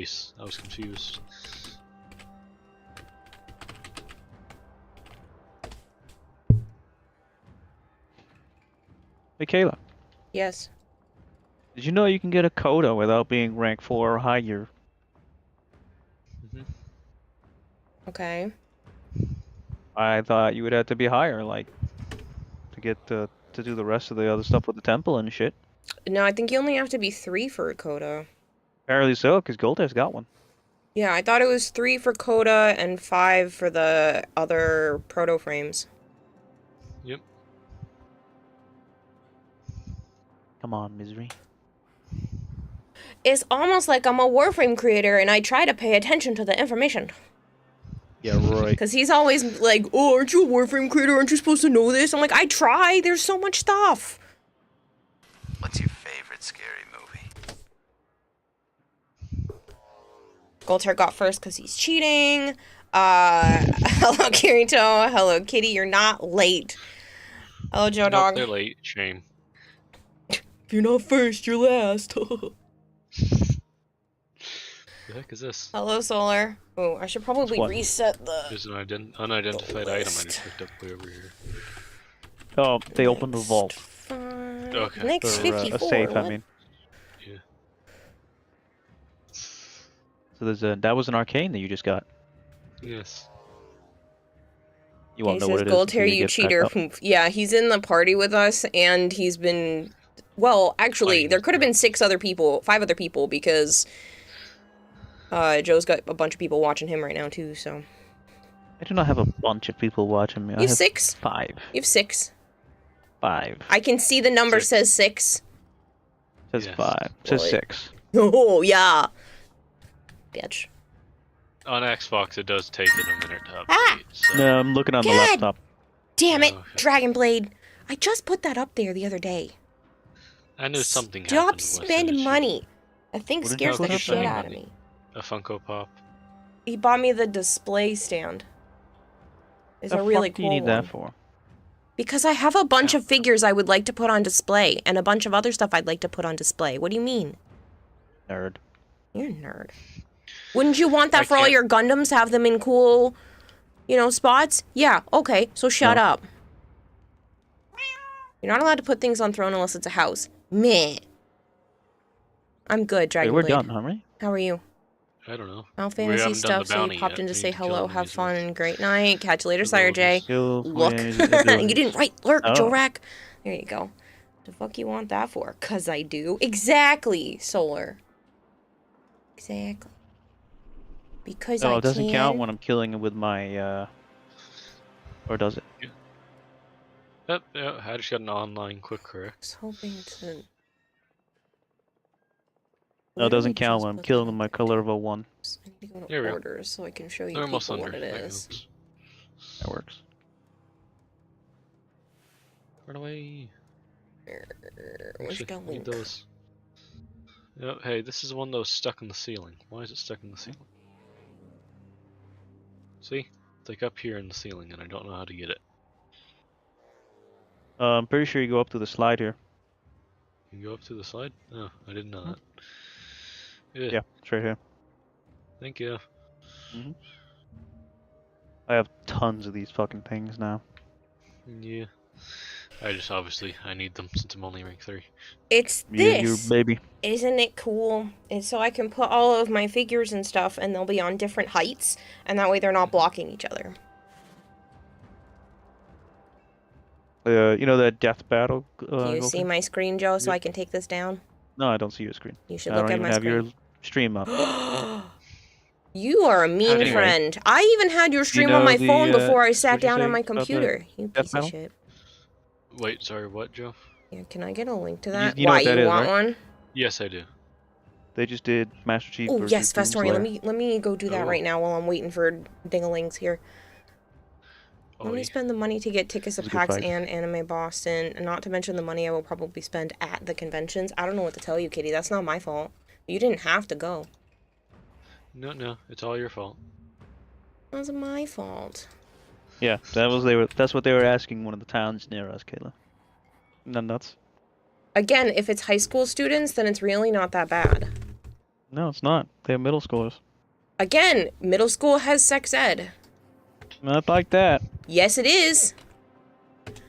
base. I was confused. Hey, Kayla. Yes. Did you know you can get a coda without being rank 4 or higher? Okay. I thought you would have to be higher, like, to get to do the rest of the other stuff with the temple and shit. No, I think you only have to be 3 for a coda. Apparently so, because Goldar's got one. Yeah, I thought it was 3 for coda and 5 for the other proto frames. Yep. Come on, Misery. It's almost like I'm a Warframe creator and I try to pay attention to the information. Yeah, right. Because he's always like, oh, aren't you a Warframe creator? Aren't you supposed to know this? I'm like, I try. There's so much stuff. What's your favorite scary movie? Goldhair got first because he's cheating. Hello, Kirito. Hello, Kitty. You're not late. Hello, Joe Dog. They're late. Shame. If you're not first, you're last. The heck is this? Hello, Solar. Oh, I should probably reset the... There's an unidentified item I just picked up way over here. Oh, they opened the vault. Okay. Next Or, 54. a safe, what? I mean. Yeah. So there's that was an arcane that you just got. Yes. You won't know He what says, it is. Goldhair, until you get back cheater. up. Yeah, he's in the party with us, and he's been... Well, actually, Fighting there with could have her. been 5 other people, because Joe's got a bunch of people watching him right now, too, so... I do not have a bunch of people watching me. I You have have 6? 5. You have 6. 5. I can see the number 6. says 6. Says Yes. 5. Says Well, 6. Oh, yeah. Bitch. On Xbox, it does take it a minute to update. Ah! So. No, I'm looking on the God! laptop. Damn it, Oh, okay. Dragon Blade. I just put that up there the other day. I knew something Stop happened. with spending it. money. That thing What did scares you the put up shit there? out of me. A Funko Pop. He bought me the display stand. It's The a really fuck do you cool need one. that for? Because I have a bunch of figures I would like to put on display, and a bunch of other stuff I'd like to put on display. What do you mean? Nerd. You're a nerd. Wouldn't you want that I for all can't- your Gundams? Have them in cool, spots? Yeah, okay, so shut No. up. You're not allowed to put things on throne unless it's a house. Meh. I'm good, Wait, Dragon we're Blade. done, aren't we? How are you? I don't know. Final We fantasy haven't done stuff, the so you bounty popped yet. in to We say need to kill hello, the have fun, losers. and great night. Catch you later, The Sire J. losers. Still Look. playing You didn't write lurk, Oh. Jorak. There you go. The fuck you want that for? 'Cause I do. Exactly, Solar. Exactly. Because I No, it doesn't can. count when I'm killing it with my, or does it? Yep, yeah, I just got an online quick correct. I was hoping to... No, it doesn't Literally count just when I'm put that killing with up my there. color of a 1. I need to go There we to go. orders so I can show you They're almost people under. what it That is. helps. That works. Run away. Where's Actually, the need link? those. Yep, hey, this is one that was stuck in the ceiling. Why is it stuck in the ceiling? See? It's like up here in the ceiling, and I don't know how to get it. I'm pretty sure you go up to the slide here. You can go up to the slide? Oh, I didn't know Hmm. that. Good. Yeah, it's right here. Thank you. I have tons of these fucking things now. Yeah. I need them since I'm only rank 3. It's You this. baby. Isn't it cool? And so I can put all of my figures and stuff, and they'll be on different heights, and that way they're not blocking each other. You know that death battle? Do you see Goku? my screen, Joe, so Yep. I can take this down? No, I don't see your screen. You should I look don't at even my have screen. your stream up. You are a mean Anyway. friend. I even had your stream on know my the, phone before I what'd sat you down say on my about the computer. You death piece of battle? shit. Wait, sorry, what, Joe? Yeah, can I get a link to You- that? you know Why, what that you is, want right? one? Yes, I do. They just did Master Chief Oh versus yes, Festorian. Doomslayer. Let me go do that Oh. right now while I'm waiting for dingalings here. Let me Oi. spend the money to get tickets to It was a good PAX fight. and Anime Boston, and not to mention the money I will probably spend at the conventions. I don't know what to tell you, Kitty. That's not my fault. You didn't have to go. No, it's all your fault. That was my fault. Yeah, that's what they were asking one of the towns near us, Kayla. Isn't that nuts? Again, if it's high school students, then it's really not that bad. No, it's not. They're middle schoolers. Again, middle school has sex ed. Not like that. Yes, it is.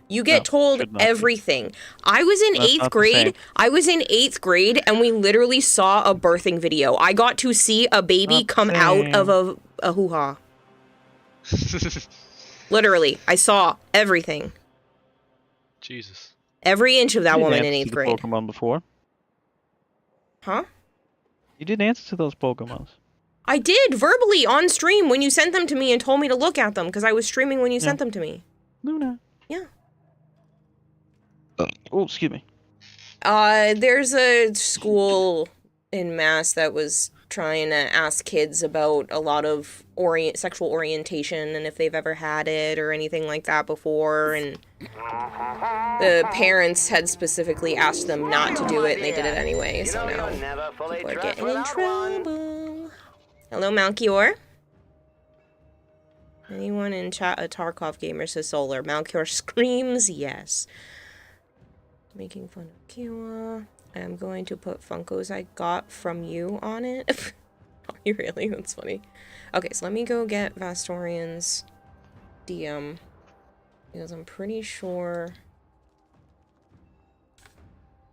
You No, get told should not be. everything. I was in That's eighth not the same. grade. I was in 8th grade, and we literally saw a birthing video. I got to see a baby Not the come out of same. a hoo-ha. Literally, I saw everything. Jesus. Every inch of that You didn't woman in answer 8th to the grade. Pokemon before. Huh? You didn't answer to those Pokemons. I did, verbally, on stream, when you sent them to me and told me to look at them, because I was streaming when you sent them to me. Luna. Yeah. Oh, excuse me. There's a school in Mass that was trying to ask kids about a lot of sexual orientation and if they've ever had it or anything like that before, and the parents had specifically asked them not to do it, and they did it anyway, so now people are getting in trouble. Hello, Malchior. Anyone in chat, a Tarkov gamer says Solar. Malchior screams yes. Making fun of Kiwa. I'm going to put Funkos I got from you on it. Are you really? That's funny. Okay, so let me go get Vastorian's DM. Because I'm pretty sure...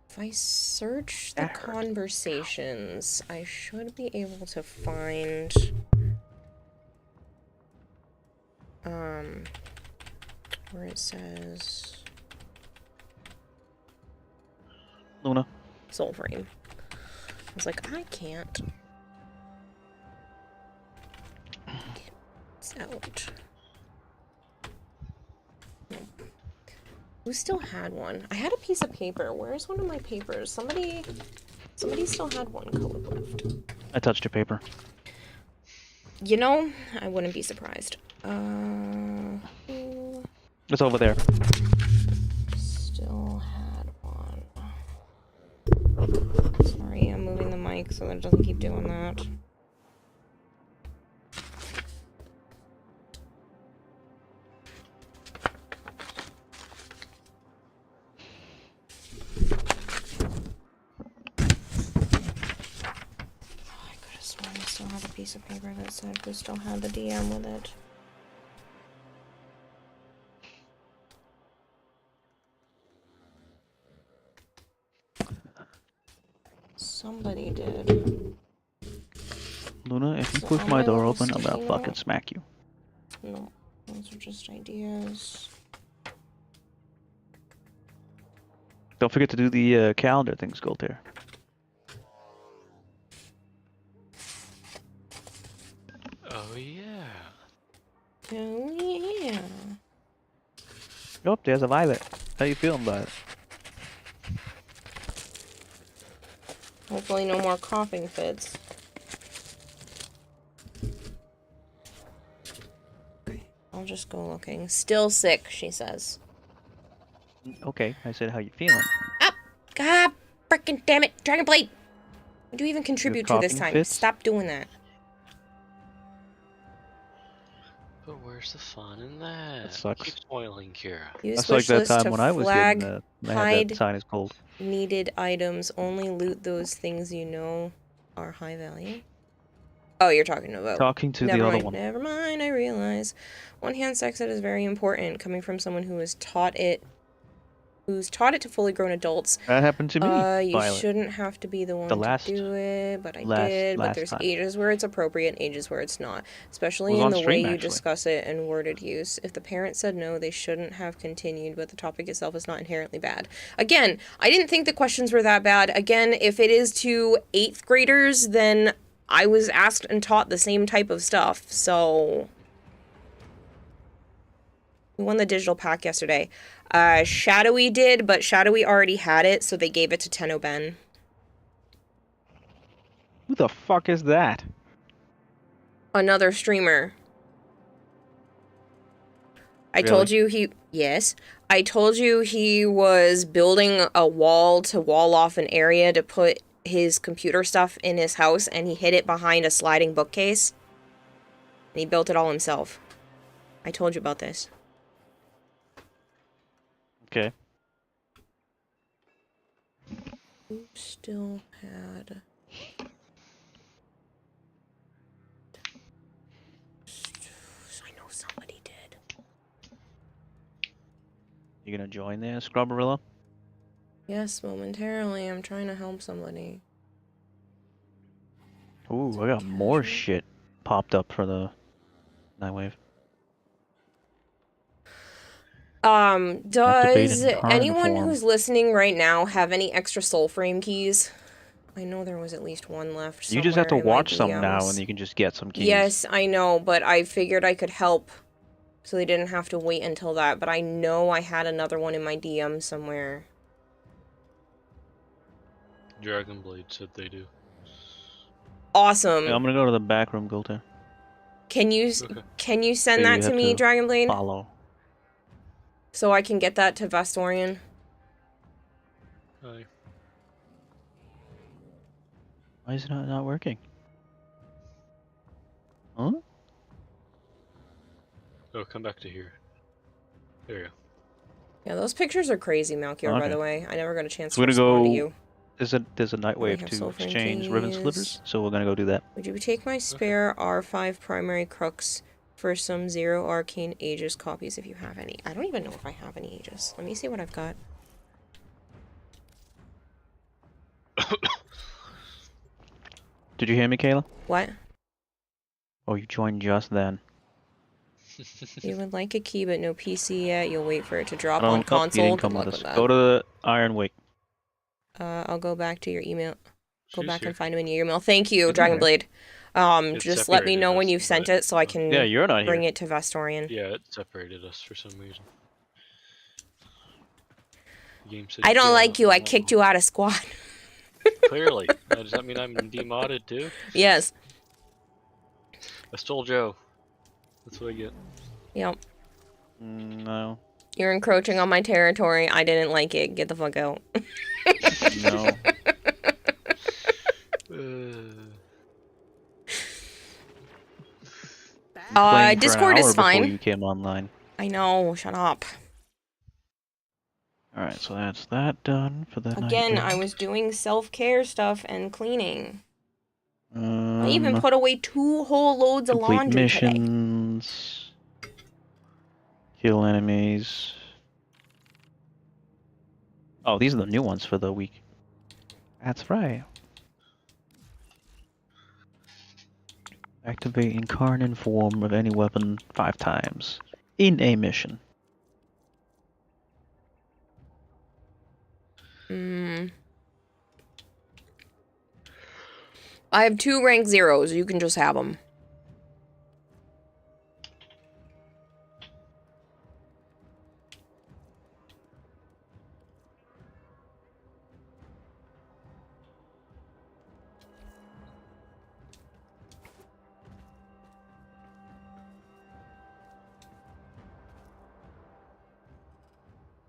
if I search the conversations, I should be able to find... where it says... Luna. Soul Frame. I was like, I can't get this out. Who still had one? I had a piece of paper. Where's one of my papers? Somebody still had one code left. I touched your paper. You know, I wouldn't be surprised. It's over there. Still had one. Sorry, I'm moving the mic so that it doesn't keep doing that. I could have sworn I still had a piece of paper that said who still had the DM with it. Somebody did. Luna, if you So push on my my door little open, I'm gonna sticky fucking note- smack you. No, those are just ideas. Don't forget to do the calendar things, Goltair. Oh yeah. Oh yeah. Oh, there's a Violet. How you feeling, Violet? Hopefully no more coughing fits. I'll just go looking. Still sick, she says. Okay, I said how you feeling. God, frickin' damn it, Dragonblade! What do you even contribute to this coughing time? fits? Stop doing that. But where's the fun in that? That sucks. Keep spoiling Kira. Use That's like wish that list time to when I was flag getting I had hide that sinus cold. needed items. Only loot those things you know are high value. Oh, you're talking about... Talking to Never the mind, other one. never mind, I realize. One-hand sex ed is very important, coming from someone who has taught it... who's taught it to fully grown adults. That happened to me, You Violet. shouldn't have to be the one to do it, but I did. But last there's time. ages where it's appropriate and ages where it's not. Especially Was in on the way stream, you actually. discuss it and worded use. If the parent said no, they shouldn't have continued, but the topic itself is not inherently bad. Again, I didn't think the questions were that bad. Again, if it is to 8th graders, then I was asked and taught the same type of stuff, so... We won the digital pack yesterday. Shadowy did, but Shadowy already had it, so they gave it to Tenno Ben. Who the fuck is that? Another streamer. I Really? told you he... Yes. I told you he was building a wall to wall off an area to put his computer stuff in his house, and he hid it behind a sliding bookcase. And he built it all himself. I told you about this. Okay. Who still had... somebody did. You gonna join there, Scrubberilla? Yes, momentarily. I'm trying to help somebody. Ooh, I got more Casual. shit popped up for the Nightwave. Does Activated in anyone form. who's listening right now have any extra soul frame keys? I know there was at least one left You somewhere just have to in my watch some now, and DMs. you can just get some keys. Yes, I know, but I figured I could help, so they didn't have to wait until that. But I know I had another one in my DM somewhere. Dragon Blade said they do. Awesome. Hey, I'm gonna go to the back room, Gulter. Can you Okay. can you So send that you to have me, to Dragonblade, follow. so I can get that to Vestorian? Hi. Why is it not working? Huh? Oh, come back to here. There you go. Yeah, those pictures are crazy, Malkior, by Okay. the way. I never got a chance So to we're gonna respond to go. you. There's a I Nightwave have to soul frame exchange ribbon slivers, keys. so we're gonna go do that. Would you take my spare R5 primary crooks for some Zero Arcane Aegis copies if you have any? I don't even know if I have any Aegis. Let me see what I've got. Did you hear me, Kayla? What? Oh, you joined just then. You would like a key but no PC yet. You'll wait for it to drop I on don't. Nope, you console. didn't Good come luck with with us. that. Go to the Iron Wake. I'll go back to your email. Go She's back here. and find him in your email. Thank you, She's in there. Dragonblade. It Just let me separated know when us, you've sent but, it so I can Yeah, you're not bring here. it to Vestorian. Yeah, it separated us for some reason. The game said, I don't "Get like out." you. I I'm like, kicked you out of squad. Clearly. Does that mean I'm demodded too? Yes. I stole Joe. That's what I get. Yep. No. You're encroaching on my territory. I didn't like it. Get the fuck out. No. Playing for an Discord is hour before fine. you came online. I know. Shut up. All right, so that's that done for the Again, Nightwave. I was doing self-care stuff and cleaning. I even put away 2 whole loads of complete laundry today. missions. Kill enemies. Oh, these are the new ones for the week. That's right. Activate incarnate form of any weapon 5 times in a mission. I have 2 rank 0s. You can just have them.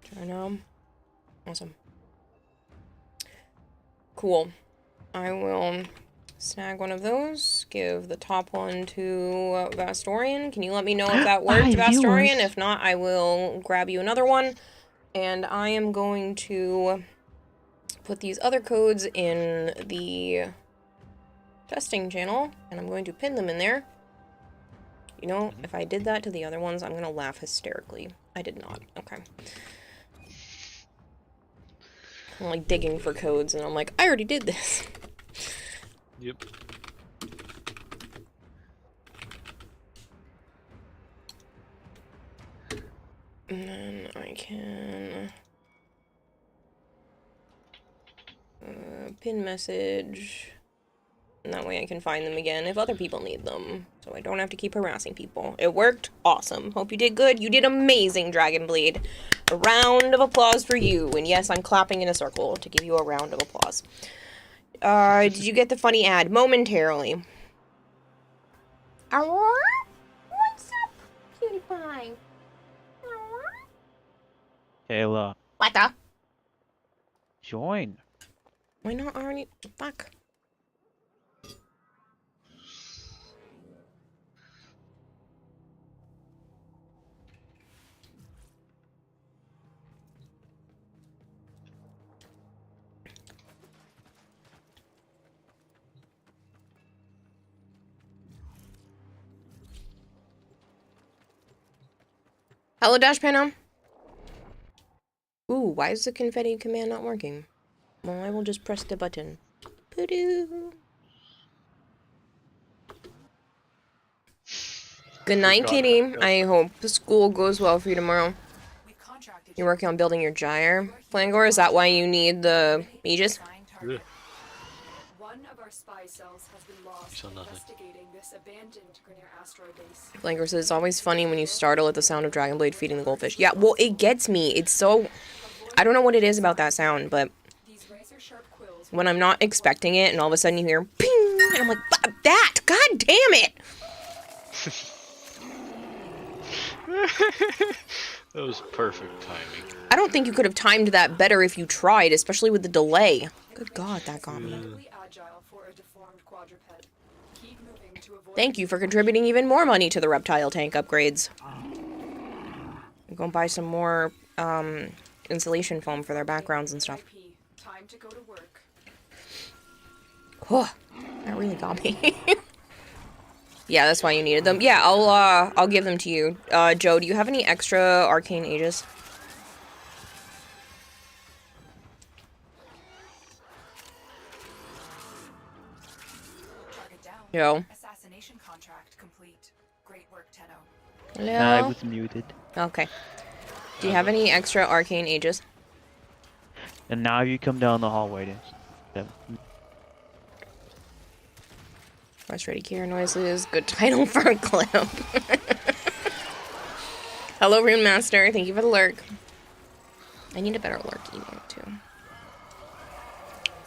Turn on. Awesome. Cool. I will snag one of those. Give the top one to Vastorian. Can you let me know if that worked, Vastorian? If not, I will grab you another one. And I am going to put these other codes in the testing channel, and I'm going to pin them in there. You know, if I did that to the other ones, I'm going to laugh hysterically. I did not. Okay. I'm like digging for codes, and I'm like, I already did this. Yep. And then I can pin message, and that way I can find them again if other people need them, so I don't have to keep harassing people. It worked. Awesome. Hope you did good. You did amazing, Dragonblade. A round of applause for you. And yes, I'm clapping in a circle to give you a round of applause. Did you get the funny ad? Momentarily. What's up, cutie pie? Kayla, What the? join. Why not already? Fuck. Hello, Dash Pano. Ooh, why is the confetti command not working? Well, I will just press the button. Poo-doo. Good night, Forgot Kitty. how to- I hope the school goes well for you tomorrow. You're working on building your gyre. Flangor, is that why you need the Aegis? Yeah. One of our spy cells has been lost Saw nothing. investigating this abandoned Grineer asteroid base. Flangor says it's always funny when you startle at the sound of Dragonblade feeding the goldfish. Yeah, well, it gets me. It's so... I don't know what it is about that sound, but These razor-sharp quills when I'm not expecting it and all of a sudden you hear ping, and I'm like, that! God damn it! That was perfect timing. I don't think you could have timed that better if you tried, especially with the delay. Good God, that got me. incredibly agile for a deformed quadruped. Keep moving to avoid Thank you for contributing even more money to the reptile tank upgrades. I'm going to buy some more insulation foam for their backgrounds and stuff. IP. Time to go to work. Oh, that really got me. Yeah, that's why you needed them. Yeah, I'll give them to you. Joe, do you have any extra arcane aegis? Target down. Joe. Assassination contract complete. Great work, Tenno. I Hello? was muted. Okay. Do you have any extra arcane aegis? And now you come down the hallway. Frustrated Kira noises. Good title for a clip. Hello, Rune Master. Thank you for the lurk. I need a better lurk emote, too.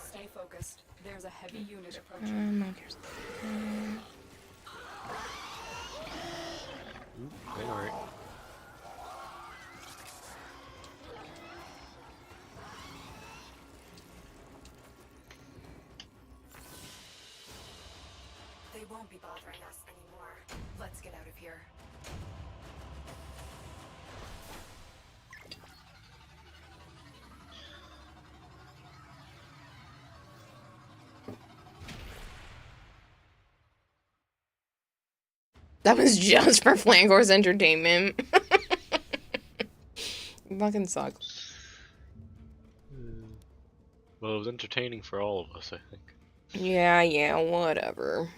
Stay focused. There's a heavy unit approaching. Here's Alright. They won't be bothering us anymore. Let's get out of here. That was just for Flangor's entertainment. You fucking suck. Well, it was entertaining for all of us, I think. Yeah, whatever.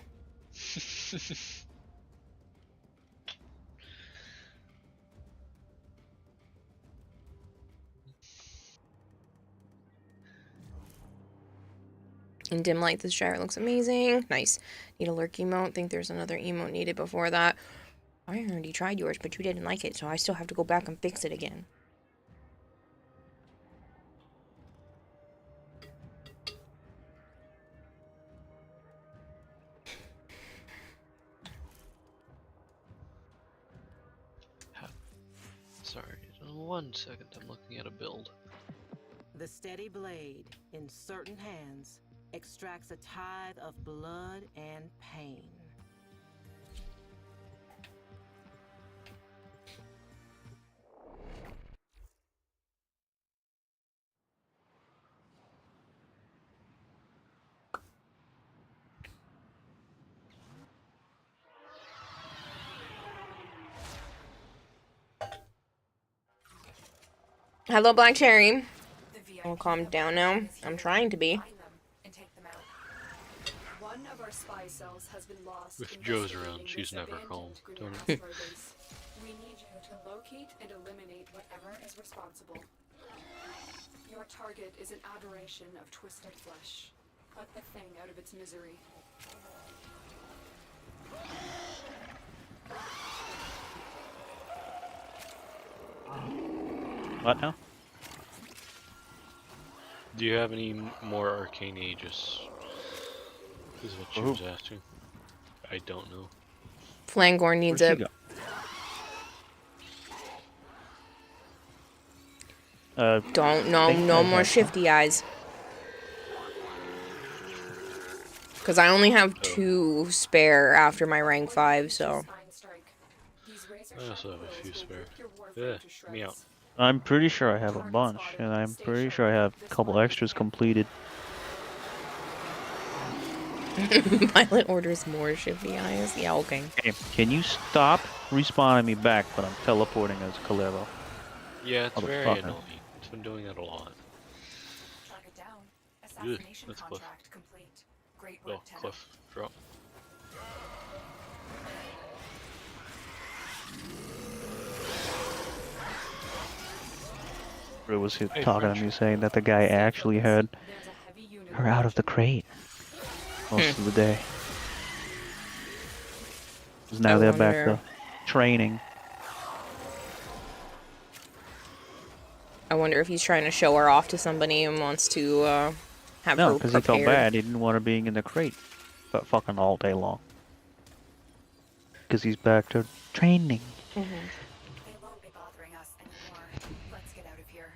In dim light, this gyre looks amazing. Nice. Need a lurk emote. Think there's another emote needed before that. I already tried yours, but you didn't like it, so I still have to go back and fix it again. Sorry, 1 second, I'm looking at a build. The steady blade in certain hands extracts a tithe of blood and pain. Hello, Black Cherry. The VIP I'll calm down now. I'm trying to be. Find them and take them out. One of our spy cells has been lost. If Joe's investigating around, she's this never abandoned home. Grineer Don't- asteroid base. We need you to locate and eliminate whatever is responsible. Your target is an aberration of twisted flesh. Put the thing out of its misery. What now? Do you have any more arcane aegis? Is what she Who? was asking. I don't know. Flangor needs Where'd she it. go? Don't, no, think no I more have shifty eyes. Because I only have 2 spare after my rank 5, so... Spine strike. These razor I also have a sharp few quills will spare. rip your warfare Yeah, to me out. shreds. I'm pretty sure I have a bunch, and I'm pretty sure I have a couple extras completed. Violet orders more shifty eyes. Yeah, okay. Hey, can you stop respawning me back when I'm teleporting as Calero? Yeah, it's very Motherfucker. annoying. It's been doing that a lot. Track it down. Assassination that's Cliff. contract complete. Great Oh, work, Tenno. Cliff, drop. Or was he Hey, talking French. to me saying that the guy actually had There's a heavy unit her out of the crate most of the day? 'Cause now I they're back wonder- to training. I wonder if he's trying to show her off to somebody and wants to have No, her because he felt prepared. bad. He didn't want her being in the crate, but fucking all day long. Because he's back to training. They won't be bothering us anymore. Let's get out of here.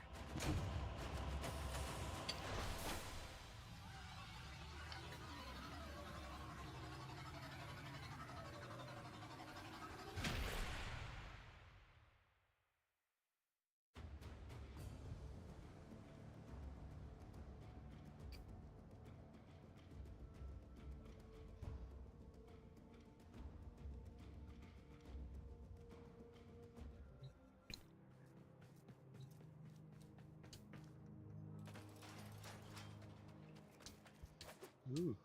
Ooh.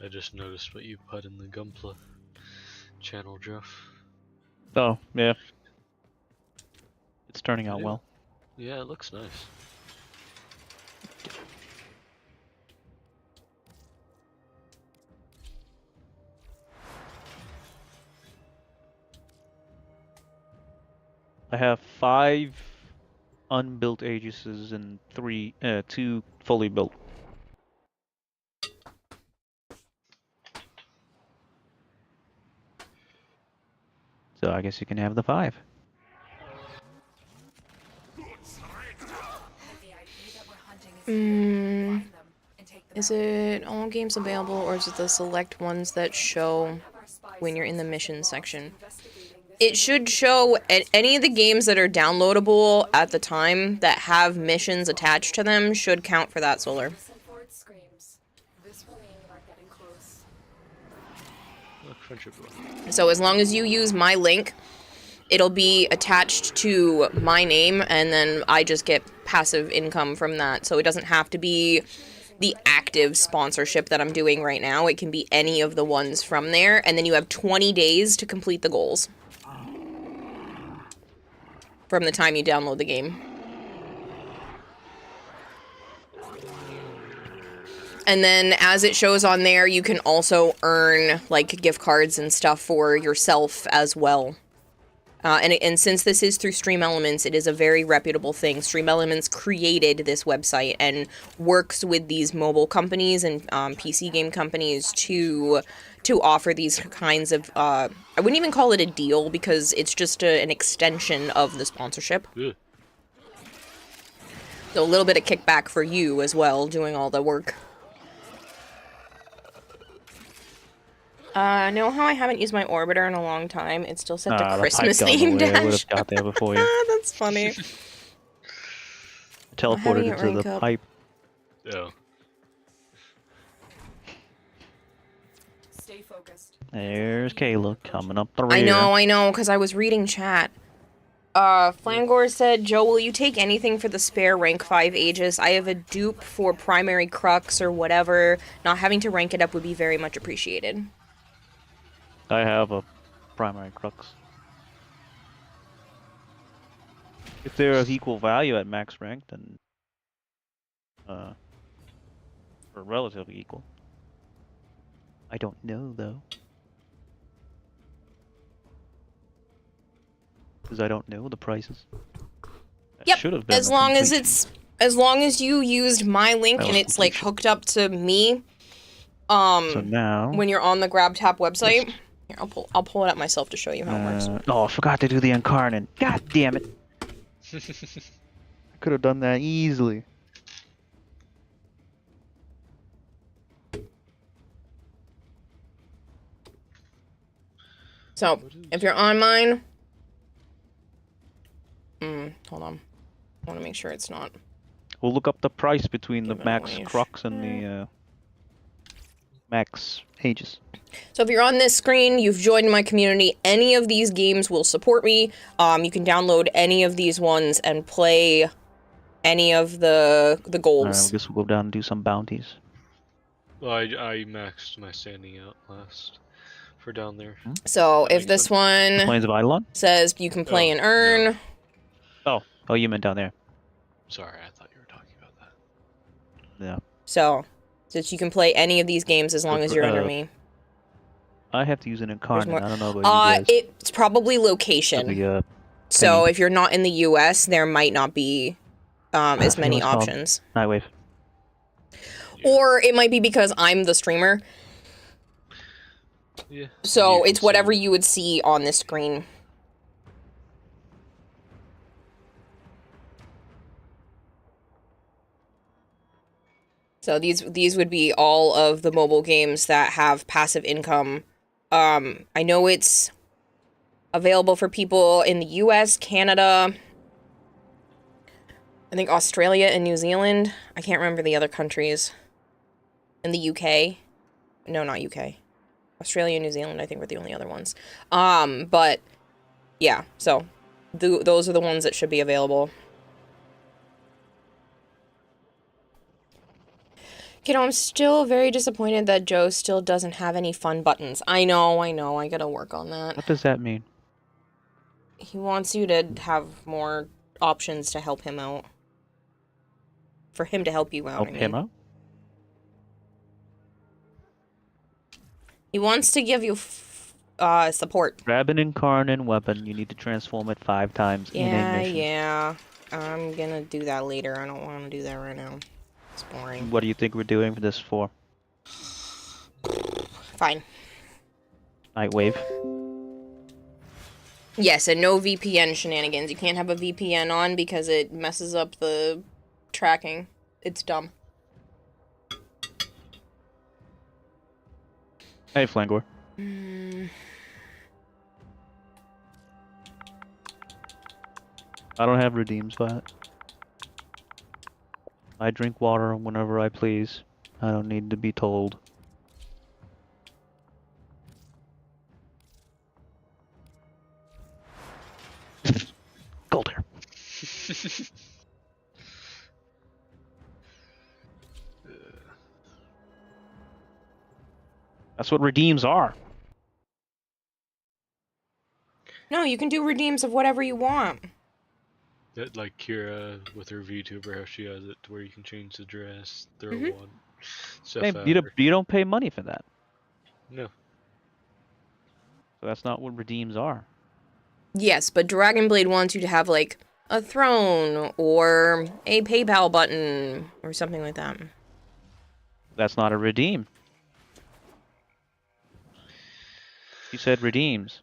I just noticed what you put in the Gunpla channel, Jeff. Oh, yeah. It's turning out Yeah. well. Yeah, it looks nice. I have 5 unbuilt Aegises and 2 fully built. So I guess you can have the 5. The IP that we're hunting is Mm, find them and take them is out. it all games available, or is it the select ones that show Have our spies when you're in the sources mission lost section? investigating this It should show at any of the games that are downloadable at the time that have missions attached to them should count for that, Solar. Listen for its screams. This will mean we're getting close. Look, friendship door. So as long as you use my link, it'll be attached to my name, and then I just get passive income from that. So it doesn't have to be the active sponsorship that I'm doing right now. It can be any of the ones from there, and then you have 20 days to complete the goals from the time you download the game. And then as it shows on there, you can also earn like gift cards and stuff for yourself as well. And since this is through Stream Elements, it is a very reputable thing. Stream Elements created this website and works with these mobile companies and PC game companies to offer these kinds of, I wouldn't even call it a deal because it's just an extension of the sponsorship. Ugh. So a little bit of kickback for you as well, doing all the work. Know how I haven't used my orbiter in a long time? It's still set to The pipe Christmas got in theme the way. I would dash. have got there before you. Ah, that's funny. Teleported having it into rank the up. pipe. Oh. Stay focused. There's Kayla coming up the rear. I know, because I was reading chat. Flangor said, Joe, will you take anything for the spare rank 5 Aegis? I have a dupe for primary crux or whatever. Not having to rank it up would be very much appreciated. I have a primary crux. If they're of equal value at max rank, then or relatively equal. I don't know though, because I don't know the prices. That Yep, should have been as the long as completion. as long as you used my link That and was it's like completion. hooked up to me, So now, when you're on the GrabTap website, here, I'll pull it up myself to show you how it works. oh, I forgot to do the incarnate. God damn it! I could have done that easily. So, if you're on mine, hold on. I want to make sure it's not. We'll look up the price between the Give it max away. crux and the Max ages. So if you're on this screen, you've joined my community. Any of these games will support me. You can download any of these ones and play any of the Alright, I goals. guess we'll go down and do some bounties. Well, I maxed my standing out last for down there. So That if makes this sense. one Plains of Eidolon? says you can play Oh, and earn, no. Oh, you meant down there. Sorry, I thought you were talking about that. Yeah. so you can play any of these games as long as you're under me. I have to use an incarnate. more. I don't know about you guys. It's probably location. The, So penny. if you're not in the US, there might not be as forget many what it's called. options. Nightwave. Or it might be because I'm the streamer. Yeah. So you can it's whatever see- you would see on the screen. So these would be all of the mobile games that have passive income. I know it's available for people in the US, Canada, I think Australia and New Zealand. I can't remember the other countries. In the UK. No, not UK. Australia and New Zealand, I think, were the only other ones. But yeah, so those are the ones that should be available. You know, I'm still very disappointed that Joe still doesn't have any fun buttons. I know, I gotta work on that. What does that mean? He wants you to have more options to help him out. For him to help you out, Help him out? He wants to give you support. Grab an incarnate weapon. You need to transform it 5 times in a mission. Yeah. I'm gonna do that later. I don't want to do that right now. It's boring. What do you think we're doing for this for? Fine. Nightwave. Yes, and no VPN shenanigans. You can't have a VPN on because it messes up the tracking. It's dumb. Hey, Flangor. I don't have redeems, but I drink water whenever I please. I don't need to be told. Gold hair. That's what redeems are. No, you can do redeems of whatever you want. That like Kira with her VTuber, how she has it to where you can change the dress, throw Mhm. one stuff Hey, at you her. don't pay money for that. No. So that's not what redeems are. Yes, but Dragon Blade wants you to have, like, a throne or a PayPal button or something like that. That's not a redeem. You said redeems.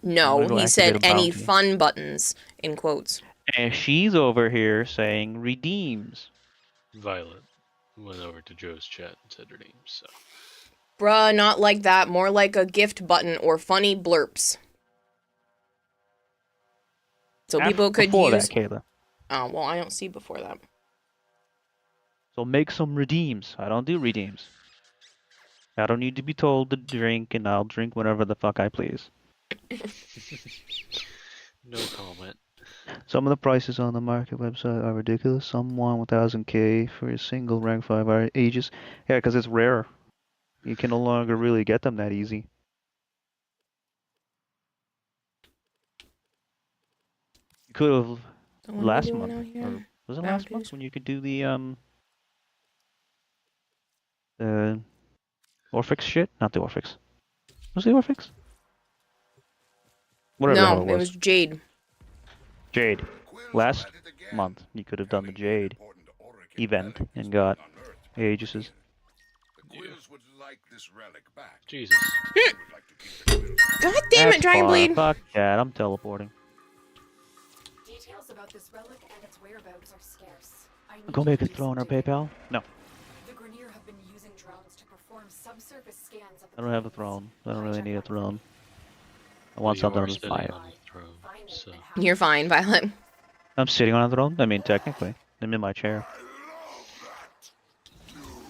No, I'm gonna go he said activate a any bounty. fun buttons, in quotes. And she's over here saying redeems. Violet went over to Joe's chat and said her name, so. Bruh, not like that. More like a gift button or funny blurps. So people could Before use... that, Kayla. Oh, well, I don't see before that. So make some redeems. I don't do redeems. I don't need to be told to drink, and I'll drink whenever the fuck I please. No comment. Some of the prices on the market website are ridiculous. Some want 1000k for a single rank 5 Aegis. Yeah, because it's rare. You can no longer really get them that easy. You could have So what are we last doing month, out here? or was it last month Bounties. when you could do the Orphix shit? Not the Orphix. Was it the Orphix? Whatever the hell No, it was Jade. Jade. Last month you could have done the Jade event and got Aegises. Jesus. God damn it, Dragon Blade! Fuck that, I'm teleporting. Details about this relic and its whereabouts are scarce. I need Go make a to throne or research it. PayPal? No, The Grenier have been using drones to perform subsurface scans of the I don't have a plains. throne. I don't really Hijack need a one throne. I Well, want you something are on the sitting fire. on the throne, Find it so. and have You're it. fine, Violet. I'm sitting on a throne? I mean, technically. I'm in my chair.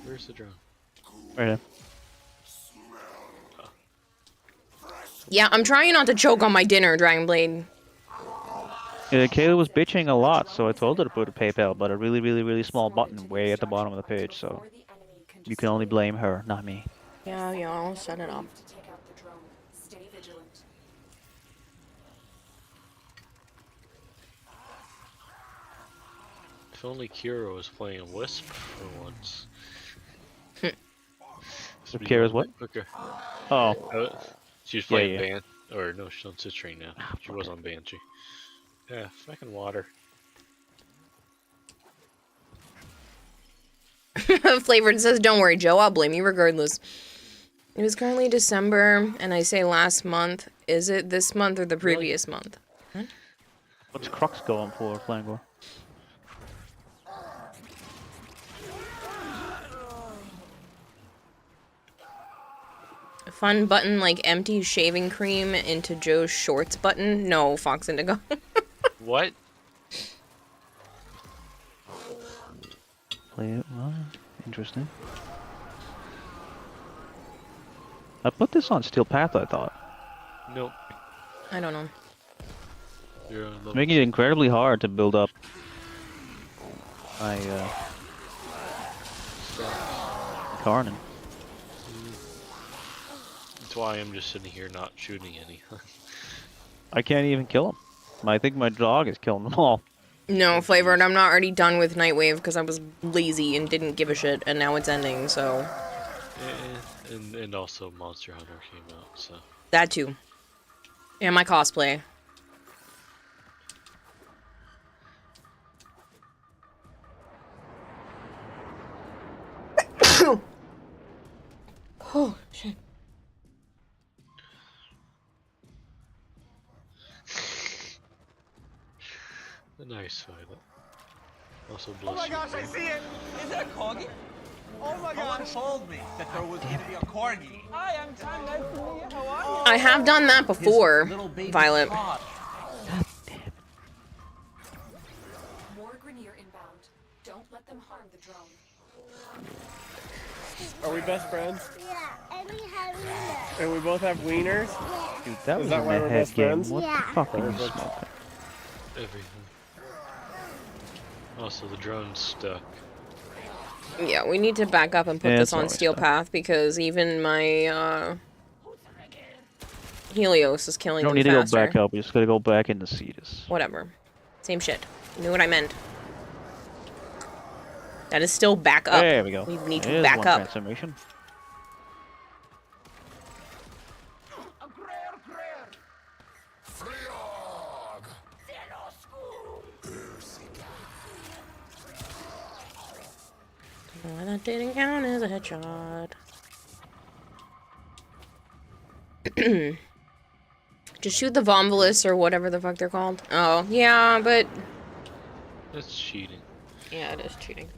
Where's the drone? Right there. Yeah, I'm trying not to choke on my dinner, Dragon Blade. Yeah, Kayla was bitching a lot, so I told her to put a PayPal, but a really, really, really small button way at the bottom of the page, so you can only blame her, not me. Yeah, I'll set it up. To take out the drone. Stay vigilant. If only Kira was playing a Wisp for once. So Kira's what? Quicker. Oh, She was Yeah, playing yeah. Ban. Or no, she's on Citrine now. She was on Banshee. Yeah, fucking water. Flavored says, don't worry, Joe, I'll blame you regardless. It was currently December, and I say last month. Is it this month or the previous month? what's Crux going for, Flangor? A fun button like empty shaving cream into Joe's shorts button? No, Fox Indigo. What? Play it, well, interesting. I put this on Steel Path, I thought. Nope. I don't know. You're on It's level. making it incredibly hard to build up my, Karnan. That's why I'm just sitting here not shooting any. I can't even kill him. I think my dog is killing them all. No, Flavored, I'm not already done with Nightwave because I was lazy and didn't give a shit, and now it's ending, so... And also Monster Hunter came out, so. That too. And my cosplay. Oh, shit. Nice, Violet. Also Oh bless my you. gosh, I see it! Is it a corgi? Oh my gosh! Someone told me that there was going to be a corgi. Hi, I'm Tom. Nice to meet you. How are you? I have done that before, Violet. More Grenier inbound. Don't let them harm the drone. Are we best friends? Yeah, and we have wieners. And we both have wieners? Dude, that was that in why the we're head best game. friends? What Yeah. the fuck are you Perfect. smoking? Everything. Also, the drone's stuck. Yeah, we need to back up and put Yeah, this it's on always Steel tough. Path because even my Helios is You killing don't them need to go faster. back up, you just gotta go back into Cetus. Whatever. Same shit. You knew what I meant. That is still back up. There we go. We need to There's back one up. transformation. Why that didn't count as a headshot. Just shoot the Vomvolus or whatever the fuck they're called. Oh, yeah, but... That's cheating. Yeah, it is cheating.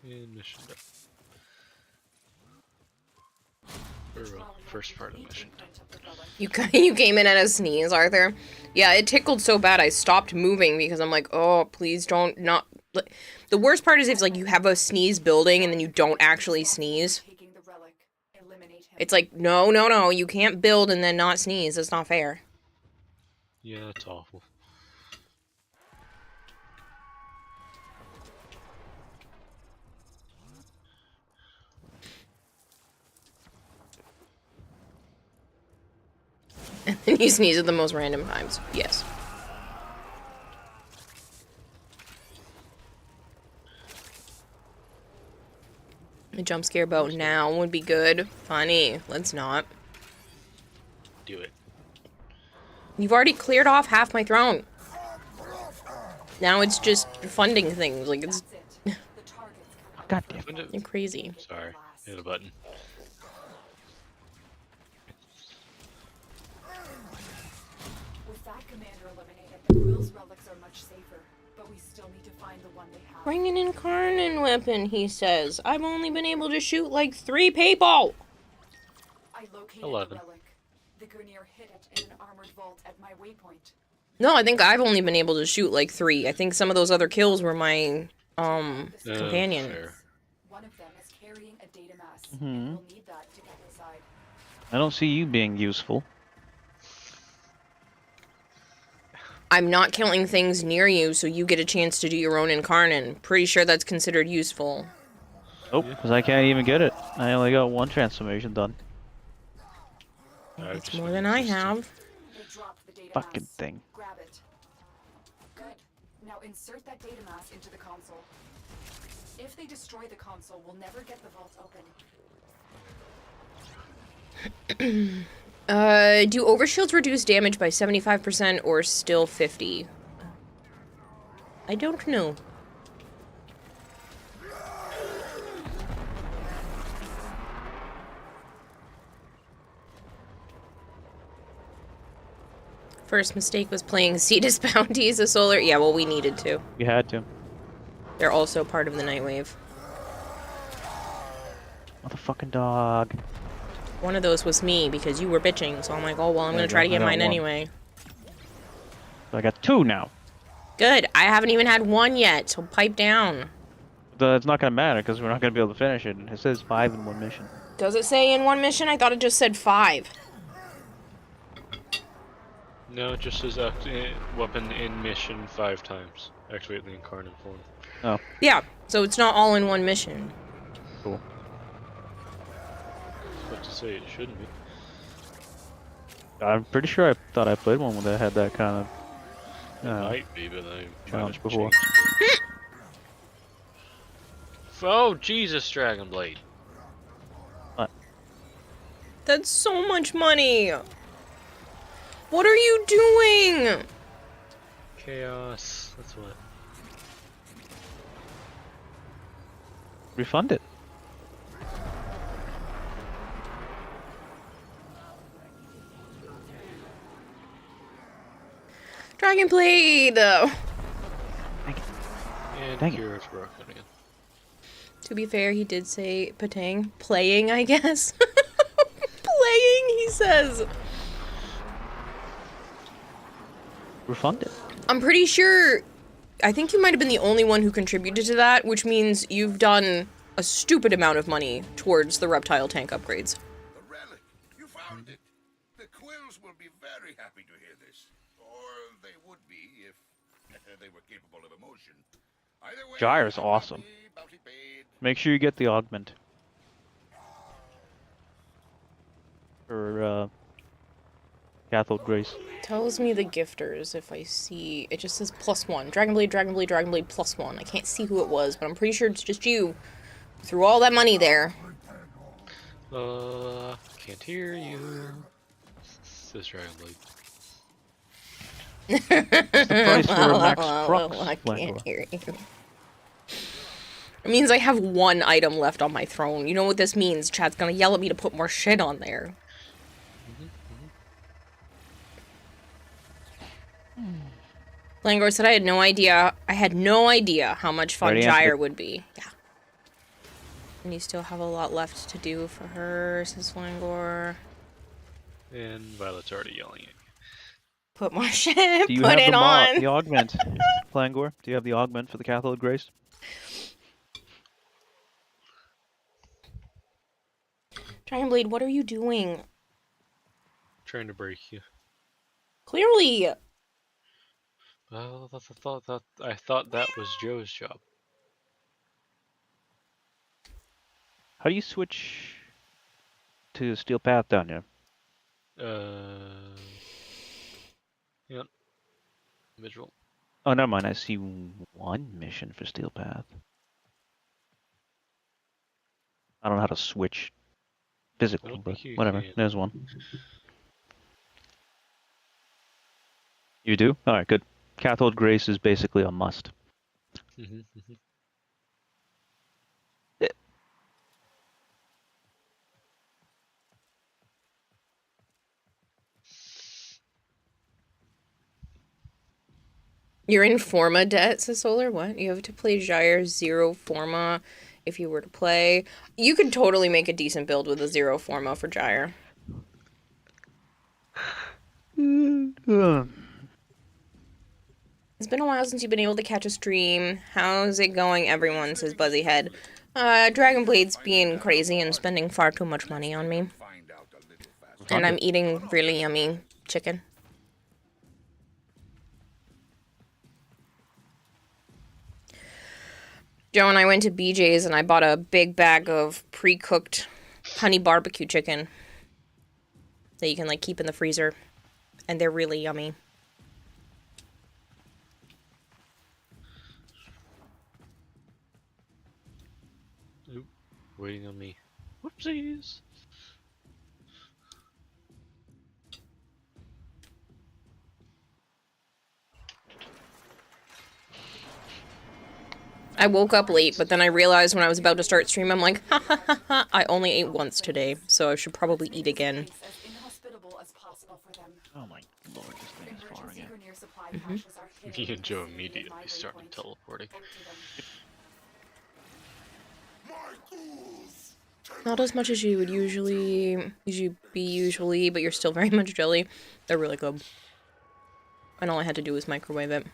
And mission done. Or, first part of mission done. You came in at a sneeze, Arthur. Yeah, it tickled so bad I stopped moving because I'm like, oh, please don't not. The worst part is if like you have a sneeze building and then you don't actually sneeze. Taking the relic. Eliminate him. It's like, no, you can't build and then not sneeze. That's not fair. Yeah, that's awful. And you sneeze at the most random times. Yes. A jump scare about now would be good. Funny. Let's not. Do it. You've already cleared off half my throne. Now it's just funding things. Like, it's That's it. The target's coming. God damn. Find it. you're crazy. Sorry, hit a button. With that commander eliminated, the Quill's relics are much safer. but we still need to find the one they have. Bring an incarnate weapon, he says. I've only been able to shoot like 3 people. I located 11. the relic. The Grineer hid it in an armored vault at my waypoint. No, I think I've only been able to shoot like 3. I think some of those other kills were my, companion. Fair. One of them is carrying a data mass, Mhm. and we'll need that to get inside. I don't see you being useful. I'm not killing things near you, so you get a chance to do your own incarnate. Pretty sure that's considered useful. Nope, because I can't even get it. I only got 1 transformation done. I've It's just more been than I interested. have. They dropped the data Fucking mass. thing. Grab it. Good. Now insert that data mass into the console. If they destroy the console, we'll never get the vault open. Do overshields reduce damage by 75% or still 50? I don't know. First mistake was playing Cetus Bounties, a solar. Yeah, well, we needed to. You had to. They're also part of the Nightwave. Motherfucking dog. One of those was me because you were bitching, so I'm like, oh, well, I'm There gonna you try to go. I get got mine 1. anyway. So I got 2 now. Good. I haven't even had 1 yet, so pipe down. It's not gonna matter because we're not gonna be able to finish it. It says 5 in 1 mission. Does it say in 1 mission? I thought it just said 5. No, it just says weapon in mission 5 times. Activate the incarnate form. Oh, Yeah, so it's not all in 1 mission. cool. What to say, it shouldn't be. I'm pretty sure I thought I played one that had that kind It of. might be, but I'm trying challenge to before. change it. Oh, Jesus, Dragonblade. That's so much money! What are you doing? Chaos. That's what. Refund it. Dragonblade! And Dang it. Kira's broken again. To be fair, he did say playing, I guess. Playing, he says. Refund it. I'm pretty sure, I think you might have been the only one who contributed to that, which means you've done a stupid amount of money towards the reptile tank upgrades. The relic. You found it. The Quills will be very happy to hear this. Or they would be if they were capable of emotion. Either way, Gyre's I'm awesome. happy, bounty paid. Make sure you get the augment. For Cathode Grace. Tells me the gifters if I see, it just says +1. Dragonblade, Dragonblade, Dragonblade, +1. I can't see who it was, but I'm pretty sure it's just you. Threw all that money there. Can't hear you. Says Dragonblade. What's the price for a Max I Crux? can't Langor? hear you. It means I have 1 item left on my throne. You know what this means? Chad's gonna yell at me to put more shit on there. Langor said I had no idea how much fun Already Gyre answered. would be. Yeah. And you still have a lot left to do for her, says Langor. And Violet's already yelling at me. Put more shit, Do you put have it on. the augment, Langor? Do you have the augment for the Cathode Grace? Dragonblade, what are you doing? Trying to break you. Clearly. Well, I thought that was Joe's job. How do you switch to Steel Path down here? Yep. Visual. Oh, never mind. I see 1 mission for Steel Path. I don't know how to switch physically, don't but think you whatever. can. There's 1. You do? Alright, good. Cathode Grace is basically a must. You're in Forma debt, says Solar. What? You have to play Gyre 0 Forma if you were to play. You could totally make a decent build with a 0 Forma for Gyre. It's been a while since you've been able to catch a stream. How's it going, everyone, says Buzzyhead. Dragon Blade's being crazy and spending far too much money on me. And I'm eating really yummy chicken. Joe and I went to BJ's and I bought a big bag of pre-cooked honey barbecue chicken that you can like keep in the freezer, and they're really yummy. Oop, waiting on me. Whoopsies. I woke up late, but then I realized when I was about to start stream, I'm like, ha ha ha ha, I only ate once today, so I should probably eat again. Oh my lord, this thing is far again. Me and Joe immediately started teleporting. Not as much as you would usually be, but you're still very much jelly. They're really good. And all I had to do was microwave it.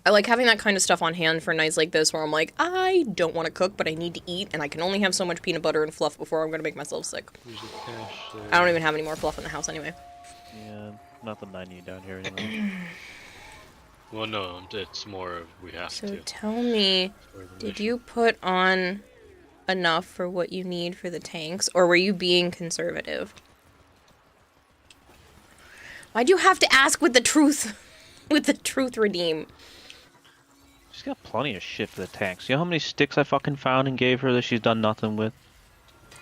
I like having that kind of stuff on hand for nights like this where I'm like, I don't want to cook, but I need to eat, and I can only have so much peanut butter and fluff before I'm going to make myself sick. I don't even have any more fluff in the house anyway. Yeah, nothing I need down here anyway. Well, no, it's more of we have to. So tell me, did you put on enough for what you need for the tanks, or were you being conservative? Why'd you have to ask with the truth, redeem? She's got plenty of shit for the tanks. You know how many sticks I fucking found and gave her that she's done nothing with?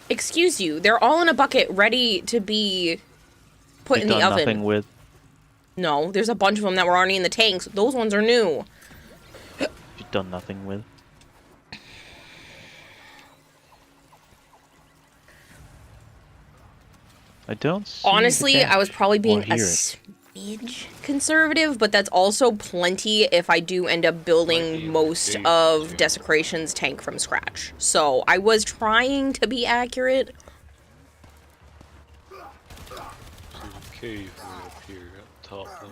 Excuse you, they're all in a bucket ready to be put in the oven. Nothing with. No, there's a bunch of them that were already in the tanks. Those ones are new. She's done nothing with. I don't see Honestly, I was probably being a smidge conservative, but that's also plenty if I do end up building most of Desecration's tank from scratch. So I was trying to be accurate. There's a cave right up here at the top of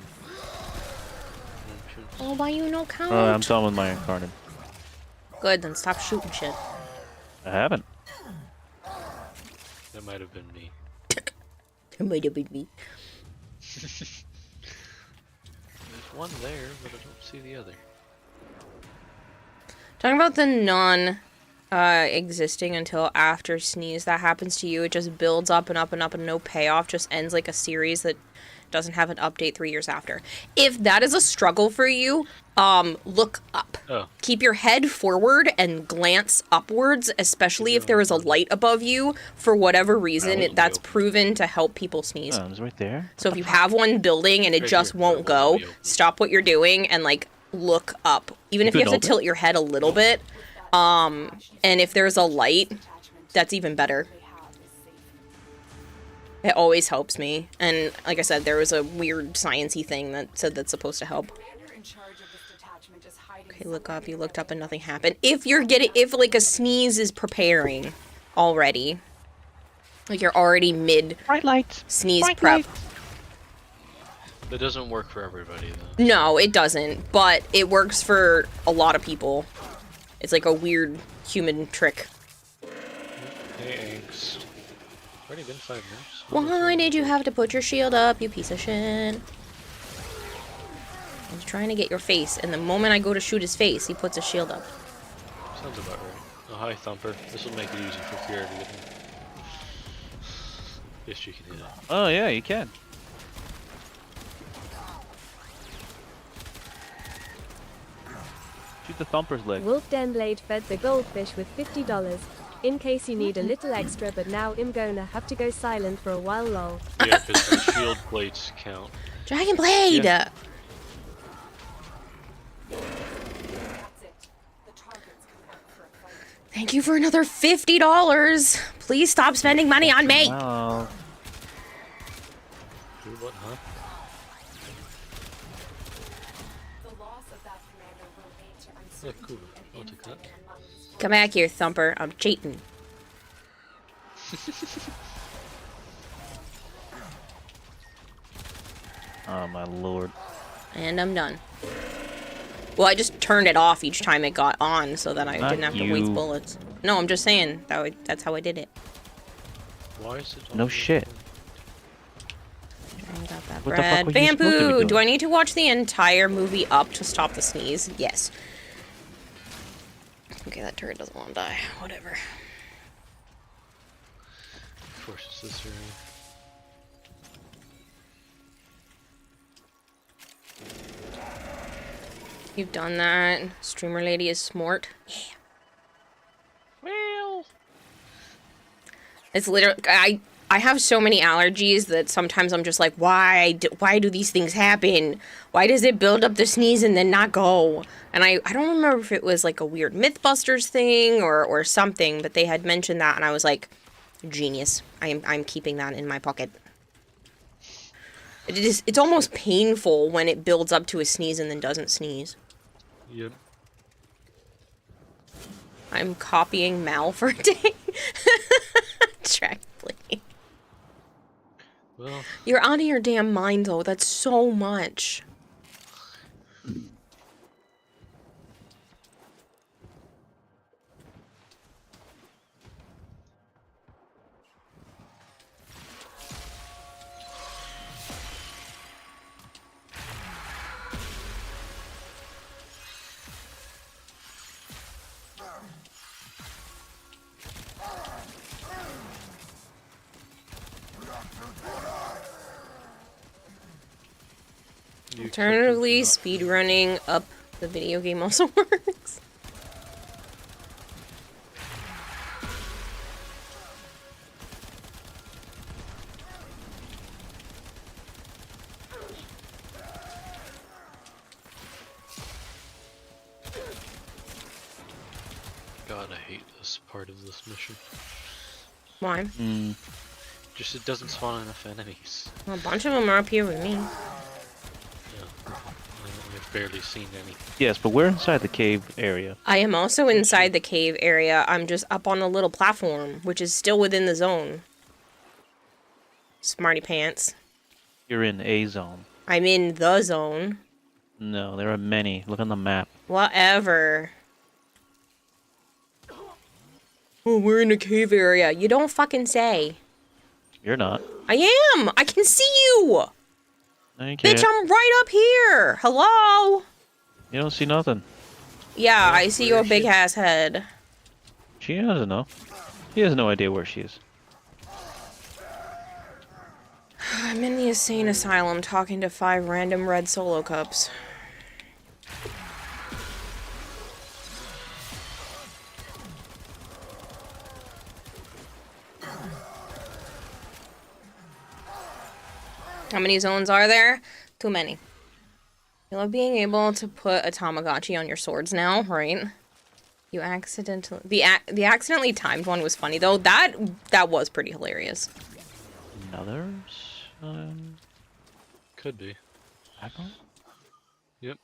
Oh, why you no count? I'm done with my incarnate. Good, then stop shooting shit. I haven't. That might have been me. It might have been me. There's one there, but I don't see the other. Talking about the existing until after sneeze that happens to you, it just builds up and up and up and no payoff, just ends like a series that doesn't have an update 3 years after. If that is a struggle for you, look up. Oh. Keep your head forward and glance upwards, especially if there is a light above you. For whatever reason, that's proven to help people sneeze. Oh, it's right there. So if you have one building and it just won't go, stop what you're doing and like look up. Even if you have to tilt your head a little bit. And if there's a light, that's even better. It always helps me. And like I said, there was a weird sciencey thing that said that's supposed to help. Okay, look up. You looked up and nothing happened. If like a sneeze is preparing already, like you're already mid sneeze prep. That doesn't work for everybody though. No, it doesn't, but it works for a lot of people. It's like a weird human trick. Hey, Anks. Already been 5 minutes. Why did you have to put your shield up, you piece of shit? I was trying to get your face, and the moment I go to shoot his face, he puts a shield up. Sounds about right. Oh, hi, Thumper. This will make it easy for Kira to get him. Yes, you can hit it. Oh, yeah, you can. Shoot the Thumper's leg. Wolf Den Blade fed the goldfish with $50. In case you need a little extra, but now I'm gonna have to go silent for a while, lol. Yeah, because the shield plates count. Dragon Blade! Yeah. Thank you for another $50. Please stop spending money on me. Wow. What, huh? Oh, cool. I'll take that. Come back here, Thumper. I'm cheating. Oh my lord. And I'm done. Well, I just turned it off each time it got on so that I Not didn't have to waste you. bullets. No, I'm just saying. That's how I did it. Why is it? No on shit. I got that What the bread. fuck were you supposed to be Bamboo! doing? Do I need to watch the entire movie Up to stop the sneeze? Yes. Okay, that turret doesn't want to die. Whatever. Of course, it's this area. You've done that. Streamer lady is smart. Yeah. Well. It's literally I have so many allergies that sometimes I'm just like, why do these things happen? Why does it build up the sneeze and then not go? And I don't remember if it was like a weird Mythbusters thing or something, but they had mentioned that and I was like, genius. I'm keeping that in my pocket. It's almost painful when it builds up to a sneeze and then doesn't sneeze. Yep. I'm copying Mal for a day. Track, please. Well, You're out of your damn mind, though. That's so much. you Alternatively, accepted speedrunning up the video game also works. God, I hate this part of this mission. Why? Just it doesn't spawn enough enemies. Well, a bunch of them are up here with me. Yeah. I've barely seen any. Yes, but we're inside the cave area. I am also inside the cave area. I'm just up on a little platform, which is still within the zone. Smarty pants. You're in a zone. I'm in the zone. No, there are many. Look on the map. Whatever. Oh, we're in a cave area. You don't fucking say. You're not. I am! I can see you! No, you can't. Bitch, I'm right up here! Hello? You don't see nothing. Yeah, I see your big ass head. She doesn't know. He has no idea where she is. I'm in the insane asylum talking to 5 random red solo cups. How many zones are there? Too many. You love being able to put a Tamagotchi on your swords now, right? You accidentally... The accidentally timed one was funny, though. That was pretty hilarious. Others? Could be. Apple? Yep.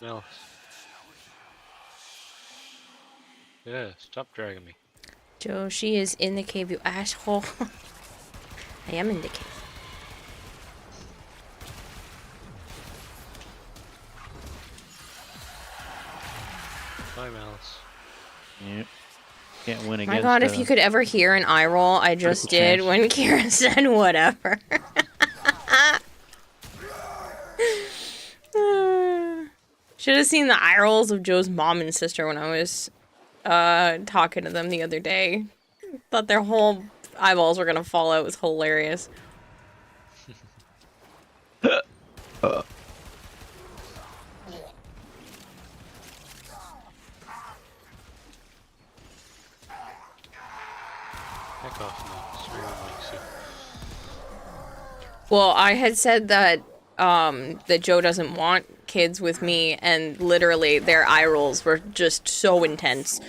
Alice. Yeah, stop dragging me. Joe, she is in the cave, you asshole. I am in the cave. Bye, Malice. Yep. Can't win against. My god, if you could ever hear an eye roll I just did chance. when Kira said whatever. Should have seen the eye rolls of Joe's mom and sister when I was talking to them the other day. Thought their whole eyeballs were gonna fall out. It was hilarious. Heck off now. Spirit likes you. Well, I had said that that Joe doesn't want kids with me, and literally their eye rolls were just so intense.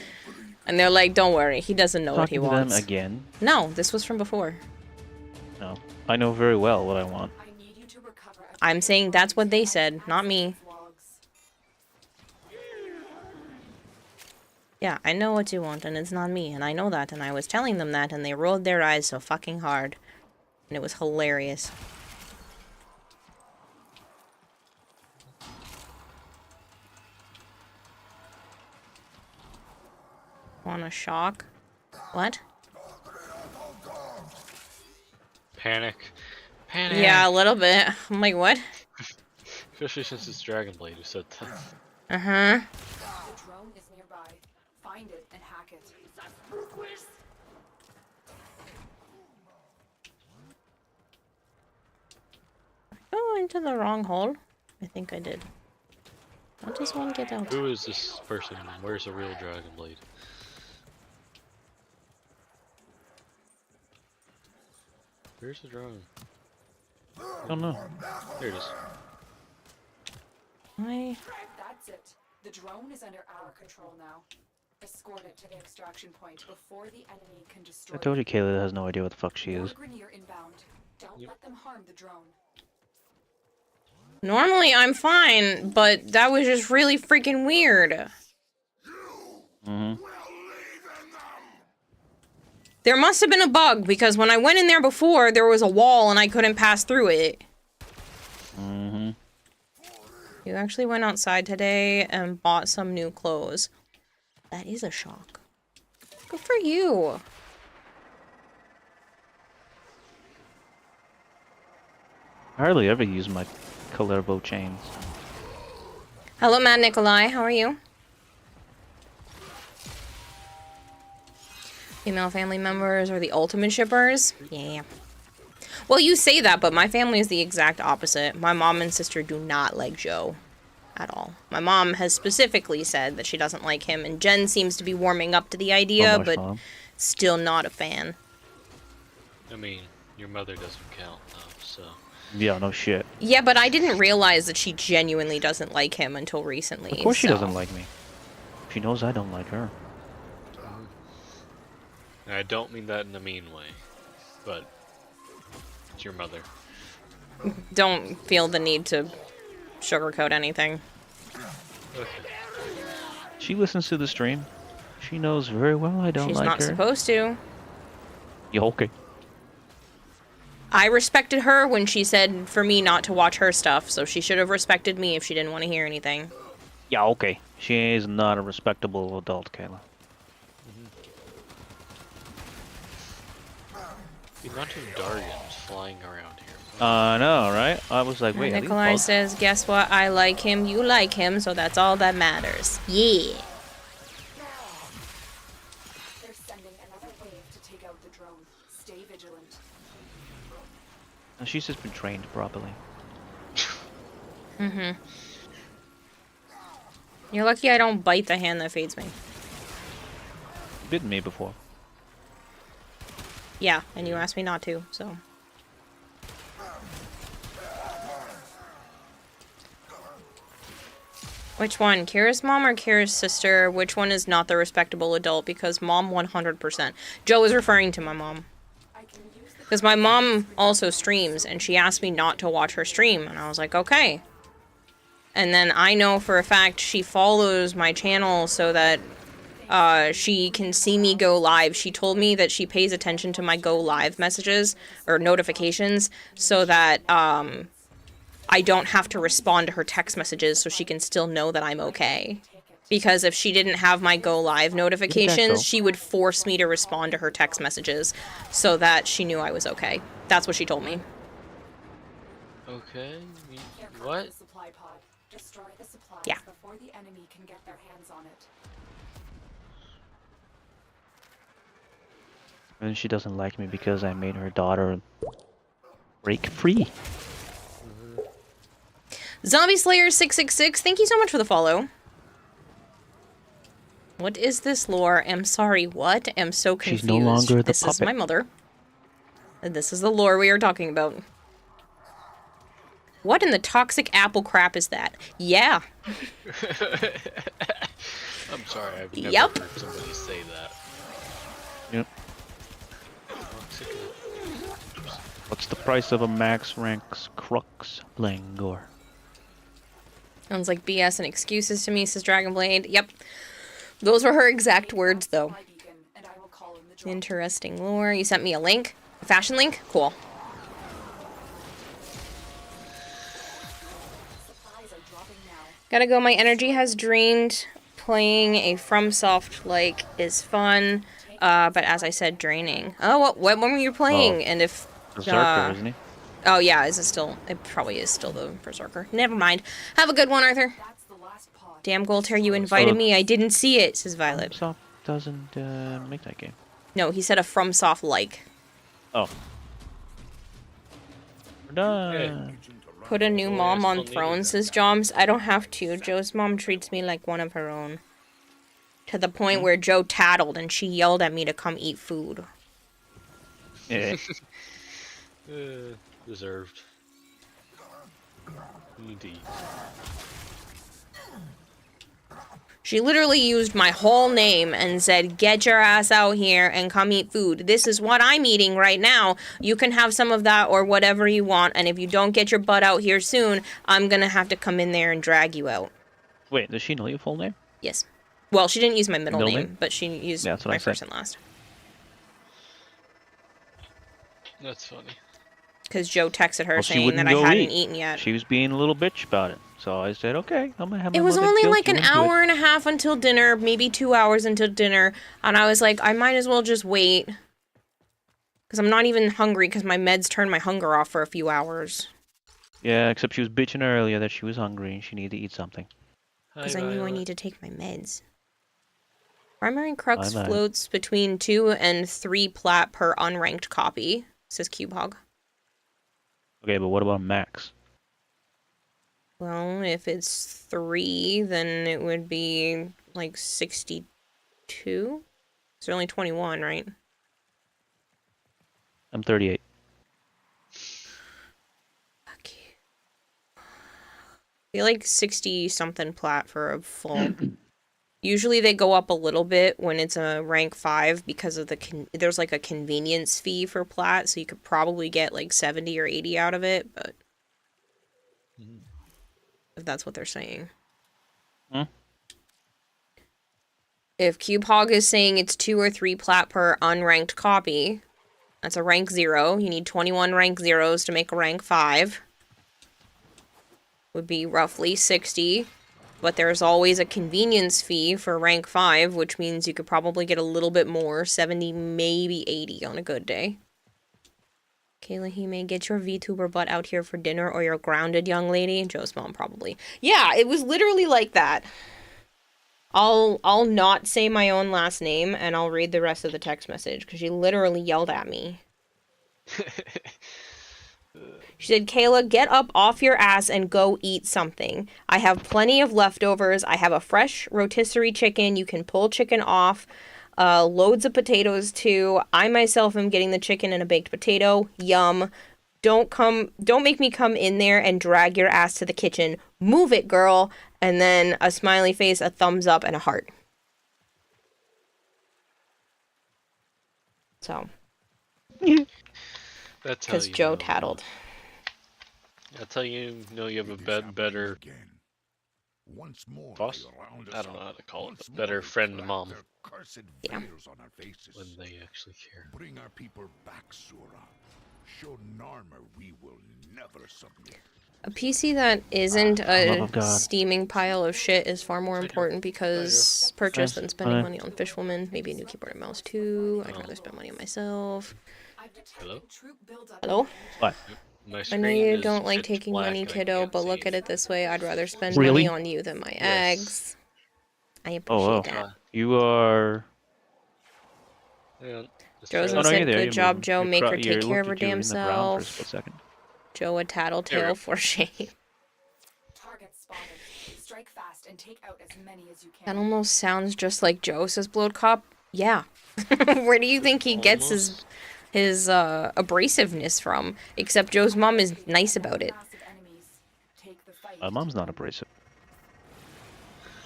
And they're like, "Don't worry, he doesn't know what he Talking to wants." them again? No, this was from before. No. I know very well what I want. I need you to recover I'm saying that's what they said, not me. logs. Yeah, I know what you want, and it's not me, and I know that, and I was telling them that, and they rolled their eyes so fucking hard. And it was hilarious. Want a shock? What? Panic. Panic! Yeah, a little bit. I'm like, what? Especially since it's Dragonblade who said that. Uh-huh. The drone is nearby. Find it and hack it. Oh, into the wrong hole? I think I did. How does one get out? Who is this person? Where's the real Dragonblade? Where's the drone? I don't know. There it is. That's it. The drone is under our control now. Escort it to the extraction point before the enemy can destroy I told you it. Kayla has no idea what the fuck she More is. Grineer inbound. Don't let them harm the drone. Normally I'm fine, but that was just really freaking weird. Mm-hmm. There must have been a bug, because when I went in there before, there was a wall and I couldn't pass through it. Mm-hmm. You actually went outside today and bought some new clothes. That is a shock. Good for you. I hardly ever use my Kalerbo chains. Hello, Mad Nikolai. How are you? Female family members are the ultimate shippers? Yeah. Well, you say that, but my family is the exact opposite. My mom and sister do not like Joe. At all. My mom has specifically said that she doesn't like him, and Jen seems to be warming up to the idea, but still not a fan. I mean, your mother doesn't count, though, so... Yeah, no shit. Yeah, but I didn't realize that she genuinely doesn't like him until recently. Of course she doesn't like me. She knows I don't like her. And I don't mean that in a mean way, but it's your mother. Don't feel the need to sugarcoat anything. Okay. She listens to the stream. She knows very well I don't She's like her. not supposed to. Yeah, okay. I respected her when she said for me not to watch her stuff, so she should have respected me if she didn't want to hear anything. Yeah, okay. She is not a respectable adult, Kayla. The amount of Dargans flying around here. I know, right? I was like, wait, Nikolai says, guess what? I like him, you like him, so that's all that matters. Yeah. They're sending another wave to take out the drone. Stay vigilant. And she's just been trained properly. Mm-hmm. You're lucky I don't bite the hand that feeds me. Bitten me before. Yeah, and you asked me not to, so... Which one? Kira's mom or Kira's sister? Which one is not the respectable adult? Because mom 100%. Joe is referring to my mom. Because my mom also streams, and she asked me not to watch her stream, and I was like, okay. And then I know for a fact she follows my channel so that she can see me go live. She told me that she pays attention to my go live messages, or notifications, so that, I don't have to respond to her text messages so she can still know that I'm okay. Because if she didn't have my go live notifications, she would force me to respond to her text messages so that she knew I was okay. That's what she told me. Okay, what? Supply pod. Destroy the supplies Yeah. before the enemy can get their hands on it. And she doesn't like me because I made her daughter break free. Zombie Slayer 666, thank you so much for the follow. What is this lore? I'm sorry, what? I'm so confused. She's no longer the This is puppet. my mother. And this is the lore we are talking about. What in the toxic apple crap is that? Yeah. I'm sorry, I've never Yep. heard somebody say that. Yep. What's the price of a max ranks crux playing Gore? Sounds like BS and excuses to me, says Dragonblade. Yep. Those were her exact words, though. My beacon, and I will call in the drop. Interesting lore. You sent me a link? A fashion link? Cool. Supplies are dropping now. Gotta go, my energy has drained. Playing a FromSoft is fun, but as I said, draining. Oh, what when were you playing? Oh, And if... Berserker, isn't he? Oh yeah, is it still... It probably is still the Berserker. Never mind. Have a good one, Arthur. That's the last pod. Damn, Goldhair, you invited me. I didn't see it, says Violet. Microsoft doesn't make that game. No, he said a FromSoft like. Oh. We're done. Put a new mom on throne, says Joms. I don't have to. Joe's mom treats me like one of her own. To the point where Joe tattled and she yelled at me to come eat food. Yeah. Deserved. Need to eat. She literally used my whole name and said, get your ass out here and come eat food. This is what I'm eating right now. You can have some of that or whatever you want. And if you don't get your butt out here soon, I'm going to have to come in there and drag you out. Wait, does she know your full name? Yes. Well, she didn't use my middle Middle name, name? but she used Yeah, that's what my I said. first and last. That's funny. Because Joe texted her Well, she saying wouldn't that I go hadn't eat. eaten yet. She was being a little bitch about it. So I said, okay, I'm gonna have my It was mother only guilt like you an into it. hour and a half until dinner, maybe 2 hours until dinner, and I was like, I might as well just wait. Because I'm not even hungry because my meds turned my hunger off for a few hours. Yeah, except she was bitching earlier that she was hungry and she needed to eat something. Because I knew I need to take my meds. Primary Crux Bye-bye. floats between 2 and 3 plat per unranked copy, says CubeHog. Okay, but what about Max? Well, if it's 3, then it would be like 62? It's only 21, right? I'm 38. Okay. I feel like 60 something plat for a full. Usually they go up a little bit when it's a rank 5 because of there's like a convenience fee for plat, so you could probably get like 70 or 80 out of it, but if that's what they're saying. Hmm? If CubeHog is saying it's 2 or 3 plat per unranked copy, that's a rank 0. You need 21 rank 0s to make a rank 5. Would be roughly 60. But there's always a convenience fee for rank 5, which means you could probably get a little bit more, 70, maybe 80 on a good day. Kirarahime, get your VTuber butt out here for dinner or you're grounded, young lady. Joe's mom probably. Yeah, it was literally like that. I'll not say my own last name and I'll read the rest of the text message because she literally yelled at me. She said, Kayla, get up off your ass and go eat something. I have plenty of leftovers. I have a fresh rotisserie chicken. You can pull chicken off. Loads of potatoes too. I myself am getting the chicken and a baked potato. Yum. Don't make me come in there and drag your ass to the kitchen. Move it, girl. And then a smiley face, a thumbs up, and a heart. So. That's how Because you Joe know. tattled. That's how you know you have a better Once more boss. they round us I don't know up. how to call it. Once A better more they friend clap mom their cursed Yeah. veils on our faces. when they actually care. Bring our people back, Sura. Show Narmer we will never submit. A PC that isn't love a of God. steaming pile of shit is far more important because purchase Yes, than spending fine. money on Fishwoman. Maybe a new keyboard and mouse too. I'd rather spend money on myself. I've detected Hello? troop buildup. Hello? What? My I know screen you is don't like pitch taking black money, and I kiddo, can't but see look at it this way. I'd rather spend Really? money on you than my Yes. eggs. I Oh, appreciate wow. that. You are... Hang on. Just Joe's try and to- no, said, you're there. good You're job, moving. Joe. You're Make her you take care of looked her at you damn in the ground for a self. split second. Joe a tattletale There we for shame. Target spotted. Strike fast and take out as many as you That can. almost sounds just like Joe, says Blood Cop. Yeah. Where do you think he gets his abrasiveness from? Except Joe's mom is nice about it. Massive enemies. Take the fight. My mom's not abrasive.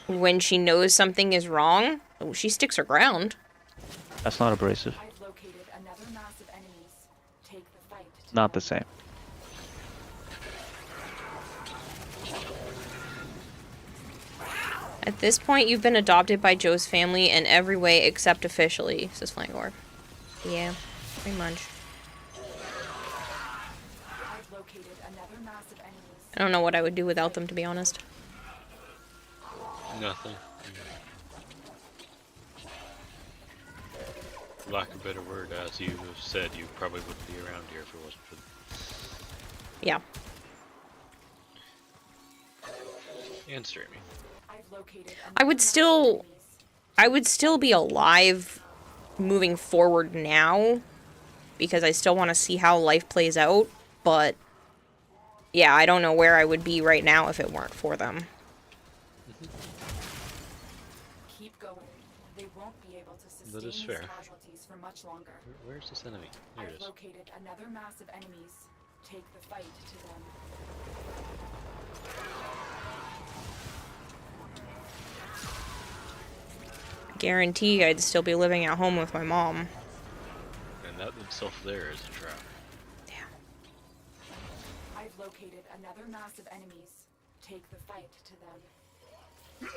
When she knows something is wrong, oh, she sticks her ground. That's not abrasive. I've located another massive enemies. Take the fight. Not the same. At this point, you've been adopted by Joe's family in every way except officially, says Flangor. Yeah, pretty much. I've located another mass of enemies. I don't know what I would do without them, to be honest. Nothing. For lack of a better word, as you have said, you probably wouldn't be around here if it wasn't for them. Yeah. And streaming. I've located I would still be alive moving forward now, because I still want to see how life plays out, but yeah, I don't know where I would be right now if it weren't for them. Keep going. They won't be able to sustain That is these fair. casualties for much longer. Where's this enemy? There it I've is. located another mass of enemies. Take the fight to them. Guarantee I'd still be living at home with my mom. And that itself there is a trap. I've located another mass of enemies. Take the fight to them.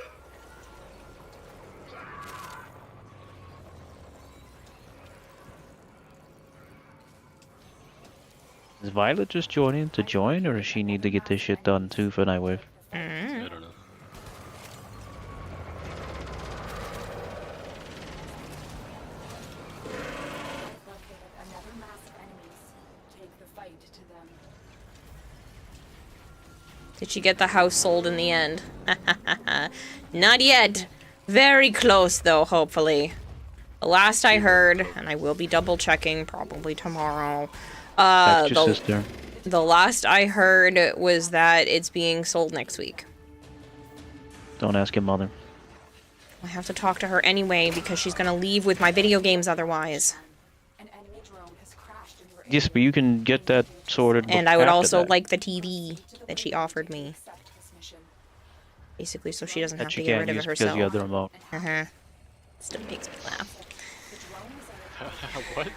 Is Violet just joining to join, or does she need to get this shit done too for Nightwave? I don't know. I've located another mass of enemies. Take the fight to them. Did she get the house sold in the end? Not yet. Very close, though, hopefully. The last I heard, and I will be double checking probably tomorrow. That's your sister. The last I heard was that it's being sold next week. Don't ask your mother. I have to talk to her anyway because she's gonna leave with my video games otherwise. An enemy drone has crashed in your Yes, but you can get that sorted. And I would after also that. like the TV that she offered me. accept this mission. Basically, so she doesn't That have she to get can't rid of use it because you have herself. the remote. Still makes me laugh. What?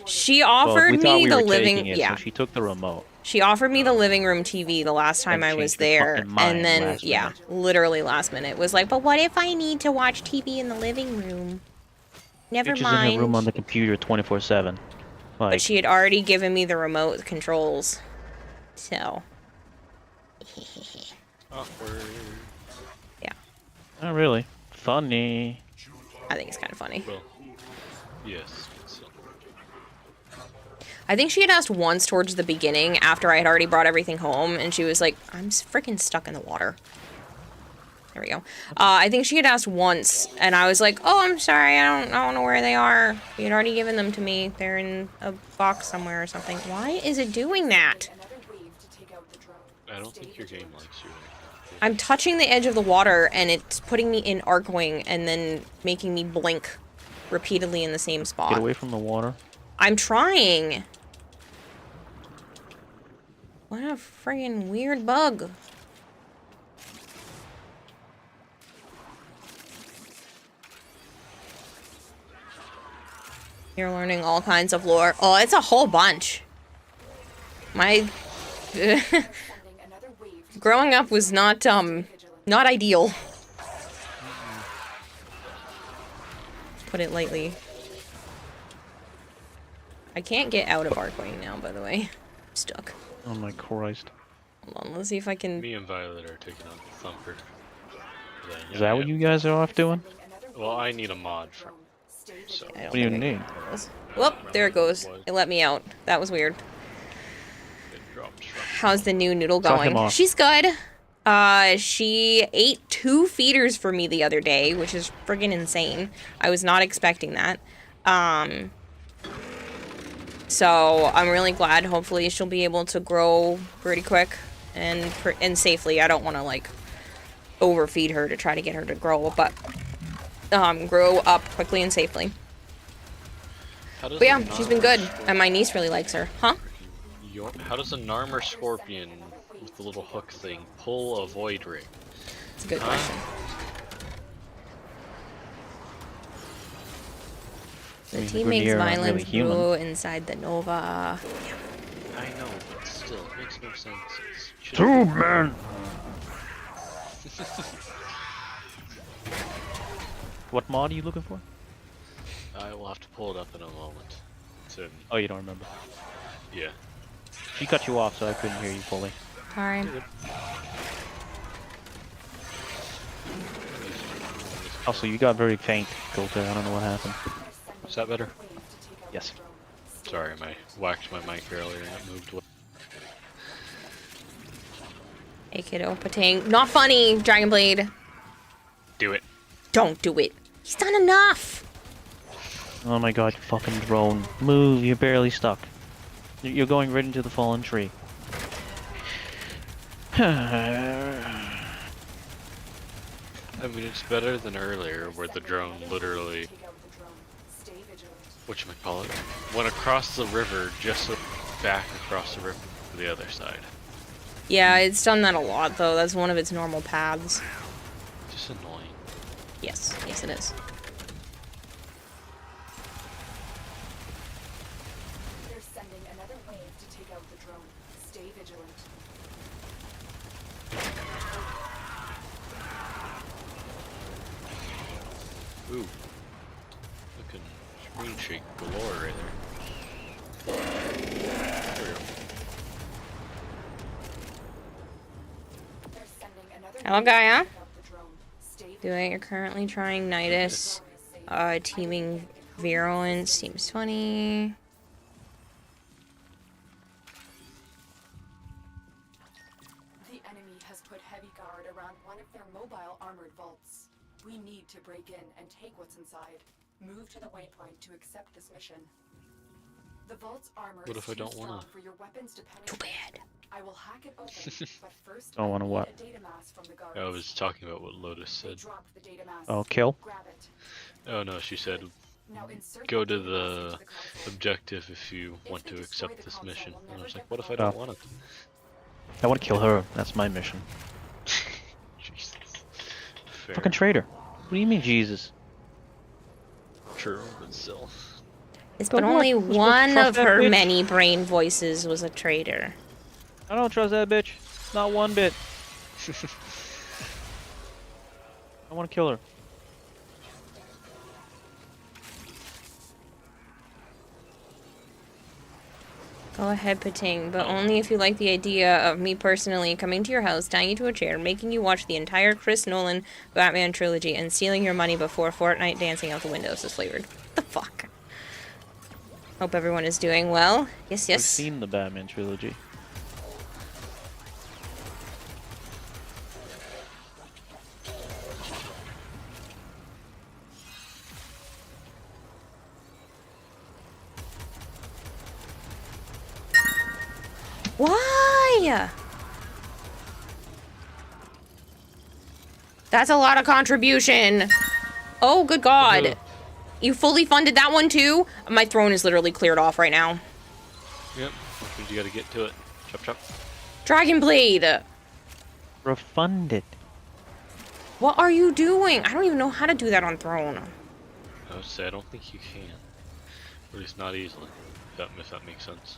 She Well, offered we thought me we the were living. taking it, Yeah. so she took the remote. She offered me the living room TV the last time And I was changed her there, fucking mind and then last yeah, minute. literally last minute was like, but what if I need to watch TV in the living room? Never Bitch is in her room mind. on the computer 24/7. Like, But she had already given me the remote controls, so Awkward. not really funny. I think it's kind of funny. Well, yes. So. I think she had asked once towards the beginning after I had already brought everything home, and she was like, I'm freaking stuck in the water. There we go. I think she had asked once, and I was like, oh, I'm sorry, I don't know where they are. You had already given them to me. They're in a box somewhere or something. Why is it doing that? Another wave to take out the drone. I don't think your game likes you. I'm touching the edge of the water, and it's putting me in Arcwing, and then making me blink repeatedly in the same spot. Get away from the water. I'm trying. What a friggin' weird bug. You're learning all kinds of lore. Oh, it's a whole bunch. My Sending another wave to growing up was not not ideal. Put it lightly. I can't get out of Arcwing now, by the way. I'm stuck. Oh my Christ. Hold on, let's see if I can. Me and Violet are taking on Thumper. Is that what you guys are off doing? Well, I need a mod for. So. I don't What do you think I need? can do this. Whoop, there it goes. It let me out. That was weird. It dropped from. How's the new noodle Cut him going? off. She's good. She ate 2 feeders for me the other day, which is friggin' insane. I was not expecting that. So I'm really glad. Hopefully she'll be able to grow pretty quick and safely. I don't want to like overfeed her to try to get her to grow, but grow up quickly and safely. But yeah, she's been good, and my niece really likes her. Huh? How does a Narmer Scorpion with the little hook thing pull a Void Ring? It's a good question. The team makes Grenier aren't violence really human. grow inside the Nova. I know, but still, it makes no sense. It's- Two men. What mod are you looking for? I will have to pull it up in a moment. It's in, Oh, you don't remember. yeah. She cut you off, so I couldn't hear you fully. Sorry. Also, you got very faint, Coulter. I don't know what happened. Is that better? Yes. Sorry, I whacked my mic earlier and it moved away. Hey kiddo, Patang. Not funny, Dragonblade. Do it. Don't do it. He's done enough. Oh my god, you fucking drone. Move, you're barely stuck. You're going right into the fallen tree. I mean, it's better than earlier where the drone literally, whatchamacallit, went across the river just so back across the river to the other side. Yeah, it's done that a lot though. That's one of its normal paths. Just annoying. Yes, yes it is. They're sending another wave to take out the drone. Stay vigilant. Ooh. Looking screen shake galore right there. There we go. They're sending another Hello, wave to Gaia. take out the drone. Stay Doing. You're currently trying Nidus. Teaming Virulence. Teams 20. The enemy has put heavy guard around one of their mobile armored vaults. We need to break in and take what's inside. Move to the waypoint to accept this mission. The vault's armor What is if I too don't strong wanna? for your weapons to penetrate. Too bad. I will hack it open, but first Don't I wanna need what? a data mass from the guards. I was talking about what Lotus They said. dropped the data mass. Oh, kill? Grab it. Oh no, she said Now insert go the to data mass the into the console. objective if you If want they to destroy accept the this console, mission. we'll And I never was get like, the what if I vault. don't want it? I want to kill her. That's my mission. Jesus. Fair. Fucking traitor. What do you mean, Jesus? True, but still. It's But but what? only We're supposed to one trust of that her bitch? many brain voices was a traitor. I don't trust that bitch. Not one bit. I want to kill her. Go ahead, Pating, but only if you like the idea of me personally coming to your house, tying you to a chair, making you watch the entire Chris Nolan Batman trilogy, and stealing your money before Fortnite dancing out the windows is flavored. What the fuck? Hope everyone is doing well. Yes, I've yes. seen the Batman trilogy. Why? That's a lot of contribution. Oh, good God. Woohoo. You fully funded that one too? My throne is literally cleared off right now. Yep, which means you gotta get to it. Chop chop. Dragonblade, Refunded. what are you doing? I don't even know how to do that on throne. I would say I don't think you can. Or at least not easily. If that makes sense.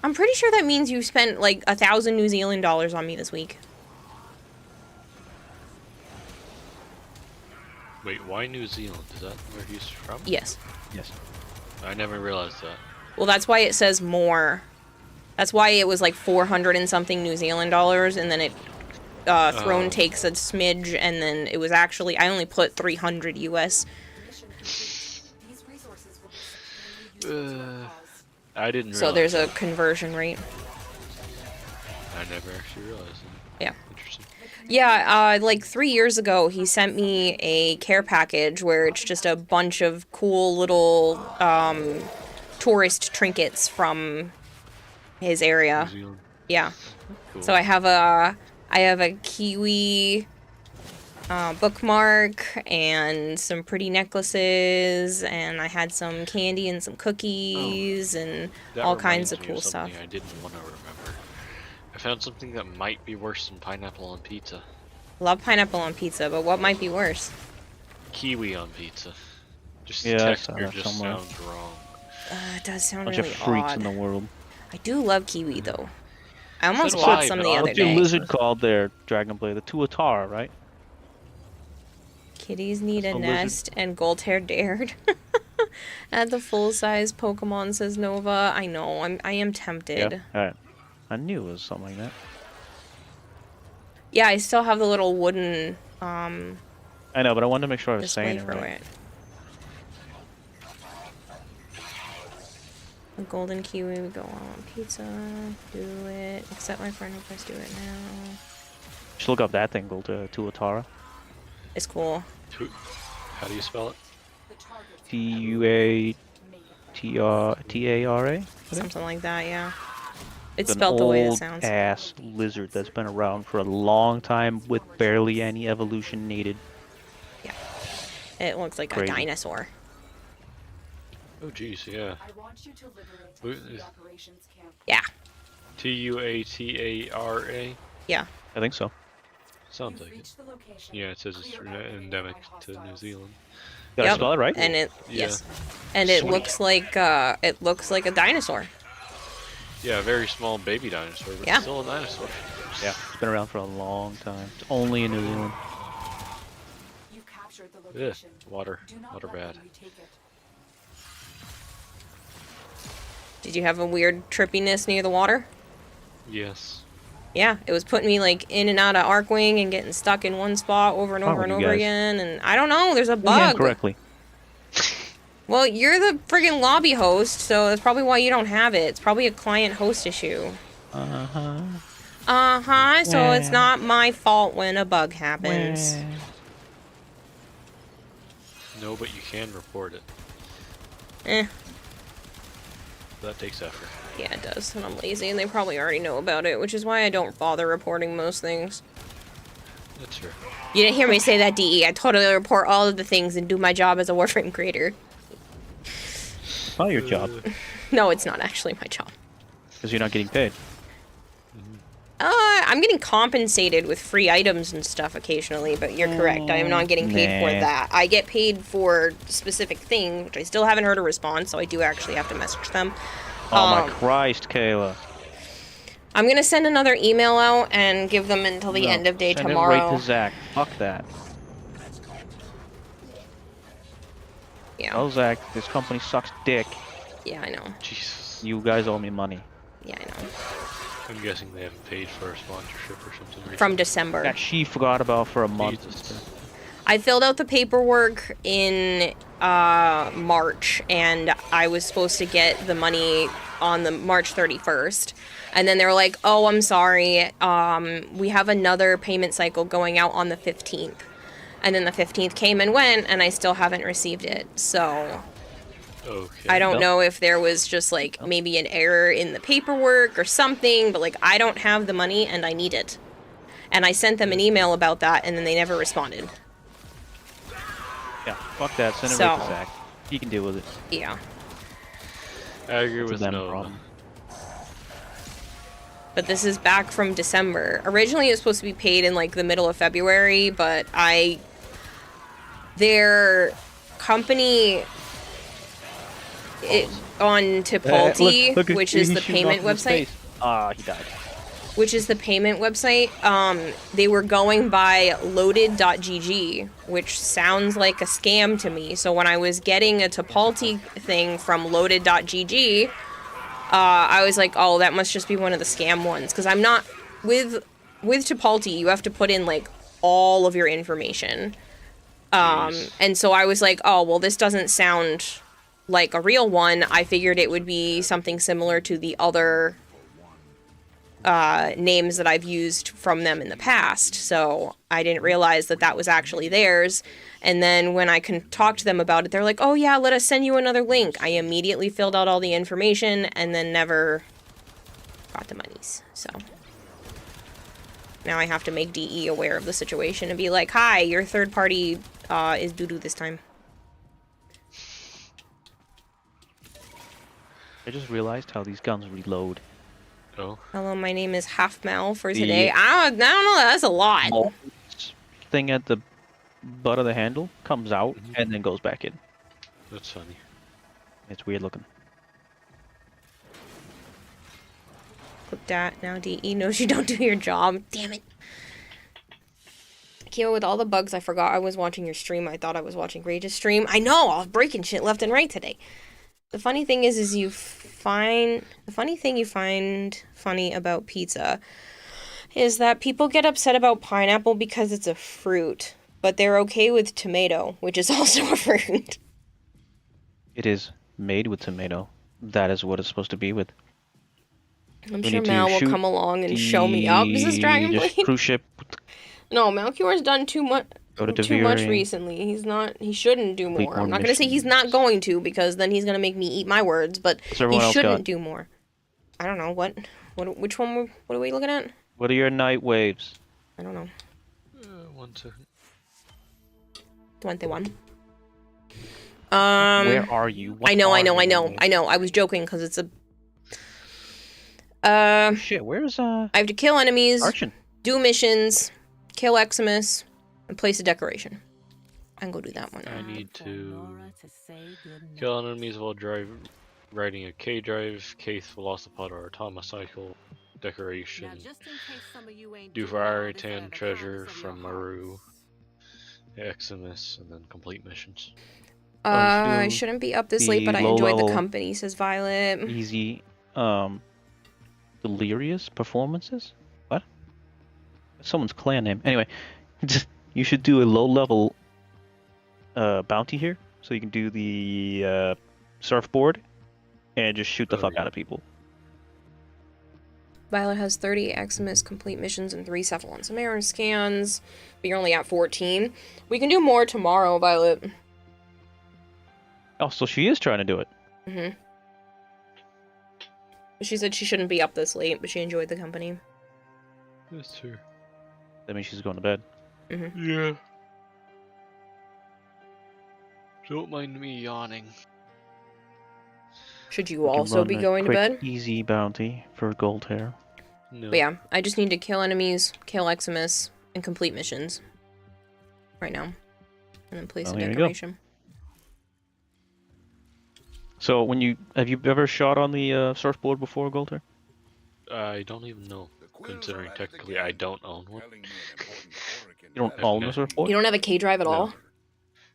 I'm pretty sure that means you spent like 1,000 New Zealand dollars on me this week. Wait, why New Zealand? Is that where he's from? Yes. Yes. I never realized that. Well, that's why it says more. That's why it was like 400 and something New Zealand dollars, and then it throne Oh. takes a smidge, and then it was actually I only put 300 US. Mission complete. These resources will be supremely useful to our cause. I didn't realize So there's a that. conversion rate. I never actually realized that. Yeah. Interesting. Yeah, like 3 years ago, he sent me a care package where it's just a bunch of cool little tourist trinkets from his area. New Zealand. Yeah. Cool. So I have a kiwi bookmark and some pretty necklaces, and I had some candy and some cookies and That all kinds of reminds me cool stuff. something I didn't want to remember. I found something that might be worse than pineapple on pizza. Love pineapple on pizza, but what might be worse? Kiwi on pizza. Just Yeah, the I saw texture that just somewhere. sounds wrong. It does sound Bunch really of freaks odd. in the world. I do love kiwi though. I almost So bought do I, some but the I'll other What's your day. lizard called there, Dragonblade? The Tuatara, right? Kitties need a A lizard. nest, and Goldhair dared. At the full-size Pokemon, says Nova. I know, I am tempted. Yeah. Alright. I knew it was something like that. Yeah, I still have the little wooden I know, but I wanted to make sure I was display saying it for right. it. The golden kiwi would go on pizza. Do it. Accept my friend request. Do it now. Just look up that thing called Tuatara. It's cool. How do you spell it? Tuatara. Something like that, yeah. It's It's an spelled the way it old sounds. ass lizard that's been around for a long time with barely any evolution needed. Yeah. It looks like Crazy. a dinosaur. Oh, jeez, yeah. I want you to liberate Wait, the operations camp. Yeah. Tuatara? Yeah. I think so. Sounds You've like it. reached the location. Yeah, it says it's Clear out the endemic nearby to New hostiles. Zealand. Did I spell it right? And it Yeah. yes. And it Sweet. looks like a dinosaur. Yeah, a very small baby dinosaur, but Yeah. still a dinosaur. Yeah, it's been around for a long time. It's only in New Zealand. You've captured the Ugh, location. water. Do not Water let bad. them retake it. Did you have a weird trippiness near the water? Yes. Yeah, it was putting me like in and out of Arcwing and getting stuck in one spot over and What's over wrong and with you over guys? again. And I don't know, there's a Yeah, bug. correctly. Well, you're the friggin' lobby host, so that's probably why you don't have it. It's probably a client host issue. Uh-huh. Uh-huh, so it's Well. not my fault when a bug happens. No, but you can report it. Eh, That takes effort. yeah, it does, and I'm lazy, and they probably already know about it, which is why I don't bother reporting most things. That's true. You didn't hear me say that, DE. I totally report all of the things and do my job as a Warframe creator. It's not your job, No, it's not actually my job. because you're not getting paid. I'm getting compensated with free items and stuff occasionally, but you're correct. I am not getting paid for Nah. that. I get paid for specific things, which I still haven't heard a response, so I do actually have to message them. Oh my Christ, Kayla. I'm gonna send another email out and give them until the No, end of day send tomorrow. it right to Zach. Fuck that. Yeah. Oh, Zach, this company sucks dick. Yeah, I know. Jesus. You guys owe me money. Yeah, I know. I'm guessing they haven't paid for a sponsorship or something recently. From December. That she forgot about for a month. Jesus. I filled out the paperwork in March, and I was supposed to get the money on the March 31st. And then they were like, "Oh, I'm sorry. We have another payment cycle going out on the 15th." And then the 15th came and went, and I still haven't received it. So Okay. I don't Nope. know if there was just like maybe an error in the paperwork or something, but like I don't have the money and I need it. And I sent them an email about that, and then they never responded. Yeah, fuck that. Send it right to So- Zach. He can deal with it. Yeah. I agree It's a with them no. problem. But this is back from December. Originally, it was supposed to be paid in like the middle of February, but their company on Tipalti, Look, which he's is the shooting payment off into website, space. Ah, he died. which is the payment website, they were going by loaded.gg, which sounds like a scam to me. So when I was getting a Tipalti thing from loaded.gg, I was like, oh, that must just be one of the scam ones. Because I'm not... With Tipalti, you have to put in, like, all of your information. And so I was like, oh, well, this doesn't sound like a real one. I figured it would be something similar to the other names that I've used from them in the past. So I didn't realize that that was actually theirs. And then when I can talk to them about it, they're like, oh yeah, let us send you another link. I immediately filled out all the information and then never got the monies. So now I have to make DE aware of the situation and be like, hi, your third party is doo-doo this time. I just realized how these guns reload. Oh. Hello, my name is Halfmal for today. I don't know, that's a lot. Oh, thing at the butt of the handle comes out and then goes back in. That's funny. It's weird looking. now DE knows you don't do your job. Damn it. Keo, with all the bugs, I forgot I was watching your stream. I thought I was watching Rage's stream. I know, I was breaking shit left and right today. The funny thing is the funny thing you find funny about pizza is that people get upset about pineapple because it's a fruit, but they're okay with tomato, which is also a fruit. It is made with tomato. That is what it's supposed to be with. I'm We sure need to Mal will shoot come along and show me up. Is this Dragon just Blade? cruise ship. No, Malchior's done too much. Go to Too much Deviri. recently. He shouldn't do Complete more. more I'm not gonna say he's not going to, because then he's gonna make me eat my words, but What's he everyone else shouldn't got? do more. I don't know, which one, what are we looking at? What are your night waves? I don't know. 1 second. 21. Where are you? What I know. are you? I was joking, because it's Shit, where's I have to kill enemies, Archon? do missions, kill Eximus, and place a decoration. I can go do that one. I need to kill enemies while riding a K-drive, Case Velocipod or Automacycle, decoration, do for Aritan treasure from Maru, Eximus, and then complete missions. I shouldn't be up this late, but I enjoyed the low-level company, says Violet. Easy, delirious performances? What? Someone's clan name. Anyway, you should do a low-level bounty here, so you can do the surfboard and just shoot the fuck out of people. Violet has 30 Eximus complete missions and 3 Cephalon Samara scans, but you're only at 14. We can do more tomorrow, Violet. Oh, so she is trying to do it. Mm-hmm. She said she shouldn't be up this late, but she enjoyed the company. That's true. That means she's going to bed. Mm-hmm. Yeah. Don't mind me yawning. Should you We can also run be a going to quick, bed? Easy bounty for gold hair. No. But yeah, I just need to kill enemies, kill Eximus, and complete missions. Right now. And then place a here you go. decoration. So have you ever shot on the surfboard before, gold hair? I don't even know, considering technically I don't own one. You don't own a surfboard? You don't have a K-drive at all?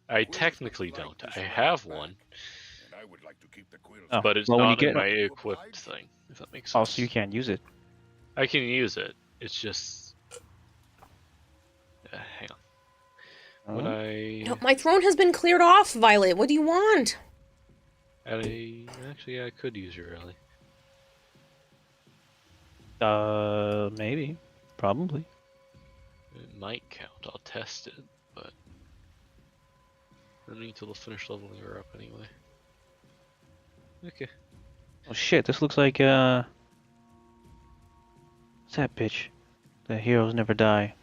I technically don't. I have one, Oh, but it's well, when you not get in my equipped thing, if that makes Oh, sense. so you can't use it. I can use it, it's just... hang on. When No, my throne has been cleared off, Violet. What do you want? Actually, I could use your rally. Maybe. Probably. It might count, I'll test it, but... I need to finish leveling her up anyway. Okay. Oh shit, this looks like, what's that bitch? The heroes never die.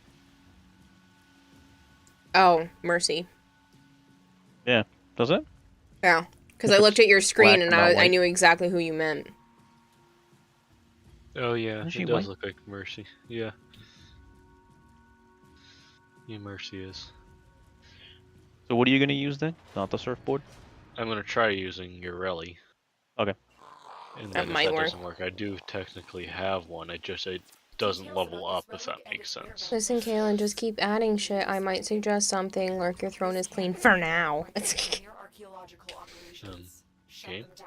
Oh, Mercy. Yeah, does it? Yeah, because If I looked it's at your screen black and and not I white. knew exactly who you meant. Oh yeah, Is she it does white? look like Mercy. Yeah. Yeah, Mercy is. So what are you gonna use then? Not the surfboard? I'm gonna try using your rally. Okay. And That then might if that work. doesn't work, I do technically have one. It doesn't level up, if that makes sense. Listen, Kaylin, just keep adding shit. I might suggest something. Lurk, your throne is clean for now. Near archaeological operations. Shut Okay. them down.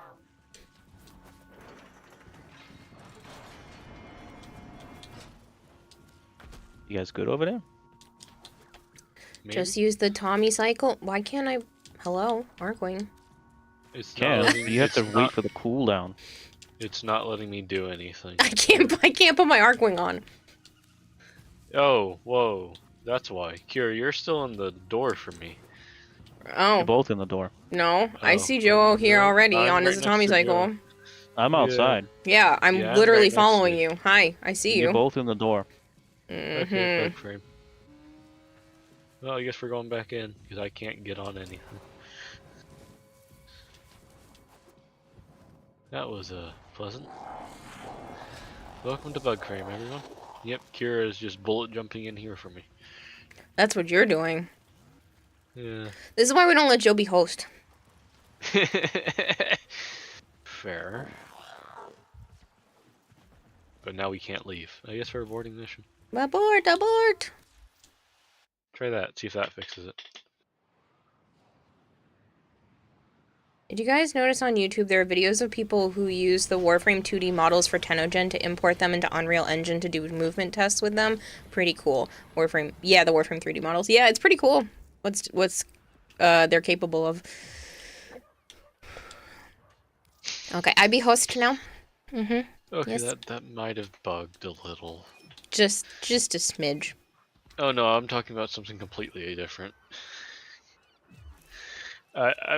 You guys good over there? Maybe? Just use the Tommy cycle. Why can't I? Hello, Arkwing. It's not Can't. letting- You have to it's wait not- for the cooldown. It's not letting me do anything. I can't put my Arkwing on. Oh, whoa. That's why. Kira, you're still in the door for me. You're Oh both in the door. no, I Oh. see Joe here No, already I'm on right his next Tommy to cycle. Joe. I'm outside. Yeah, I'm Yeah, I'm literally right next to following you. you. Hi, I see You're you. both in the door. Okay, Mhm. bug frame. Well, I guess we're going back in, because I can't get on anything. That was, pleasant. Welcome to Bug Frame, everyone. Yep, Kira is just bullet jumping in here for me. That's what you're doing. Yeah. This is why we don't let Joe be host. Fair. but now we can't leave. I guess we're aborting mission. Abort! Abort! Try that. See if that fixes it. Did you guys notice on YouTube there are videos of people who use the Warframe 2D models for Tenogen to import them into Unreal Engine to do movement tests with them? Pretty cool. Warframe, yeah, the Warframe 3D models. Yeah, it's pretty cool. What's they're capable of. Okay, I be host now. Okay, Yes. that might have bugged a little. Just a smidge. Oh no, I'm talking about something completely different.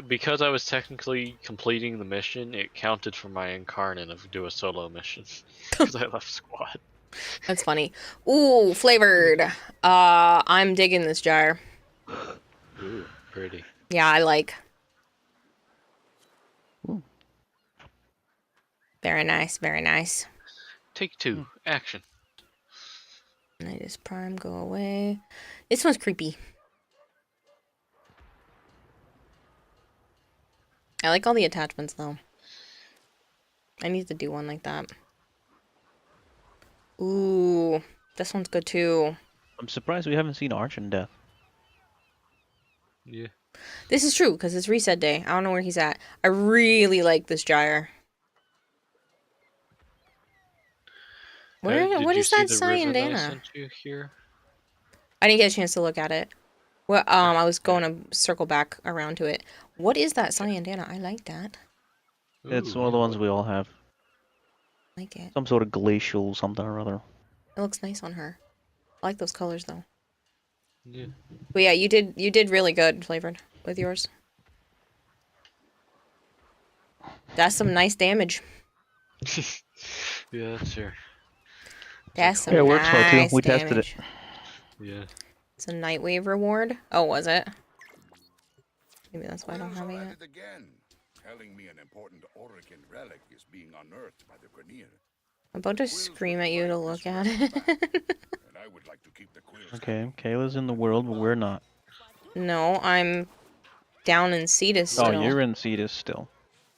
Because I was technically completing the mission, it counted for my incarnate of do a solo mission. Because I left squad. That's funny. Ooh, flavored. I'm digging this jar. Ooh, pretty. Yeah, I like. Ooh. Very nice, very nice. Take 2, action. Nidus Prime, go away. This one's creepy. I like all the attachments, though. I need to do one like that. Ooh, this one's good, too. I'm surprised we haven't seen Arch in death. Yeah. This is true, because it's reset day. I don't know where he's at. I really like this gyre. Where? What is that Cyandana? Here? I didn't get a chance to look at it. Well, I was going to circle back around to it. What is that Cyandana? I like that. It's one of the ones we all have. I like it. Some sort of glacial something or other. It looks nice on her. I like those colors though. Yeah. But yeah, you did really good, Flavored, with yours. That's some nice damage. Yeah, that's fair. That's some Yeah, it works well too. nice We tested it. damage. Yeah. It's a Nightwave reward. Oh, was it? Maybe that's why I don't have it Quills are yet. at it again, telling me an important Orican relic is being unearthed by the Grineer. I'm about to scream at you to look at it. And I would like to keep the quills Okay, Kayla's in the world, but we're not. No, I'm down in Cetus still. Oh, you're in Cetus still.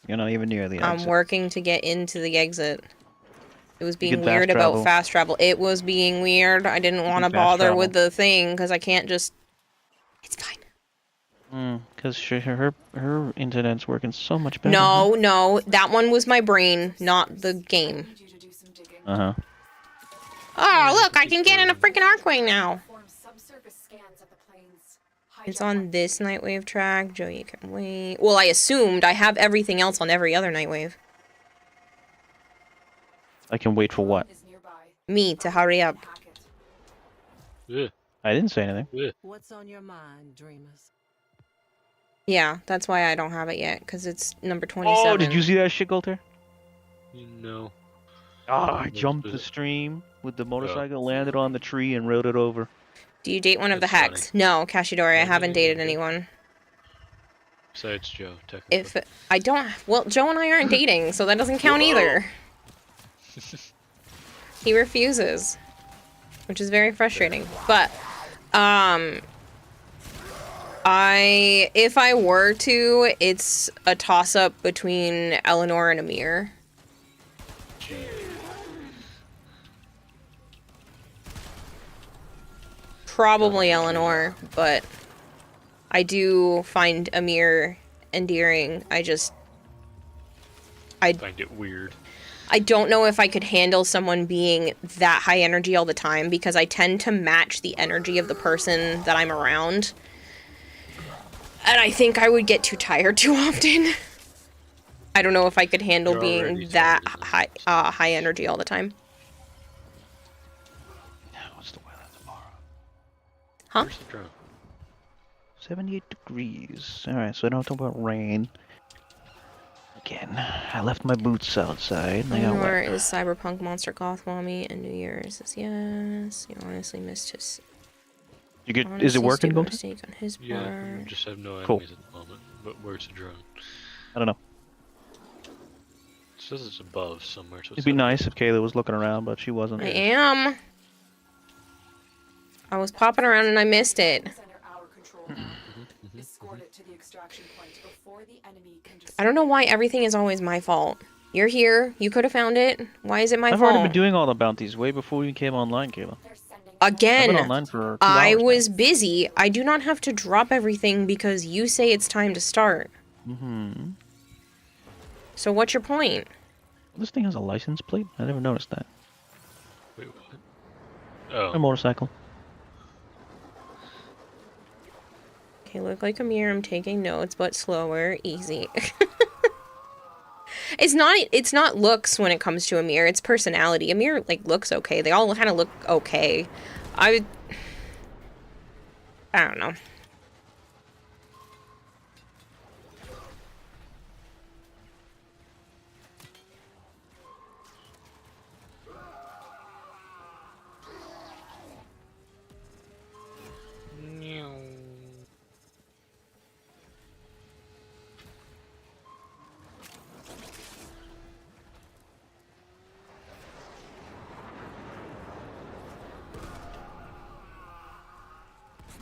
You're not even near the I'm exit. working to get into the exit. It was being can weird fast about travel. fast travel. It was being weird. I didn't want to fast bother travel. with the thing because I can't just. It's fine. Because her internet's working so much better. No, that one was my brain, not the game. Uh-huh. Oh, look, I can get in a freaking Arcwing now. Perform subsurface scans of the planes. It's on this Nightwave track. Joe, you can wait. Well, I assumed I have everything else on every other Nightwave. I can wait for what? Me to hurry up. Yeah. I didn't say anything. Yeah. What's on your mind, dreamers? Yeah, that's why I don't have it yet, because it's number 27. Oh, did you see that shit, Golter? No. Ah, I jumped the stream with the motorcycle, landed on the tree, and rode it over. Do you date one of the That's Hex? No, Kashidori, I haven't dated anyone. Besides Joe, technically. If I don't, well, Joe and I aren't dating, so that doesn't count either. He refuses, which is very frustrating. But, if I were to, it's a toss-up between Eleanor and Amir. Probably Eleanor, but I do find Amir endearing. I find it weird. I don't know if I could handle someone being that high energy all the time because I tend to match the energy of the person that I'm around. And I think I would get too tired too often. I don't know if I could handle You're being already that tired, high energy all the time. What's the weather tomorrow? Huh? Where's the drone? 78 degrees. Alright, so I don't talk about rain. Again, I left my boots outside and they got Eleanor wet. is Cyberpunk Monster Goth Mommy, and New Year's is yes. You honestly missed his. You get, is it working, stupid Golter? mistake on his Yeah, part. we just have no Cool. enemies at the moment. But where's the drone? I don't know. It says it's above somewhere. So It'd be nice if Kayla was looking around, but she wasn't. I am. I was popping around and I missed it. It's under our control now. Escort it to the extraction point before the enemy can just. I don't know why everything is always my fault. You're here. You could have found it. Why is it my I've fault? already been doing all the bounties way before you came online, Kayla. I've Again, been online for 2 I hours was busy. I do not have to drop everything because you say it's time to start. Mm-hmm. So what's your point? This thing has a license plate? I never noticed that. Wait, what? Oh. A motorcycle. Okay, look like a mirror. I'm taking notes, but slower, easy. It's not looks when it comes to Amir, it's personality. Amir, like, looks okay. They all kind of look okay. I don't know.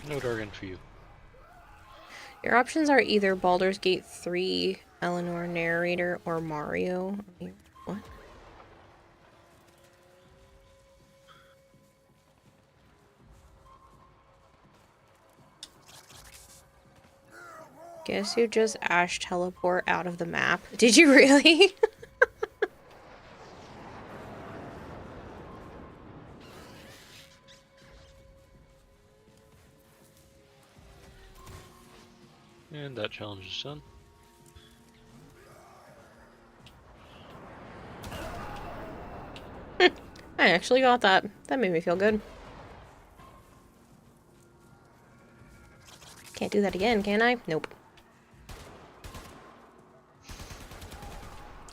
No Dargan for you. Your options are either Baldur's Gate 3, Eleanor Narrator, or Mario. What? Guess you just Ash teleport out of the map. Did you really? And that challenge is done. I actually got that. That made me feel good. Can't do that again, can I? Nope.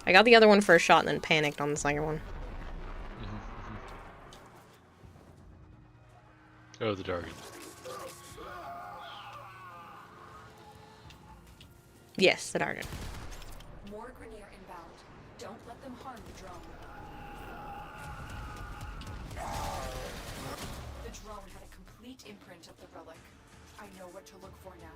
I got the other one first shot and then panicked on the second one. Oh, the Dargan. Yes, the Dargan. More Grenier inbound. Don't let them harm the drone. The drone had a complete imprint of the relic. I know what to look for now.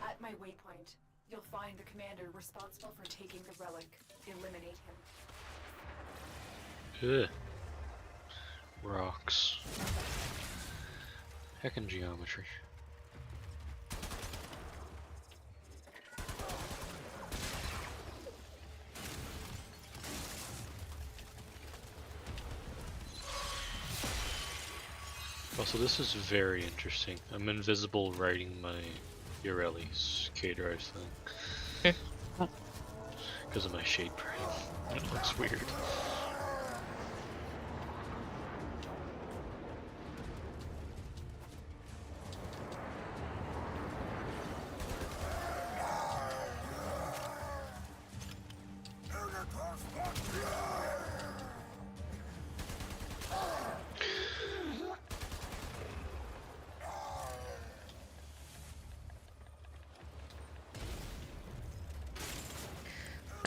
At my waypoint, you'll find the commander responsible for taking the relic. Eliminate him. Ugh. Rocks. Heckin' geometry. Also, this is very interesting. I'm invisible riding my Ureli's K-Drive thing. Because of my shade brain. It looks weird.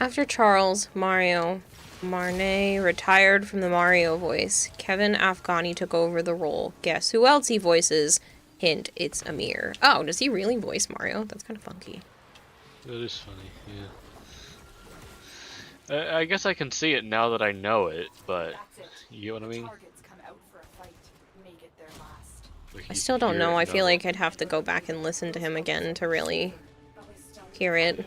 After Charles, Mario Marne retired from the Mario voice. Kevin Afghani took over the role. Guess who else he voices? Hint, it's Amir. Oh, does he really voice Mario? That's kind of funky. That is funny, yeah. I guess I can see it now that I know it, but you know what I mean? Like I still don't know. I feel like I'd have to go back and listen to him again to really hear it.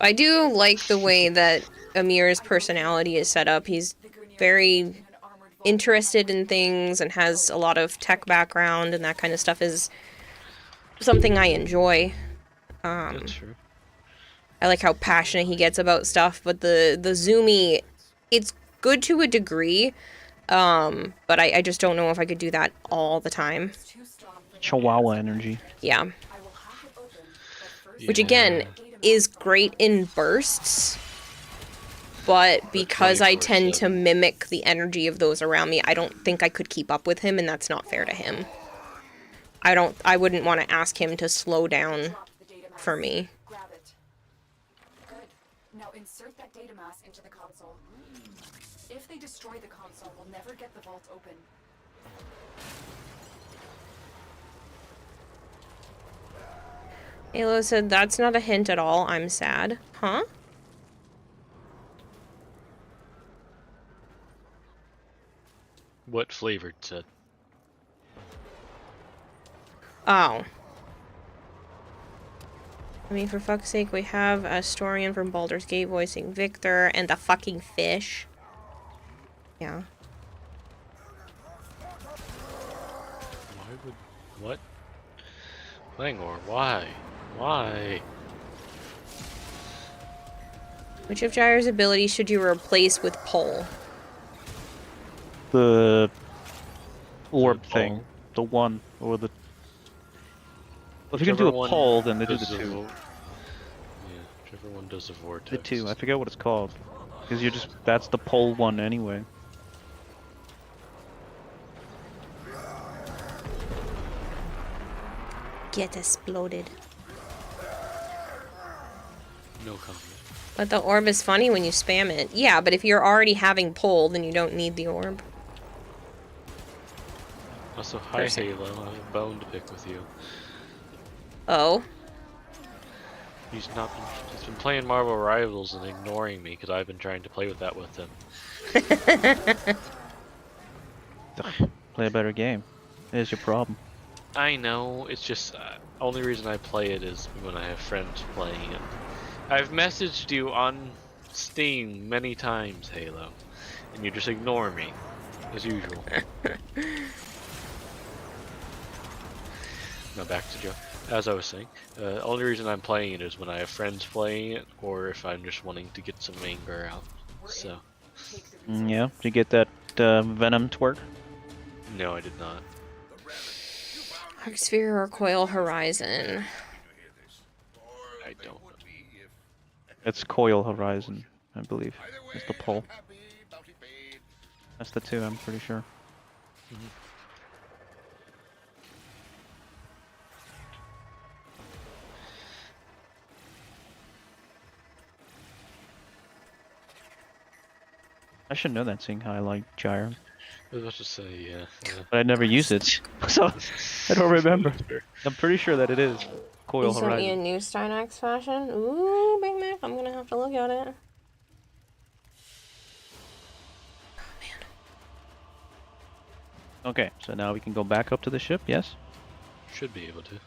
I do like the way that Amir's personality is set up. He's very interested in things and has a lot of tech background, and that kind of stuff is something I enjoy. That's true. I like how passionate he gets about stuff, but the zoomy, it's good to a degree, but I just don't know if I could do that all the time. Chihuahua energy. Yeah. Which again is great in bursts, but because I tend to mimic the energy of those around me, I don't think I could keep up with him, and that's not fair to him. I wouldn't want to ask him to slow down for me. Grab it. Good. Now insert that data mass into the console. If they destroy the console, we'll never get the vault open. Halo said, that's not a hint at all. I'm sad. Huh? What flavored said? Oh. I mean, for fuck's sake, we have a Astorian from Baldur's Gate voicing Victor and the fucking fish. Yeah. Why would... What? Langor, why? Why? Which of Gyre's abilities should you replace with Pole? The orb The thing. pole. The one, or the... Well, if you can do Whichever a one pole, then they do the does two. Yeah, whichever one does the vortex. The two, I forget what it's called. Because you're just, that's the pole one anyway. Get exploded. No comment. But the orb is funny when you spam it. Yeah, but if you're already having Pole, then you don't need the orb. Also, hi Halo, I have a bone to pick with you. Oh? He's been playing Marvel Rivals and ignoring me because I've been trying to play with that with him. Play a better game. There's your problem. I know, it's just, only reason I play it is when I have friends playing it. I've messaged you on Steam many times, Halo, and you just ignore me, as usual. Now back to Joe. As I was saying, only reason I'm playing it is when I have friends playing it, or if I'm just wanting to get some anger out. So. Yeah, did you get that Venom twerk? No, I did not. Arc Sphere or Coil Horizon? I don't know. It's Coil Horizon, I believe. It's the pole. That's the two, I'm pretty sure. Mm-hmm. I should know that, seeing how I like Gyre. I was about to say, yeah. But I never used it, so I don't remember. I'm pretty sure that it is Coil You sent me a Horizon. new Steinax fashion? Ooh, Big Mac, I'm gonna have to look at it. Okay, so now we can go back up to the ship, yes? Should be able to.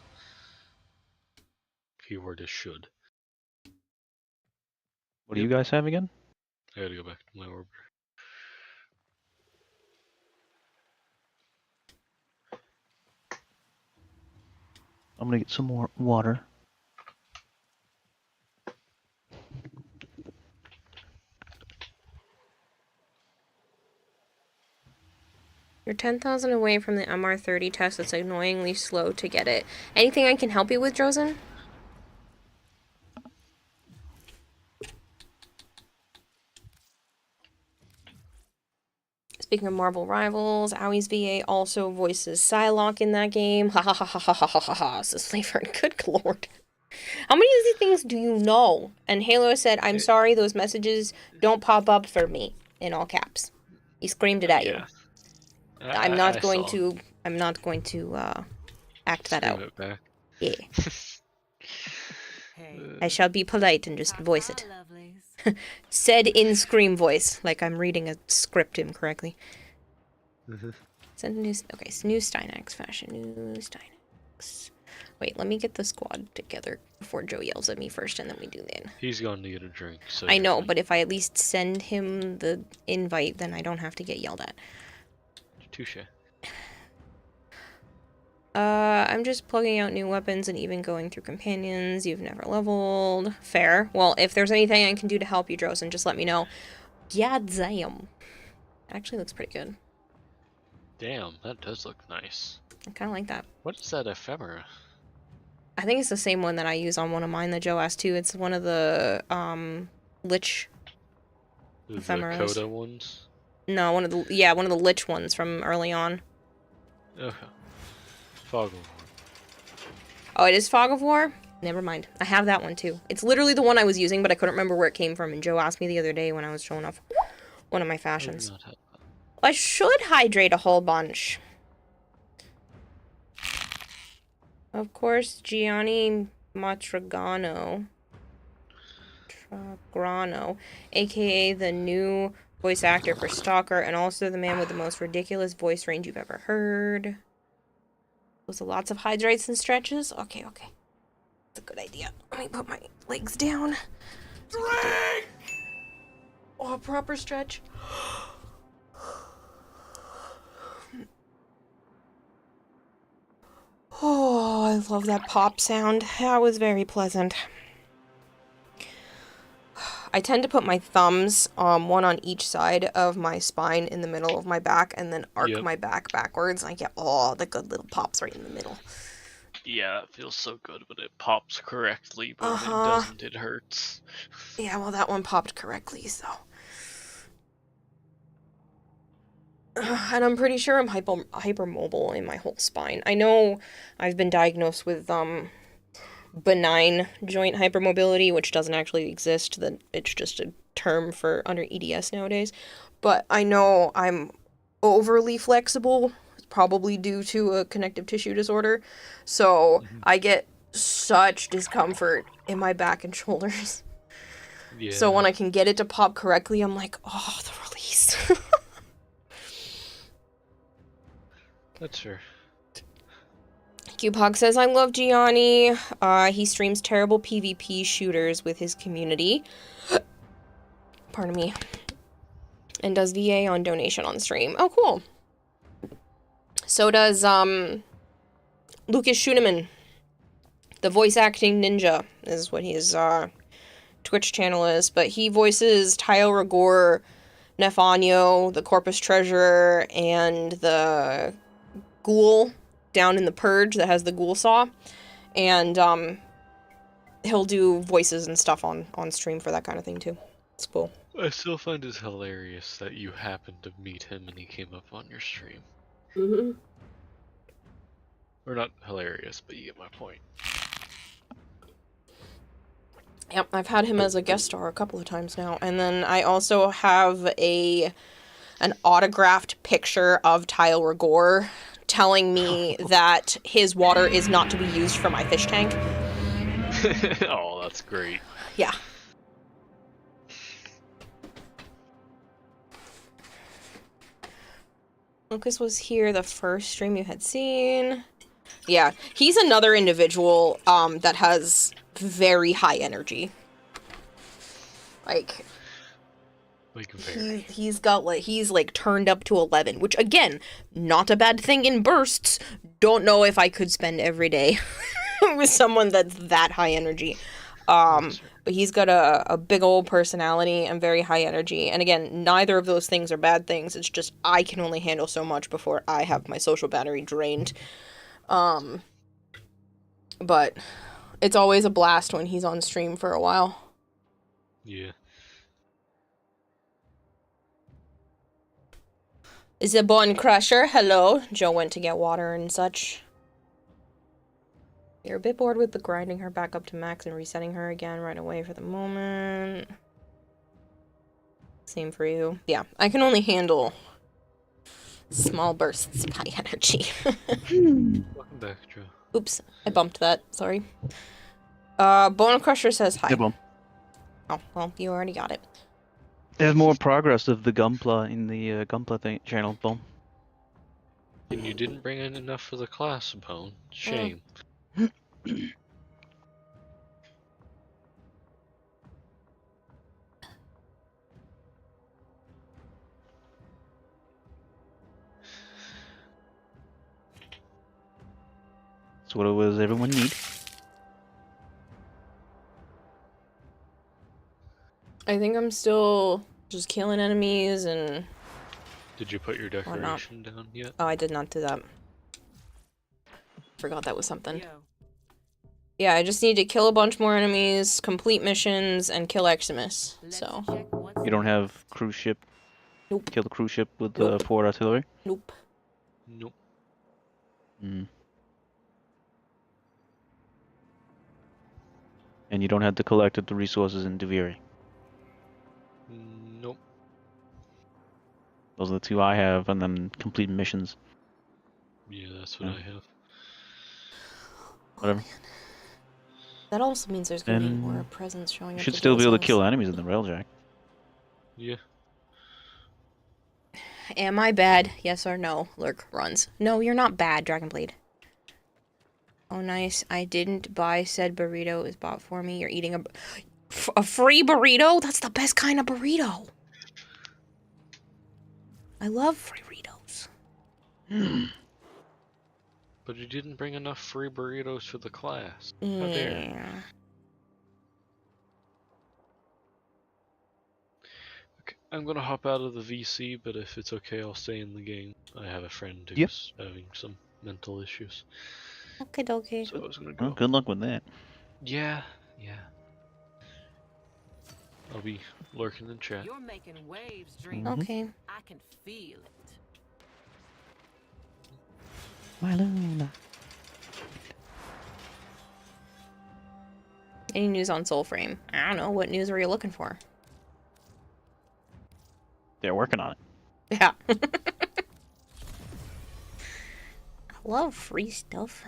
Keyword is should. What do you guys have again? I gotta go back to my orbiter. I'm gonna get some more water. You're 10,000 away from the MR30 test. It's annoyingly slow to get it. Anything I can help you with, Drozen? Speaking of Marvel Rivals, Aui's VA also voices Psylocke in that game. Ha ha ha ha ha ha ha ha ha, says Flavor. Good lord. How many of these things do you know? And Halo said, I'm sorry, those messages don't pop up for me. In all caps. He screamed it at you. I'm not going to act that out. It back. Yeah. I shall be polite and just voice it. Said in scream voice, like I'm reading a script incorrectly. Send new, okay, so new Steinax fashion, new Steinax. Wait, let me get the squad together before Joe yells at me first, and then we do that. He's going to get a drink, so... I know, but if I at least send him the invite, then I don't have to get yelled at. Touche. I'm just plugging out new weapons and even going through companions you've never leveled. Fair. Well, if there's anything I can do to help you, Drozen, just let me know. Yeah, damn. Actually looks pretty good. Damn, that does look nice. I kind of like that. What is that ephemera? I think it's the same one that I use on one of mine that Joe asked too. It's one of the, Lich ephemeras. The Coda ones? No, one of the Lich ones from early on. Okay. Fog of War. Oh, it is Fog of War? Never mind. I have that one too. It's literally the one I was using, but I couldn't remember where it came from, and Joe asked me the other day when I was showing off one of my fashions. I should hydrate a whole bunch. Of course, Gianni Matragano, aka the new voice actor for Stalker, and also the man with the most ridiculous voice range you've ever heard. Was lots of hydrates and stretches? Okay. That's a good idea. Let me put my legs down. Drink! Oh, a proper stretch. Oh, I love that pop sound. That was very pleasant. I tend to put my thumbs, one on each side of my spine in the middle of my back, and then arc my back backwards. I get all the good little pops right in the middle. Yeah, it feels so good when it pops correctly, but when it doesn't, it hurts. Yeah, well, that one popped correctly, so. And I'm pretty sure I'm hypermobile in my whole spine. I know I've been diagnosed with benign joint hypermobility, which doesn't actually exist. That it's just a term for under EDS nowadays. But I know I'm overly flexible, probably due to a connective tissue disorder. So I get such discomfort in my back and shoulders. Yeah. So when I can get it to pop correctly, I'm like, oh, the release. That's fair. Cupog says, I love Gianni. He streams terrible PvP shooters with his community. Pardon me. And does VA on donation on stream. Oh, cool. So does, Lucas Schuneman. The voice acting ninja is what his, Twitch channel is. But he voices Tile Rigor, Nefanyo, the Corpus Treasurer, and the ghoul down in the Purge that has the ghoul saw, and he'll do voices and stuff on stream for that kind of thing too. It's cool. I still find it hilarious that you happened to meet him and he came up on your stream. Mm-hmm. Or not hilarious, but you get my point. Yep, I've had him as a guest star a couple of times now, and then I also have an autographed picture of Tile Rigor telling me that his water is not to be used for my fish tank. Oh, that's great. Yeah. Lucas was here the first stream you had seen. Yeah, he's another individual that has very high energy. Like very. He's turned up to 11, which again, not a bad thing in bursts. Don't know if I could spend every day with someone that's that high energy. But he's got a big old personality and very high energy. And again, neither of those things are bad things. It's just I can only handle so much before I have my social battery drained. But it's always a blast when he's on stream for a while. Yeah. Is it Bone Crusher? Hello. Joe went to get water and such. You're a bit bored with the grinding her back up to max and resetting her again right away for the moment. Same for you. Yeah, I can only handle small bursts of high energy. Welcome back, Joe. Oops, I bumped that. Sorry. Bone Crusher says hi. Hey, Bone. Oh, well, you already got it. There's more progress of the Gunpla in the Gunpla channel, Bone. And you didn't bring in enough for the class, Bone. Shame. So what does everyone need? I think I'm still just killing enemies and... Did you put your decoration down yet? Oh, I did not do that. Forgot that was something. Yeah, I just need to kill a bunch more enemies, complete missions, and kill Eximus, so... You don't have cruise ship? Nope. Kill the cruise ship with the forward artillery? Nope. Nope. Hmm. And you don't have to collect the resources in Deviri? Nope. Those are the two I have, and then complete missions. Yeah, that's what I have. Whatever. That also means there's gonna be Then more presents showing You up. should to still be able to Bill's kill house. enemies in the railjack. Yeah. Am I bad? Yes or no? Lurk runs. No, you're not bad, Dragonblade. Oh, nice. I didn't buy said burrito. It was bought for me. You're eating a free burrito? That's the best kind of burrito. I love free burritos. But you didn't bring enough free burritos for the class. How dare. Yeah. Okay, I'm gonna hop out of the VC, but if it's okay, I'll stay in the game. I have a friend who's Yep. having some mental issues. Okay, dokie. So I was gonna Well, go. good luck with that. Yeah. I'll be lurking in chat. You're making waves, Dream. Okay. I can feel it. My Luna. Any news on Soulframe? I don't know. What news were you looking for? They're working on it. Yeah. I love free stuff.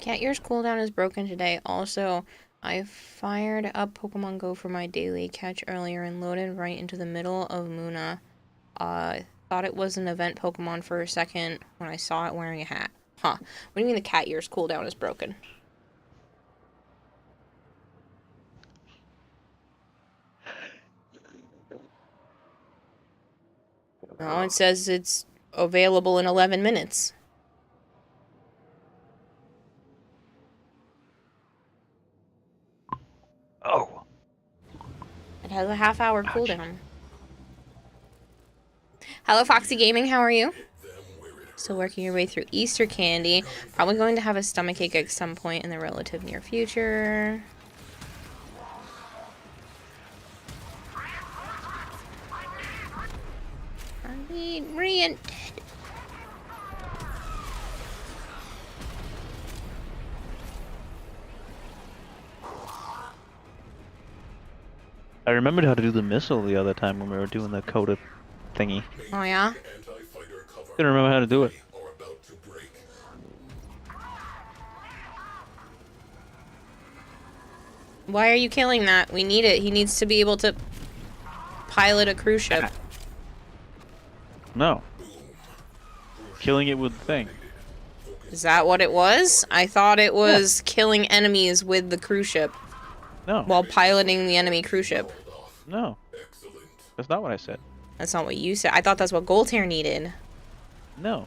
Cat Ear's cooldown is broken today. Also, I fired up Pokemon Go for my daily catch earlier and loaded right into the middle of Muna. Thought it was an event Pokemon for a second when I saw it wearing a hat. Huh. What do you mean the Cat Ear's cooldown is broken? No, it says it's available in 11 minutes. Oh. It has a half-hour cooldown. Hello, Foxy Gaming. How are you? Still working your way through Easter candy. Probably going to have a stomachache at some point in the relative near future. I need rented. I remembered how to do the missile the other time when we were doing the coda thingy. Oh yeah? Didn't remember how to do it. Why are you killing that? We need it. He needs to be able to pilot a cruise ship. No. Killing it with the thing. Is that what it was? I thought it was killing enemies with the cruise ship. No. While piloting the enemy cruise ship. No. That's not what I said. That's not what you said. I thought that's what Goldhair needed. No.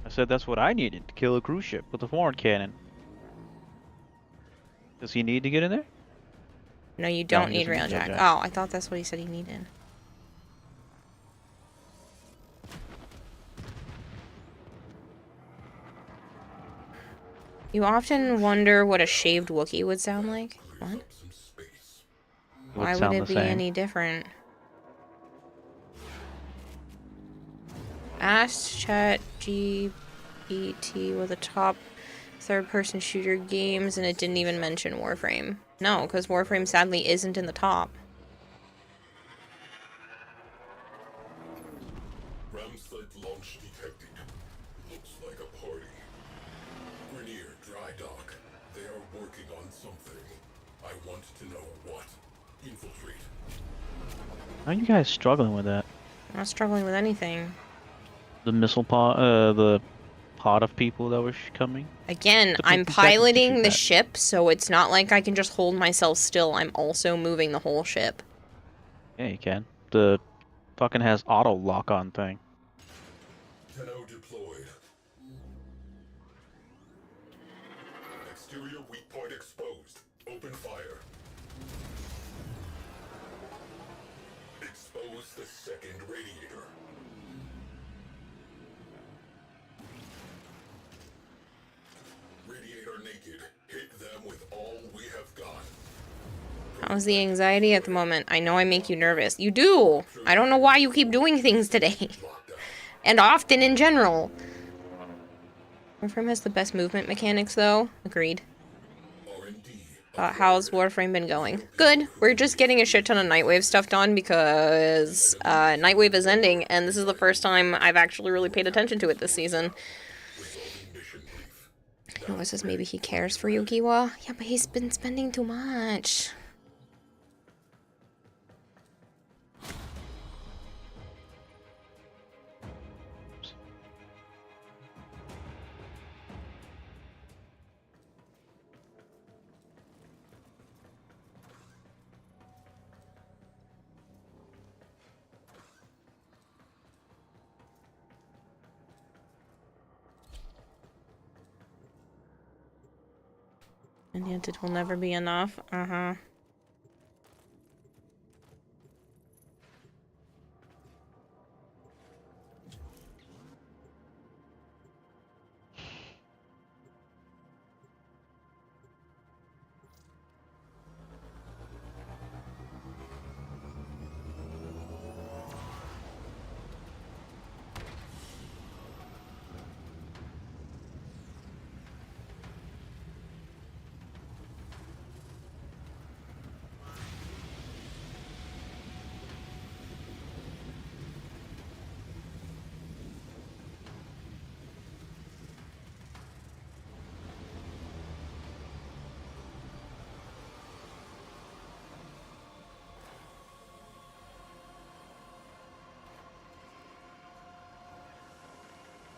I said that's what I needed to kill a cruise ship with a forward cannon. Does he need to get in there? No, you don't he need doesn't need Railjack. Railjack. Oh, I thought that's what he said he needed. You often wonder what a shaved Wookiee would sound like? What? Why would it be any different? Asked ChatGPT with the top third-person shooter games, and it didn't even mention Warframe. No, because Warframe sadly isn't in the top. Ramsite launch detected. Looks like a party. Grenier Dry Dock. They are working on something. I want to know what. Infiltrate. How are you guys struggling with that? I'm not struggling with anything. The missile pod, the pod of people that were coming? Again, Took I'm 50 seconds to piloting shoot the that. ship, so it's not like I can just hold myself still. I'm also moving the whole ship. Yeah, you can. The fucking has auto lock on thing. Tenno deployed. Exterior weak point exposed. Open fire. Expose the second radiator. Radiator naked. Hit them with all we have got. How's the anxiety at the moment? I know I make you nervous. You do! I don't know why you keep doing things today. And often in general. Warframe has the best movement mechanics, though. Agreed. How's Warframe been going? Good. We're just getting a shit ton of Nightwave stuff done because Nightwave is ending, and this is the first time I've actually really paid attention to it this season. You know, says maybe he cares for Yukiwa. Yeah, but he's been spending too much. And yet it will never be enough. Uh-huh.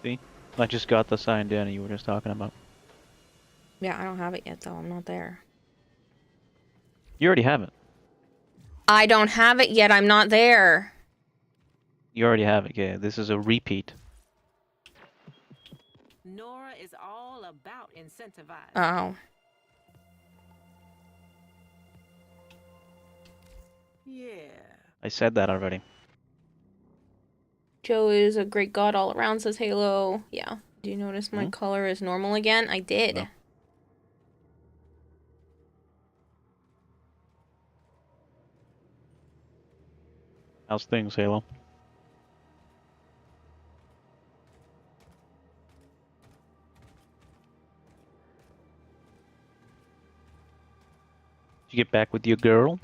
See? I just got the sign down you were just talking about. Yeah, I don't have it yet, though. I'm not there. You already have it. I don't have it yet. I'm not there. You already have it, yeah. This is a repeat. Nora is all about incentivizing. Oh. Yeah. I said that already. Joe is a great god all around, says Halo. Yeah. Do you notice my color is normal again? I did. No. How's things, Halo? Did you get back with your girl?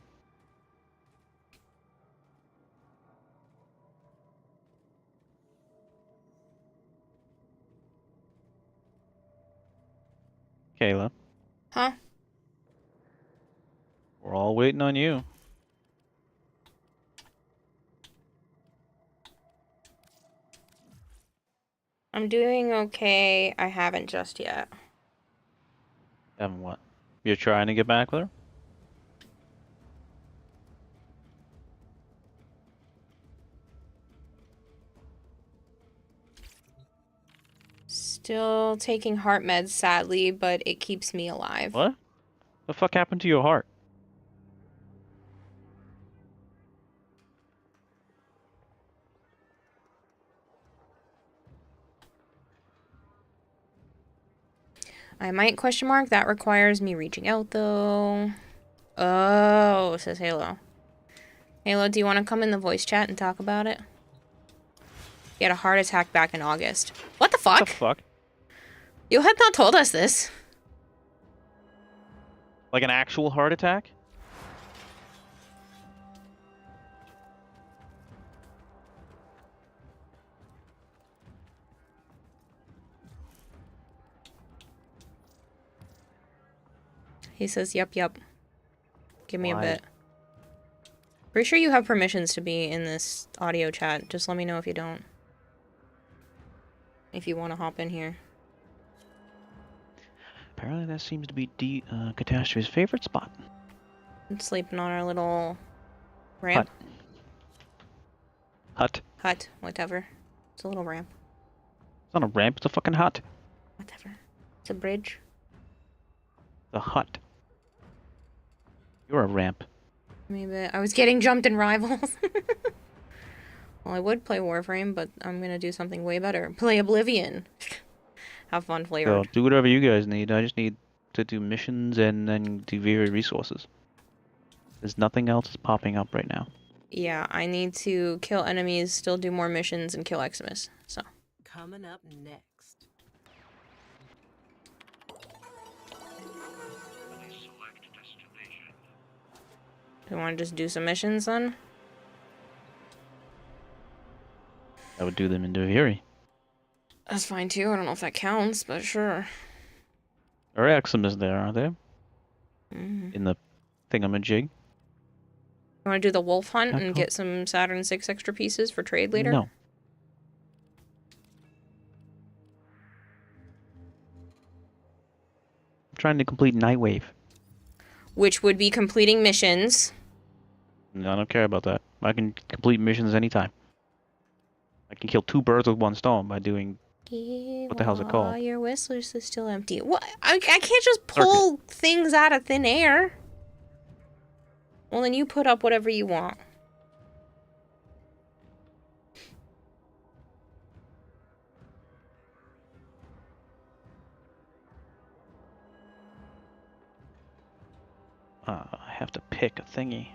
Kayla. Huh? We're all waiting on you. I'm doing okay. I haven't just yet. Haven't what? You're trying to get back with her? Still taking heart meds, sadly, but it keeps me alive. What? The fuck happened to your heart? I might question mark. That requires me reaching out, though. Oh, says Halo. Halo, do you want to come in the voice chat and talk about it? He had a heart attack back in August. What the fuck? What the fuck? You had not told us this. Like an actual heart attack? He says, yep. Give me Why? a bit. Pretty sure you have permissions to be in this audio chat. Just let me know if you don't. If you want to hop in here. Apparently that seems to be Catastrophe's favorite spot. I'm sleeping on our little ramp. Hut. Whatever. It's a little ramp. It's not a ramp, it's a fucking hut. Whatever. It's a bridge. The hut. You're a ramp. Maybe I was getting jumped in Rivals. Well, I would play Warframe, but I'm gonna do something way better. Play Oblivion. Have fun, flavored. So do whatever you guys need. I just need to do missions and then do various resources. There's nothing else popping up right now. Yeah, I need to kill enemies, still do more missions, and kill Eximus. So. Coming up next. Do you want to just do some missions then? I would do them in Fury. That's fine too. I don't know if that counts, but sure. Or Eximus there, aren't they? In the thingamajig. You want to do the wolf hunt and get some Saturn 6 extra pieces for trade later? No. I'm trying to complete Nightwave. Which would be completing missions. No, I don't care about that. I can complete missions anytime. I can kill 2 birds with 1 stone by doing... What the hell's it called? Your whistlers is still empty. What? I can't just pull things out of thin air. Well, then you put up whatever you want. I have to pick a thingy.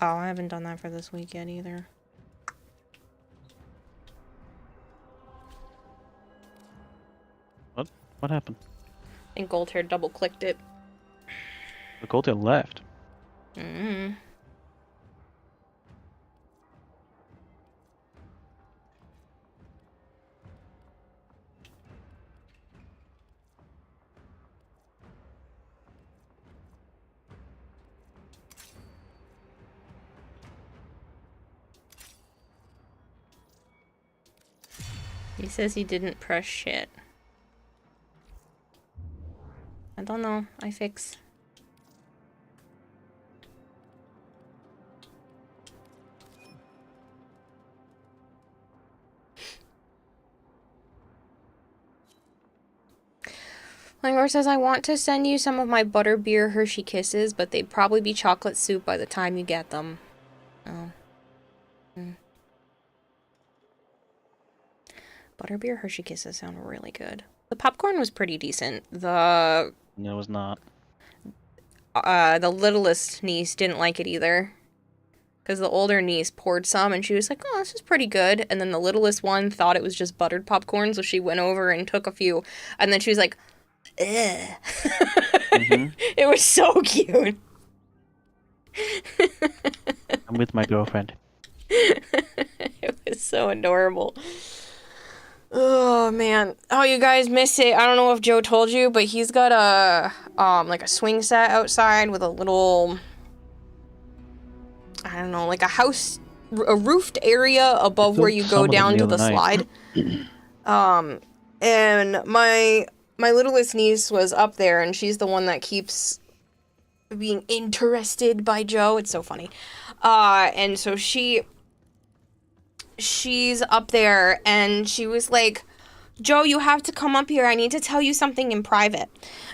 Oh, I haven't done that for this week yet either. What? What happened? I think Goldhair double-clicked it. The Goldtail left. Mm-hmm. He says he didn't press shit. I don't know. I fix. Langor says, I want to send you some of my butterbeer Hershey Kisses, but they'd probably be chocolate soup by the time you get them. Oh. Butterbeer Hershey Kisses sound really good. The popcorn was pretty decent. No, it was not. The littlest niece didn't like it either. Because the older niece poured some and she was like, oh, this is pretty good. And then the littlest one thought it was just buttered popcorn, so she went over and took a few. And then she was like, ugh. It was so cute. I'm with my girlfriend. It was so adorable. Oh, man. Oh, you guys missed it. I don't know if Joe told you, but he's got a, like a swing set outside with a little, I don't know, like a house, a roofed area above where you go down to the slide. And my littlest niece was up there, and she's the one that keeps being interested by Joe. It's so funny. And so she's up there, and she was like, Joe, you have to come up here. I need to tell you something in private.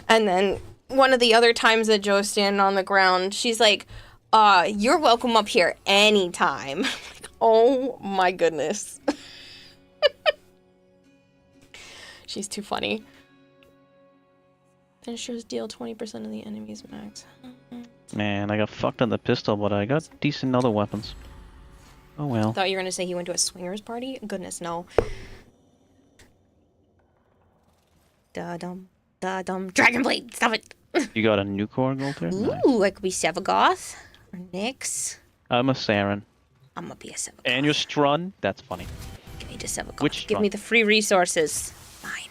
And then one of the other times that Joe's standing on the ground, she's like, you're welcome up here anytime. Like, oh my goodness. She's too funny. Finishers deal 20% of the enemy's max. Man, I got fucked on the pistol, but I got decent other weapons. Oh well. I thought you were gonna say he went to a swingers party? Goodness, no. Da-dum, da-dum. Dragon Blade, stop it! You got a new core gold there? Ooh, Nice. I could be Sevagoth. Or Nyx. I'm a Saren. I'm gonna be a Sevagoth. And you're Strun? That's funny. Give me the Sevagoth. Which Give me Strun? the free resources. Fine.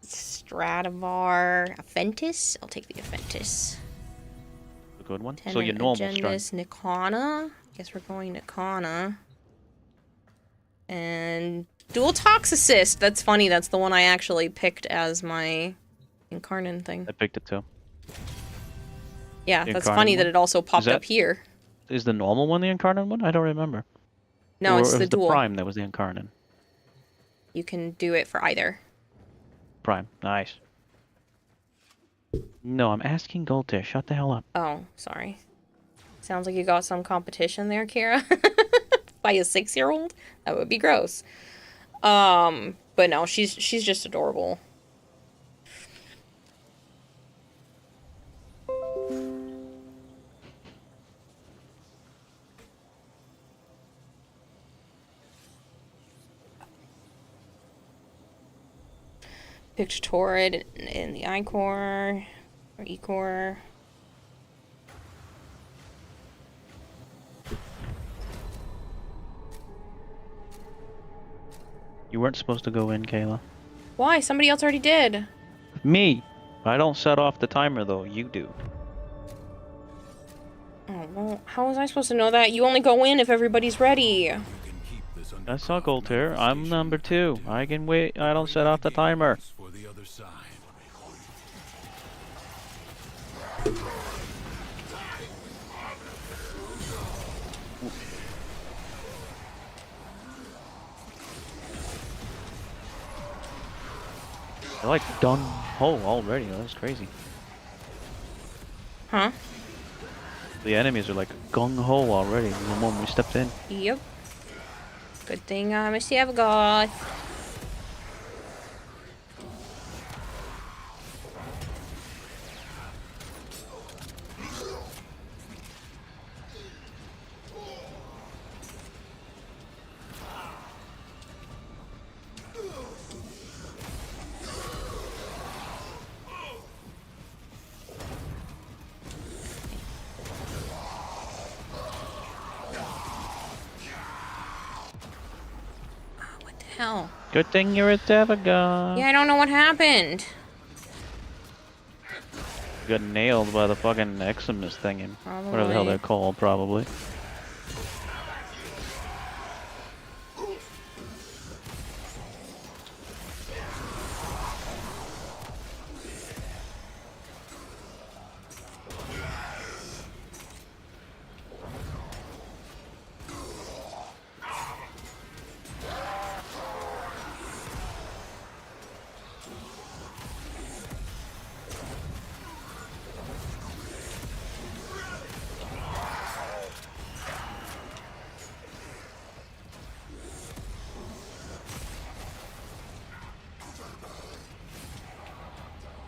Stradivar. Aphentis? I'll take the Aphentis. A good one. So Tenant your normal Strun. Agendus, Nikana. Guess we're going Nikana. And dual Toxicist. That's funny. That's the one I actually picked as my Incarnon thing. I picked it too. Yeah, The that's Incarnon funny one? that it also popped that- up here. Is the normal one the Incarnate one? I don't remember. No, Or it's it the was dual. the Prime that was the Incarnate. You can do it for either. Prime. Nice. No, I'm asking Golter. Shut the hell up. Oh, sorry. Sounds like you got some competition there, Kira. By a 6-year-old? That would be gross. But no, she's just adorable. Pictorid in the I-core or E-core. You weren't supposed to go in, Kayla. Why? Somebody else already did. Me! I don't set off the timer though, you do. Oh, well, how was I supposed to know that? You only go in if everybody's ready. I saw Golter. I'm number 2. I can wait. I don't set off the timer. They're like gung-ho already. That's crazy. Huh? The enemies are like gung-ho already the moment we stepped in. Yep. Good thing I'm a Savgoth. Hell. Good thing you're a Devagon. Yeah, I don't know what happened. Got nailed by the fucking Eximus thing. Whatever the hell they're called, probably.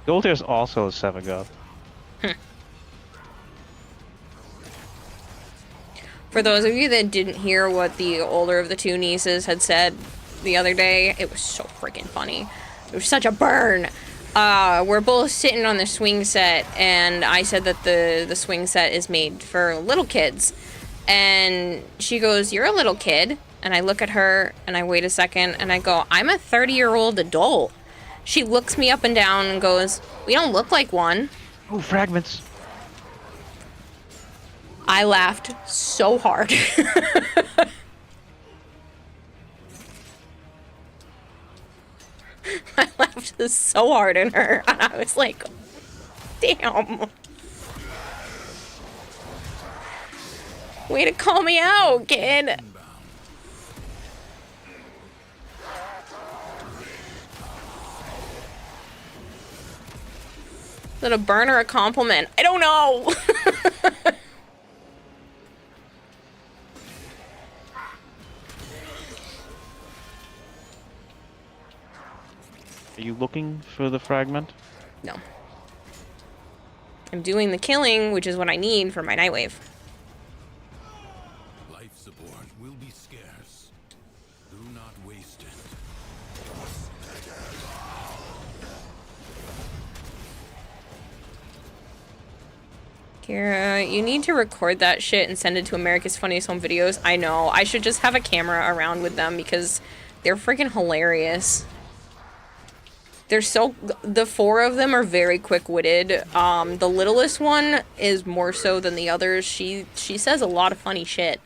Golter's also a Sevagoth. For those of you that didn't hear what the older of the two nieces had said the other day, it was so freaking funny. It was such a burn. We're both sitting on the swing set, and I said that the swing set is made for little kids. And she goes, "You're a little kid." And I look at her, and I wait a second, and I go, "I'm a 30-year-old adult." She looks me up and down and goes, "We don't look like one." Oh, fragments. I laughed so hard. I laughed so hard in her, and I was like, damn. Way to call me out, kid. Is that a burn or a compliment? I don't know. Are you looking for the fragment? No. I'm doing the killing, which is what I need for my Nightwave. Life support will be scarce. Do not waste it. Kira, you need to record that shit and send it to America's Funniest Home Videos. I know. I should just have a camera around with them because they're freaking hilarious. They're so... The four of them are very quick-witted. The littlest one is more so than the others. She says a lot of funny shit.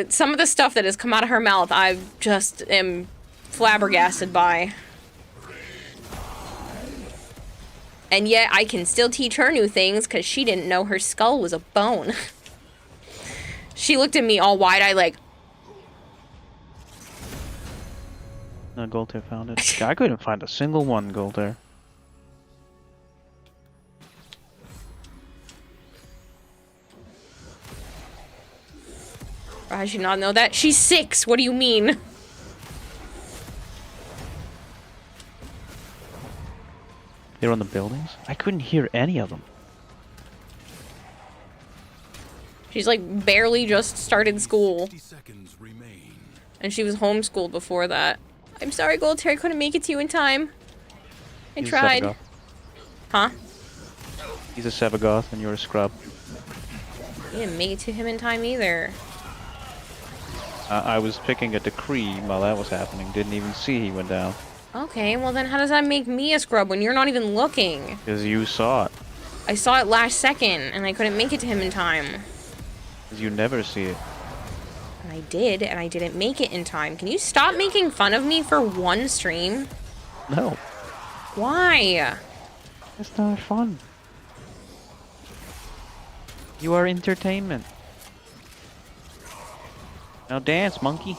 Some of the stuff that has come out of her mouth, I just am flabbergasted by. And yet, I can still teach her new things because she didn't know her skull was a bone. She looked at me all wide-eyed like... No, Golter found it. I couldn't find a single one, Golter. I should not know that. She's 6. What do you mean? They're on the buildings? I couldn't hear any of them. She's like barely just started school. And she was homeschooled before that. I'm sorry, Goldterry, I couldn't make it to you in time. I tried. Huh? He's a Sevagoth and you're a scrub. You didn't make it to him in time either. I was picking a decree while that was happening. Didn't even see he went down. Okay, well then how does that make me a scrub when you're not even looking? Because you saw it. I saw it last second, and I couldn't make it to him in time. Because you never see it. And I did, and I didn't make it in time. Can you stop making fun of me for one stream? No. Why? That's not fun. You are entertainment. Now dance, monkey.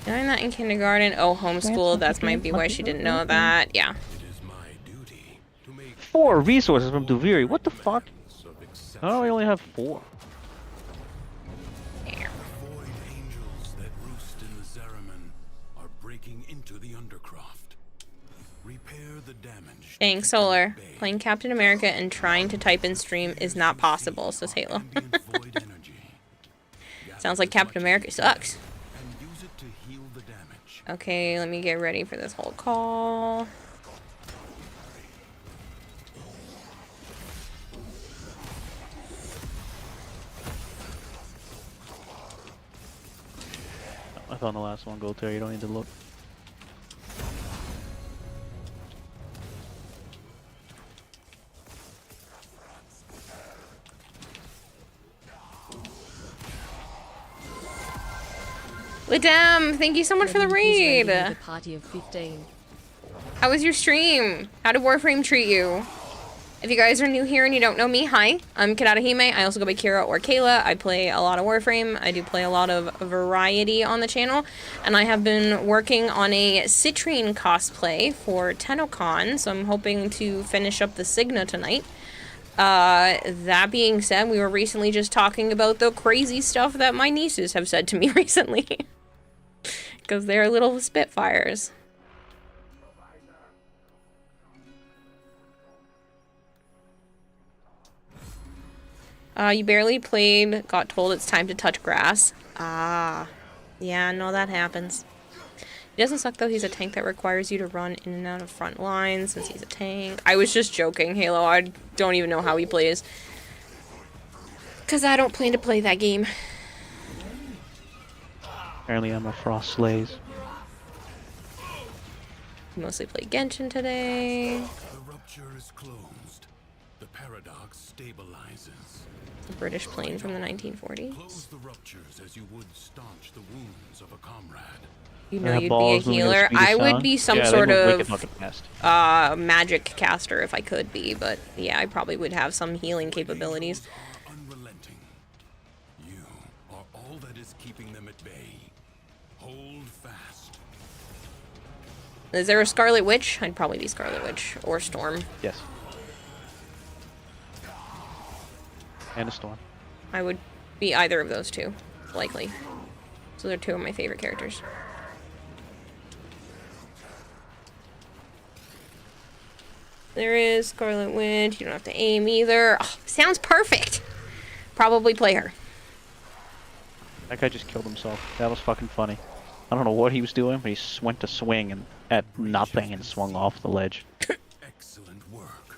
Doing that in kindergarten. Oh, homeschool. That might be why she didn't know that. Yeah. 4 resources from Duviri. What the fuck? Oh, I only have 4. Dang, Solar. Playing Captain America and trying to type in stream is not possible, says Halo. Sounds like Captain America sucks. Okay, let me get ready for this whole call. I found the last one, Goldterry. You don't need to look. Lidam, thank you so much for the raid. Party of 15. How was your stream? How did Warframe treat you? If you guys are new here and you don't know me, hi. I'm Kirarahime. I also go by Kira or Kayla. I play a lot of Warframe. I do play a lot of variety on the channel. And I have been working on a Citrine cosplay for TennoCon, so I'm hoping to finish up the Signa tonight. That being said, we were recently just talking about the crazy stuff that my nieces have said to me recently. Because they're little spitfires. You barely played, got told it's time to touch grass. Ah. Yeah, no, that happens. He doesn't suck though, he's a tank that requires you to run in and out of front lines since he's a tank. I was just joking, Halo, I don't even know how he plays. Because I don't plan to play that game. Apparently I'm a Frost Slays. Mostly play Genshin today. The rupture is closed. The paradox stabilizes. A British plane from the 1940s. Close the ruptures as you would staunch the wounds of a comrade. You know you'd be a healer. I would be some sort of magic caster if I could be, but yeah, I probably would have some healing capabilities. Unrelenting. You are all that is keeping them at bay. Hold fast. Is there a Scarlet Witch? I'd probably be Scarlet Witch or Storm. Yes. And a Storm. I would be either of those two, likely. So they're two of my favorite characters. There is Scarlet Witch. You don't have to aim either. Oh, sounds perfect. Probably play her. That guy just killed himself. That was fucking funny. I don't know what he was doing, but he went to swing and at nothing and swung off the ledge. Excellent work.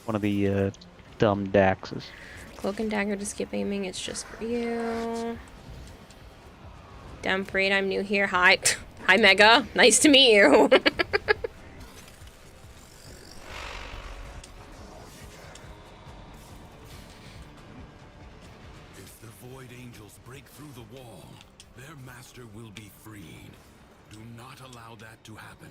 One of the dumb Daxes. Cloak and dagger to skip aiming. It's just for you. Damn parade, I'm new here. Hi. Hi, Mega. Nice to meet you. If the Void Angels break through the wall, their master will be freed. Do not allow that to happen.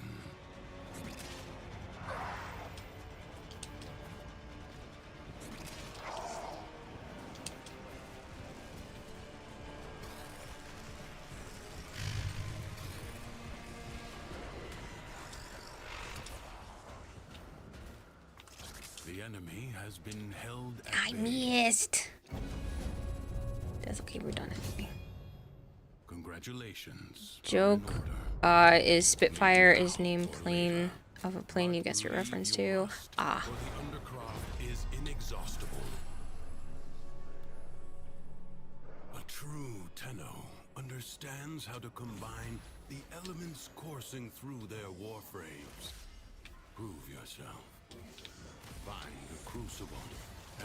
The enemy has been held at I bay. missed. That's okay, we're done anyway. Congratulations. Joke is Spitfire is named plane of a plane you guess your reference to. Ah. For the Undercroft is inexhaustible. A true Tenno understands how to combine the elements coursing through their warframes. Prove yourself. Find the Crucible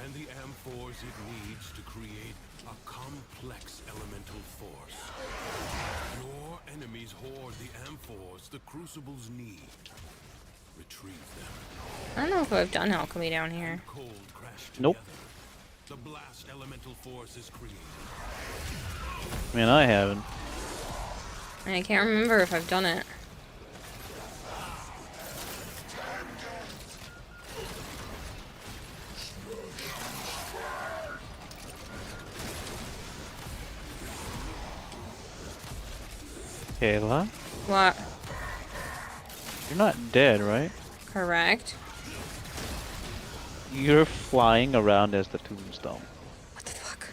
and the amphors it needs to create a complex elemental force. Your enemies hoard the amphors the Crucibles need. Retrieve them. I don't know if I've done alchemy down here. Cold crash Nope. together. The blast elemental force is created. Man, I haven't. I can't remember if I've done it. Kayla? What? You're not dead, right? Correct. You're flying around as the tombstone. What the fuck?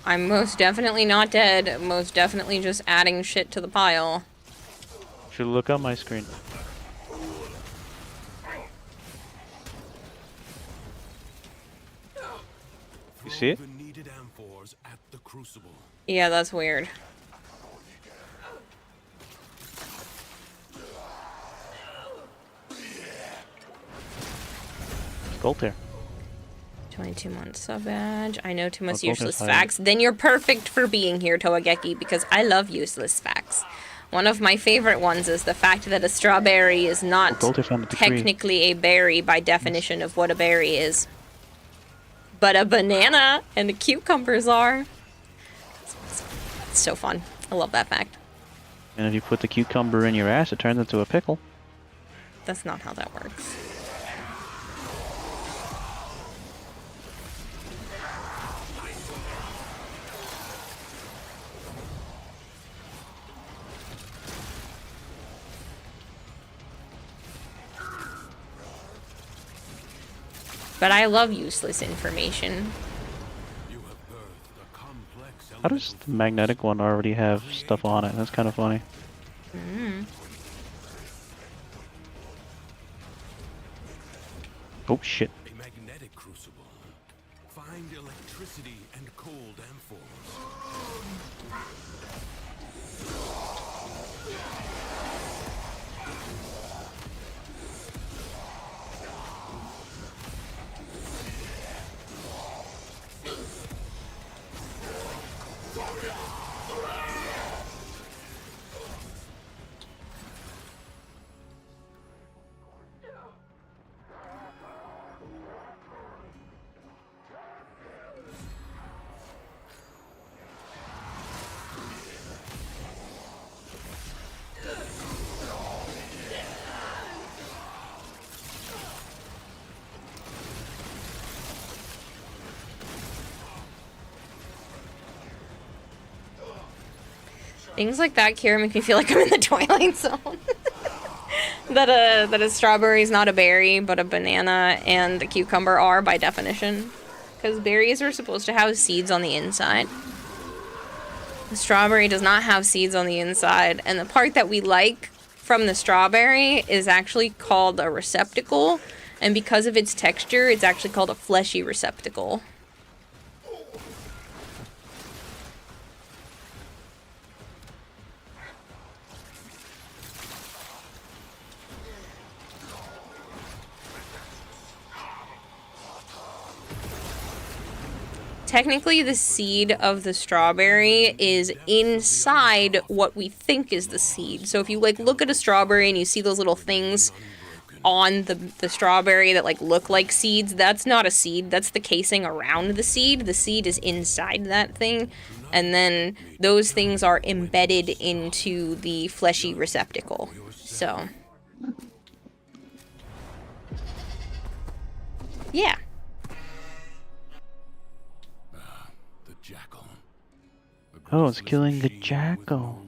I'm most definitely not dead. Most definitely just adding shit to the pile. Should look on my screen. You see it? The needed amphors at the Crucible. Yeah, that's weird. Golter. 22 months sub badge. I know too much Golter's useless high. facts. Then you're perfect for being here, Toageki, because I love useless facts. One of my favorite ones is the fact that a strawberry is not Golter's on the degree. technically a berry by definition of what a berry is. But a banana and the cucumbers are. It's so fun. I love that fact. And if you put the cucumber in your ass, it turns into a pickle. That's not how that works. But I love useless information. You have birthed a complex How does the magnetic one already have stuff on it? That's kind of funny. Oh shit. a magnetic crucible. Find electricity and cold amphors. Things like that, Kira, make me feel like I'm in the Twilight Zone. that a strawberry is not a berry, but a banana and a cucumber are by definition. Because berries are supposed to have seeds on the inside. The strawberry does not have seeds on the inside, and the part that we like from the strawberry is actually called a receptacle, and because of its texture, it's actually called a fleshy receptacle. Technically, the seed of the strawberry is inside what we think is the seed. So if you like look at a strawberry and you see those little things on the strawberry that like look like seeds, that's not a seed. That's the casing around the seed. The seed is inside that thing. And then those things are embedded into the fleshy receptacle. So, yeah. Oh, it's killing the jackal.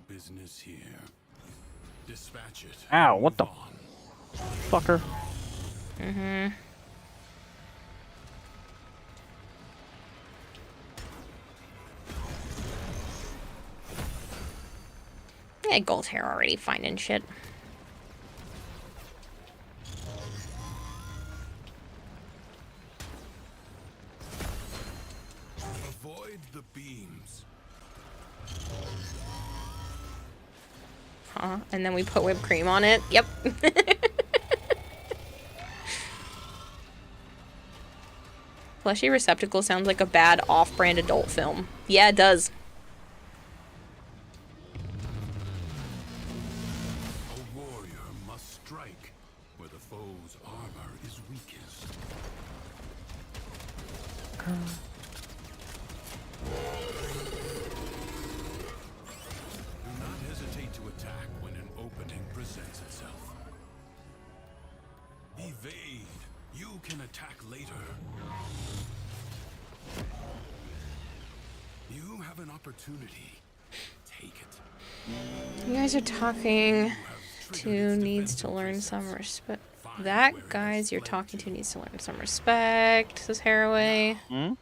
Ow, what the fucker? Yeah, gold hair already finding shit. Avoid the beams. Huh? And then we put whipped cream on it. Yep. Fleshy Receptacle sounds like a bad off-brand adult film. Yeah, it does. A warrior must strike where the foe's armor is weakest. Do not hesitate to attack when an opening presents itself. Evade. You can attack later. You have an opportunity. Take it. You guys are talking to needs to learn some respect. That guys you're talking to needs to learn some respect, says Haraway. Hmm?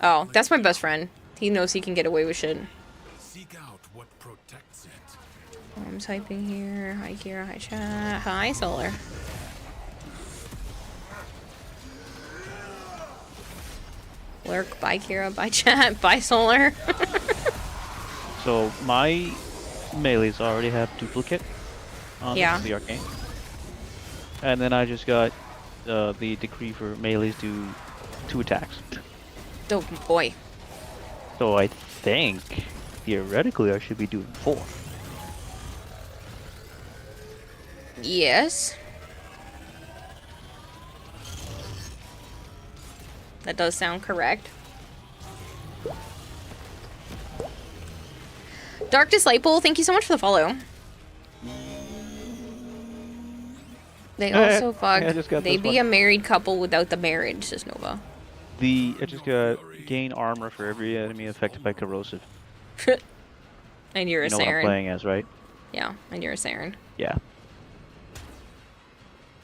Oh, that's my best friend. He knows he can get away with shit. Seek out what protects it. I'm typing here. Hi Kira, hi chat. Hi Solar. Lurk, bye Kira, bye chat, bye Solar. So my melees already have duplicate on Yeah. the arcane. And then I just got the decree for melees do 2 attacks. Oh boy. So I think, theoretically, I should be doing 4. Yes. That does sound correct. Dark Disciple, thank you so much for the follow. They also fuck. I just got They'd this be one. a married couple without the marriage, says Nova. I just got gain armor for every enemy affected by corrosive. And you're You a know what I'm Saren. playing as, right? Yeah, and you're a Saren. Yeah.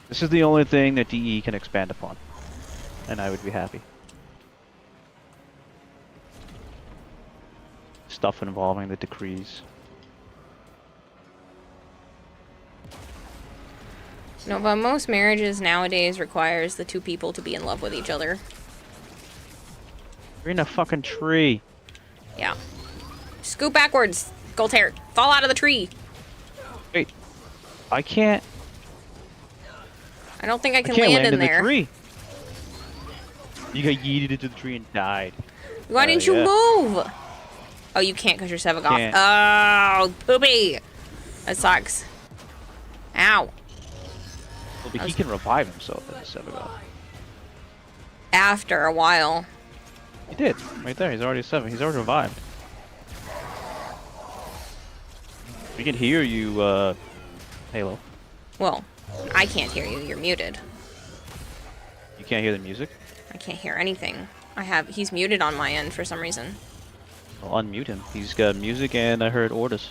This is the only thing that DE can expand upon. And I would be happy. Stuff involving the decrees. Nova, most marriages nowadays requires the 2 people to be in love with each other. You're in a fucking tree. Yeah. Scoot backwards, Gold Hair. Fall out of the tree. Wait. I can't. I don't think I I can can't land land in in there. the tree. You got yeeted into the tree and died. Why didn't you yeah. move? Oh, you can't because you're Sevagoth. Can't. Oh, poopy. That sucks. Ow. Well, but he can revive himself as a Sevagoth. After a while. He did. Right there. He's already 7. He's already revived. We can hear you, Halo. Well, I can't hear you. You're muted. You can't hear the music? I can't hear anything. He's muted on my end for some reason. I'll unmute him. He's got music and I heard orders.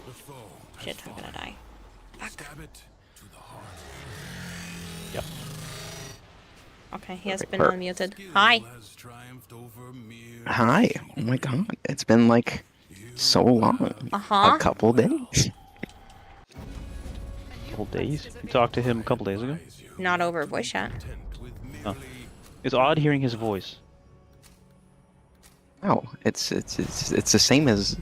The foe has Shit, I'm gonna die. Fuck. Stab it to the heart. Yep. Okay, he has Perfect. been unmuted. Hi. Has triumphed over mere Hi. Oh my god. It's been like so long. Uh-huh. A couple days. Couple days? You talked to him a couple days ago? Not over voice chat. Oh. It's odd hearing his voice. Oh, it's the same as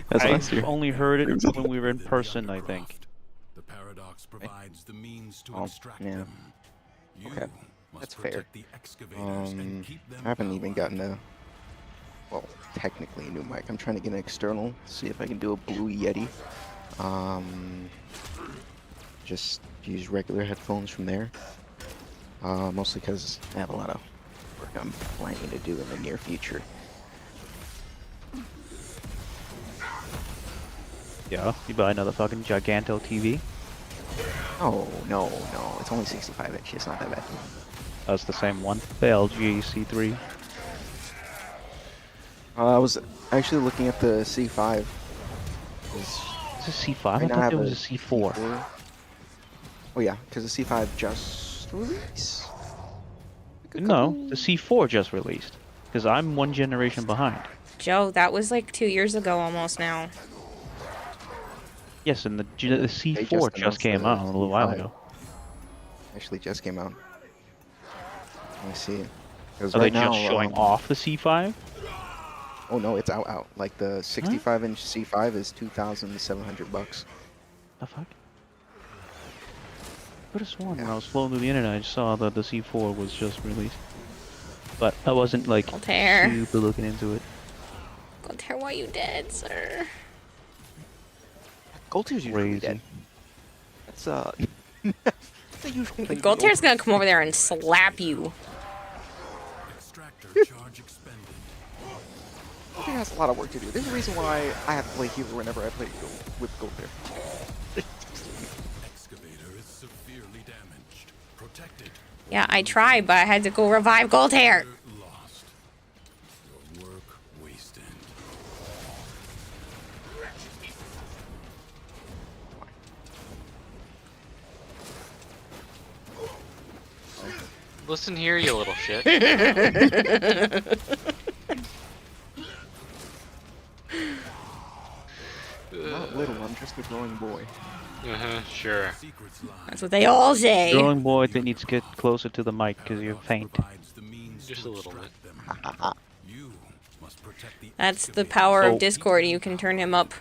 last I've year. only heard it when we were in person, I think. The paradox provides the means to Oh, extract yeah. them. You Okay, must that's fair. protect the excavators and keep them I haven't powered. even gotten a, well, technically a new mic. I'm trying to get an external, see if I can do a Blue Yeti. Just use regular headphones from there. Mostly because I have a lot of work I'm planning to do in the near future. Yeah, you buy another fucking Giganto TV. Oh, no, it's only 65 inch, it's not that bad. That's the same one. The LG C3. I was actually looking at the C5. It's a C5? I Right now I thought have it was a C4. Oh yeah, because the C5 just released. No, the C4 just released. Because I'm one generation behind. Joe, that was like 2 years ago almost now. Yes, and the C4 just announced came the out a little while C5. ago. Actually, just came out. Let me see. 'Cause Are right they just now, showing off the C5? Oh no, it's out. Like the 65-inch C5 is $2,700. The fuck? I could have sworn when I was flowing through the internet, I just saw that the C4 was just released. But I wasn't like Altair. super looking into it. Altair, why you dead, sir? Goltair's usually Crazy. dead. That's that's a usual thing. Goltair's gonna come over there and slap you. Goltair has a lot of work to do. There's a reason why I have to play healer whenever I play with Goltair. Yeah, I tried, but I had to go revive Goltair. Listen here, you little shit. Not little, I'm just a growing boy. Sure. That's what they all say. Growing boy that needs to get closer to the mic because you're faint. Just a little bit. That's the power of Discord. You can turn him up.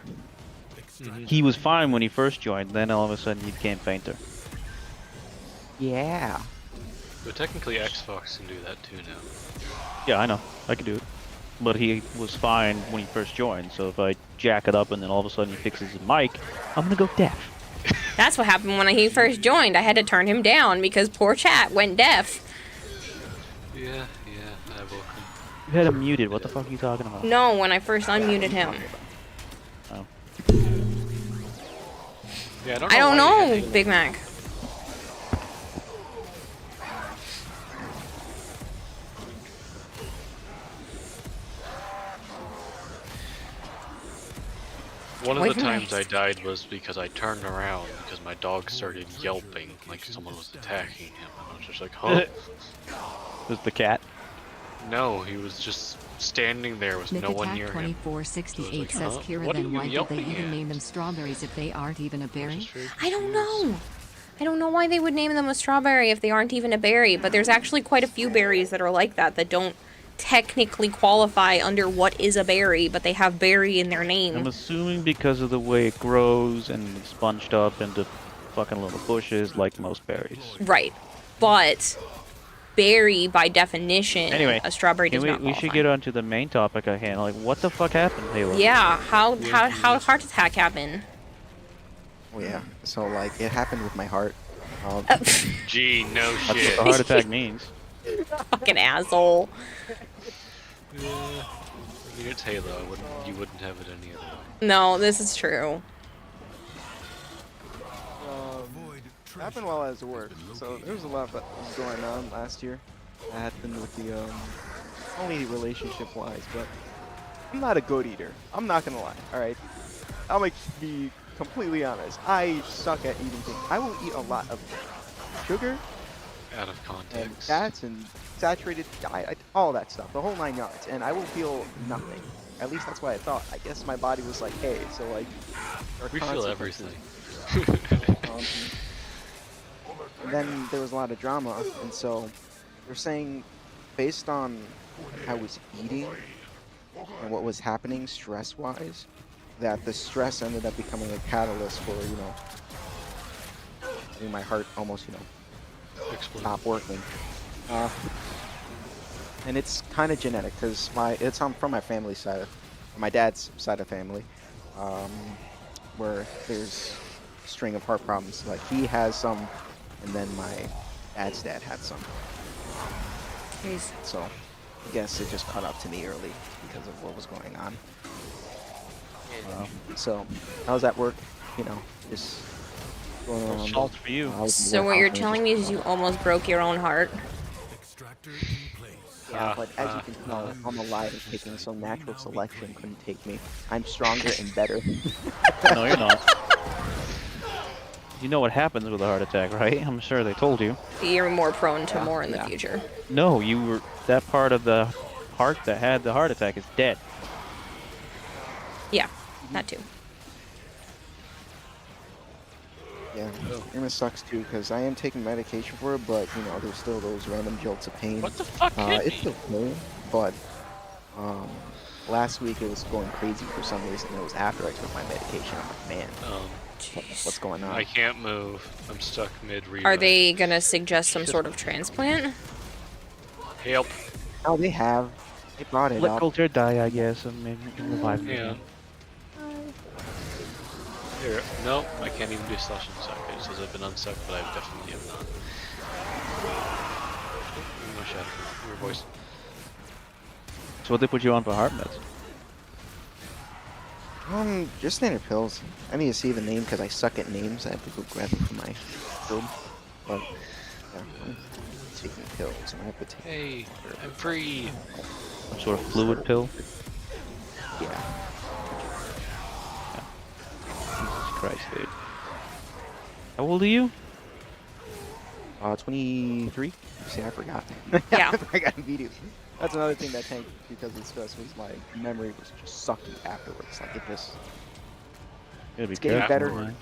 He was fine when he first joined, then all of a sudden he became fainter. Yeah. But technically Xbox can do that too now. Yeah, I know. I can do it. But he was fine when he first joined, so if I jack it up and then all of a sudden he fixes his mic, I'm gonna go deaf. That's what happened when he first joined. I had to turn him down because poor chat went deaf. Yeah, I will. You had him muted, what the fuck are you talking about? No, when I first unmuted him. Oh. Yeah, I don't know, Big Mac. One of the times I died was because I turned around because my dog started yelping like someone was attacking him. And I was just like, huh? Was the cat? No, he was just standing there with no one near him. 2468 says Kira, then why did they even name them strawberries if they aren't even a berry? I don't know. I don't know why they would name them a strawberry if they aren't even a berry, but there's actually quite a few berries that are like that don't technically qualify under what is a berry, but they have berry in their name. I'm assuming because of the way it grows and it's bunched up into fucking little bushes like most berries. Right. But berry by definition, Anyway, a strawberry does not we qualify. should get on to the main topic at hand. Like, what the fuck happened, Halo? Yeah, how heart attack happen? Oh yeah. So like it happened with my heart. Gee, no That's shit. what the heart attack means. Fucking asshole. Yeah. I mean, it's Halo. You wouldn't have it any other way. No, this is true. It happened while I was at work, so there was a lot that was going on last year. That happened with the, only relationship-wise, but I'm not a goat eater. I'm not gonna lie, alright? I'll be completely honest. I suck at eating things. I will eat a lot of sugar, Out of and context. fats, and saturated diet, all that stuff, the whole 9 yards, and I will feel nothing. At least that's what I thought. I guess my body was like, hey, so like, there are We feel consequences. everything. And then there was a lot of drama, and so they're saying, based on how I was eating and what was happening stress-wise, that the stress ended up becoming a catalyst for, having my heart almost, stop working. And it's kind of genetic, because it's from my family side, my dad's side of family, where there's a string of heart problems. Like, he has some, and then my dad's dad had some. Jeez. So, I guess it just caught up to me early because of what was going on. So, I was at work, just going around. Salt for you. So what you're telling me is you almost broke your own heart? Yeah, but as you can tell, I'm alive and taking, so natural selection couldn't take me. I'm stronger and better. No, you're not. You know what happens with a heart attack, right? I'm sure they told you. You're more prone to more in the future. No, that part of the heart that had the heart attack is dead. Yeah, that too. Yeah, Irma sucks too because I am taking medication for it, but you know there's still those random jolts of pain. What the fuck hit It's me? okay, but last week it was going crazy for some reason. It was after I took my medication. I'm like, man, what's going on? I can't move. I'm stuck mid-revive. Are they gonna suggest some sort of transplant? Help. Oh, they have. They brought it Let up. culture die, I guess, and maybe revive me. Yeah. Here, no, I can't even do slash and suck. It says I've been unstuck, but I definitely have not. No shadow. Your voice. So what they put you on for heart meds? Just standard pills. I need to see the name because I suck at names. I have to go grab it from my build. But yeah, I'm taking pills, and I have to take. Hey, I'm free. Some sort of fluid pill? Yeah. Jesus Christ, dude. How old are you? 23. See, I forgot. Yeah. I got immediately. That's another thing that tanked because of stress was my memory was just sucking afterwards. Like it just. It's getting better. It was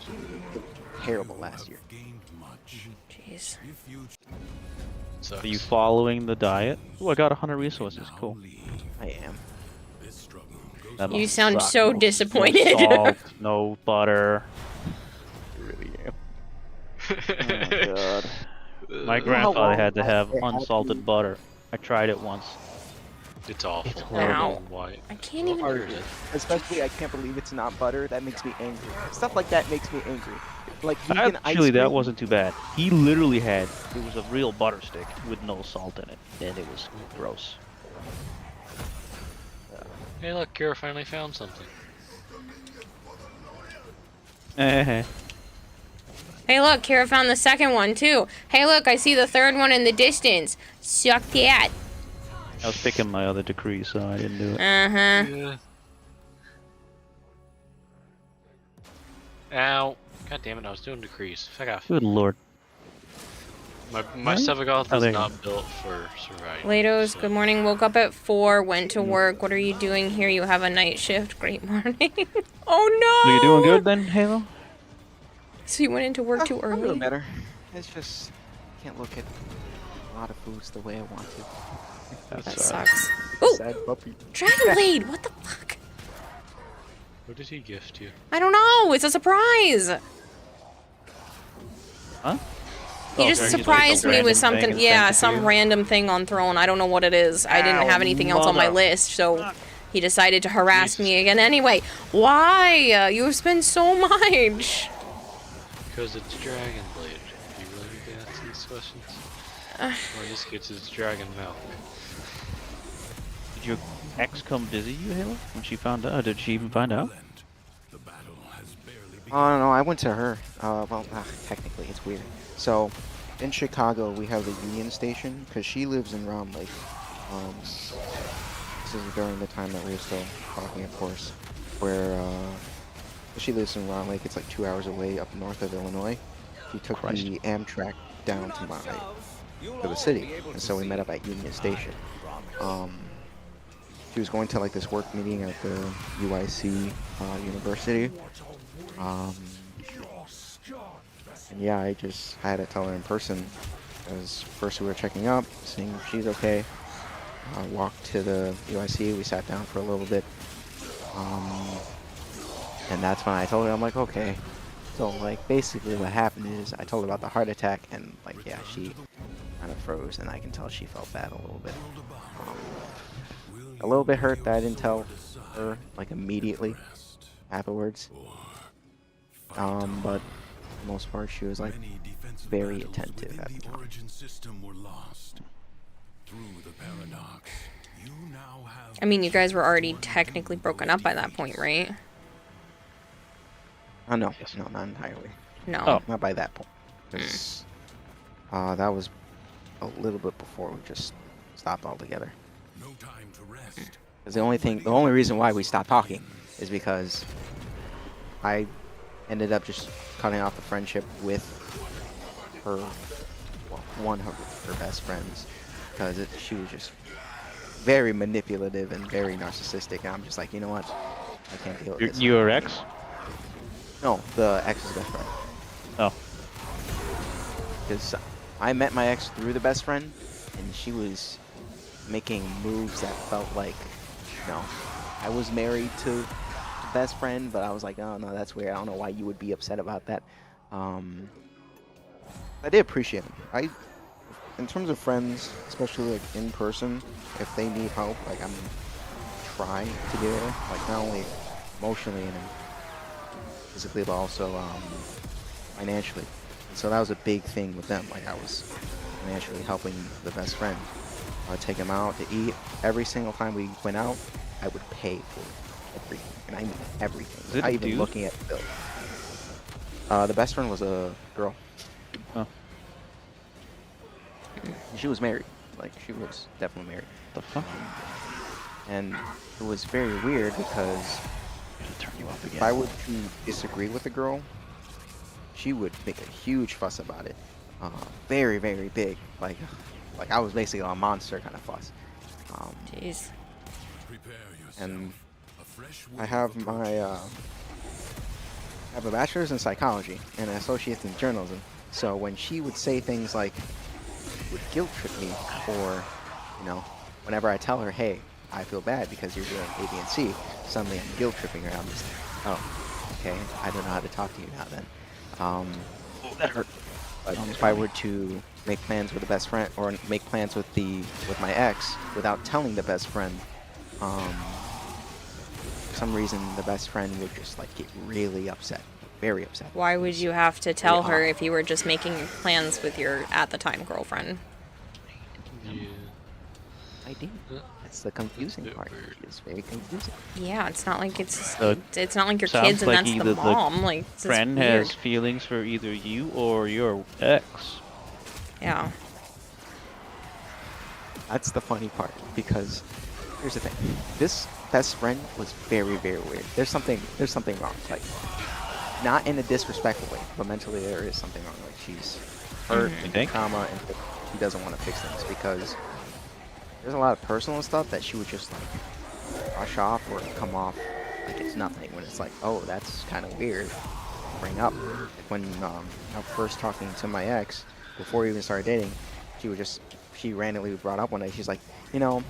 terrible last year. Jeez. Are you following the diet? Oh, I got 100 resources. Cool. I am. You sound so disappointed. No salt, no butter. You really am. Oh, God. My grandfather had to have unsalted butter. I tried it once. It's awful. It's horrible. White. I can't even. Especially, I can't believe it's not butter. That makes me angry. Stuff like that makes me angry. Like vegan ice Actually, that cream. wasn't too bad. He literally had, it was a real butter stick with no salt in it, and it was gross. Hey, look, Kira finally found something. Eh. Hey, look, Kira found the second one too. Hey, look, I see the third one in the distance. Suck that. I was picking my other decree, so I didn't do it. Uh-huh. Yeah. Ow. God damn it, I was doing decrease. Fuck off. Good lord. My Sevagoth is there you not built for surviving. Lados, good morning. Woke up at 4, went to work. What are you doing here? You have a night shift. Great morning. Oh no! So you're doing good then, Halo? So you went into work too I'm early? doing better. It's just I can't look at a lot of foods the way I want to. That sucks. Ooh! Sad puppy. Dragon Blade! What the fuck? What did he gift you? I don't know. It's a surprise. Huh? He just surprised me with something. Yeah, some random thing on Throne. I don't know what it is. I didn't have anything else on my list, so he decided to harass me again. Anyway, why? You spend so much. Because it's Dragon Blade. Do you really need to answer these questions? Or in this case, it's Dragon Milk. Did your ex come visit you, Halo? When she found out? Did she even find out? Oh no, I went to her. Well, technically, it's weird. So, in Chicago, we have the Union Station because she lives in Round Lake. This is during the time that we were still talking, of course. Where she lives in Round Lake. It's like 2 hours away up north of Illinois. She took the Amtrak down to the city, and so we met up at Union Station. She was going to like this work meeting at the UIC University. And yeah, I had to tell her in person, as first we were checking up, seeing if she's okay. Walked to the UIC, we sat down for a little bit. And that's when I told her, I'm like, okay. So like basically what happened is I told her about the heart attack and like, yeah, she kind of froze and I can tell she felt bad a little bit. A little bit hurt that I didn't tell her like immediately afterwards. But for the most part, she was like very attentive at the time. I mean, you guys were already technically broken up by that point, right? Oh no, no, not entirely. No. Not by that point. Because that was a little bit before we just stopped altogether. Because the only reason why we stopped talking is because I ended up just cutting off the friendship with her, well, one of her best friends, because she was just very manipulative and very narcissistic. And I'm just like, you know what? I can't deal with this. Your ex? No, the ex's best friend. Oh. Because I met my ex through the best friend, and she was making moves that felt like, you know, I was married to the best friend, but I was like, oh no, that's weird. I don't know why you would be upset about that. I did appreciate him. In terms of friends, especially like in person, if they need help, like I'm trying to be there, like not only emotionally and physically, but also financially. And so that was a big thing with them. Like I was financially helping the best friend. I would take him out to eat. Every single time we went out, I would pay for everything, and I mean everything. Not even looking at the bill. The best friend was a girl. Oh. She was married. Like, she was definitely married. The fuck? And it was very weird because turn you up again. if I would to disagree with a girl, she would make a huge fuss about it. Very, very big. Like I was basically a monster kind of fuss. Jeez. And I have I have a bachelor's in psychology and an associate's in journalism. So when she would say things like, would guilt trip me, or, you know, whenever I tell her, hey, I feel bad because you're doing A, B, and C, suddenly I'm guilt tripping her. I'm just like, oh, okay, I don't know how to talk to you now then. That hurt. But if I were to make plans with the best friend, or make plans with my ex without telling the best friend, for some reason the best friend would just like get really upset, very upset. Why would you have to tell her if you were just making plans with your at the time girlfriend? Yeah. I did. That's the confusing part. It's very confusing. Yeah, it's not like it's not like your Sounds kids and like that's either the mom. Like it's friend weird. has feelings for either you or your ex. Yeah. That's the funny part, because here's the thing. This best friend was very, very weird. There's something wrong. Like, not in a disrespectful way, but mentally there is something wrong. Like, she's hurt and trauma, and she doesn't want to fix things because there's a lot of personal stuff that she would just like brush off or come off like it's nothing, when it's like, oh, that's kind of weird to bring up. Like when I was first talking to my ex before we even started dating, she randomly brought up one day, she's like, you know,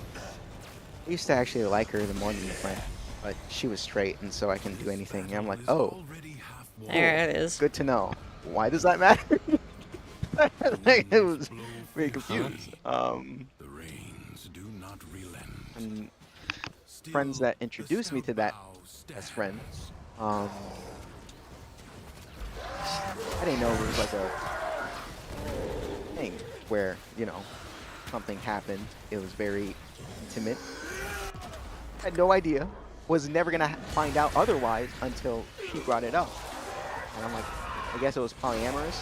I used to actually like her more than a friend, but she was straight, and so I can do anything. And I'm like, oh, there it is. Good to know. Why does that matter? Like, it was very confused. And friends that introduced me to that best friend, I didn't know it was like a thing where, you know, something happened. It was very intimate. I had no idea. Was never gonna find out otherwise until she brought it up. And I'm like, I guess it was polyamorous.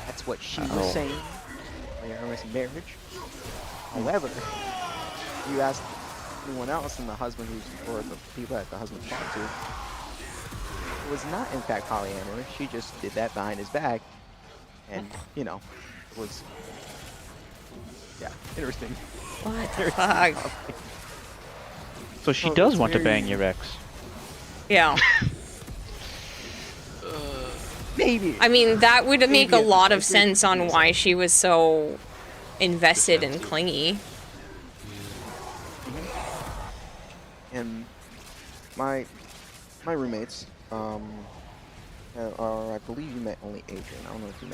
That's what she was saying. Polyamorous marriage. However, you ask anyone else, and the husband or the people that the husband talked to, it was not in fact polyamorous. She just did that behind his back, and you know, it was, yeah, interesting. What the fuck? So she does want to bang your ex. Yeah. Maybe. I mean, that would make a lot of sense on why she was so invested and clingy. And my roommates, I believe you met only Adrian. I don't know if you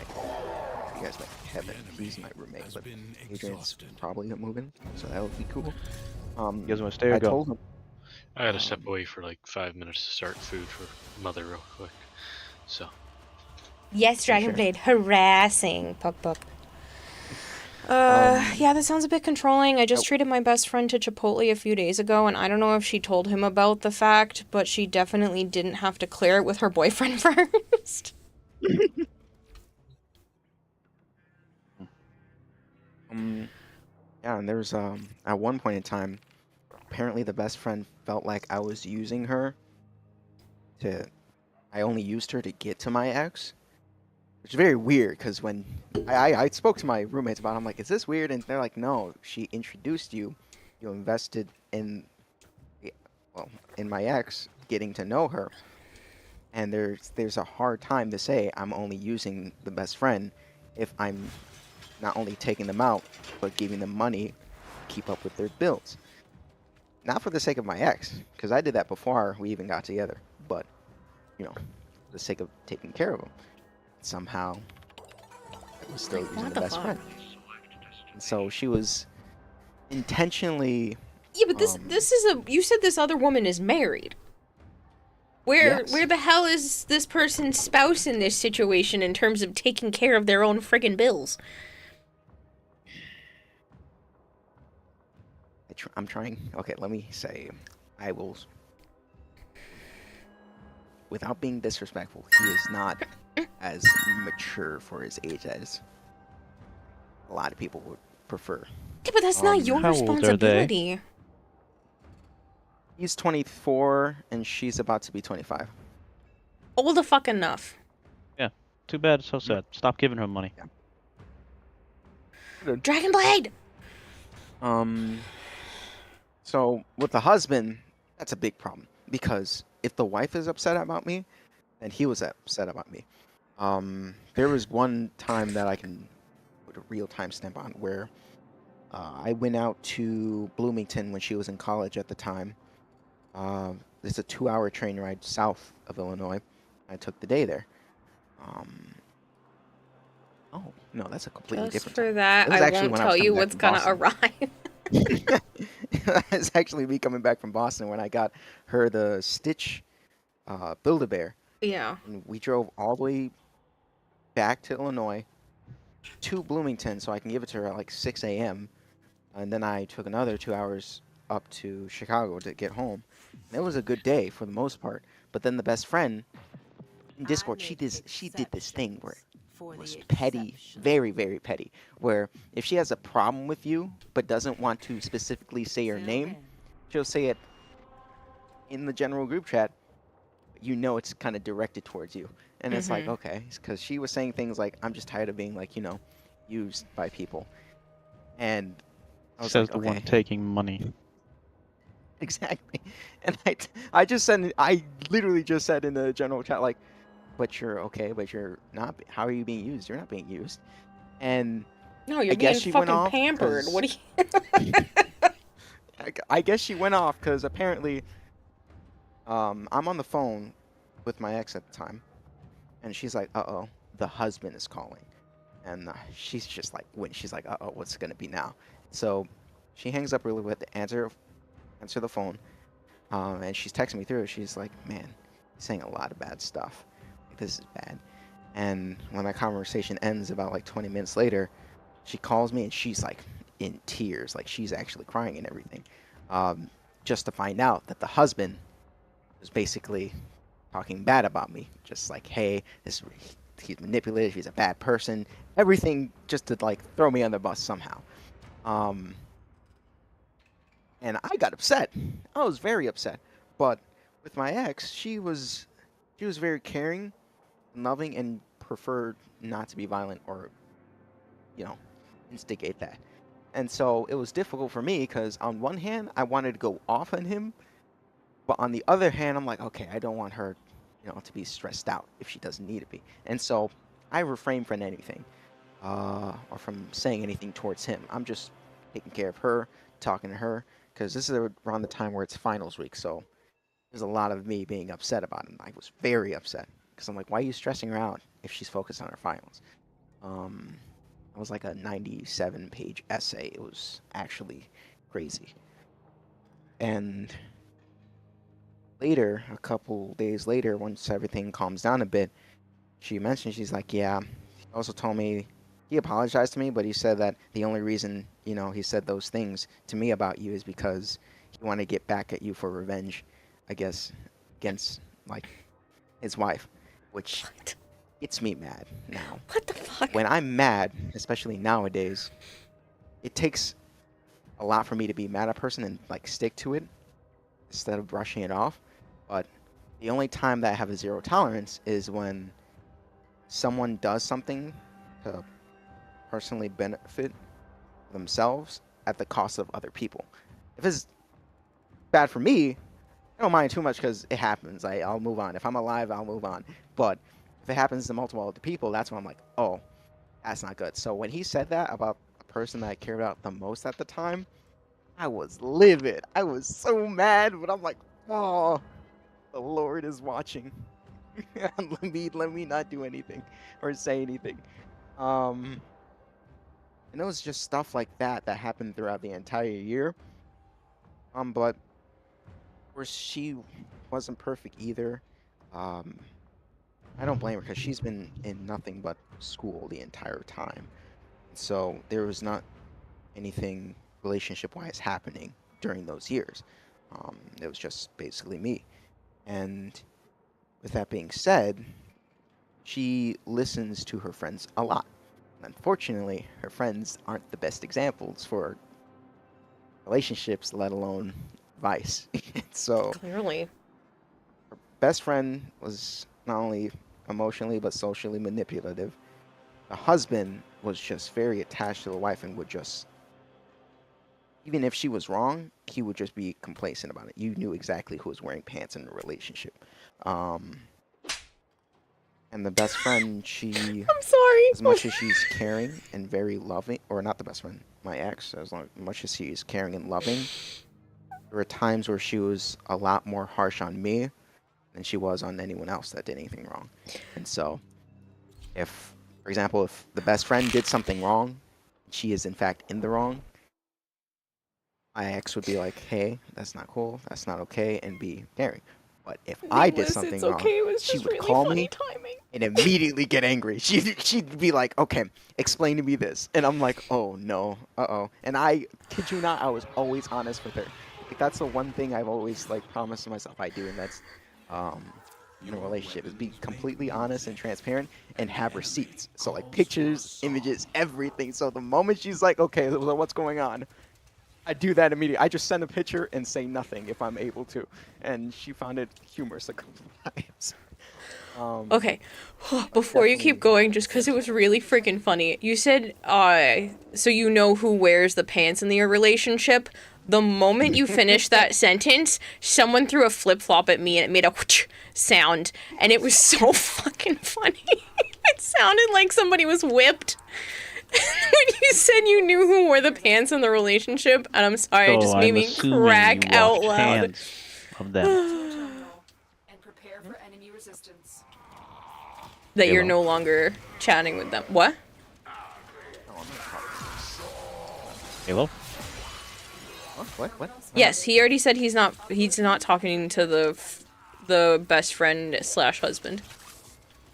guys met Kevin. He's my roommate, but Adrian's probably moving, so that would be cool. You guys want to stay or I go? told him. I had to step away for like 5 minutes to start food for mother real quick. So. Yes, Dragonblade, harassing. Puck. Yeah, that sounds a bit controlling. I just treated my best friend to Chipotle a few days ago, and I don't know if she told him about the fact, but she definitely didn't have to clear it with her boyfriend first. Yeah, and there was at one point in time, apparently the best friend felt like I was using her I only used her to get to my ex, which is very weird, because when I spoke to my roommates about it, I'm like, is this weird? And they're like, no, she introduced you you invested in, well, in my ex, getting to know her, and there's a hard time to say I'm only using the best friend if I'm not only taking them out, but giving them money to keep up with their bills. Not for the sake of my ex, because I did that before we even got together, but, you know, for the sake of taking care of them. Somehow, I was still using the best friend. And so she was intentionally... Yeah, but this is a... You said this other woman is married. Where the hell is this person's spouse in this situation in terms of taking care of their own friggin' bills? I'm trying... Okay, let me say, I will... Without being disrespectful, he is not as mature for his age as a lot of people would prefer. Yeah, but that's not your responsibility. He's 24 and she's about to be 25. Old the fuck enough. Yeah, too bad. So sad. Stop giving her money. Yeah. Dragon Blade. So with the husband, that's a big problem because if the wife is upset about me, then he was upset about me. There was one time that I can put a real timestamp on where I went out to Bloomington when she was in college at the time. It's a 2-hour train ride south of Illinois. I took the day there. Oh, no, that's a completely different Just for time. that, I won't tell you what's gonna arrive. It's actually me coming back from Boston when I got her the Stitch Build-A-Bear. Yeah. And we drove all the way back to Illinois to Bloomington so I can give it to her at like 6 a.m. And then I took another 2 hours up to Chicago to get home. And it was a good day for the most part. But then the best friend in Discord, she did this thing where it was petty, very, very petty, where if she has a problem with you but doesn't want to specifically say your name, she'll say it in the general group chat. You know it's kind of directed towards you. And it's like, okay, because she was saying things like, I'm just tired of being, like, you know, used by people. And I was Says like, the one taking money. Exactly. And I literally just said in the general chat, like, but you're okay, but you're not. How are you being used? You're not being used. And no, you're being fucking pampered. What do you... I guess she went off because apparently I'm on the phone with my ex at the time. And she's like, uh-oh, the husband is calling. And she's just like, she's like, uh-oh, what's going to be now? So she hangs up really quick to answer the phone. And she's texting me through. She's like, man, he's saying a lot of bad stuff. Like, this is bad. And when that conversation ends about like 20 minutes later, she calls me and she's like in tears. Like she's actually crying and everything. Just to find out that the husband was basically talking bad about me. Just like, hey, he's manipulative. He's a bad person. Everything just to like throw me on the bus somehow. And I got upset. I was very upset. But with my ex, she was very caring and loving and preferred not to be violent or, you know, instigate that. And so it was difficult for me because on one hand, I wanted to go off on him. But on the other hand, I'm like, okay, I don't want her, you know, to be stressed out if she doesn't need to be. And so I refrain from anything or from saying anything towards him. I'm just taking care of her, talking to her, because this is around the time where it's finals week. So there's a lot of me being upset about him. I was very upset because I'm like, why are you stressing her out if she's focused on her finals? It was like a 97-page essay. It was actually crazy. And later, a couple days later, once everything calms down a bit, she mentioned, she's like, yeah, he also told me, he apologized to me, but he said that the only reason, you know, he said those things to me about you is because he wanted to get back at you for revenge, I guess, against, like, his wife, which gets me mad now. What the fuck? When I'm mad, especially nowadays, it takes a lot for me to be mad at a person and, like, stick to it instead of brushing it off. But the only time that I have a zero tolerance is when someone does something to personally benefit themselves at the cost of other people. If it's bad for me, I don't mind too much because it happens. I'll move on. If I'm alive, I'll move on. But if it happens to multiple other people, that's when I'm like, oh, that's not good. So when he said that about a person that I cared about the most at the time, I was livid. I was so mad, but I'm like, oh, the Lord is watching. let me not do anything or say anything. And it was just stuff like that that happened throughout the entire year. But of course she wasn't perfect either. I don't blame her because she's been in nothing but school the entire time. So there was not anything relationship-wise happening during those years. It was just basically me. And with that being said, she listens to her friends a lot. Unfortunately, her friends aren't the best examples for relationships, let alone advice. So Clearly. her best friend was not only emotionally but socially manipulative. The husband was just very attached to the wife and would just, even if she was wrong, he would just be complacent about it. You knew exactly who was wearing pants in the relationship. And the best friend, she... I'm sorry. As much as she's caring and very loving, or not the best friend, my ex, much as she's caring and loving, there were times where she was a lot more harsh on me than she was on anyone else that did anything wrong. And so, if, for example, if the best friend did something wrong, she is in fact in the wrong, my ex would be like, hey, that's not cool, that's not okay, and be caring. But if I did something wrong, she would call me and immediately get angry. She'd be like, okay, explain to me this. And I'm like, oh no, uh-oh. And I kid you not, I was always honest with her. Like, that's the one thing I've always like promised myself I do, and that's in a relationship, is be completely honest and transparent and have receipts. So like pictures, images, everything. So the moment she's like, okay, what's going on? I do that immediately. I just send a picture and say nothing if I'm able to. And she found it humorous a couple of times. Okay, before you keep going, just because it was really freaking funny, you said, so you know who wears the pants in your relationship. The moment you finished that sentence, someone threw a flip-flop at me and it made a whoosh sound, and it was so fucking funny. It sounded like somebody was whipped. When you said you knew who wore the pants in the relationship, and I'm sorry, So it just made I'm me assuming crack you out washed loud. hands of them. And prepare for enemy resistance. That you're Halo. no longer chatting with them. What? Halo? What? Yes, he already said he's not talking to the best friend / husband.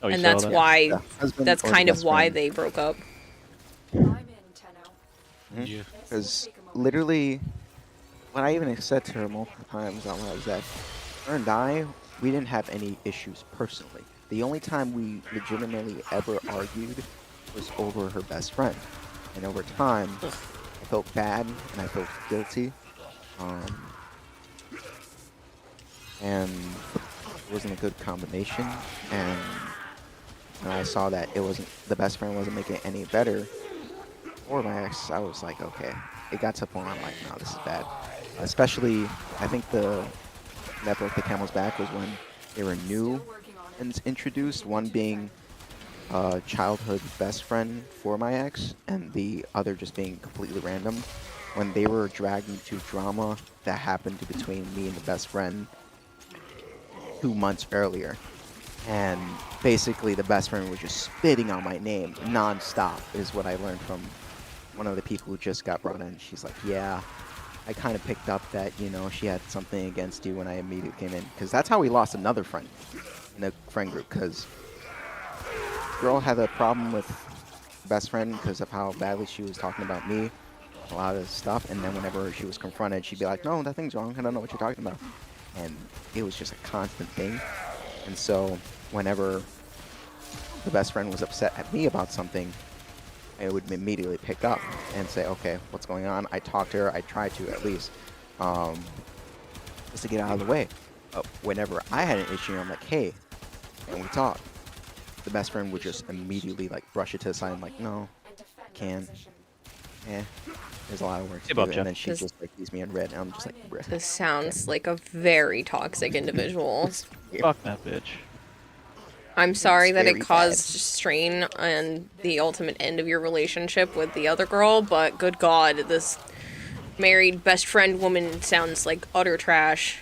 Oh, you And saw that's that? why Yeah, husband that's or kind of best why friend. they broke up. I'm in, Tenno. Yeah. Because literally, what I even said to her multiple times out loud is that her and I, we didn't have any issues personally. The only time we legitimately ever argued was over her best friend. And over time, I felt bad and I felt guilty. And it wasn't a good combination. And when I saw that the best friend wasn't making it any better for my ex, I was like, okay. It got to a point where I'm like, no, this is bad. Especially, I think that broke the camel's back was when they were new and introduced, one being a childhood best friend for my ex, and the other just being completely random. When they were dragged into drama that happened between me and the best friend 2 months earlier. And basically the best friend was just spitting on my name non-stop, is what I learned from one of the people who just got brought in. She's like, yeah, I kind of picked up that, you know, she had something against you when I immediately came in. Because that's how we lost another friend in the friend group. Because girl had a problem with best friend because of how badly she was talking about me, a lot of stuff. And then whenever she was confronted, she'd be like, no, nothing's wrong. I don't know what you're talking about. And it was just a constant thing. And so whenever the best friend was upset at me about something, I would immediately pick up and say, okay, what's going on? I talked to her. I tried to, at least, just to get out of the way. But whenever I had an issue, I'm like, hey, can we talk? The best friend would just immediately like brush it to the side and like, no, I can't. Yeah. There's a lot of work to Hey, do, Bob, Jeff. and then she just like leaves me in red, and I'm just like, bruh. This sounds like a very toxic individual. Fuck that bitch. I'm sorry that it very caused strain on the ultimate end of your relationship with the other girl, but good God, this married best friend woman sounds like utter trash.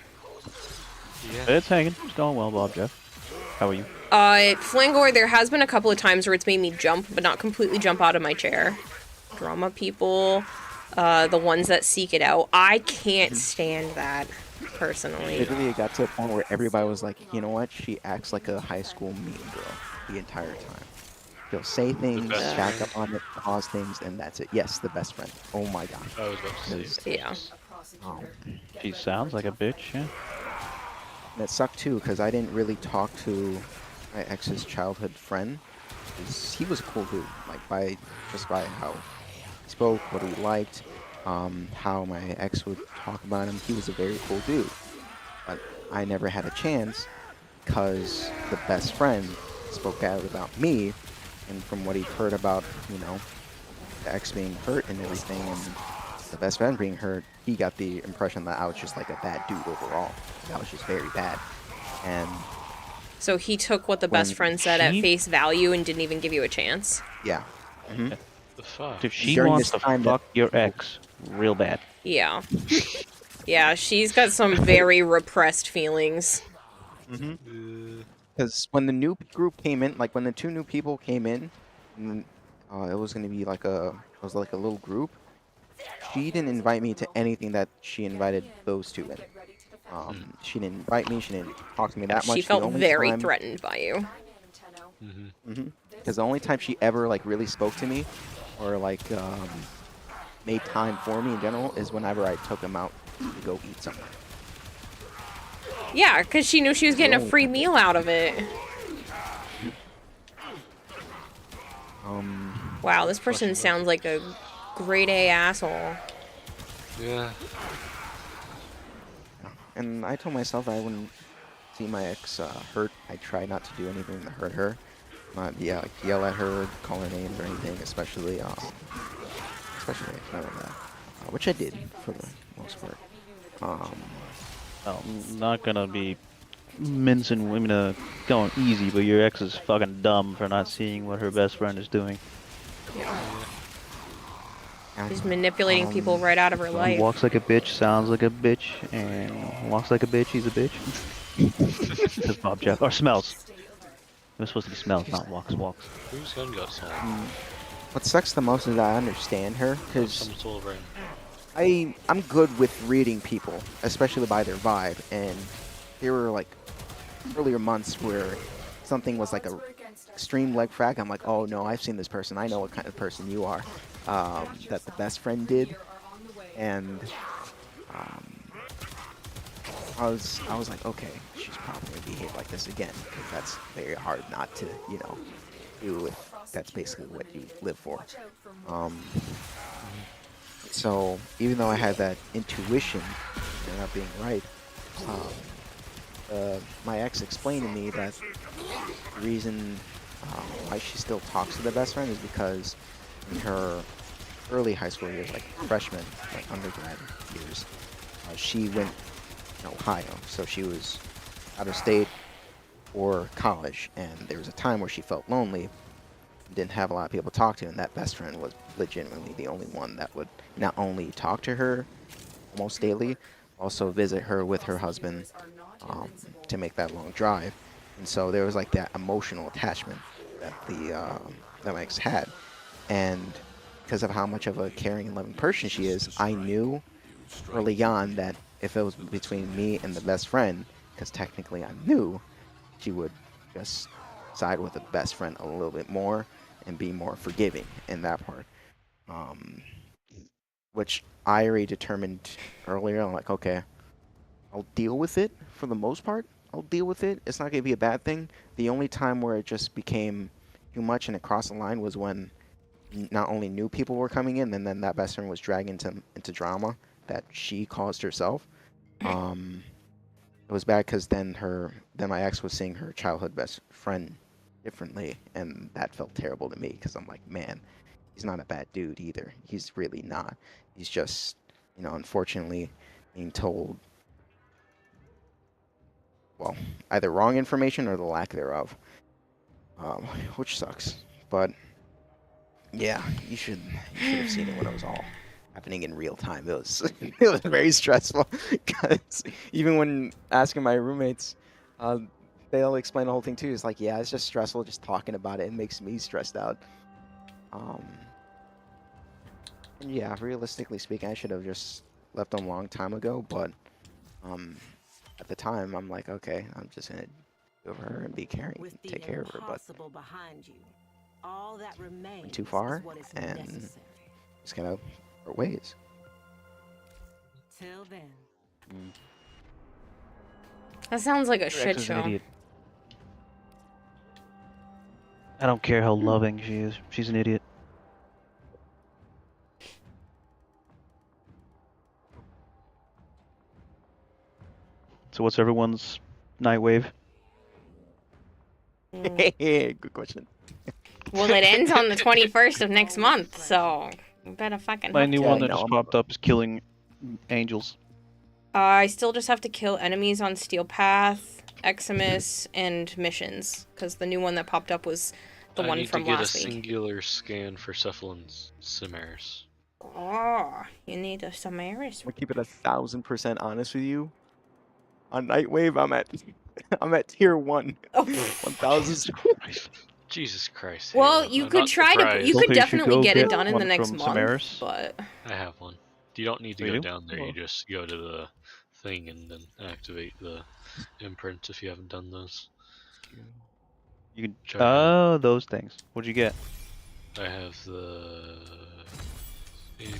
Yeah. It's hanging. It's going well, Bob, Jeff. How are you? Flangor, there has been a couple of times where it's made me jump, but not completely jump out of my chair. Drama people, the ones that seek it out. I can't stand that, personally. Literally, it got to a point where everybody was like, you know what? She acts like a high school mean girl the entire time. She'll say things, back up on it, pause things, and that's it. Yes, the best friend. Oh my gosh. I was about to say. Yeah. She sounds like a bitch, yeah. And it sucked too, because I didn't really talk to my ex's childhood friend. He was a cool dude, like just by how he spoke, what he liked, how my ex would talk about him. He was a very cool dude, but I never had a chance because the best friend spoke badly about me, and from what he'd heard about, you know, the ex being hurt and everything, and the best friend being hurt, he got the impression that I was just like a bad dude overall. I was just very bad, and so he took what the best friend said at face value and didn't even give you a chance? Yeah. Mm-hmm. The fuck? If she wants to fuck your ex real bad. Yeah. Yeah, she's got some very repressed feelings. Because when the new group came in, like when the two new people came in, and, it was gonna be like a little group. She didn't invite me to anything that she invited those two in. She didn't invite me. She didn't talk to me that much. She felt very threatened by you. Because the only time she ever like really spoke to me, or like made time for me in general, is whenever I took him out to go eat somewhere. Yeah, because she knew she was getting a free meal out of it. Wow, this person sounds like a grade A asshole. Yeah. And I told myself I wouldn't see my ex hurt. I try not to do anything to hurt her. Not like yell at her, call her names or anything, especially which I did for the most part. I'm not gonna be mincing women going easy, but your ex is fucking dumb for not seeing what her best friend is doing. She's manipulating people right out of her life. Walks like a bitch, sounds like a bitch, and walks like a bitch, he's a bitch. Says Bob Jeff. Or smells. It was supposed to be smells, not walks. Whose gun got sold? What sucks the most is I understand her, because I'm good with reading people, especially by their vibe, and there were like earlier months where something was like a extreme leg frag. I'm like, oh no, I've seen this person. I know what kind of person you are. That the best friend did, and I was like, okay, she's probably gonna behave like this again, because that's very hard not to, you know, do if that's basically what you live for. So even though I had that intuition, and not being right, my ex explained to me that the reason why she still talks to the best friend is because in her early high school years, like freshman, like undergrad years, she went in Ohio, so she was out of state for college, and there was a time where she felt lonely, didn't have a lot of people to talk to, and that best friend was legitimately the only one that would not only talk to her almost daily, also visit her with her husband to make that long drive. And so there was like that emotional attachment that that my ex had, and because of how much of a caring and loving person she is, I knew early on that if it was between me and the best friend, because technically I knew, she would just side with the best friend a little bit more and be more forgiving in that part. Which I already determined earlier. I'm like, okay, I'll deal with it for the most part. I'll deal with it. It's not going to be a bad thing. The only time where it just became too much and it crossed the line was when not only new people were coming in, and then that best friend was dragged into drama that she caused herself. It was bad because then my ex was seeing her childhood best friend differently, and that felt terrible to me because I'm like, man, he's not a bad dude either. He's really not. He's just, you know, unfortunately being told, well, either wrong information or the lack thereof, which sucks. But yeah, you should have seen it when it was all happening in real time. It was it was very stressful because even when asking my roommates, they'll explain the whole thing too. It's like, yeah, it's just stressful just talking about it. It makes me stressed out. And yeah, realistically speaking, I should have just left them a long time ago. But at the time, I'm like, okay, I'm just gonna go over her and be caring, and take care of her. But behind you, all that remains went too far, is what is and necessary. just kind of part ways. Till then. That sounds like a Your shit ex is an show. idiot. I don't care how loving she is. She's an idiot. So what's everyone's Nightwave? Good question. Well, it ends on the 21st of next month, so you better fucking My hook new to one it. that just popped up is killing angels. I still just have to kill enemies on Steel Path, Eximus, and missions, because the new one that popped up was the one from last I need week. to get a singular scan for Cephalin's Cimeris. Oh, you need a Samaris. I'm gonna keep it 1,000% honest with you. On Nightwave, I'm at tier 1. Oh. 1,000. Jesus Christ. Well, Halo. you I'm could not try to. surprised. You could Hopefully you should definitely go get it get done in the one next from month, Samaris. but I have one. You don't need to Oh, you go do? down there. Oh. You just go to the thing and then activate the imprints if you haven't done those. You can. Try to have- Oh, those things. What'd you get? I have the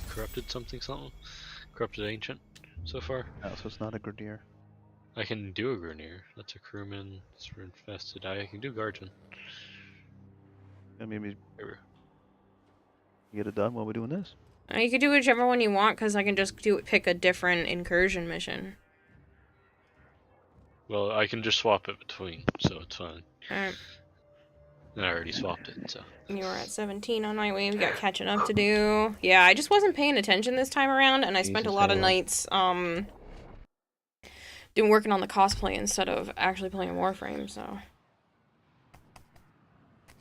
corrupted something. Corrupted ancient so far. Oh, so it's not a Grenadier. I can do a Grenier. That's a crewman. It's infested. I can do guardsman. I mean, you Here. get it done while we're doing this. you could do whichever one you want, because I can just pick a different incursion mission. Well, I can just swap it between, so it's fine. Alright. And I already swapped it, so. You were at 17 on Nightwave. You got catching up to do. Yeah, I just wasn't paying attention this time around, and I spent a lot of nights doing working on the cosplay instead of actually playing Warframe. So.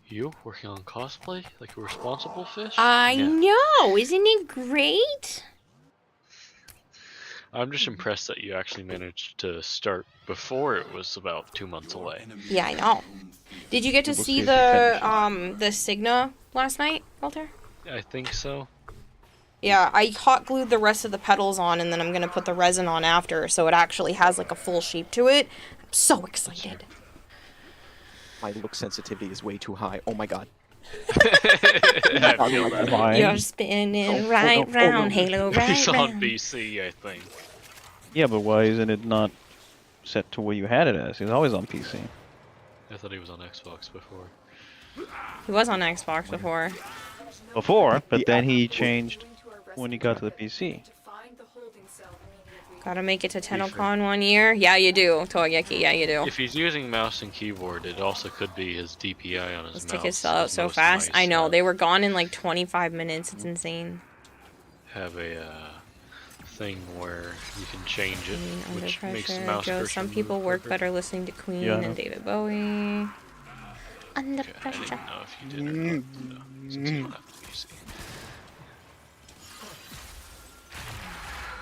You working on cosplay like a responsible fish? I know, isn't it great? I'm just impressed that you actually managed to start before it was about 2 months away. Yeah, I know. Did you get to see the Signa last night, Walter? I think so. Yeah, I hot glued the rest of the petals on, and then I'm gonna put the resin on after, so it actually has like a full shape to it. I'm so excited. My look sensitivity is way too high. Oh my god. I feel that. You're spinning right round, Halo, right He's on round. BC, I think. Yeah, but why isn't it not set to where you had it as? He's always on PC. I thought he was on Xbox before. He was on Xbox before. Before, but then he changed when he got to the PC. Gotta make it to TennoCon 1 year. Yeah, you do, Toyeki. Yeah, you do. If he's using mouse and keyboard, it also could be his DPI on his Those mouse. tickets sell out so Most fast. mice I know, they were gone in like 25 minutes. It's insane. have a thing where you can change it, Under which makes the pressure, mouse Joe. cursor Some people move work quicker. better listening to Queen Yeah, I know. and David Bowie. Under I pressure. didn't know if you did or not, so, since you don't have the PC.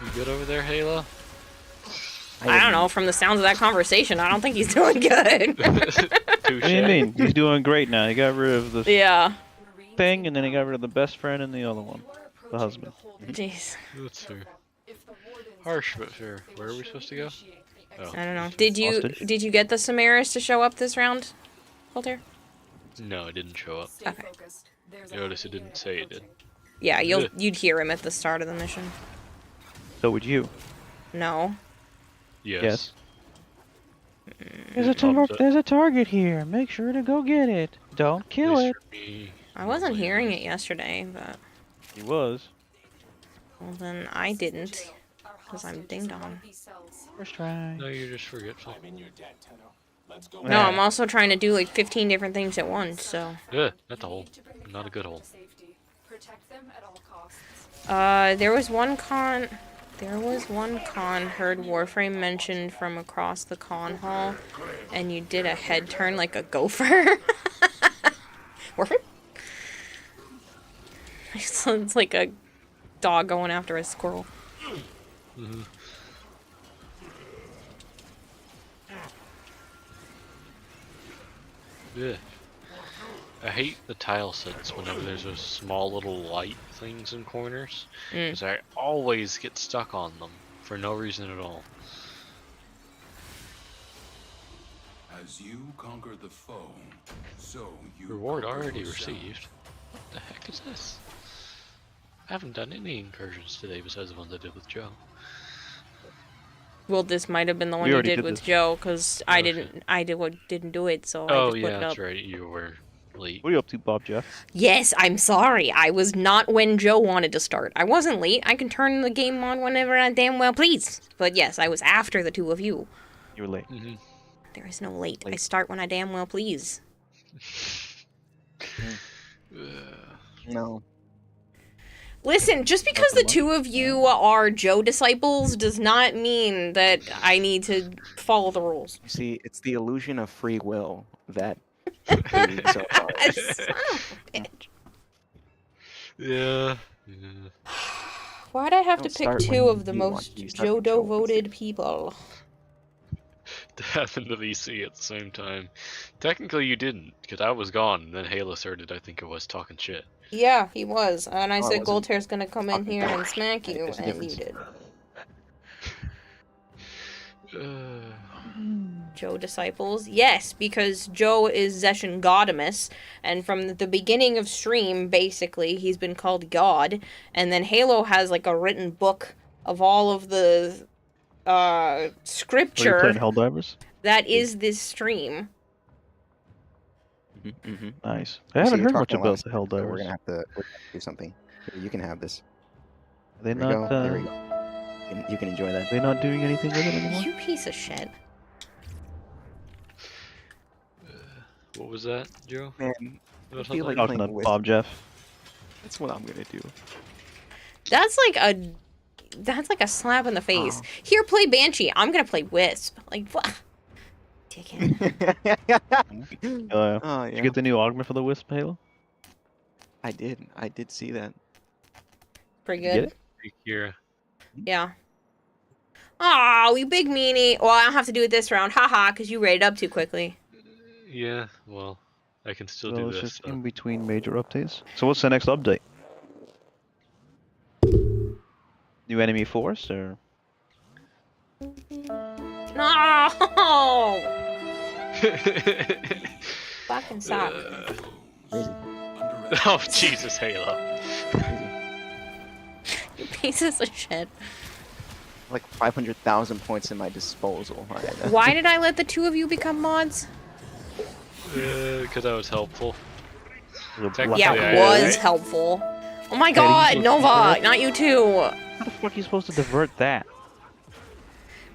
You good over there, Halo? I don't know. From the sounds of that conversation, I don't think he's doing good. What do you mean? He's doing great now. He got rid of the Yeah. thing, and then he got rid of the best friend and the other one, the husband. Jeez. That's fair. Harsh but fair. Where are we supposed to go? Oh. I don't know. Did you Hostage. did you get the Samaris to show up this round, Walter? No, it didn't show up. Okay. Notice it didn't say it did. Yeah, Ugh. you'd hear him at the start of the mission. So would you. No. Yes. There's It pops up. there's a target here. Make sure to go get it. Don't kill At it. least for me. I wasn't hearing it yesterday, but He was. well then I didn't, because I'm ding dong. First try. No, you're just forgetful. No, I'm also trying to do like 15 different things at once, so. Yeah, that's a hole. Not a good hole. Protect them at all costs. There was one con heard Warframe mentioned from across the con hall, and you did a head turn like a gopher. Warframe? It's like a dog going after a squirrel. Mm-hmm. Yeah. I hate the tile sets whenever there's those small little light things in corners, because I always get stuck on them for no reason at all. As you conquer the foe, so you Reward conquer already yourself. received. What the heck is this? I haven't done any incursions today besides the ones I did with Joe. Well, this might have been the one you did with Joe, because I didn't do it, so I just put it up. That's right. You were late. What are you up to, Bob Jeff? Yes, I'm sorry. I was not when Joe wanted to start. I wasn't late. I can turn the game on whenever I damn well please. But yes, I was after the two of you. You were late. Mm-hmm. There is no late. I start when I damn well please. No. Listen, just because the two of you are Joe disciples does not mean that I need to follow the rules. You see, it's the illusion of free will that Son of a bitch. Yeah. Why'd I have to Don't pick start two when of the you want most to start Jodo voted people? To happen to VC at the same time. Technically you didn't, because I was gone, and then Halo started, I think it was, talking shit. Yeah, he was. And I said wasn't. Goldhair's gonna come in here and smack you, There's a and you difference. did. Joe disciples? Yes, because Joe is Zeshan Godimus, and from the beginning of stream, basically, he's been called God, and then Halo has like a written book of all of the scripture Are you playing Helldivers? that is this stream. Nice. I haven't heard much about the We're Helldivers. gonna have to do something. Here, you can have this. Are they There we not? go. There we go. You can enjoy that. They're not doing anything with it anymore. You piece of shit. What was that, Joe? Man, What I feel like Talking playing to with. Bob Jeff. That's what I'm gonna do. That's like a slap in the face. Here, play Banshee. I'm gonna play Wisp. Like, what? Dickhead. Oh, Did you get the new augment for the Wisp Halo? I did. I did see that. Pretty Get good. it? Kira. Yeah. Oh, you big meanie. Well, I don't have to do it this round. Haha, because you rated up too quickly. Yeah, well, I can still Well, do it's this. just in between major updates. So what's the next update? New enemy force or? No! Fucking stop. Oh, Jesus, Halo. You pieces of shit. Like 500,000 points in my disposal. Why did I let the two of you become mods? Because I was helpful. Yeah, it was helpful. Oh my god, Nova, not you too. How the fuck are you supposed to divert that?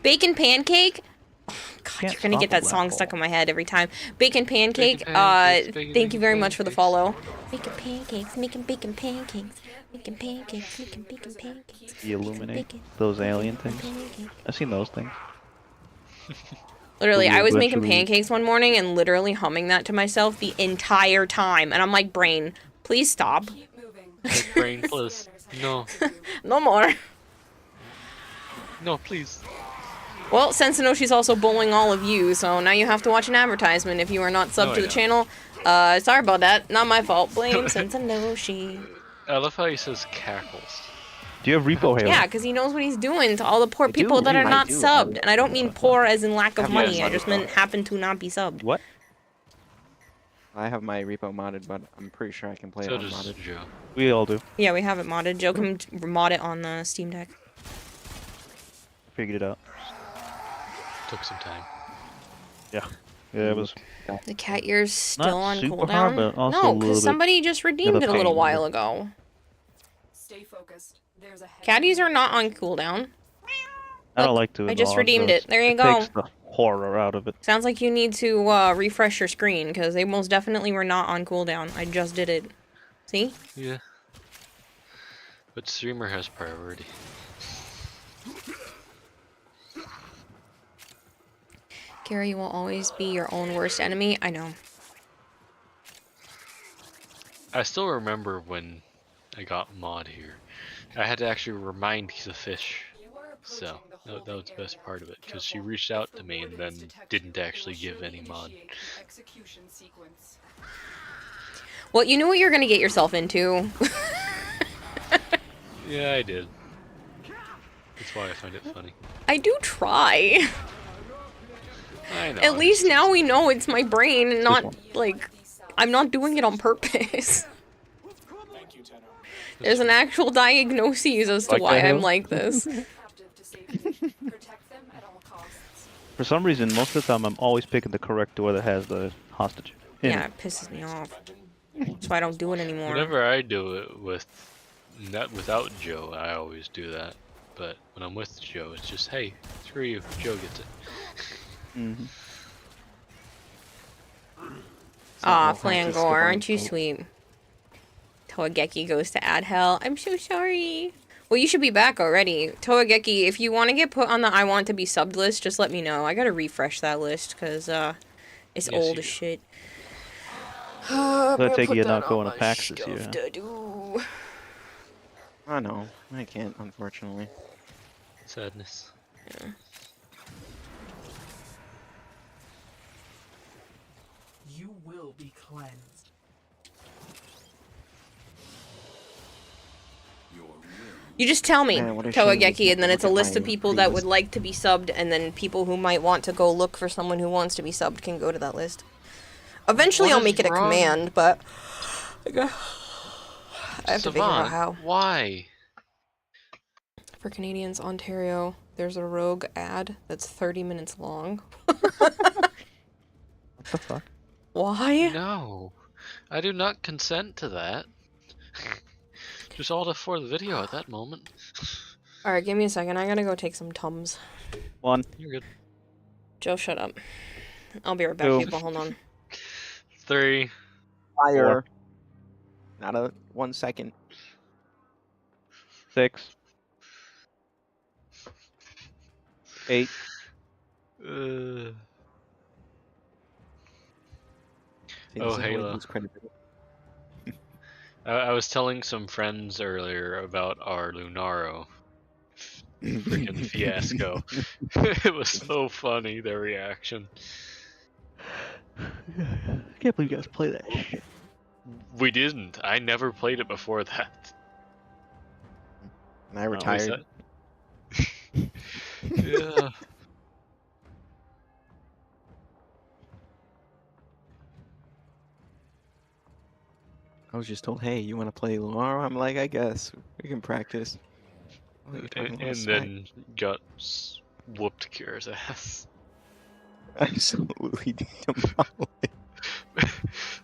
Bacon pancake? Oh, God, you're gonna get that song stuck in my head every time. Bacon pancake, thank you very much for the follow. Bacon pancakes, making bacon pancakes. Making pancakes, making bacon pancakes. The illuminate those alien things. I've seen those things. Literally, I was making Literally. pancakes one morning and literally humming that to myself the entire time. And I'm like, brain, please stop. Brain, please. No. No more. No, please. Well, Sensonoshi's also bowling all of you, so now you have to watch an advertisement if you are not subbed No, to I the don't. channel. Sorry about that. Not my fault. Blame Sensonoshi. I love how he says cackles. Do you have repo Halo? Yeah, because he knows what he's doing to all the poor I people do, that are I not do. subbed. And I don't mean poor as in lack of Have my money. I money. just meant happen to not be subbed. What? I have my repo modded, but I'm pretty sure I can play So it does unmodded. Joe. We all do. Yeah, we have it modded. Joe can mod it on the Steam Deck. Figured it out. Took some time. Yeah. Yeah, it was. The cat ear's still on super cooldown. hard, but also a No, little because bit somebody just redeemed of a it a little pain. while ago. Stay focused. There's a head. Catties are not on cooldown. I don't like to. I just acknowledge redeemed those. it. There you go. Takes the horror out of it. Sounds like you need to refresh your screen, because they most definitely were not on cooldown. I just did it. See? Yeah. But streamer has priority. Gary will always be your own worst enemy. I know. I still remember when I got mod here. I had to actually remind he's a fish. So that was the best part of it, because she reached out to me and then didn't actually give any mod. Well, you knew what you're gonna get yourself into. Yeah, I did. That's why I find it funny. I do try. I know. At least now we know it's my brain and not, like, I'm not doing it on purpose. There's an actual diagnosis as to why I'm like this. For some reason, most of the time, I'm always picking the correct door that has the hostage. Yeah, it pisses me off. That's why I don't do it anymore. Whenever I do it without Joe, I always do that. But when I'm with Joe, it's just, hey, screw you, Joe gets it. Mm-hmm. Aw, Flangor, aren't you sweet? Toageki goes to add hell. I'm so sorry. Well, you should be back already. Toageki, if you want to get put on the I want to be subbed list, just let me know. I gotta refresh that list, because, it's old as shit. Let's take you not going to PAX this year. Huh? I know. I can't, unfortunately. Sadness. Yeah. You will be cleansed. You just tell me, Man, what a shame we Toageki, can't and then it's a look at list of my people that previous- would like to be subbed, and then people who might want to go look for someone who wants to be subbed can go to that list. Eventually What I'll is make it a wrong? command, but I have to figure out Savant, how. why? For Canadians, Ontario, there's a rogue ad that's 30 minutes long. What the fuck? Why? No, I do not consent to that. Just all for the video at that moment. Alright, give me a second. I gotta go take some Tums. One. You're good. Joe, shut up. I'll be right back, Two. people. Hold on. 3. Fire. Not a 1 second. 6. 8. Oh, See, this is how we Halo. lose credibility. I was telling some friends earlier about our Lunaro freaking fiasco. It was so funny, their reaction. I can't believe you guys play that shit. We didn't. I never played it before that. And I retired. Yeah. I was just told, hey, you want to play Lunaro? I'm like, I guess. We can practice. Oh, you're talking a lot of And smack. then got whooped Kira's ass. Absolutely demolished.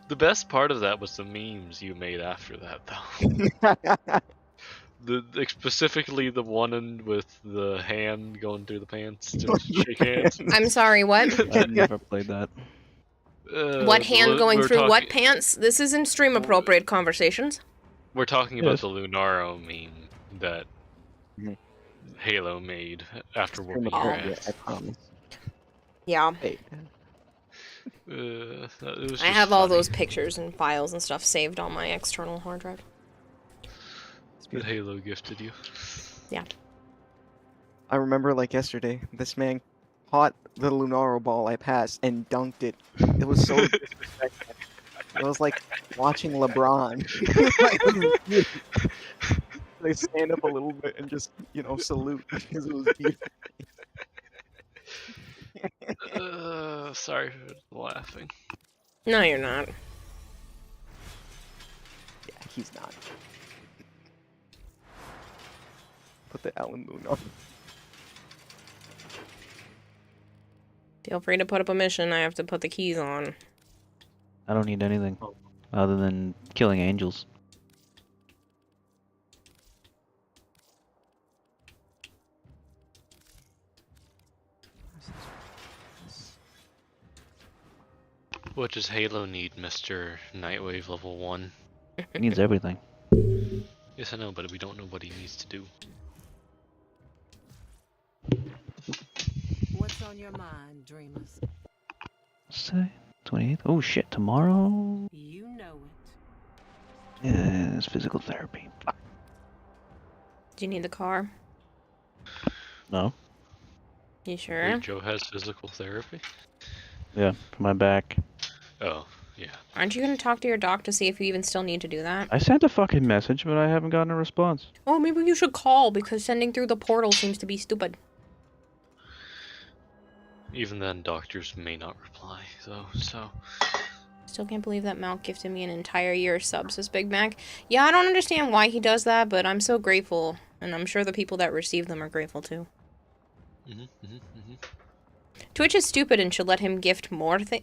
The best part of that was the memes you made after that, though. Specifically the one with the hand going through the pants to shake hands. I'm sorry, what? I've never played that. What hand going we're through what talking- pants? This isn't stream appropriate conversations. We're talking about Yes. the Lunaro meme that Halo made after whooping your ass. I promise. Yeah. Hey. It was I just have all funny those pictures and files and stuff saved on my external hard drive. that Halo gifted you. Yeah. I remember like yesterday, this man caught the Lunaro ball I passed and dunked it. It was so disrespectful. It was like watching LeBron. They stand up a little bit and just, salute because it was beautiful. Sorry for laughing. No, you're not. Yeah, he's not. Put the Alan Moon on. Feel free to put up a mission. I have to put the keys on. I don't need anything other than killing angels. What does Halo need, Mr. Nightwave level 1? It needs everything. Yes, I know, but we don't know what he needs to do. What's on your mind, dreamers? Say 28th. Oh shit! Tomorrow. You know it. Yeah, it's physical therapy. Fuck. Do you need the car? No. You sure? Wait, Joe has physical therapy? Yeah, for my back. Oh, yeah. Aren't you going to talk to your doc to see if you even still need to do that? I sent a fucking message, but I haven't gotten a response. Oh, maybe you should call, because sending through the portal seems to be stupid. Even then, doctors may not reply, though, so... Still can't believe that Mal gifted me an entire year of subs, says Big Mac. Yeah, I don't understand why he does that, but I'm so grateful. And I'm sure the people that receive them are grateful, too. Twitch is stupid and should let him gift more They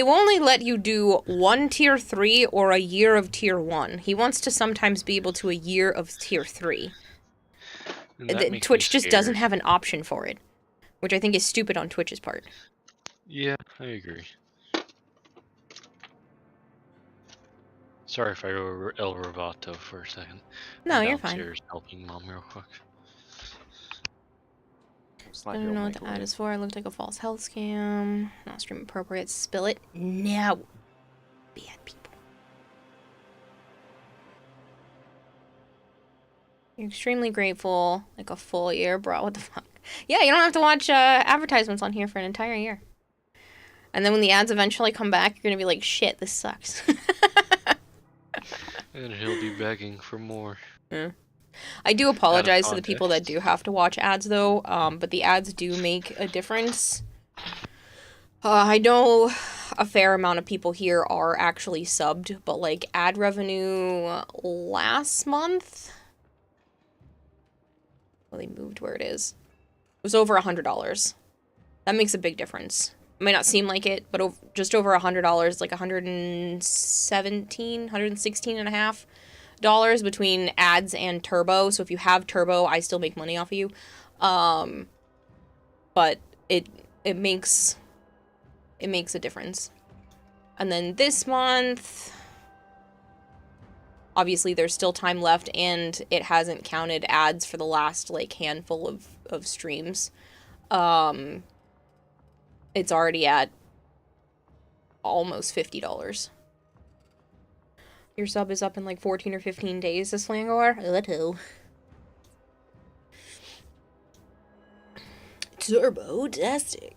will only let you do 1 tier 3 or a year of tier 1. He wants to sometimes be able to a year of tier 3. Twitch just doesn't have an option for it, which I think is stupid on Twitch's part. Yeah, I agree. Sorry if I were El Rovato for a second. No, I'm you're fine. downstairs helping Mom real quick. I don't know what the ad is for. It looked like a false health scam. Not stream appropriate. Spill it. No. Bad people. You're extremely grateful. Like a full year, bro. What the fuck? Yeah, you don't have to watch advertisements on here for an entire year. And then when the ads eventually come back, you're gonna be like, shit, this sucks. And he'll be begging for more. Yeah. I do apologize to the people that do have to watch ads, though, but the ads do make a difference. I know a fair amount of people here are actually subbed, but, like, ad revenue last month... Well, they moved where it is. It was over $100. That makes a big difference. It might not seem like it, but just over $100, like $116.5 between ads and turbo. So if you have turbo, I still make money off of you. But it makes a difference. And then this month, obviously there's still time left, and it hasn't counted ads for the last like handful of streams. It's already at almost $50. Your sub is up in like 14 or 15 days, this Flangor. Little. Turbo-tastic.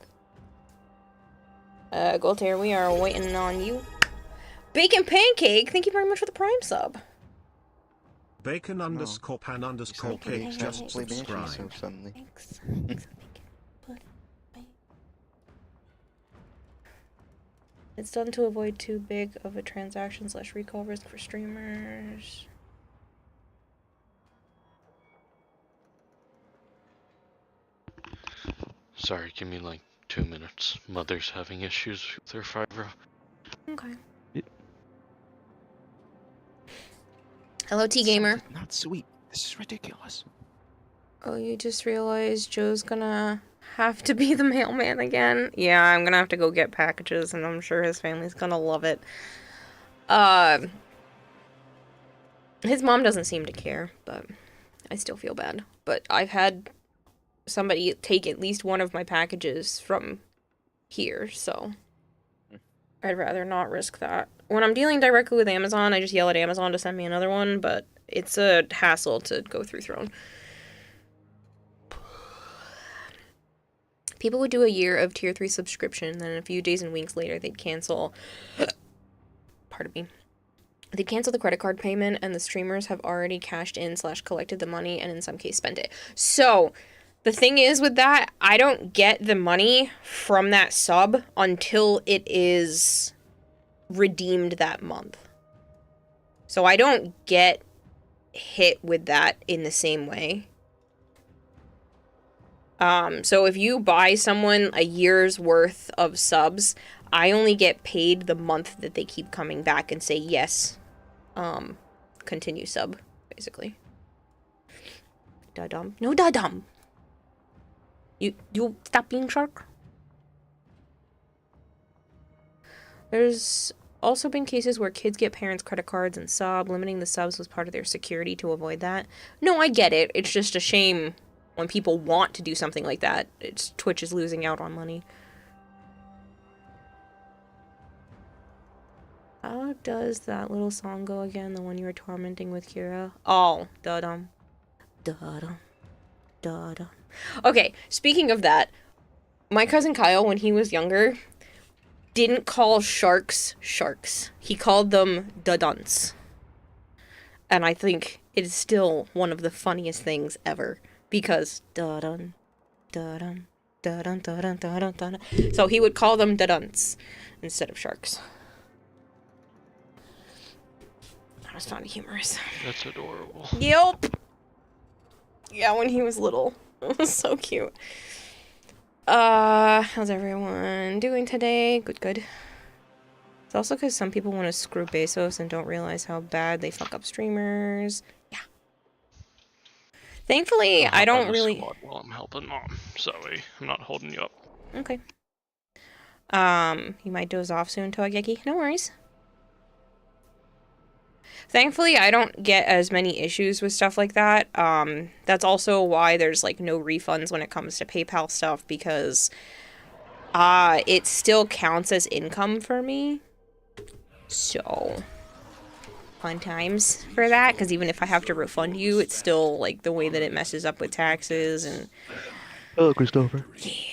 Goltair, we are waiting on you. Bacon Pancake, thank you very much for the Prime sub. Bacon underscore pan underscore cake just subscribe. Thanks. It's done to avoid too big of a transaction / recall risk for streamers. Sorry, give me like 2 minutes. Mother's having issues with her fibro. Okay. Yeah. Hello, T-Gamer. Not sweet. This is ridiculous. Oh, you just realized Joe's gonna have to be the mailman again? Yeah, I'm gonna have to go get packages, and I'm sure his family's gonna love it. His mom doesn't seem to care, but I still feel bad. But I've had somebody take at least one of my packages from here, so I'd rather not risk that. When I'm dealing directly with Amazon, I just yell at Amazon to send me another one, but it's a hassle to go through Throne. People would do a year of tier 3 subscription, then a few days and weeks later they'd cancel. Pardon me. They'd cancel the credit card payment, and the streamers have already cashed in / collected the money, and in some case spent it. So, the thing is with that, I don't get the money from that sub until it is redeemed that month. So I don't get hit with that in the same way. So if you buy someone a year's worth of subs, I only get paid the month that they keep coming back and say yes. Continue sub, basically. Da-dum. No da-dum. You stop being shark. There's also been cases where kids get parents' credit cards and sub. Limiting the subs was part of their security to avoid that. No, I get it. It's just a shame when people want to do something like that. Twitch is losing out on money. How does that little song go again? The one you were tormenting with Kira? Oh, da-dum. Da-dum. Da-dum. Okay, speaking of that, my cousin Kyle, when he was younger, didn't call sharks sharks. He called them dudunts. And I think it is still one of the funniest things ever. Because dudun, dudun, dudun, dudun, dudun, dudun. So he would call them dudunts instead of sharks. I just found it humorous. That's adorable. Yep. Yeah, when he was little. It was so cute. How's everyone doing today? Good, good. It's also because some people want to screw Bezos and don't realize how bad they fuck up streamers. Yeah. Thankfully, I don't really... While I'm helping Mom. Sorry, I'm not holding you up. Okay. You might doze off soon, Toageki. No worries. Thankfully, I don't get as many issues with stuff like that. That's also why there's, like, no refunds when it comes to PayPal stuff, because it still counts as income for me. So, fun times for that, because even if I have to refund you, it's still, like, the way that it messes up with taxes and... Hello, Christopher. Yeah.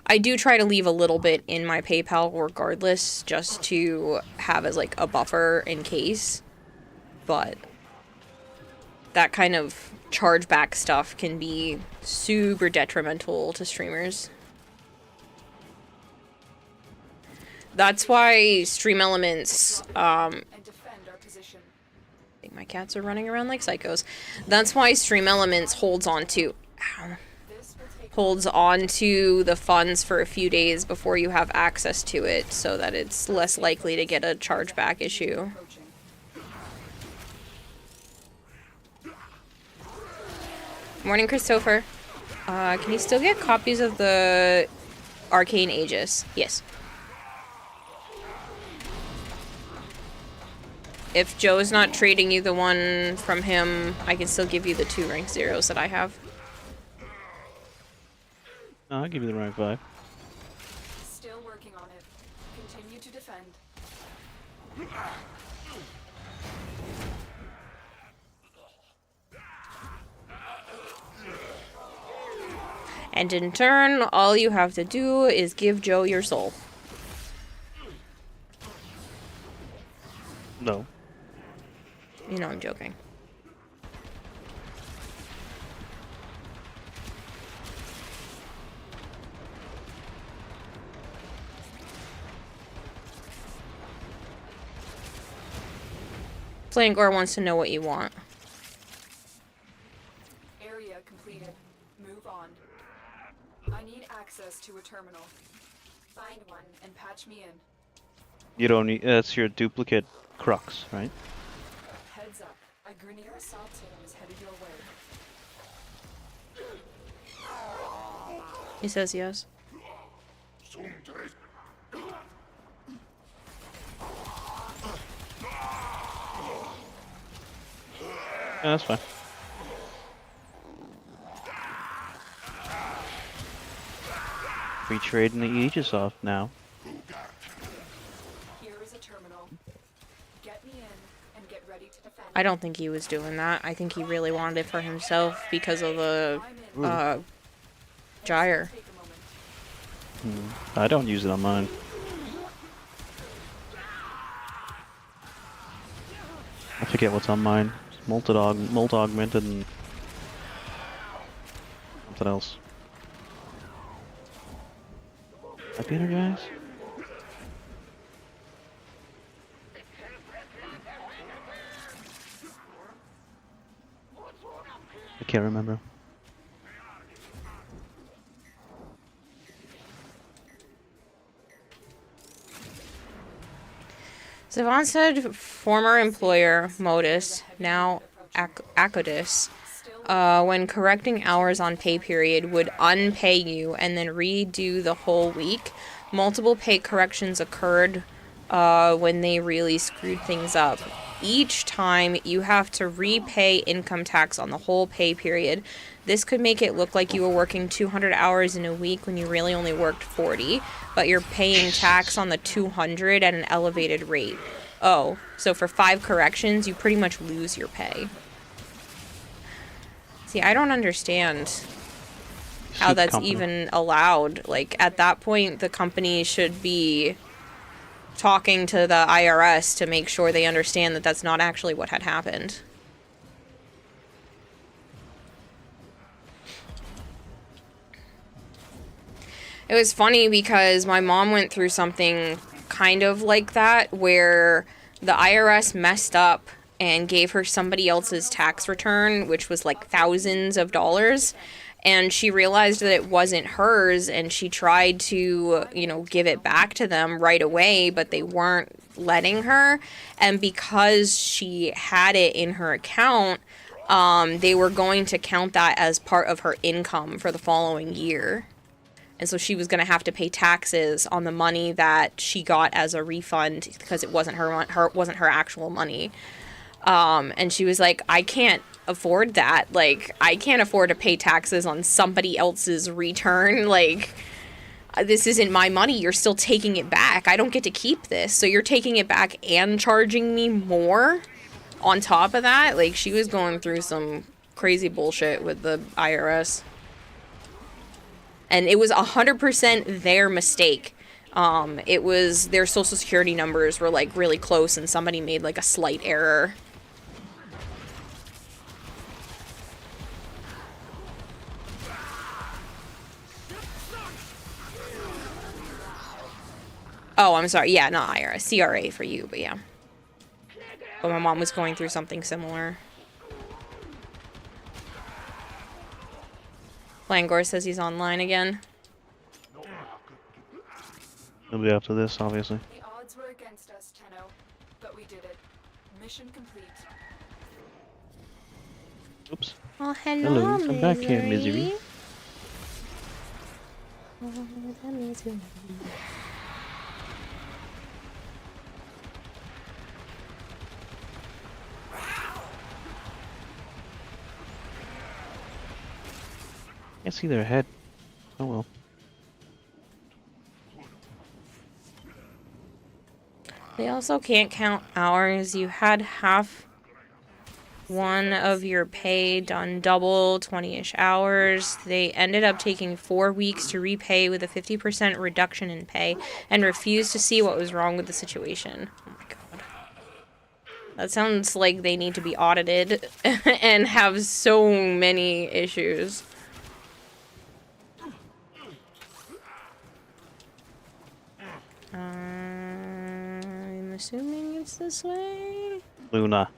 I do try to leave a little bit in my PayPal regardless, just to have as, like, a buffer in case. But that kind of chargeback stuff can be super detrimental to streamers. That's why Stream Elements, I think my cats are running around like psychos. That's why Stream Elements holds on to the funds for a few days before you have access to it, so that it's less likely to get a chargeback issue. Morning, Christopher. Can you still get copies of the Arcane Aegis? Yes. If Joe's not trading you the one from him, I can still give you the 2 rank 0s that I have. No, I'll give you the rank 5. Still working on it. Continue to defend. And in turn, all you have to do is give Joe your soul. No. You know I'm joking. Flangor wants to know what you want. Area completed. Move on. I need access to a terminal. Find one and patch me in. You don't need... that's your duplicate crux, right? Heads up. A Grenier assault team is headed your way. He says yes. Yeah, that's fine. Free trading the Aegis off now. Here is a terminal. Get me in and get ready to defend. I don't think he was doing that. I think he really wanted it for himself because of the gyre. I don't use it on mine. I forget what's on mine. Molt augmented and something else. Happy dinner, guys? I can't remember. Savon said former employer, Modus, now Acodus, when correcting hours on pay period would unpay you and then redo the whole week. Multiple pay corrections occurred when they really screwed things up. Each time you have to repay income tax on the whole pay period. This could make it look like you were working 200 hours in a week when you really only worked 40, but you're paying tax on the 200 at an elevated rate. Oh, so for 5 corrections, you pretty much lose your pay. See, I don't understand how that's even allowed. Like, at that point, the company should be talking to the IRS to make sure they understand that that's not actually what had happened. It was funny because my mom went through something kind of like that where the IRS messed up and gave her somebody else's tax return, which was like thousands of dollars. And she realized that it wasn't hers, and she tried to, you know, give it back to them right away, but they weren't letting her. And because she had it in her account, they were going to count that as part of her income for the following year. And so she was going to have to pay taxes on the money that she got as a refund because it wasn't wasn't her actual money. And she was like, I can't afford that. Like, I can't afford to pay taxes on somebody else's return. Like, this isn't my money. You're still taking it back. I don't get to keep this. So you're taking it back and charging me more on top of that. Like, she was going through some crazy bullshit with the IRS. And it was 100% their mistake. It was their social security numbers were like really close and somebody made like a slight error. Oh, I'm sorry. Yeah, not IRS. CRA for you, but yeah. But my mom was going through something similar. Langor says he's online again. He'll be after this, obviously. The odds were against us, Tenno, but we did it. Mission complete. Oops. Oh, hello, I'm back here, Misery. Can't see their head. Oh well. They also can't count hours. You had half one of your pay done double, 20-ish hours. They ended up taking 4 weeks to repay with a 50% reduction in pay and refused to see what was wrong with the situation. Oh my god. That sounds like they need to be audited and have so many issues. I'm assuming it's this way? Luna.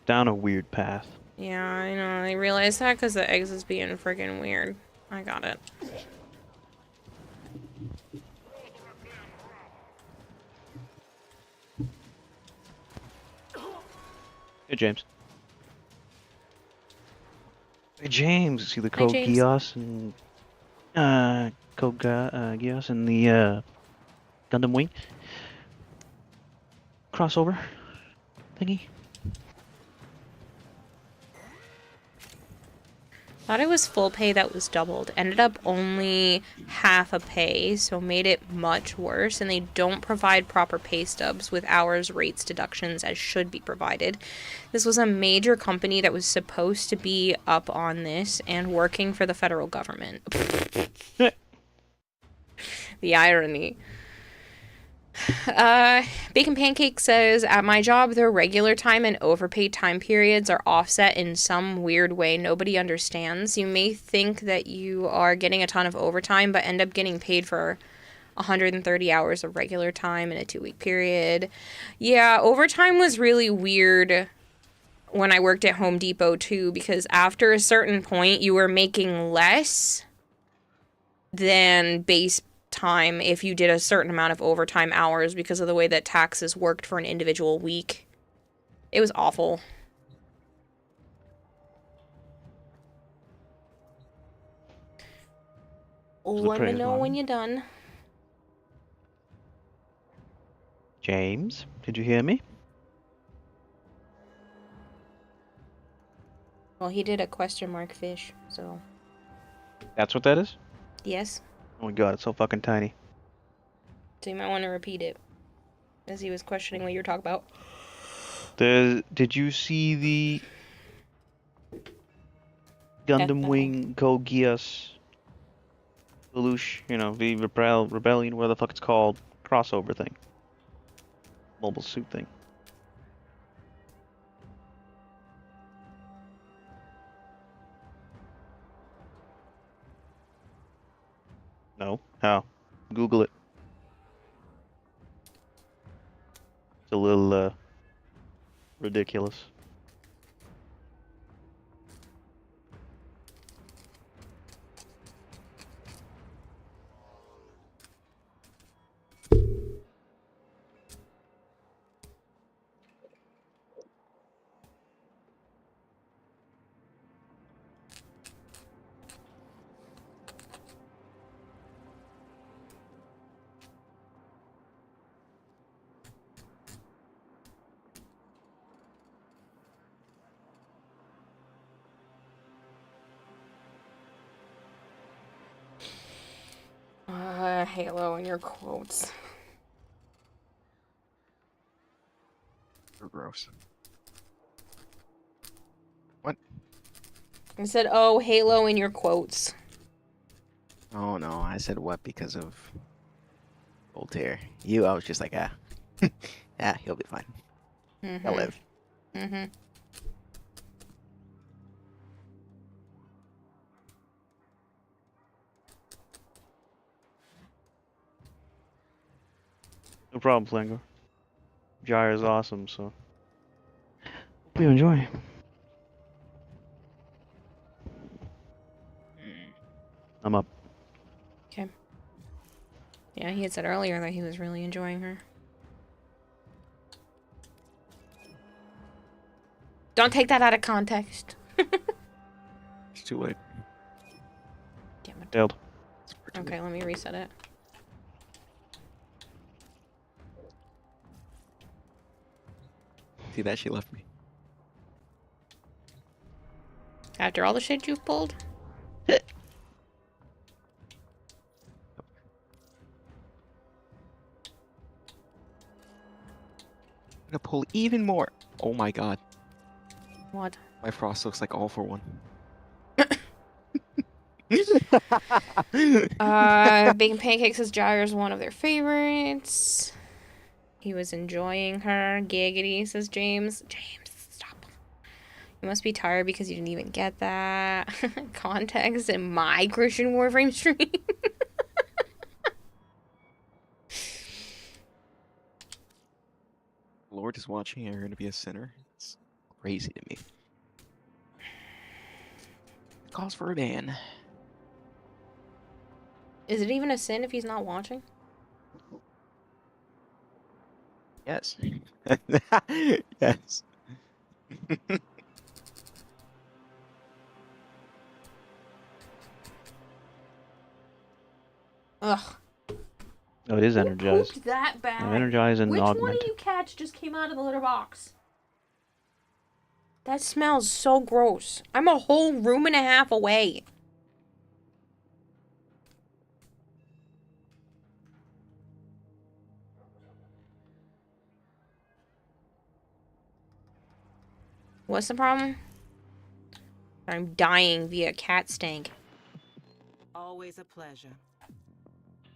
Down a weird path. Yeah, I know. I realized that because the eggs is being friggin' weird. I got it. Hey, James. Hey, James. See the code Gios and Gios and the Gundam Wing crossover thingy. Thought it was full pay that was doubled. Ended up only half a pay, so made it much worse. And they don't provide proper pay stubs with hours, rates, deductions as should be provided. This was a major company that was supposed to be up on this and working for the federal government. The irony. Bacon Pancake says, at my job, their regular time and overpaid time periods are offset in some weird way nobody understands. You may think that you are getting a ton of overtime, but end up getting paid for 130 hours of regular time in a 2-week period. Yeah, overtime was really weird when I worked at Home Depot, too, because after a certain point, you were making less than base time if you did a certain amount of overtime hours because of the way that taxes worked for an individual week. It was awful. Let me know when you're done. James, did you hear me? Well, he did a question mark fish, so... That's what that is? Yes. Oh my god, it's so fucking tiny. So you might want to repeat it. As he was questioning what you were talking about. Did you see the Gundam Wing Go Geass Lelouch, you know, the Rebellion, where the fuck it's called, crossover thing? Mobile suit thing. No? How? Google it. It's a little, ridiculous. Halo in your quotes. You're gross. What? I said, oh, Halo in your quotes. Oh no, I said what because of Voltaire. I was just like, ah. Yeah, he'll be fine. He'll live. Mm-hmm. No problem, Flango. Gyre is awesome, so hope you enjoy. I'm up. Okay. Yeah, he had said earlier that he was really enjoying her. Don't take that out of context. It's too late. Damn it. Failed. Okay, let me reset it. See that? She left me. After all the shit you've pulled? I'm gonna pull even more. Oh my god. What? My frost looks like all for one. Bacon Pancakes says Gyre is one of their favorites. He was enjoying her. Giggity, says James. James, stop. You must be tired because you didn't even get that. Context in my Christian Warframe stream. Lord is watching and you're gonna be a sinner. It's crazy to me. It calls for a ban. Is it even a sin if he's not watching? Yes. Yes. Ugh. Oh, it is energized. Pooped that bad. Energize and Which augment. one of you cats just came out of the litter box? That smells so gross. I'm a whole room and a half away. What's the problem? I'm dying via cat stank. Always a pleasure.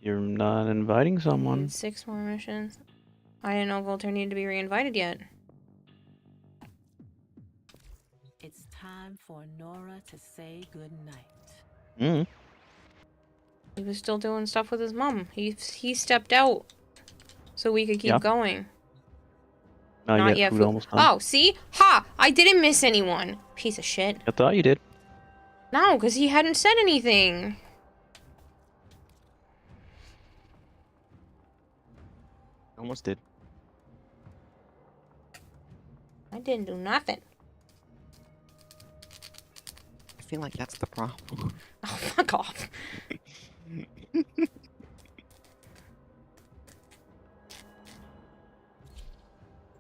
You're not inviting someone. 6 more missions. I didn't know Voltaire needed to be re-invited yet. It's time for Nora to say goodnight. He was still doing stuff with his mom. He stepped out so we could keep going. Not yet. Food almost done. Oh, see? Ha! I didn't miss anyone. Piece of shit. I thought you did. No, because he hadn't said anything. Almost did. I didn't do nothing. I feel like that's the problem. Oh, fuck off.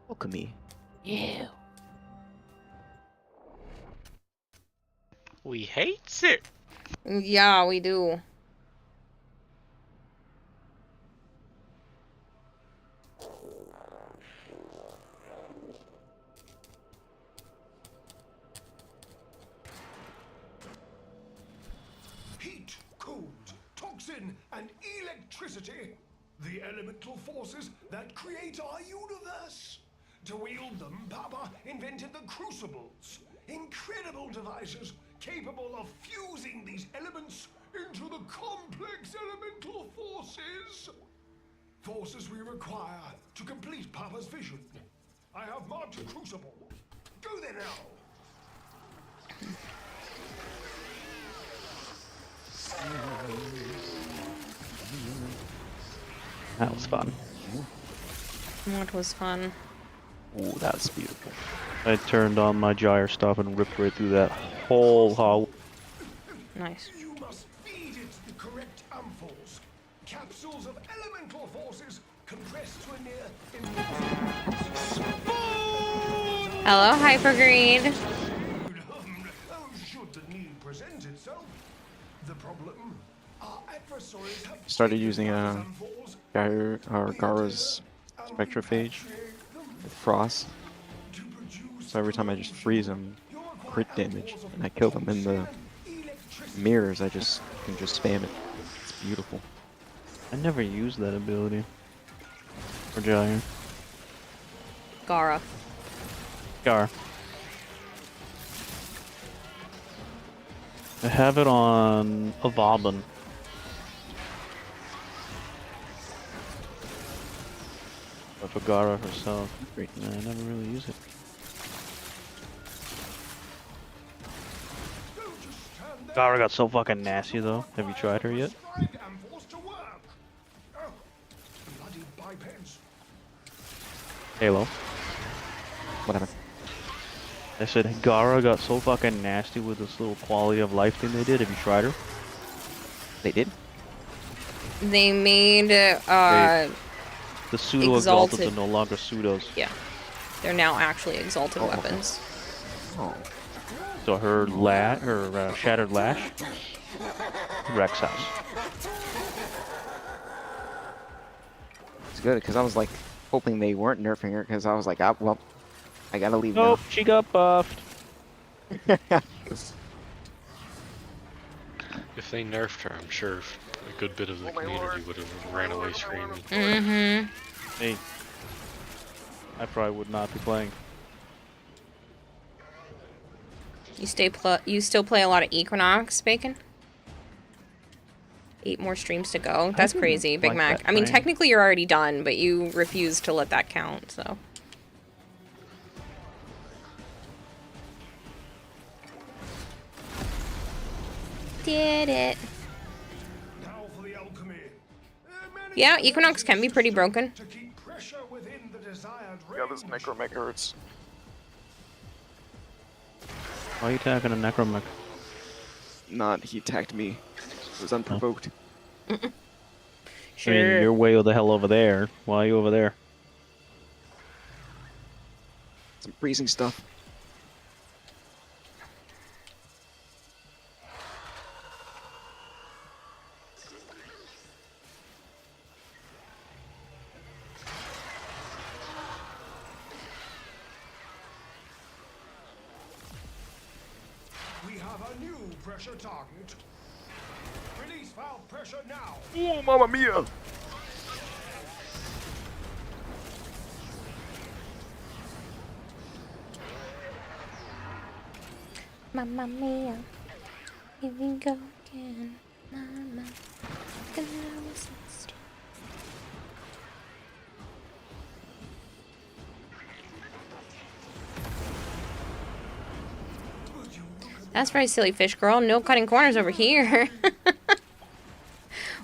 Look at me. Ew. We hates it. Yeah, we do. Heat, cold, toxin, and electricity. The elemental forces that create our universe. To wield them, Papa invented the crucibles. Incredible devices capable of fusing these elements into the complex elemental forces. Forces we require to complete Papa's vision. I have marked a crucible. Go there now. That was fun. What was fun? Ooh, that was beautiful. I turned on my gyre stuff and ripped right through that whole hall. Nice. You must feed it the correct ampoules. Capsules of elemental forces compressed to a near Hello, Hypergreen. Should the need present itself? The problem, our adversaries have Started using Gara's Spectrophage with Frost. So every time I just freeze them, crit damage, and I kill them in the mirrors, I can just spam it. It's beautiful. I never used that ability. For Gyre. Gara. Gar. I have it on Avaban. But for Gara herself, I never really use it. Gara got so fucking nasty though. Have you tried her yet? Halo. What happened? I said Gara got so fucking nasty with this little quality of life thing they did. Have you tried her? They did? They made the pseudo exalted are exalted. no longer pseudos. Yeah. They're now actually exalted weapons. Oh. So her shattered lash, Rex house. It's good because I was like hoping they weren't nerfing her because I was like, well, I gotta leave Nope, now. she got buffed. If they nerfed her, I'm sure a good bit of the community would have ran away screaming. Mm-hmm. Hey, I probably would not be playing. You still play a lot of Equinox, Bacon? 8 more streams to go. That's crazy, Big Mac. I mean, technically you're already done, but you refuse to let that count, so. Did it. Yeah, Equinox can be pretty broken. Yeah, this Necromech hurts. Why are you attacking a Necromech? Not, he attacked me. It was unprovoked. Sure. I mean, you're way the hell over there. Why are you over there? Some freezing stuff. We have a new pressure target. Release valve pressure now. Oh, Mamma Mia! Mamma mia, here we go again. Mama, that's very silly, fish girl. No cutting corners over here.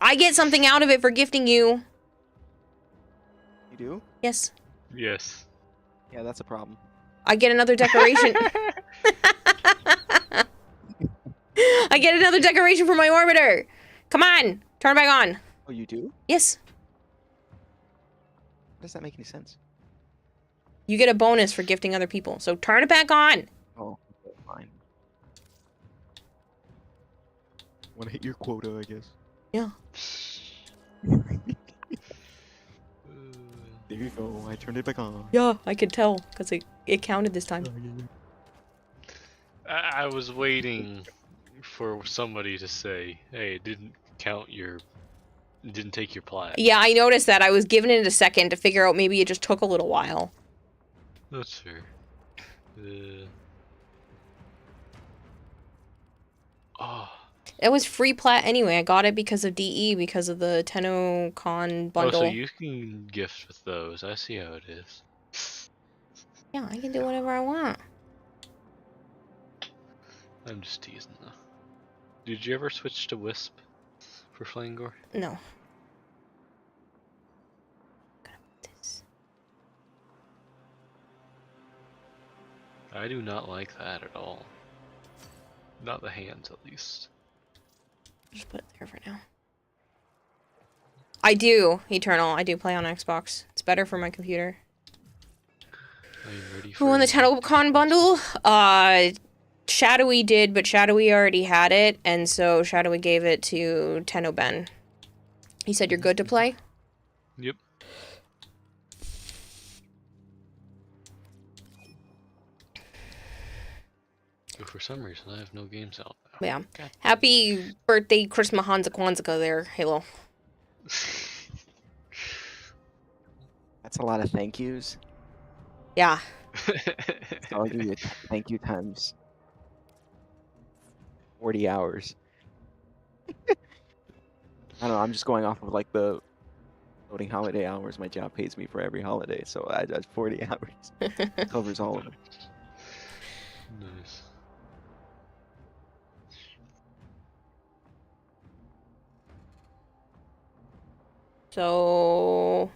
I get something out of it for gifting you. You do? Yes. Yes. Yeah, that's a problem. I get another decoration. I get another decoration for my orbiter. Come on, turn it back on. Oh, you do? Yes. Does that make any sense? You get a bonus for gifting other people, so turn it back on. Oh, okay, fine. Want to hit your quota, I guess. Yeah. There you go. I turned it back on. Yeah, I could tell because it counted this time. I was waiting for somebody to say, "Hey, it didn't count your, it didn't take your plat." Yeah, I noticed that. I was giving it a second to figure out maybe it just took a little while. That's fair. Oh. It was free plat anyway. I got it because of DE, because of the TennoCon bundle. Oh, so you can gift with those. I see how it is. Yeah, I can do whatever I want. I'm just teasing though. Did you ever switch to Wisp for Flangor? No. I do not like that at all. Not the hands, at least. Just put it there for now. I do, Eternal. I do play on Xbox. It's better for my computer. Are you ready Who won the TennoCon bundle? Shadowy did, but Shadowy already had it, and so Shadowy gave it to TennoBen. He said you're good to play? Yep. For some reason, I have no games out now. Yeah. Okay. Happy birthday, Christmas Hansa Kwanzaa there, Halo. That's a lot of thank yous. Yeah. So I'll give you thank you times 40 hours. I don't know, I'm just going off of like the floating holiday hours. My job pays me for every holiday, so I 40 hours. Covers all of it. Nice. So,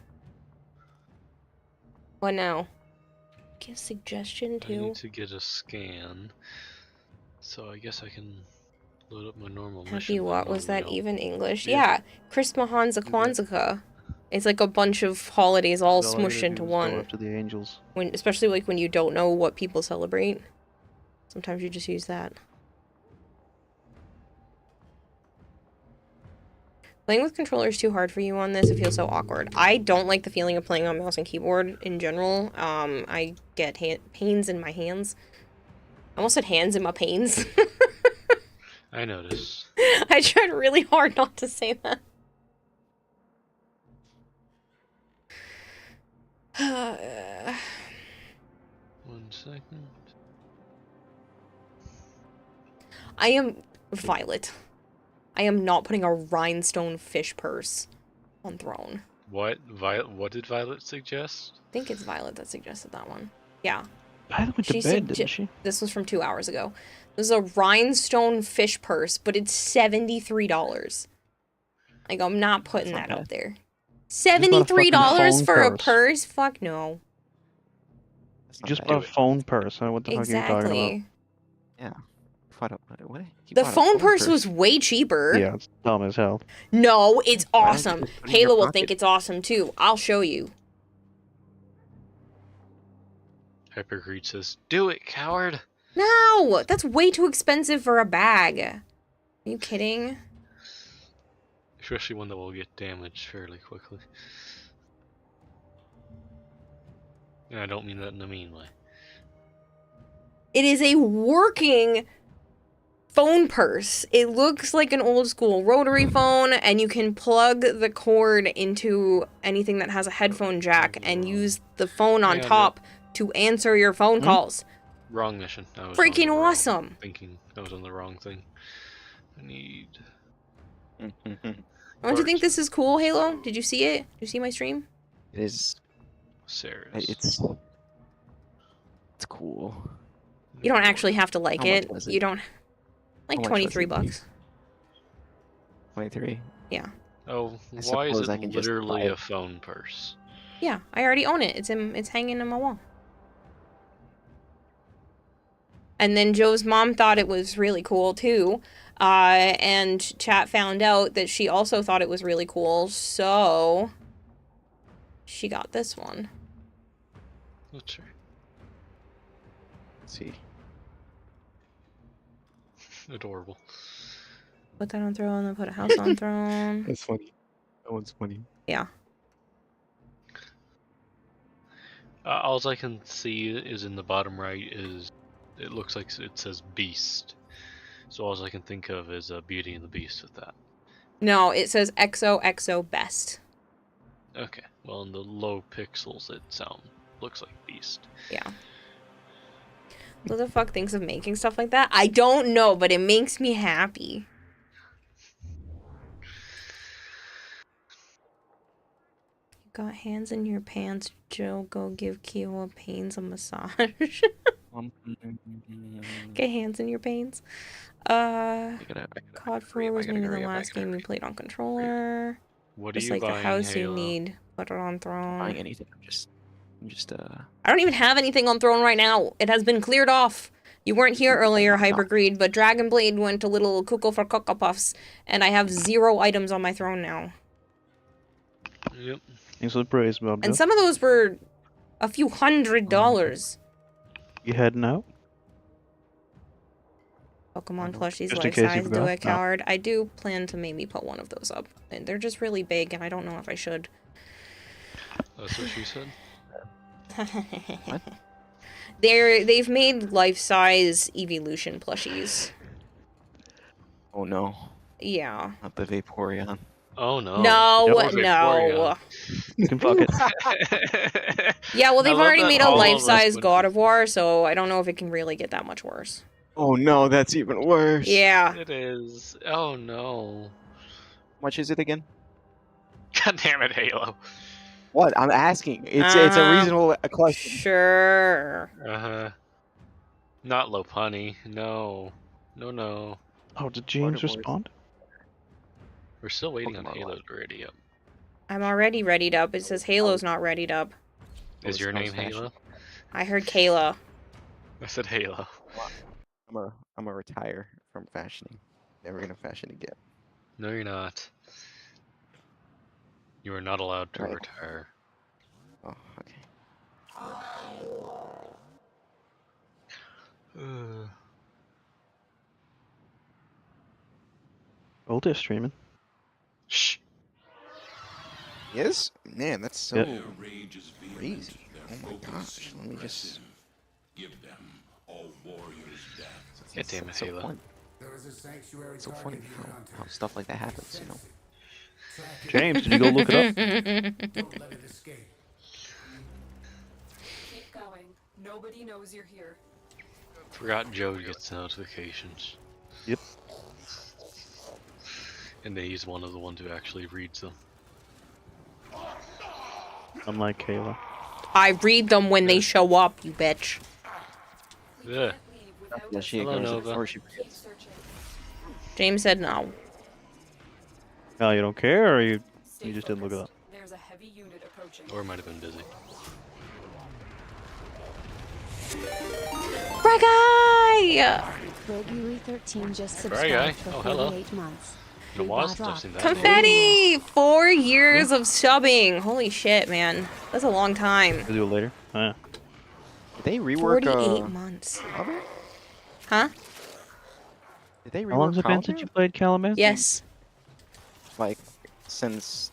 what now? Get a suggestion I too. need to get a scan, so I guess I can load up my normal mission. Happy what was that? Even English? Yeah. Yeah, Christmas Hansa Kwanzaa. It's like a bunch of holidays all All I smushed gotta into do is go one. after the angels. Especially like when you don't know what people celebrate. Sometimes you just use that. Playing with controller is too hard for you on this. It feels so awkward. I don't like the feeling of playing on mouse and keyboard in general. I get pains in my hands. I almost said hands in my pains. I noticed. I tried really hard not to say that. 1 second. I am Violet. I am not putting a rhinestone fish purse on throne. What? What did Violet suggest? I think it's Violet that suggested that one. Yeah. Violet went to bed, didn't she? This was from 2 hours ago. This is a rhinestone fish purse, but it's $73. Like, I'm not putting that out there. $73 for a purse? Fuck no. You just bought a phone purse. What the fuck are you talking about? Yeah. What? The phone purse was way cheaper. Yeah, it's dumb as hell. No, it's Why don't you awesome. just put it in your Halo will pocket? think it's awesome too. I'll show you. Hypergreed says, "Do it, coward." No, that's way too expensive for a bag. Are you kidding? Especially one that will get damaged fairly quickly. And I don't mean that in a mean way. It is a working phone purse. It looks like an old school rotary phone, and you can plug the cord into anything that has a headphone jack and use the phone on top to answer your phone calls. Wrong mission. I was Freaking on the wrong- awesome. Thinking I was on the wrong thing. I need. Don't you think this is cool, Halo? Did you see it? Did you see my stream? It is. Sarah's. It's cool. You don't actually have to like How much it. was it? You don't. Like How much was 23 it? bucks. 23. Yeah. Oh, I why is suppose it I can just literally buy a it. phone purse? Yeah, I already own it. It's hanging in my wall. And then Joe's mom thought it was really cool too. And chat found out that she also thought it was really cool, so she got this one. That's right. Let's see. Adorable. Put that on throne, then put a house on throne. That's funny. That one's funny. Yeah. All I can see is in the bottom right is it looks like it says Beast. So all I can think of is Beauty and the Beast with that. No, it says XOXO best. Okay, well in the low pixels it looks like Beast. Yeah. Who the fuck thinks of making stuff like that? I don't know, but it makes me happy. You got hands in your pants, Joe. Go give Kiowa Pains a massage. Get hands in your pains. COD 4 was maybe the last game you played on controller. What Just are you like the buying, house you Halo? need. Put it on throne. Buying anything. I'm just I don't even have anything on throne right now. It has been cleared off. You weren't here earlier, Hypergreed, but Dragonblade went a little cuckoo for Cocoa Puffs, and I have 0 items on my throne now. Yep. Thanks for the praise, Bob. And some of those were a few $100s. You heading out? Pokemon plushies, Just in life case you size, forgot. do a No. card. I do plan to maybe put one of those up. And they're just really big, and I don't know if I should. That's what she said? What? They've made life-size evolution plushies. Oh no. Yeah. Not the Vaporeon. Oh no. No, That was no. You can fuck it. Yeah, well, they've I love already that made a all of us life-size went God of War, so I don't know if it can really get that much worse. Oh no, that's even worse. Yeah. It is. Oh no. How much is it again? God damn it, Halo. What? I'm asking. It's a reasonable question. Sure. Uh-huh. Not Lopunny. No. No. Oh, did James respond? We're still waiting on Halo to ready up. I'm already readied up. It says Halo's not readied up. Is your name Halo? I heard Kayla. I said Halo. I'm a retire from fashioning. Never gonna fashion again. No, you're not. You are not allowed to Right. retire. Oh, okay. Oldest streaming. Shh. Yes? Man, that's so Yeah. crazy. Oh my gosh. Let me just. Give them all warriors death. God damn it, so Halo. funny. It's so funny how stuff like that happens, you know? James, did you go look it up? Keep going. Nobody knows you're here. Forgot Joe gets notifications. Yep. And then he's one of the ones who actually reads them. Unlike Kayla. I read them when they show up, you bitch. Yeah. Yeah, she Hello, ignores it Nova. or she forgets. James said no. No, you don't care, or you just didn't look it up? There's a heavy unit approaching. Or might have been busy. Bragai! Groguy 13 just Bragai. subscribed for Oh, hello. 48 months. It was I've seen that. Confetti! 4 years of subbing. Holy shit, man. That's a long time. We'll do it later. Oh, yeah. Did they rework 48 months. Oliver? Huh? Did they rework How long's it been since you played Calaman? Yes. Like, since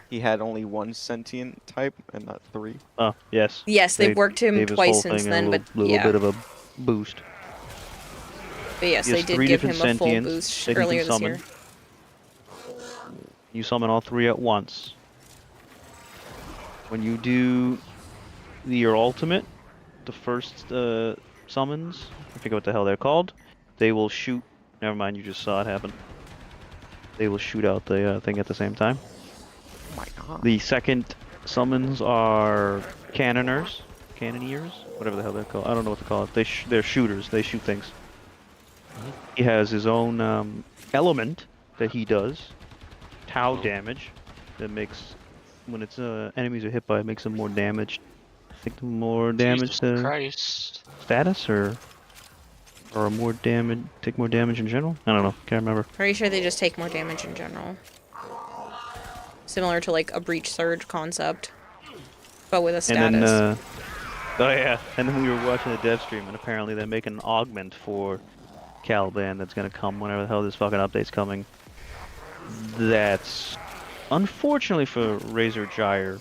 he had only one sentient type and not 3? Oh, yes. Yes, they've worked him gave his twice whole since thing then, a but little yeah. bit of a boost. But yes, He they has did 3 give him different a full sentients boost that he can earlier this summon. year. You summon all 3 at once. When you do your ultimate, the first summons, I forget what the hell they're called, they will shoot. Never mind, you just saw it happen. They will shoot out the thing at the same time. Oh my god. The second summons are cannoneers, whatever the hell they're called. I don't know what to call it. They're shooters. They shoot things. He has his own element that he does. Tau damage that makes when it's enemies are hit by it makes them more damaged. I think the more damage Jesus Christ. status or more damage take more damage in general. I don't know. Can't remember. Pretty sure they just take more damage in general. Similar to like a breach surge concept, but with a status. And then, oh yeah, and then we were watching the dev stream, and apparently they're making an augment for Caliban that's gonna come whenever the hell this fucking update's coming. That's unfortunately for Razor Gyre.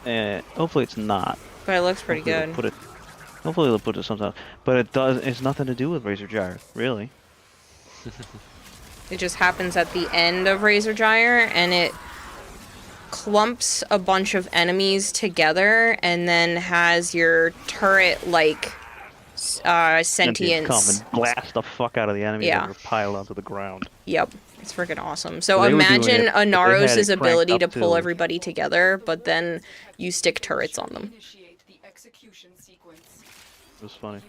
And hopefully it's not. But it looks pretty good. Hopefully they'll put it sometime. But it's nothing to do with Razor Gyre, really. It just happens at the end of Razor Gyre, and it clumps a bunch of enemies together, and then has your turret-like sentience. Come and blast the fuck out of the enemies that are piled onto the ground. Yep, it's freaking awawesome. So imagine Anaros' ability to pull everybody together, but then you stick turrets on them. It was funny.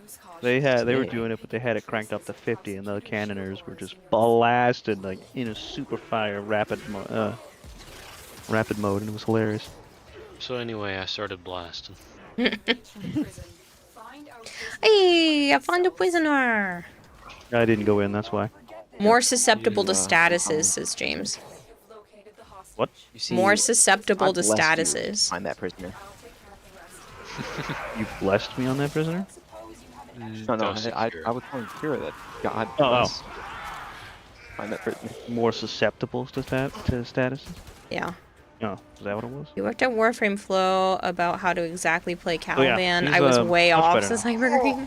They were doing it, but they had it cranked up to 50, and the cannoners were just blasted like in a super fire rapid mode, and it was hilarious. So anyway, I started blasting. Hey, I found a prisoner. I didn't go in, that's why. More susceptible to statuses, says James. What? More susceptible to statuses. Find that prisoner. You blessed me on that prisoner? No, I was telling Kira that God bless. Find that prisoner. More susceptible to statuses? Yeah. Oh, is that what it was? You worked at Warframe Flow about how to exactly play Caliban. Oh, yeah. I was way off better since I heard.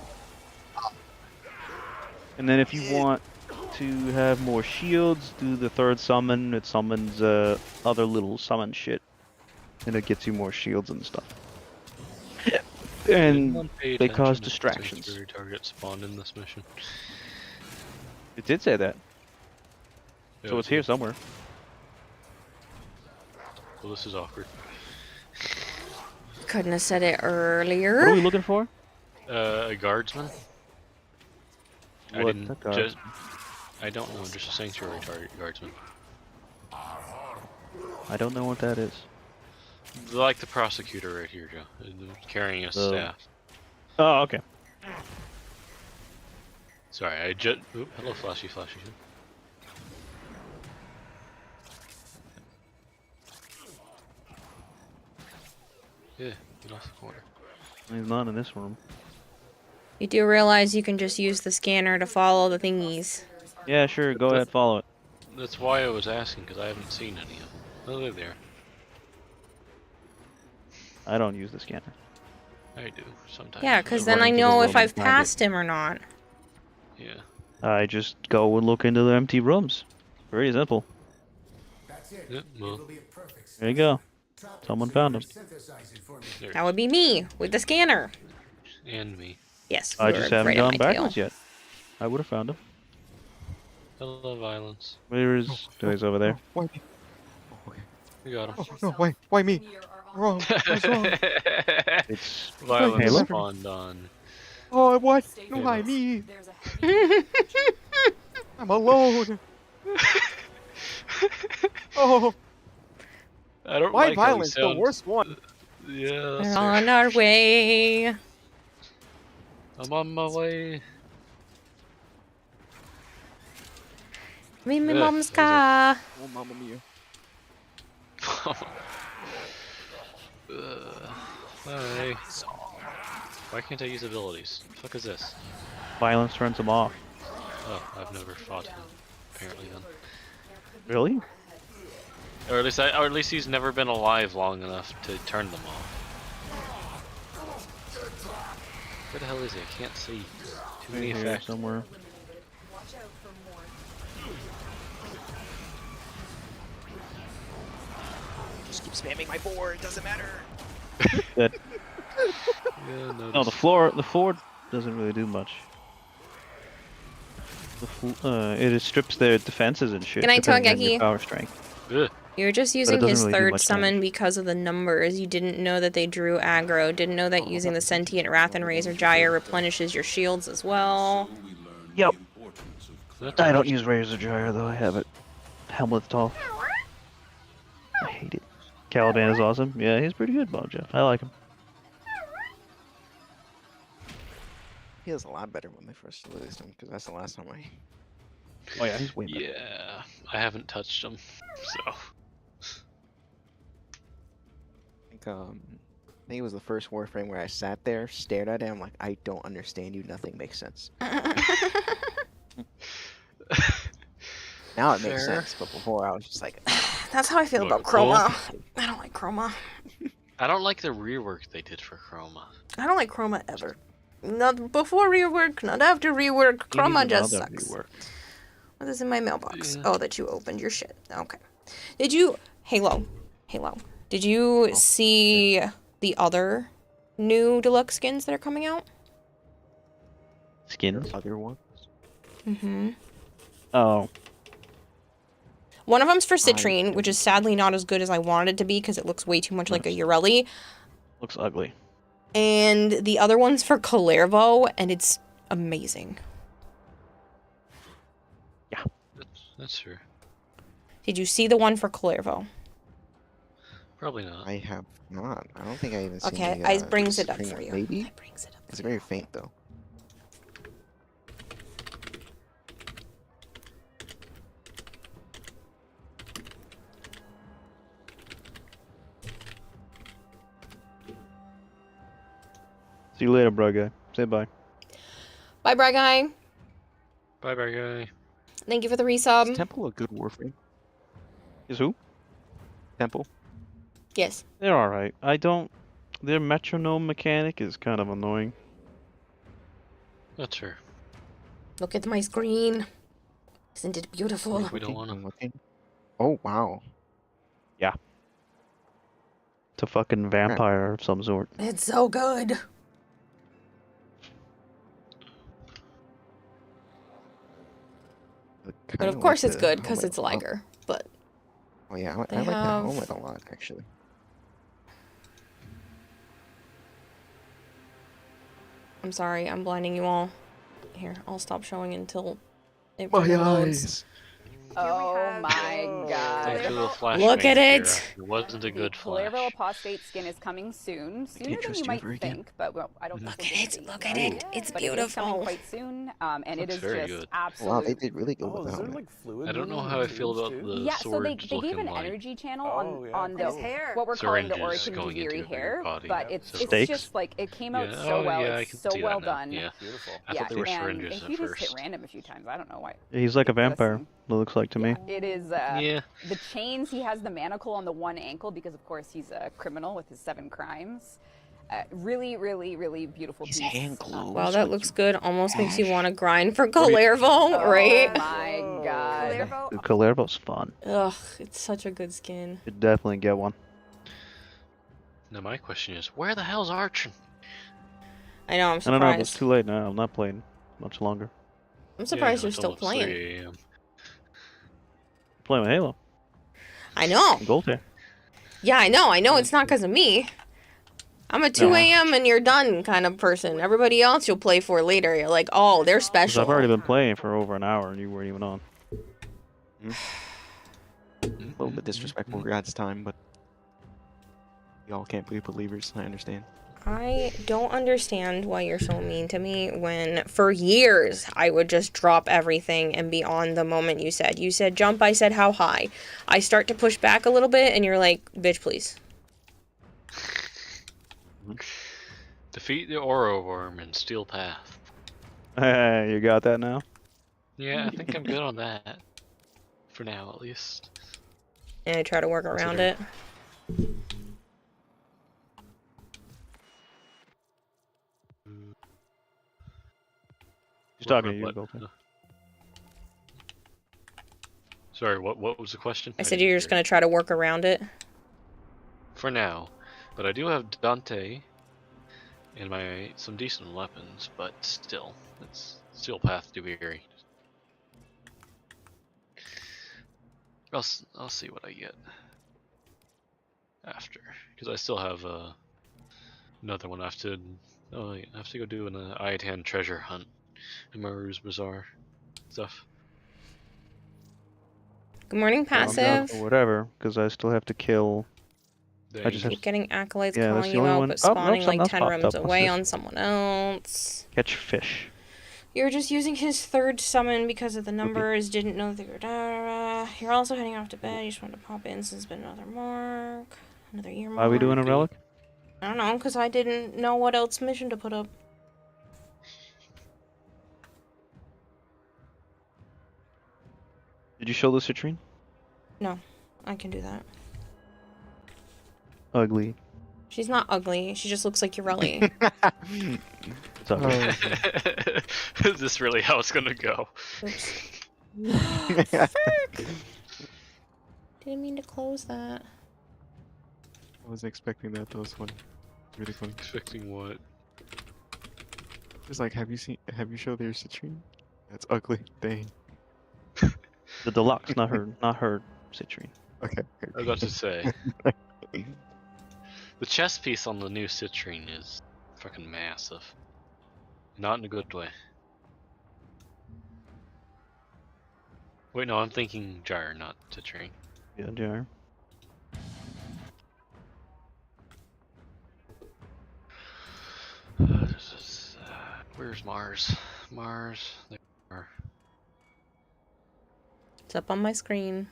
And then if you want to have more shields, do the third summon. It summons other little summon shit. And it gets you more shields and stuff. And they cause distractions. Target spawned in this mission. It did say that. Yeah, So it's here somewhere. Well, this is awkward. Couldn't have said it earlier. What are we looking for? A guardsman. I don't know, just a sanctuary guardsman. I don't know what that is. Like the prosecutor right here, Joe. Carrying a staff. Oh, okay. Sorry, I just... hello, Flashy. Yeah, get off the corner. He's not in this room. You do realize you can just use the scanner to follow the thingies. Yeah, sure, go ahead, follow it. That's why I was asking, because I haven't seen any of them. Oh, they're there. I don't use the scanner. I do, sometimes. Yeah, because then I know if I've passed him or not. Yeah. I just go and look into the empty rooms. Very simple. Yeah, well. There you go. Someone found him. That would be me, with the scanner. And me. Yes, I just haven't gone backwards yet. I would have found him. Hello, violence. Where is... Oh, he's over there. Why? We got him. Oh, no, why me? Wrong. What's wrong? It's violence spawned on. Oh, what? No, why me? I'm alone. Oh. I don't why like violence? The worst one. Yeah. We're on our way. I'm on my way. I'm in my mom's car. Oh, mamma mia. Hi. Why can't I use abilities? The fuck is this? Violence turns him off. Oh, I've never fought him. Apparently then. Really? Or at least he's never been alive long enough to turn them off. Where the hell is he? I can't see. Too many effects. Somewhere. Just keep spamming my board. Doesn't matter. That. Yeah, No, the floor doesn't really do much. It strips their defenses and shit. Can I tell depending on your Geki? power strength. Ugh. You're just using doesn't his really do third much summon because of the numbers. You didn't know that they drew aggro. Didn't know that using the Sentient Wrath and Razor Gyre replenishes your shields as well. Yep. I don't use Razor Gyre though. I have it. Helmet's off. I hate it. Caliban is awesome. Yeah, he's pretty good, Bob Jeff. I like him. He was a lot better when they first released him, because that's the last time I... Oh yeah, he's way better. Yeah, I haven't touched him, so... I think it was the first Warframe where I sat there, stared at it, I'm like, I don't understand you, nothing makes sense. Now it makes sense, but before I was just like... That's how I feel about cool? Chroma. I don't like Chroma. I don't like the rework they did for Chroma. I don't like Chroma ever. Not before rework, not after rework. Chroma just sucks. What is in my mailbox? Yeah. Oh, that you opened your shit. Okay. Did you... Halo. Did you see the other new deluxe skins that are coming out? Skins? Other ones? Mm-hmm. Oh. One of them's for Citrine, which is sadly not as good as I wanted it to be because it looks way too much like a Urelli. Looks ugly. And the other one's for Kalervo, and it's amazing. Yeah. That's true. Did you see the one for Kalervo? Probably not. I have not. I don't think I even seen Okay, the, I brings it up for you. Maybe? I brings it up. It's very faint, though. See you later, bro guy. Say bye. Bye, Bry Guy. Bye, bye, guy. Thank you for the resub. Is Temple a good Warframe? Is who? Temple. Yes. They're alright. Their metronome mechanic is kind of annoying. That's true. Look at my screen. Isn't it beautiful? We don't want to. Oh, wow. Yeah. It's a fucking vampire of some sort. It's so good. But of course it's good because it's Liger. But oh yeah, I like that helmet a lot actually. I'm sorry, I'm blinding you all. Here, I'll stop showing until it My loads. eyes. Oh my god. Look at it. It wasn't a good flash. Kalervo Apostate skin is coming soon. Sooner than you might think, but well, I don't think Look at it. It's but beautiful. It is coming quite soon, and it is very just good. absolutely. Wow, they did really good with the helmet. I don't know how I feel about the Yeah, so they swords gave an looking energy channel like on the what we're calling the syringes Orichin going into Jagiri your hair, body. but it's Steaks? just like it came out Yeah, so oh, well. yeah, I It's can so see well that now. done. Yeah. Beautiful. I thought they were and syringes he at just hit first. random a few times. I don't know why. He's like a vampire, it looks like to me. It is, the chains, he has the manacle on the one ankle because, of course, he's a criminal with his 7 crimes. Really, really, really beautiful piece. Wow, that looks good. Almost makes you want to grind for Kalervo, right? Oh my god. Dude, Kalervo's fun. Ugh, it's such a good skin. You'd definitely get one. Now my question is, where the hell's Archon? I know, I'm I surprised. don't know, it's too late now. I'm not playing much longer. I'm surprised Yeah, you're still it's almost 3 playing. a.m. Playing with Halo. I know. Gold here. Yeah, I know. It's not because of me. I'm a 2 a.m. and you're done kind of person. Everybody else you'll play for later. You're like, oh, they're 'Cause special. I've already been playing for over an hour and you weren't even on. A little bit disrespectful for God's time, but y'all can't be believers. I understand. I don't understand why you're so mean to me when for years I would just drop everything and be on the moment you said. You said jump, I said how high. I start to push back a little bit and you're like, bitch, please. Defeat the Oro Worm in Steel Path. Hey, you got that now? Yeah, I think I'm good on that. For now, at least. And I try to work around it. He's talking to you, Gold. Sorry, what was the question? I said you're just gonna try to work around it. For now, but I do have Dante and some decent weapons, but still, it's Steel Path to be very. I'll see what I get after, because I still have another one. I have to go do an Iatan treasure hunt in Maru's Bazaar stuff. Good morning, passive. Or whatever, because I still have to kill. I just Keep getting acolytes Yeah, calling that's the you only out, one. but Oh, nope, spawning something like else 10 popped rooms up. What's away this? on someone else. Catch fish. You're just using his third summon because of the numbers. Didn't know they were. You're also heading off to bed. You just wanted to pop in since it's been another mark. Another year mark. Why are we doing a relic? I don't know, because I didn't know what else mission to put up. Did you show the citrine? No, I can do that. Ugly. She's not ugly. She just looks like Urelli. It's ugly. Is this really how it's gonna go? Oops. Didn't mean to close that. I was expecting that. That was funny. Really funny. Expecting what? Just like, have you showed their citrine? That's ugly. Dang. The deluxe, not her citrine. Okay. I was about to say. The chest piece on the new citrine is fucking massive. Not in a good way. Wait, no, I'm thinking gyre, not citrine. Yeah, gyre. Where's Mars? Mars. There we are. It's up on my screen.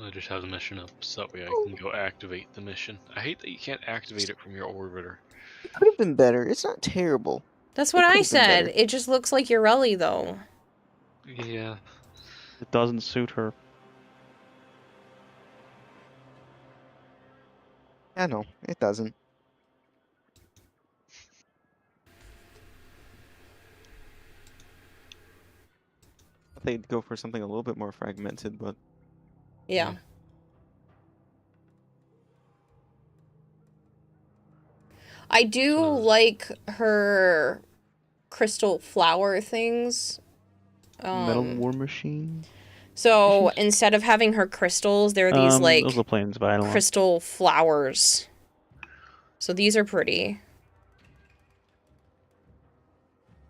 I just have the mission up so that way I can go activate the mission. I hate that you can't activate it from your orbiter. It could have been better. It's not terrible. That's what It I could've been said. better. It just looks like Urelli, though. Yeah. It doesn't suit her. I know, it doesn't. I thought they'd go for something a little bit more fragmented, but Yeah. I do like her crystal flower things. Metal War Machine. So instead of having her crystals, they're these like those are planes, but I don't crystal flowers. So these are pretty.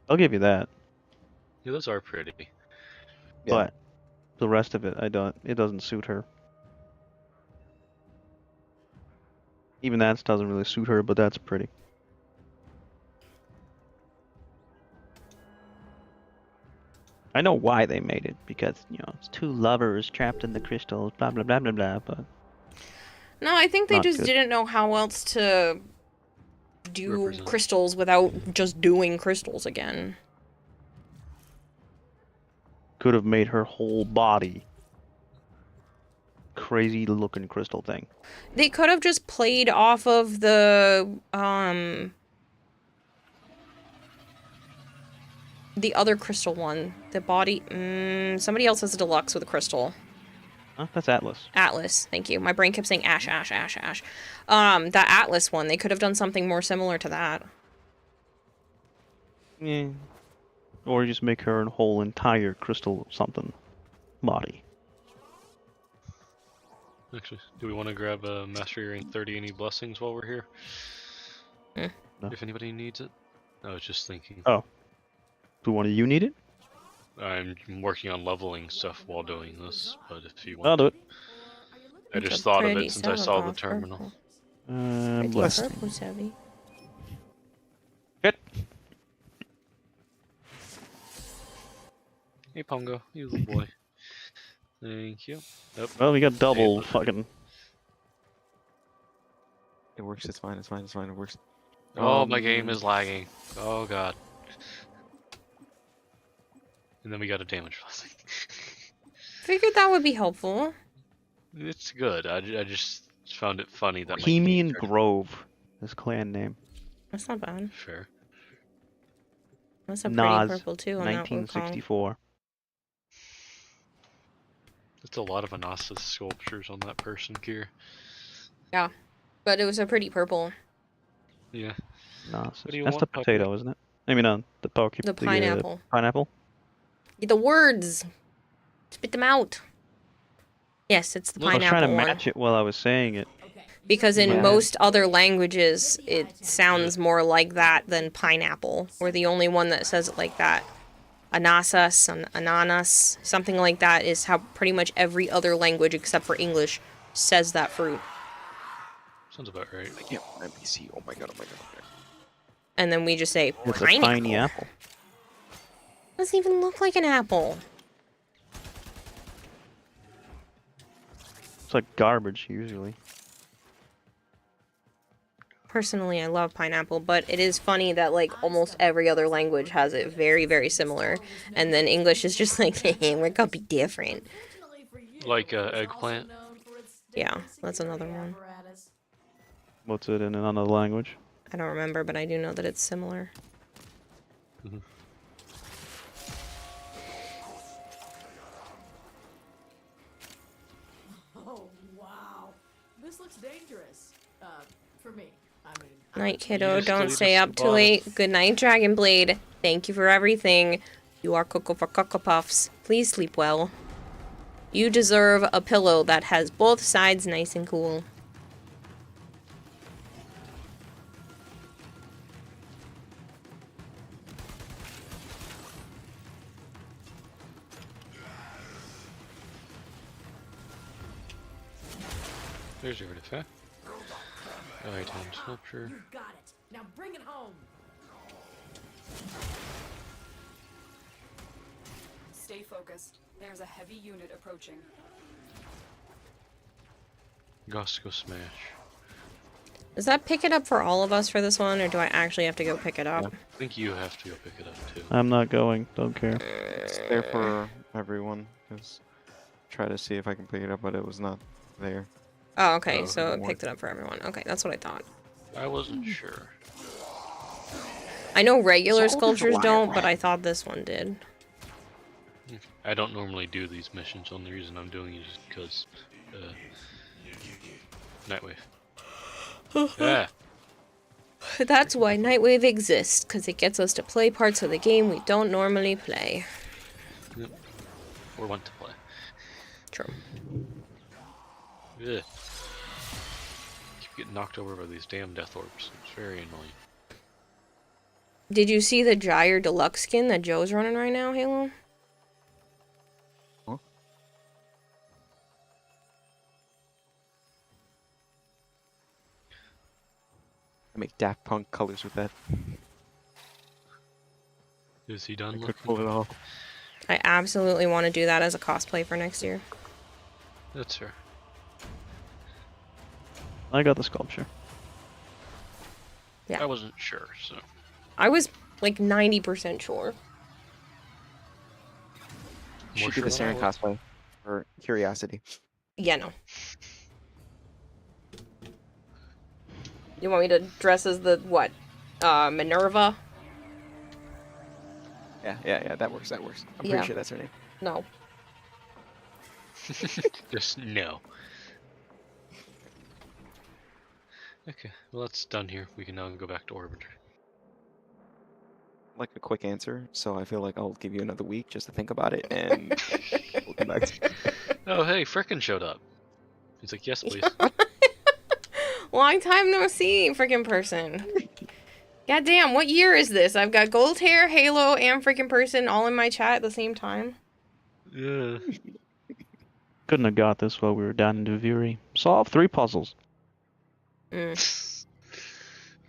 I'll give you that. Yeah, those are pretty. But the rest of it, it doesn't suit her. Even that doesn't really suit her, but that's pretty. I know why they made it, because, it's two lovers trapped in the crystals, blah blah blah blah blah, but... No, I think they Not just good. didn't know how else to do crystals without just doing crystals again. Could have made her whole body crazy looking crystal thing. They could have just played off of the other crystal one. The body... somebody else has a deluxe with a crystal. Huh? That's Atlas. Atlas, thank you. My brain kept saying Ash, Ash, Ash, Ash. That Atlas one, they could have done something more similar to that. Yeah. Or just make her a whole entire crystal something body. Actually, do we want to grab a Mastery Rank 30 any blessings while we're here? No. If anybody needs it? I was just thinking. Oh. Do one of you need it? I'm working on leveling stuff while doing this, but if you want I'll do it. I just thought of it since I saw the terminal. Bless. Purple's heavy. Good. Hey Pongo, you little boy. Thank you. Yep. Well, we got double fucking... it works. It's fine. It's fine. It's fine. It works. Oh, my game is lagging. Oh god. And then we got a damage blessing. Figured that would be helpful. It's good. I just found it funny that Bohemian Grove, his clan name. That's not bad. Fair. That's a pretty Nas, purple too. On that 1964. It's a lot of Anasta's sculptures on that person, Kier. Yeah, but it was a pretty purple. Yeah. Nas. What do you That's want, the puppy? potato, isn't it? I mean, the poke. The pineapple. Pineapple? The words. Spit them out. Yes, it's the I was pineapple trying to one. match it while I was saying it. Because in Yeah. most other languages, it sounds more like that than pineapple. We're the only one that says it like that. Anasas, ananas, something like that is how pretty much every other language except for English says that fruit. Sounds about right. Yeah, let me see. Oh my god, oh my god. Oh my god. And then we just say It's pineapple. a tiny apple. Doesn't even look like an apple. It's like garbage usually. Personally, I love pineapple, but it is funny that like almost every other language has it very, very similar, and then English is just like, hey, we're gonna be different. Like eggplant. Yeah, that's another one. What's it in another language? I don't remember, but I do know that it's similar. Mm-hmm. Oh wow, this looks dangerous. For me. I mean. Night, kiddo. just Don't leave stay us up to too bother. late. Good night, Dragonblade. Thank you for everything. You are Cocoa for Cocoa Puffs. Please sleep well. You deserve a pillow that has both sides nice and cool. There's your artifact. Item sculpture. You got it. Now bring it home. Stay focused. There's a heavy unit approaching. Gosco smash. Does that pick it up for all of us for this one, or do I actually have to go pick it up? I think you have to go pick it up too. I'm not going. Don't care. It's there for everyone. Just try to see if I can pick it up, but it was not there. Oh, okay, Oh, so it more. picked it up for everyone. Okay, that's what I thought. I wasn't sure. I know regular So there's a sculptures wire don't, but wrap. I thought this one did. I don't normally do these missions. Only reason I'm doing it is because Nightwave. Yeah. That's why Nightwave exists, because it gets us to play parts of the game we don't normally play. Yep. Or want to play. True. Ugh. Keep getting knocked over by these damn death orbs. It's very annoying. Did you see the Gyre Deluxe skin that Joe's running right now, Halo? Huh? I make Daft Punk colors with that. Is he done I could looking? pull it off. I absolutely want to do that as a cosplay for next year. That's fair. I got the sculpture. Yeah. I wasn't sure, so. I was like 90% sure. Should do the sure Saren about cosplay for curiosity. Yeah, no. You want me to dress as the, what? Minerva? Yeah, that works, that works. I'm Yeah. pretty sure that's her name. No. Just no. Okay, well that's done here. We can now go back to Orbiter. Like a quick answer, so I feel like I'll give you another week just to think about it, and we'll come back to Oh hey, Frickin' showed up. He's like, yes please. Long time no see, freaking person. Goddamn, what year is this? I've got gold hair, Halo, and freaking person all in my chat at the same time. Yeah. Couldn't have got this while we were down in Duviri. Solve 3 puzzles. Mm.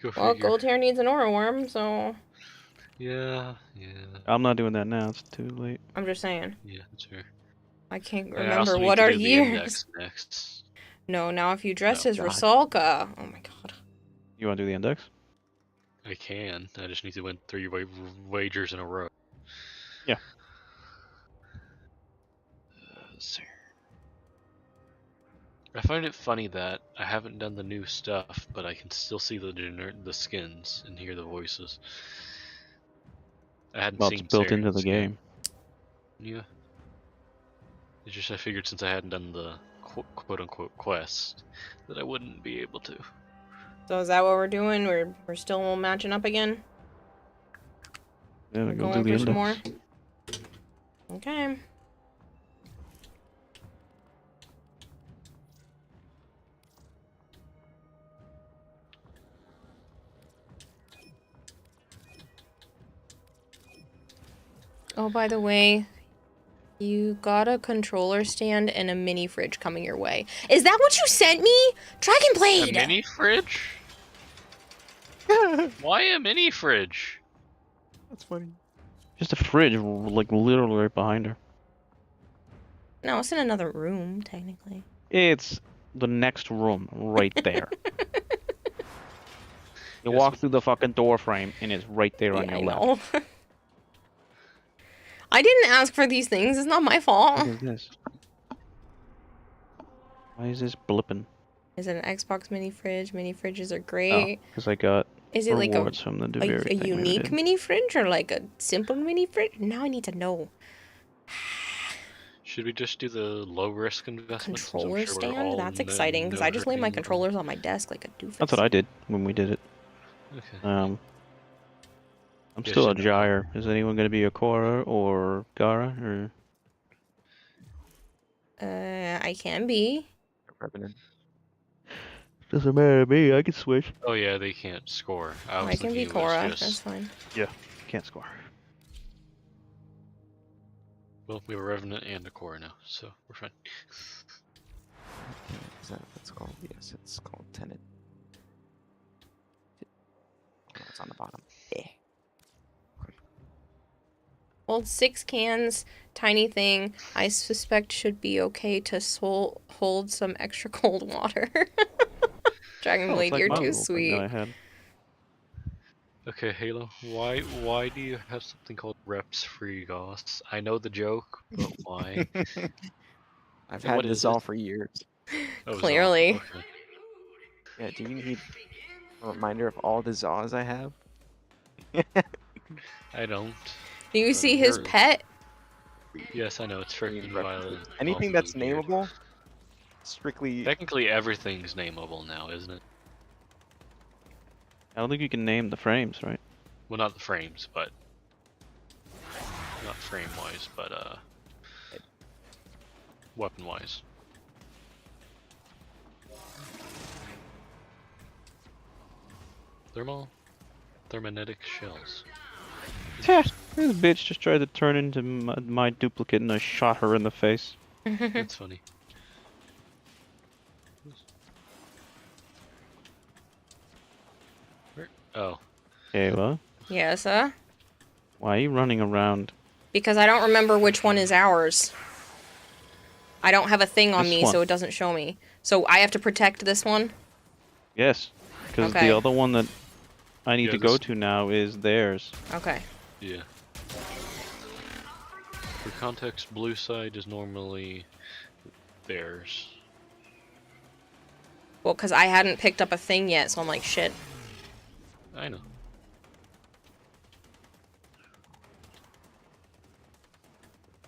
Go Well, figure. gold hair needs an aura worm, so Yeah. I'm not doing that now. It's too late. I'm just saying. Yeah, that's fair. I can't I remember also need what to are do the years. index next. No, now if you dress Oh, as God. Rusalka. Oh my god. You want to do the index? I can. I just need to win 3 wagers in a row. Yeah. So. I find it funny that I haven't done the new stuff, but I can still see the skins and hear the voices. I hadn't Well, seen it's built Saren's into the skin. game. Yeah. It's just I figured since I hadn't done the quote-unquote quest that I wouldn't be able to. So is that what we're doing? We're still matching up again? Yeah, We're go do going the for some more? index. Okay. Oh, by the way, you got a controller stand and a mini fridge coming your way. Is that what you sent me? Dragon Blade! A mini fridge? Why a mini fridge? That's funny. Just a fridge, like literally right behind her. No, it's in another room, technically. It's the next room, right there. You walk through the fucking door frame, and it's right there on your left. Know. I didn't ask for these things. It's not my fault. What is this? Why is this blipping? Is it an Xbox mini fridge? Mini fridges are great. Because I got Is it like rewards from the very a unique mini fridge or like a simple mini fridge? Now I need to know. Should we just do the low risk investment? Controller stand? That's exciting because I just lay my controllers on my desk like a doofus. That's what I did when we did it. Okay. I'm still a Gyre. Is anyone going to be a Korra or Gara or? I can be. Revenant. Doesn't matter to me. I can switch. Oh yeah, they can't score. I can be Korra. That's fine. Yeah, can't score. Well, we have a Revenant and a Korra now, so we're fine. Is that what it's called? Yes, it's called Tenet. Oh, it's on the bottom. Yeah. Well, 6 cans, tiny thing. I suspect should be okay to hold some extra cold water. Dragon Blade, like you're my too little thing that I sweet. had. Okay, Halo, why do you have something called reps free Goss? I know the joke, but why? I've had this all for years. Oh, Clearly. Zol, okay. Yeah, do you need a reminder of all the Zaws I have? I don't. Do you see his pet? Yes, I know, it's freaking violent. Anything that's nameable, strictly... Technically everything's nameable now, isn't it? I don't think you can name the frames, right? Well, not the frames, but... Not frame-wise, but, weapon-wise. Thermonetic shells. Yeah, this bitch just tried to turn into my duplicate and I shot her in the face. That's funny. Where? Oh. Kayla, Yes, why are you running around? because I don't remember which one is ours. I don't have a thing on This me, one. so it doesn't show me. So I have to protect this one? Yes, because Okay. the other one that I need Yeah, to go this- to now is theirs. Okay. Yeah. For context, blue side is normally theirs. Well, because I hadn't picked up a thing yet, so I'm like, shit. I know.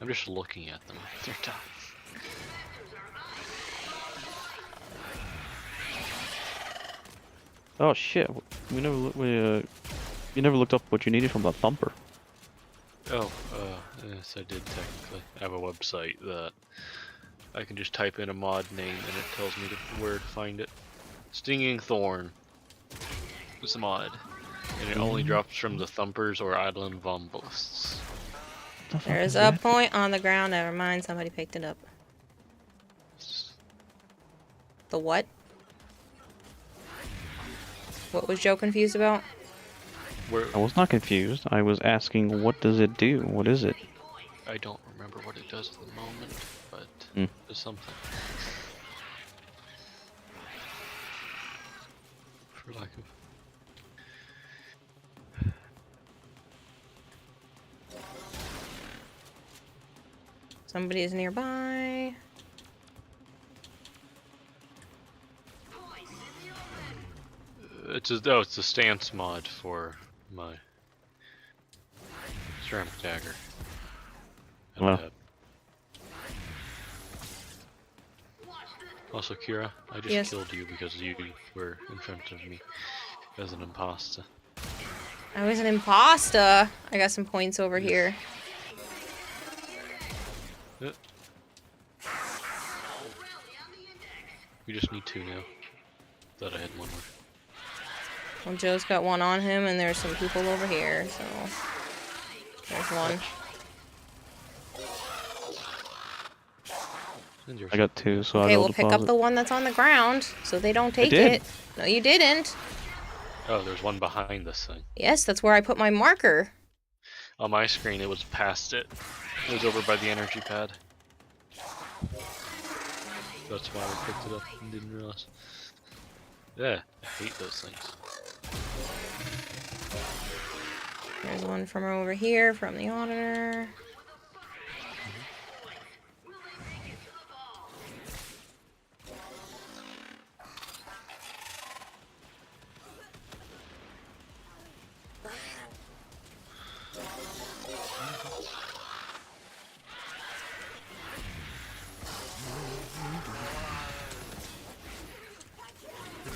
I'm just looking at them. They're done. Oh shit, we never you never looked up what you needed from the thumper. Oh, yes I did technically. I have a website that I can just type in a mod name and it tells me where to find it. Stinging Thorn is the mod. And it only drops from the Thumpers or Island Vombalists. There's a point on the ground. Never mind, somebody picked it up. The what? What was Joe confused about? I was not confused. I was asking, what does it do? What is it? I don't remember what it does at the moment, but it's something. For lack of... Somebody is nearby. It's a stance mod for my ceramic dagger. And Well. Also, Kira, I just Yes. killed you because you were in front of me as an imposter. I was an imposter. I got some points over here. We just need 2 now. Thought I had 1 more. Well, Joe's got one on him, and there's some people over here, so... There's one. I got 2, so Okay, I'll we'll pick up the one that's on the ground so they don't take it. No, you didn't. Oh, there's one behind this thing. Yes, that's where I put my marker. On my screen, it was past it. It was over by the energy pad. That's why I picked it up and didn't realize. Yeah, I hate those things. There's one from over here, from the auditor.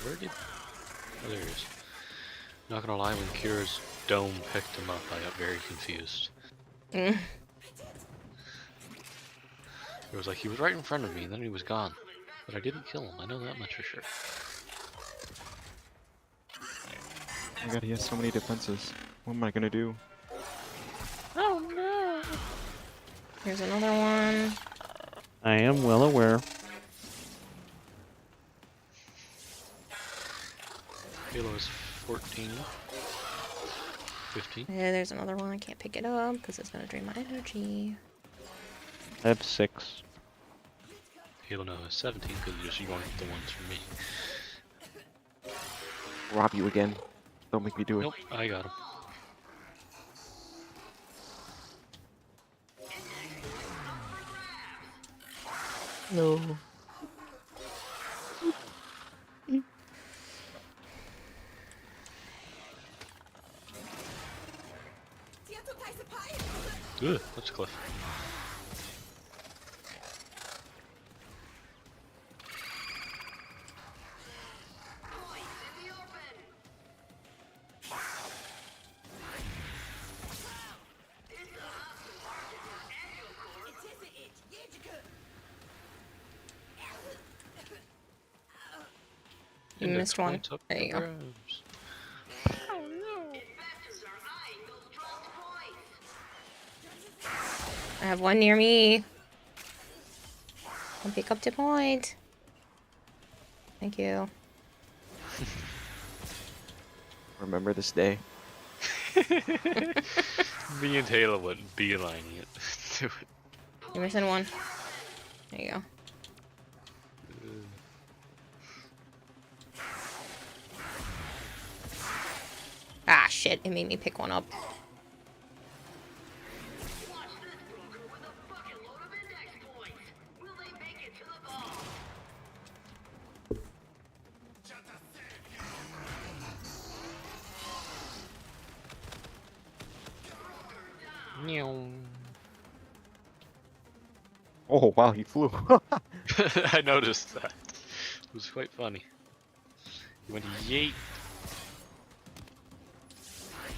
Where did... Oh, there he is. Not gonna lie, when Kira's dome picked him up, I got very confused. It was like he was right in front of me, and then he was gone. But I didn't kill him, I know that much for sure. Oh my god, he has so many defenses. What am I gonna do? Oh no! Here's another one. I am well aware. Halo is 14. 15. Yeah, there's another one. I can't pick it up because it's gonna drain my energy. I have 6. Halo now has 17 because you're going with the ones from me. Rob you again. Don't make me do it. Nope, I got him. No. Ugh, that's Cliff. You missed one. There you go. I have one near me. I'll pick up the point. Thank you. Remember this day. Me and Halo went beelining it. To it. You're missing one. There you go. Ah, shit. It made me pick one up. Oh wow, he flew. I noticed that. It was quite funny. He went yeet.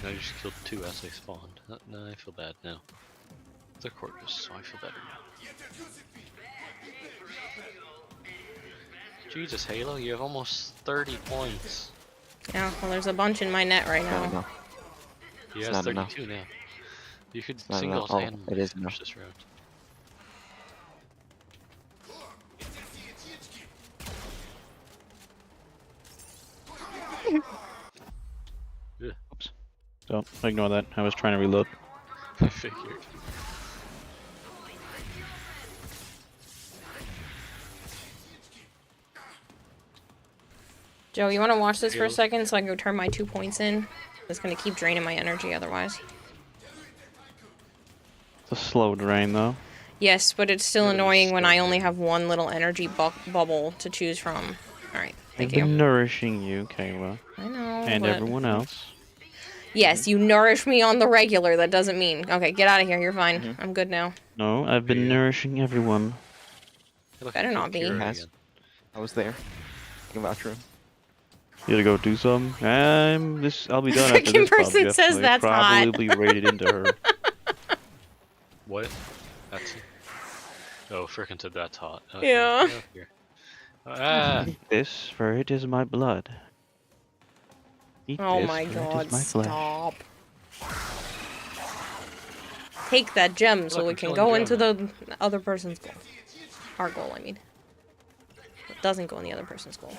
And I just killed 2 as they spawned. No, I feel bad now. They're gorgeous, so I feel better now. Jesus, Halo, you have almost 30 points. Yeah, well, there's a bunch in my net right now. He has 32 now. You could singles and it is finish this round. Yeah. Oops. Don't ignore that. I was trying to reload. I figured. Joe, you want to watch this for a second so I can go turn my 2 points in? It's going to keep draining my energy otherwise. It's a slow drain, though. Yes, but it's still annoying when I only have one little energy bubble to choose from. Alright, thank you. I've been nourishing you, Kayla. I know, And but... everyone else. Yes, you nourish me on the regular. That doesn't mean... Okay, get out of here. You're fine. I'm good now. No, I've been nourishing everyone. Better not be. I was there. I can vouch for him. You gotta go do something? I'll be done after Freaking this. person Bob, says that's hot. Probably rated into her. What? That's... Oh, frickin' said that's hot. Okay. Yeah. Ah. This, for it is my blood. Eat Oh this, my for it god, is my flesh. stop. Take that gem so Look, we I'm can killing go Joe into now. the other person's goal. Our goal, I mean. It doesn't go in the other person's goal.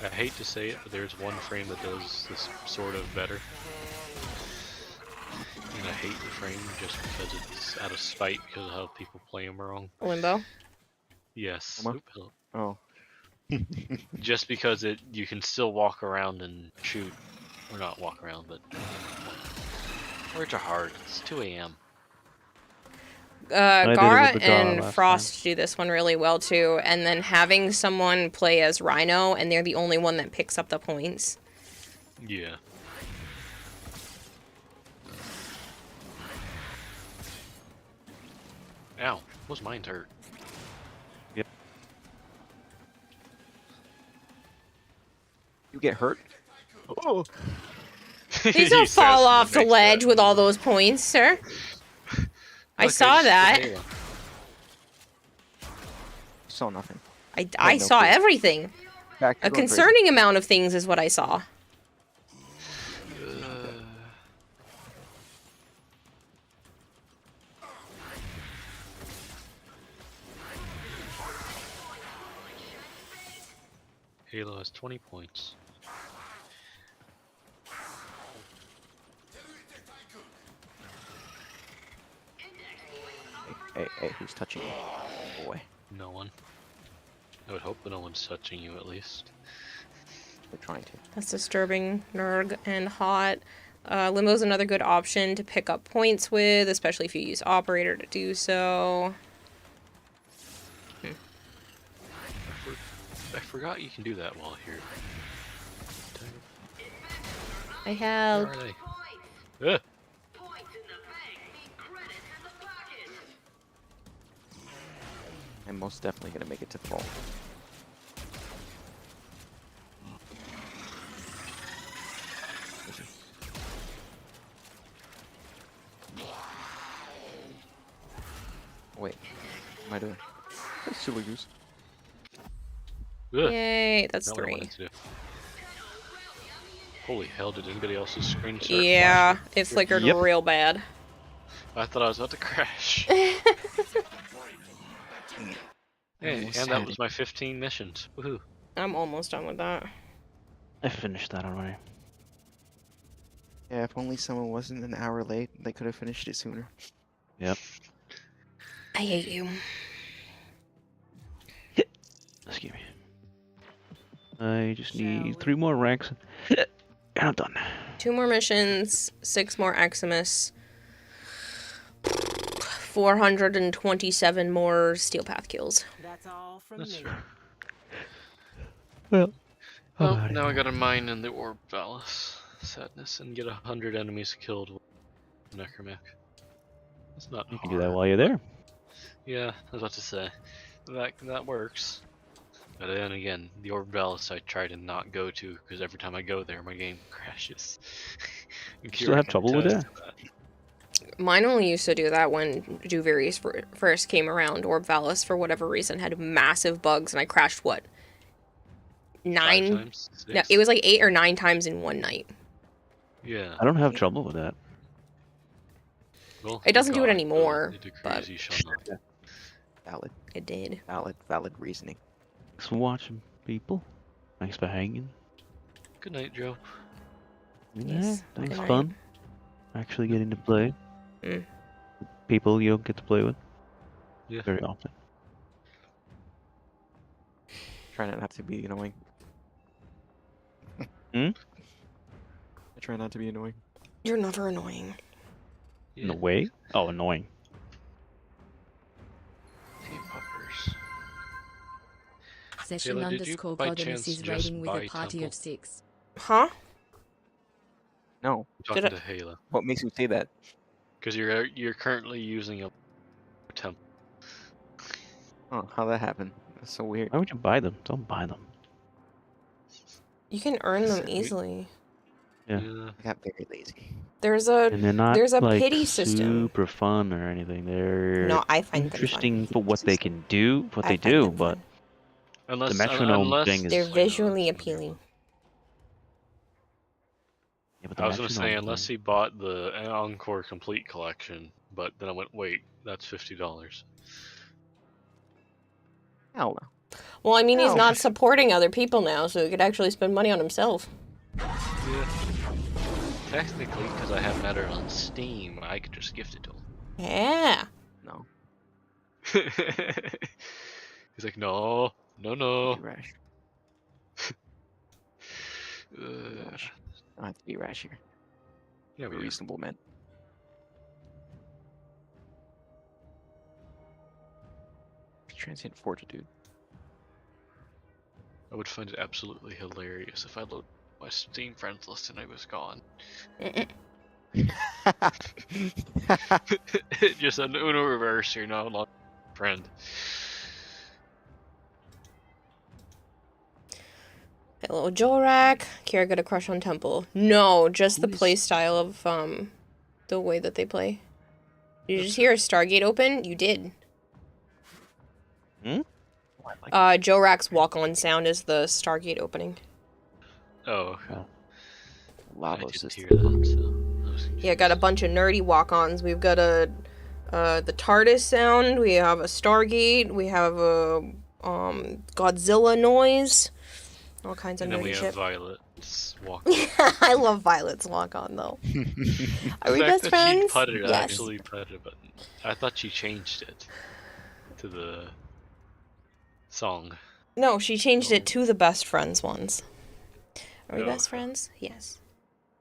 I hate to say it, but there's one frame that does this sort of better. And I hate the frame just because it's out of spite because of how people play them wrong. Limbo? Yes. Oh. Just because you can still walk around and shoot. Or not walk around, but... Words are hard. It's 2 a.m. Gara and Frost do this one really well too, and then having someone play as Rhino and they're the only one that picks up the points. Yeah. Ow, was mine hurt? Yep. You get hurt? Oh. Please don't fall off the ledge with all those points, sir. I saw that. Saw nothing. I saw everything. A concerning amount of things is what I saw. Halo has 20 points. Hey, who's touching you? Boy. No one. I would hope that no one's touching you at least. We're trying to. That's disturbing, Nerg, and hot. Limbo's another good option to pick up points with, especially if you use Operator to do so. I forgot you can do that while here. I have. Where are they? I'm most definitely gonna make it to the vault. Wait, what am I doing? Silly goose. Yay, that's Not what I 3. wanted to do. Holy hell, did anybody else's screen start Yeah, flashing? it flickered real bad. I thought I was about to crash. Hey, and that was my 15 missions. Woohoo. I'm almost done with that. I finished that already. Yeah, if only someone wasn't an hour late, they could have finished it sooner. Yep. I hate you. Excuse me. I just need 3 more ranks. And I'm done. 2 more missions, 6 more Eximus, 427 more Steel Path kills. That's all from That's me. fair. Well, Now I gotta mine in the Orb Valis. Sadness and get 100 enemies killed with Necromech. That's not you hard. can do that while you're there. Yeah, I was about to say. That works. But then again, the Orb Valis I try to not go to because every time I go there my game crashes. You still have trouble with it? Mine only used to do that when Duvirius first came around. Orb Valis, for whatever reason, had massive bugs, and I crashed, what? 9? 5 times? 6? No, it was like 8 or 9 times in one night. Yeah. I don't have trouble with that. Well, It doesn't do it God, anymore, the decrees but you shall not. Valid. it did. Valid reasoning. Thanks for watching, people. Thanks for hanging. Good night, Joe. Yeah, Yes, that was good night. fun. Actually getting to play. Mm. People you don't get to play with. Yeah. Very often. Try not to be annoying. Hmm? I try not to be annoying. You're never annoying. In a way? Oh, annoying. Team puppers. Session Taylor, did you underscore by Godiness chance is just raiding with buy a party Temple? of 6. Huh? No. I'm talking to Halo. What makes you say that? Because you're currently using a temple. Oh, how'd that happen? That's so weird. Why would you buy them? Don't buy them. You can earn them easily. Yeah. I got very lazy. There's a And they're not there's a like pity system. super fun or anything. They're No, I find them fun. interesting for what they can do, what I they find do, them but Unless, the metronome unless thing is They're visually appealing. Yeah, but the I was gonna matches say aren't unless fun. he bought the Encore Complete Collection, but then I went, wait, that's $50. Hell no. Well, I mean, he's Ow. not supporting other people now, so he could actually spend money on himself. Yeah. Technically, because I have Matter on Steam, I could just gift it to him. Yeah. No. He's like, no. Be rash. Rash. Don't have to be rash here. Yeah, We're reasonable men. Transient fortitude. I would find it absolutely hilarious if I load my Steam friends list and I was gone. Just an Uno reverse, you're no longer a friend. Hello, Jorak. Kira got a crush on Temple. No, just the play style of the way that they play. Did you just hear a Stargate open? You did. Hmm? Jorak's walk-on sound is the Stargate opening. Oh. Lava I didn't system. hear that, so Yeah, got a bunch of nerdy walk-ons. We've got the TARDIS sound. We have a Stargate. We have a Godzilla noise. All kinds of and then nerdy we shit. have Violet's walk on. I love Violet's walk-on though. Are we The fact best that friends? She putted it, Yes. actually putted it, but I thought she changed it to the song. No, she changed it to the best friends ones. Are we Oh, best friends? Yes.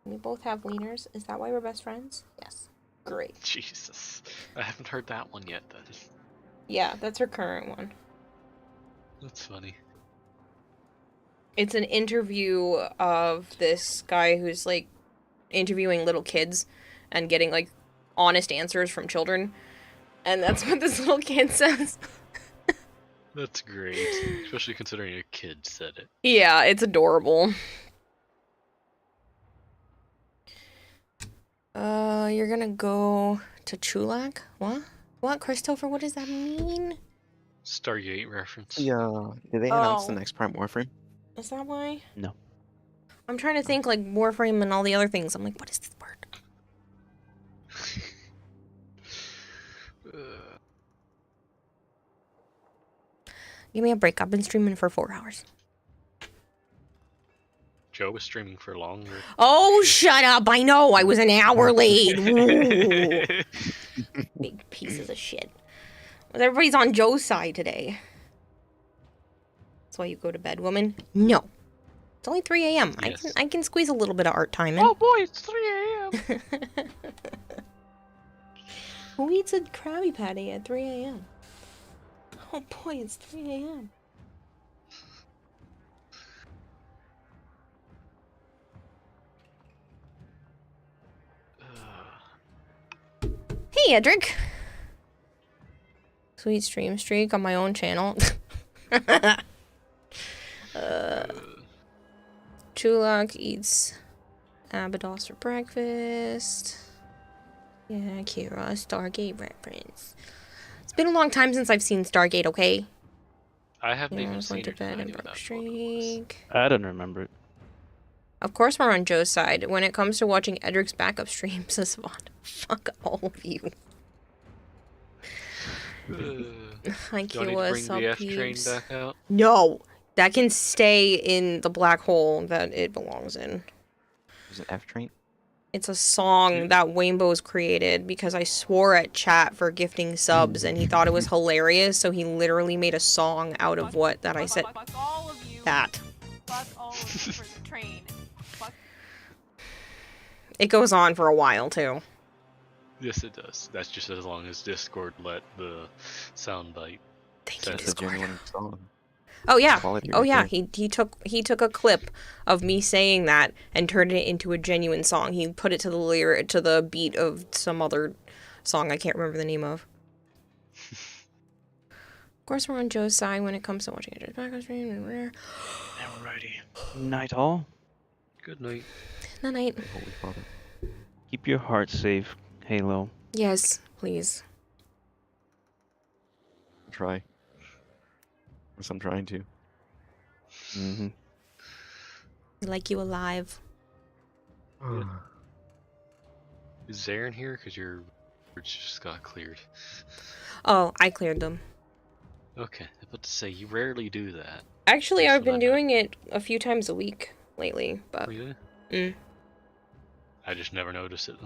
We both have wieners. Is that why we're best friends? Yes. Great. Jesus. I haven't heard that one yet then. Yeah, that's her current one. That's funny. It's an interview of this guy who's like interviewing little kids and getting like honest answers from children. And that's what this little kid says. That's great. Especially considering a kid said it. Yeah, it's adorable. You're gonna go to Chulak? What? What, Christopher? What does that mean? Stargate reference. Yeah. Did they announce the Oh. next Prime Warframe? Is that why? No. I'm trying to think like Warframe and all the other things. I'm like, what is this word? Give me a break. I've been streaming for 4 hours. Joe was streaming for longer. Oh, shut up. I know. I was an hour late. Ooh. Big pieces of shit. Everybody's on Joe's side today. That's why you go to bed, woman? No. It's only 3 a.m. Yes. I can squeeze a little bit of art time in. Oh boy, it's 3 a.m. Who eats a Krabby Patty at 3 a.m.? Oh boy, it's 3 a.m. Hey, Edric. Sweet stream streak on my own channel. Chulak eats Abydos for breakfast. Yeah, Kira, Stargate reference. It's been a long time since I've seen Stargate, okay? I haven't Yeah, even went seen to it. bed I and knew broke that streak. I don't remember it. Of course we're on Joe's side. When it comes to watching Edric's backup streams, says Vaughn. Fuck all of you. Hi, Do I need to Kiwa, bring sub the F train peeps. back out? No! That can stay in the black hole that it belongs in. Is it F Train? It's a song that Wainbow's created because I swore at chat for gifting subs and he thought it was hilarious, so he literally made a song out of what that I said. Fuck all of you. That. Fuck all of you for the train. Fuck. It goes on for a while, too. Yes, it does. That's just as long as Discord let the soundbite. Thank you, It's a genuine song. Oh yeah. Quality Oh right yeah. there. He took a clip of me saying that and turned it into a genuine song. He put it to the beat of some other song I can't remember the name of. Of course, we're on Joe's side when it comes to watching it. Alrighty. Night all. Good night. Night. Holy Father. Keep your heart safe, Halo. Yes, please. Try. Yes, I'm trying to. Mm-hmm. We like you alive. Is Zarin here? Because your words just got cleared. Oh, I cleared them. Okay, I was about to say, you rarely do that. Actually, I've been doing it a few times a week lately, but... Really? I just never notice it.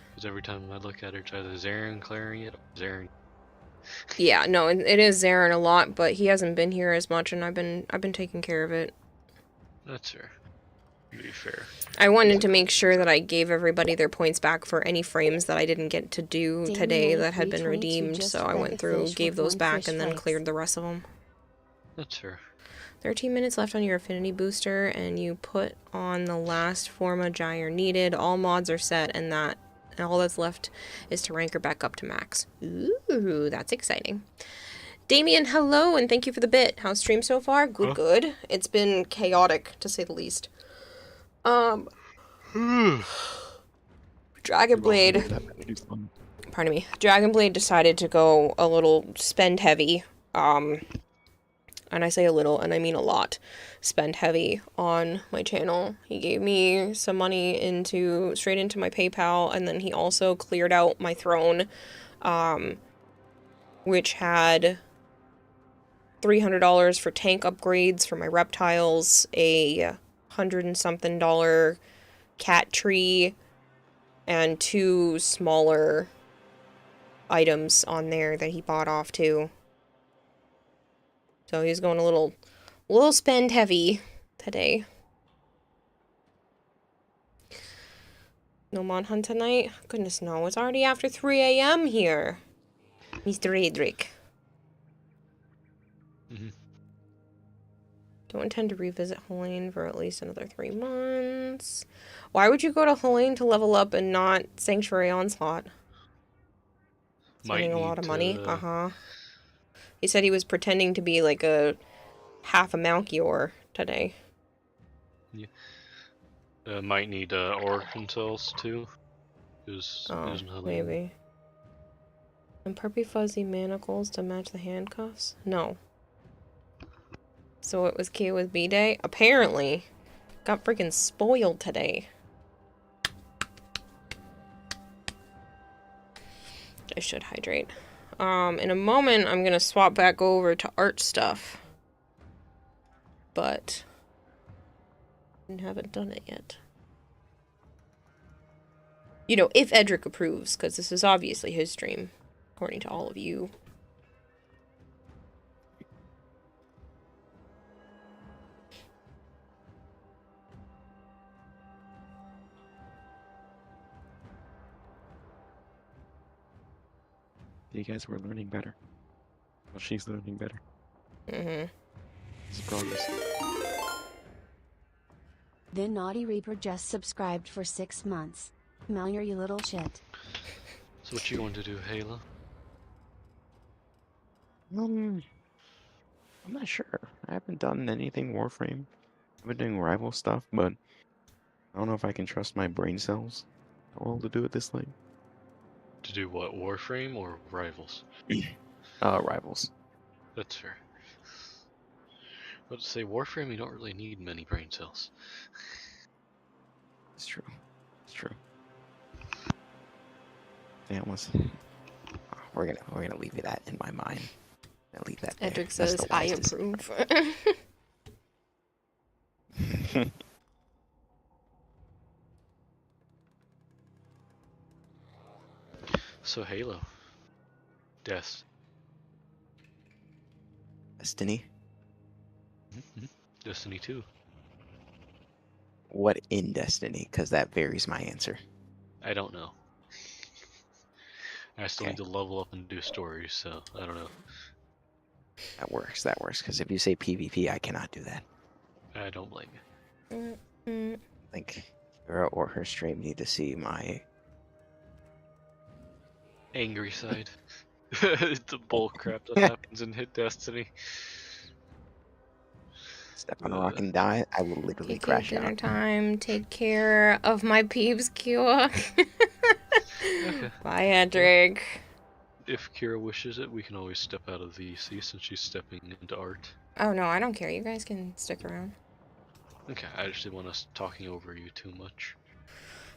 Because every time I look at it, it's either Zarin clearing it or Zarin. Yeah, no, it is Zarin a lot, but he hasn't been here as much, and I've been taking care of it. That's fair. To be fair. I wanted to make sure that I gave everybody their points back for any frames that I didn't get to do today that had been redeemed, so I went through, gave those back, and then cleared the rest of them. That's fair. 13 minutes left on your affinity booster, and you put on the last Forma Gyre needed. All mods are set, and all that's left is to rank her back up to max. Ooh, that's exciting. Damien, hello, and thank you for the bit. How's stream so far? Good, good. It's been chaotic, to say the least. Dragonblade. Pardon me. Dragonblade decided to go a little spend heavy. And I say a little, and I mean a lot, spend heavy on my channel. He gave me some money straight into my PayPal, and then he also cleared out my throne, which had $300 for tank upgrades for my reptiles, a $100 and something cat tree, and 2 smaller items on there that he bought off too. So he's going a little spend heavy today. No mod hunt tonight? Goodness no, it's already after 3 a.m. here. Mr. Adric. Don't intend to revisit Helene for at least another 3 months. Why would you go to Helene to level up and not Sanctuary Onslaught? Spending a lot of money. He said he was pretending to be like a half a Malchior today. Yeah. Might need Origin cells too. Maybe. And Perpy Fuzzy manacles to match the handcuffs? No. So it was Kia with B-Day? Apparently. Got freaking spoiled today. I should hydrate. In a moment, I'm gonna swap back over to art stuff. But I haven't done it yet. You know, if Edric approves, because this is obviously his stream, according to all of you. You guys were learning better. Well, she's learning better. It's progress. The Naughty Reaper just subscribed for 6 months. Mallier, you little shit. So what you going to do, Halo? I'm not sure. I haven't done anything Warframe. I've been doing rival stuff, but I don't know if I can trust my brain cells to do it this late. To do what, Warframe or Rivals? Rivals. That's fair. But to say Warframe, you don't really need many brain cells. It's true. It's true. Yeah, we're gonna leave that in my mind. I'll leave that there. Edric says, I approve. So Halo. Death. Destiny. Destiny 2. What in Destiny? Because that varies my answer. I don't know. I still need to level up and do stories, so I don't know. That works, because if you say PvP, I cannot do that. I don't blame you. I think Kira or her stream need to see my angry side. The bull crap that happens in Hit Destiny. Step on a rock and die, I will literally crash out. Dinner time. Take care of my peeps, Kira. Okay. Bye, Edric. If Kira wishes it, we can always step out of VC since she's stepping into art. Oh no, I don't care. You guys can stick around. Okay, I just didn't want us talking over you too much.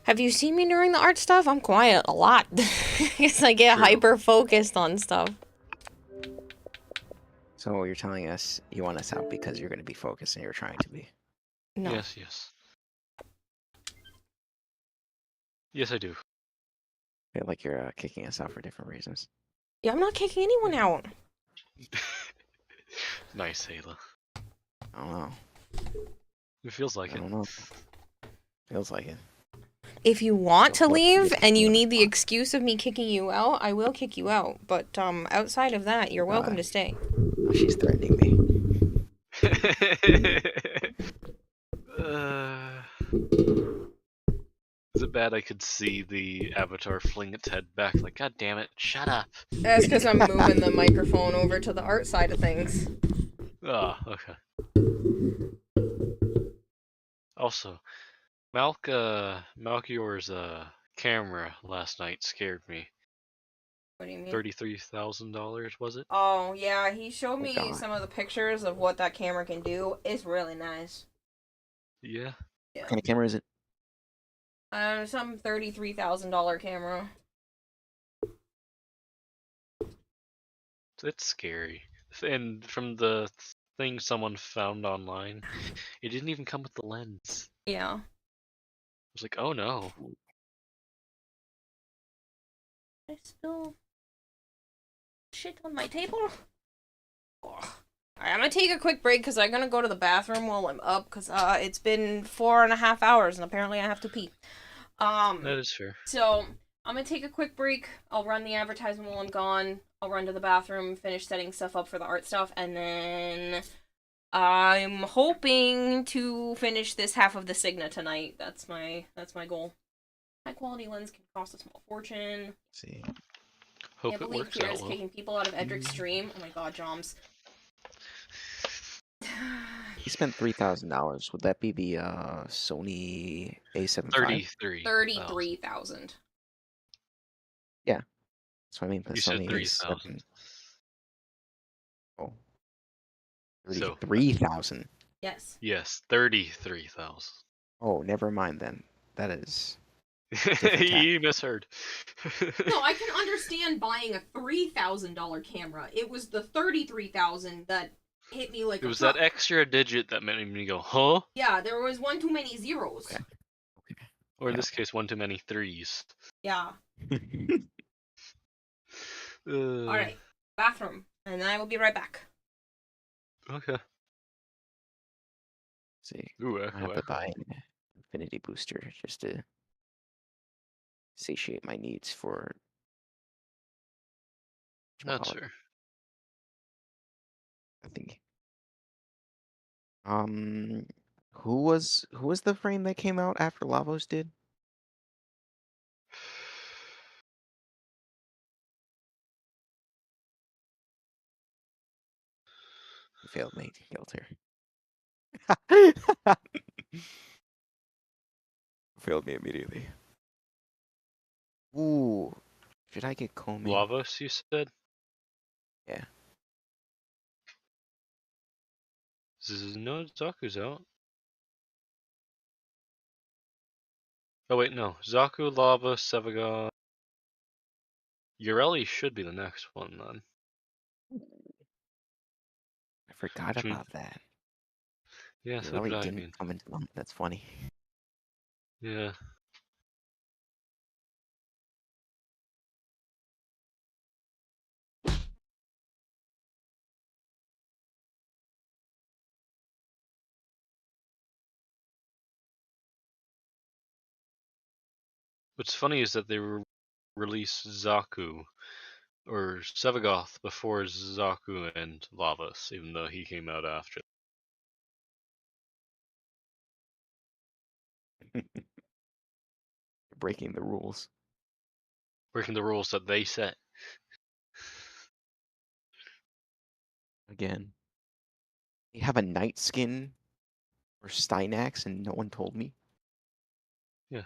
Have you seen me during the art stuff? I'm quiet a lot. Because I get True. hyper focused on stuff. So you're telling us you want us out because you're going to be focused and you're trying to be. No. Yes, yes. Yes, I do. I feel like you're kicking us out for different reasons. Yeah, I'm not kicking anyone out. Nice, Ayla. I don't know. It feels like I don't know. Feels like it. If you want to What- leave and you need the excuse of me kicking you out, I will kick you out. But outside of that, you're welcome to stay. Oh, she's threatening me. Is it bad I could see the avatar fling its head back like, God damn it, shut up. That's because I'm moving the microphone over to the art side of things. Ah, okay. Also, Malchior's camera last night scared me. What do you mean? $33,000, was it? Oh, yeah, he showed me God. some of the pictures of what that camera can do. It's really nice. Yeah. Yeah. What kind of camera is it? Some $33,000 camera. It's scary. And from the thing someone found online, it didn't even come with the lens. Yeah. I was like, oh no. I spill shit on my table? Alright, I'm gonna take a quick break because I'm gonna go to the bathroom while I'm up because it's been 4.5 hours and apparently I have to pee. That is fair. So I'm gonna take a quick break. I'll run the advertisement while I'm gone. I'll run to the bathroom, finish setting stuff up for the art stuff, and then I'm hoping to finish this half of the Signa tonight. That's my goal. High quality lens can cost a small fortune. Let's see. Hope Can't it believe works Kira's out well. kicking people out of Edric's stream. Oh my god, Joms. He spent $3,000. Would that be the Sony A7 IV? 33,000. Yeah, that's what I mean. The You said Sony 3,000. A7. Oh. So- 33,000. Yes. Yes, 33,000. Oh, never mind then. That is. You misheard. No, I can understand buying a $3,000 camera. It was the 33,000 that hit me like It a was truck. that extra digit that made me go, huh? Yeah, there was one too many zeros. Okay. Or in this case, one too many threes. Yeah. Alright, bathroom. And then I will be right back. Okay. See. Ooh, I echo, have to echo. buy an Infinity Booster just to satiate my needs for. That's fair. I think. Who was the frame that came out after Lavos did? He failed me. Killed her. Failed me immediately. Ooh. Should I get Comey? Lavos, you said? Yeah. No, Zaku's out. Oh wait, no. Zaku, Lavos, Sevagon. Ureli should be the next one then. I forgot Which means- about that. Yeah, He so really did I. didn't mean, come into them. That's funny. yeah. What's funny is that they released Zaku or Sevagoth before Zaku and Lavos, even though he came out after. Breaking the rules. Breaking the rules that they set. Again. They have a night skin for Steinax and no one told me. Yeah.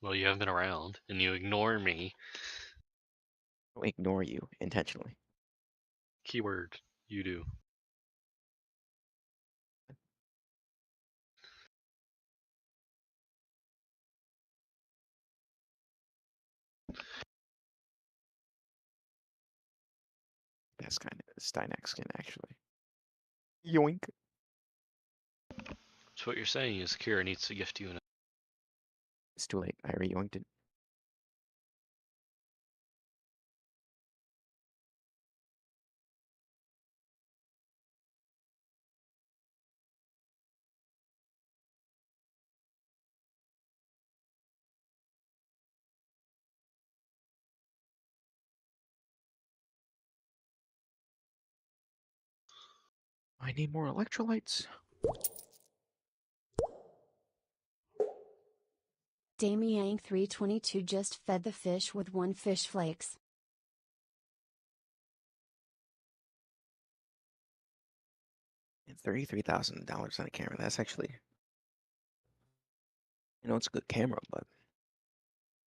Well, you haven't been around, and you ignore me. I'll ignore you intentionally. Keyword, you do. that Stynax skin actually. Yoink. So what you're saying is Kira needs to gift you an. It's too late. I already yoinked it. I need more electrolytes. Damiang322 just fed the fish with 1 fish flakes. And $33,000 on a camera. That's actually, it's a good camera, but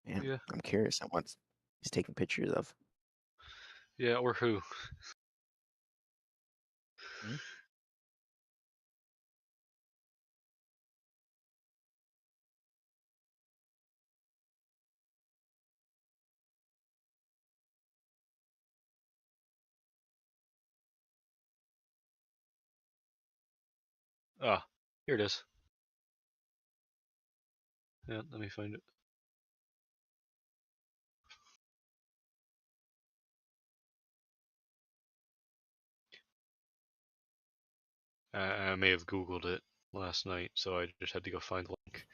man, Yeah. I'm curious on what he's taking pictures of. Yeah, or who? Hmm? Ah, here it is. Yeah, let me find it. I may have Googled it last night, so I just had to go find the link,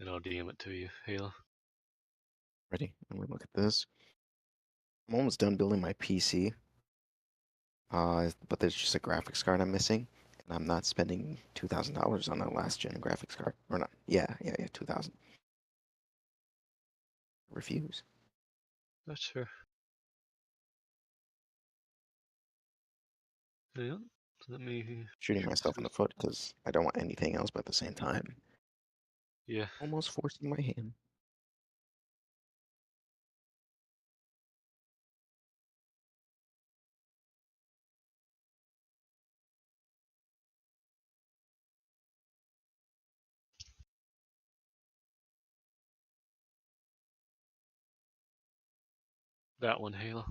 and I'll DM it to you, Hayla. Ready? I'm gonna look at this. I'm almost done building my PC. But there's just a graphics card I'm missing, and I'm not spending $2,000 on a last gen graphics card. Or not? Yeah, 2,000. Refuse. That's fair. Yeah, let me. Shooting myself in the foot because I don't want anything else, but at the same time, Yeah. almost forcing my hand. That one, Hayla.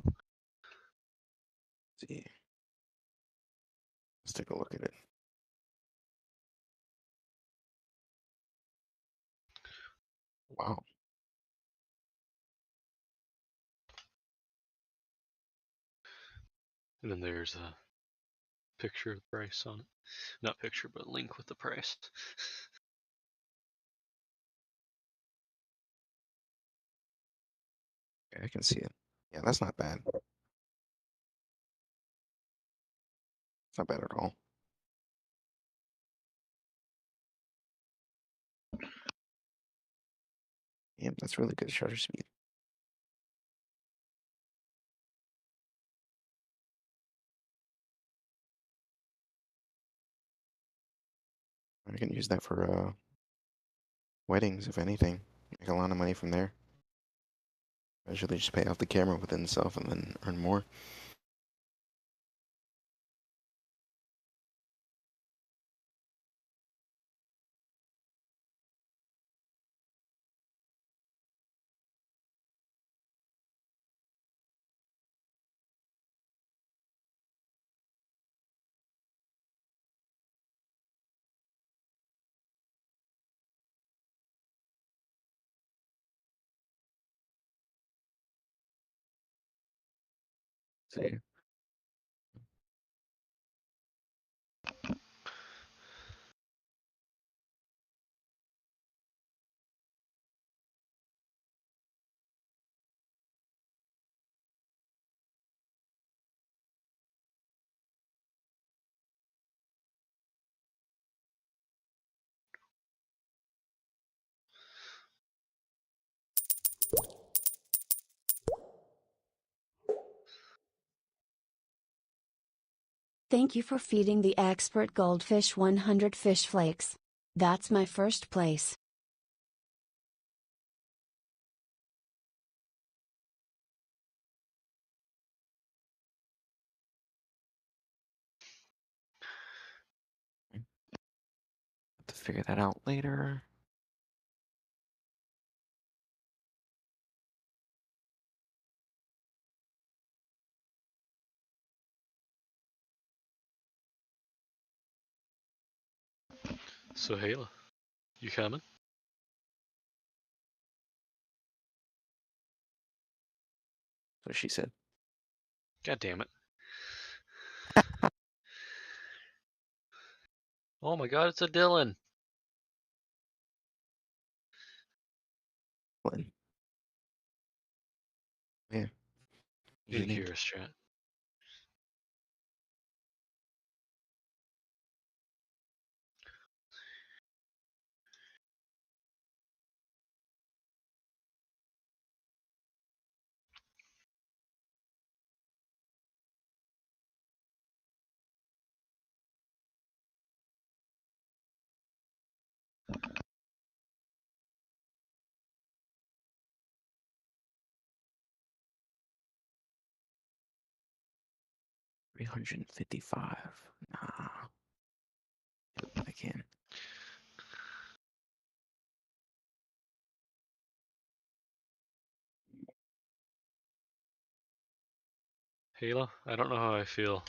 Let's see. Let's take a look at it. Wow. And then there's a picture of the price on it. Not picture, but link with the price. Okay, I can see it. Yeah, that's not bad. It's not bad at all. Yeah, that's really good shutter speed. I can use that for weddings, if anything. Make a lot of money from there. Eventually just pay off the camera within itself and then earn more. See. Thank you for feeding the expert goldfish 100 fish flakes. That's my first place. Have to figure that out later. So Halo, you coming? That's what she said. God damn it. Oh my god, it's a Dylan. Dylan. Yeah. You can hear us, chat. $355. Nah. I can. Halo, I don't know how I feel.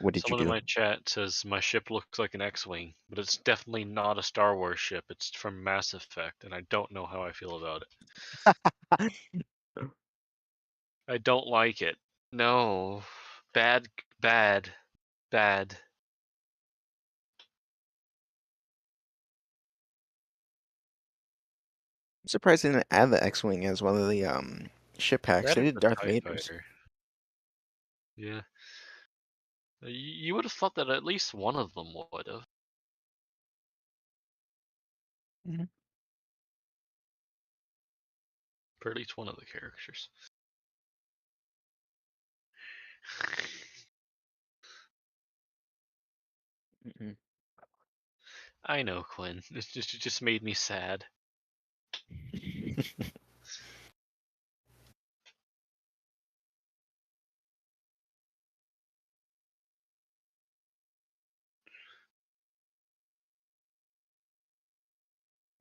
What did Someone you in do? my chat says my ship looks like an X-Wing, but it's definitely not a Star Wars ship. It's from Mass Effect, and I don't know how I feel about it. I don't like it. No. Bad, bad, bad. I'm surprised they didn't add the X-Wing as one of the ship packs. That They is did the Darth TIE Vader's. Fighter. Yeah. You would have thought that at least one of them would have. Mhm. For at least one of the characters. I know, Quinn. It just made me sad.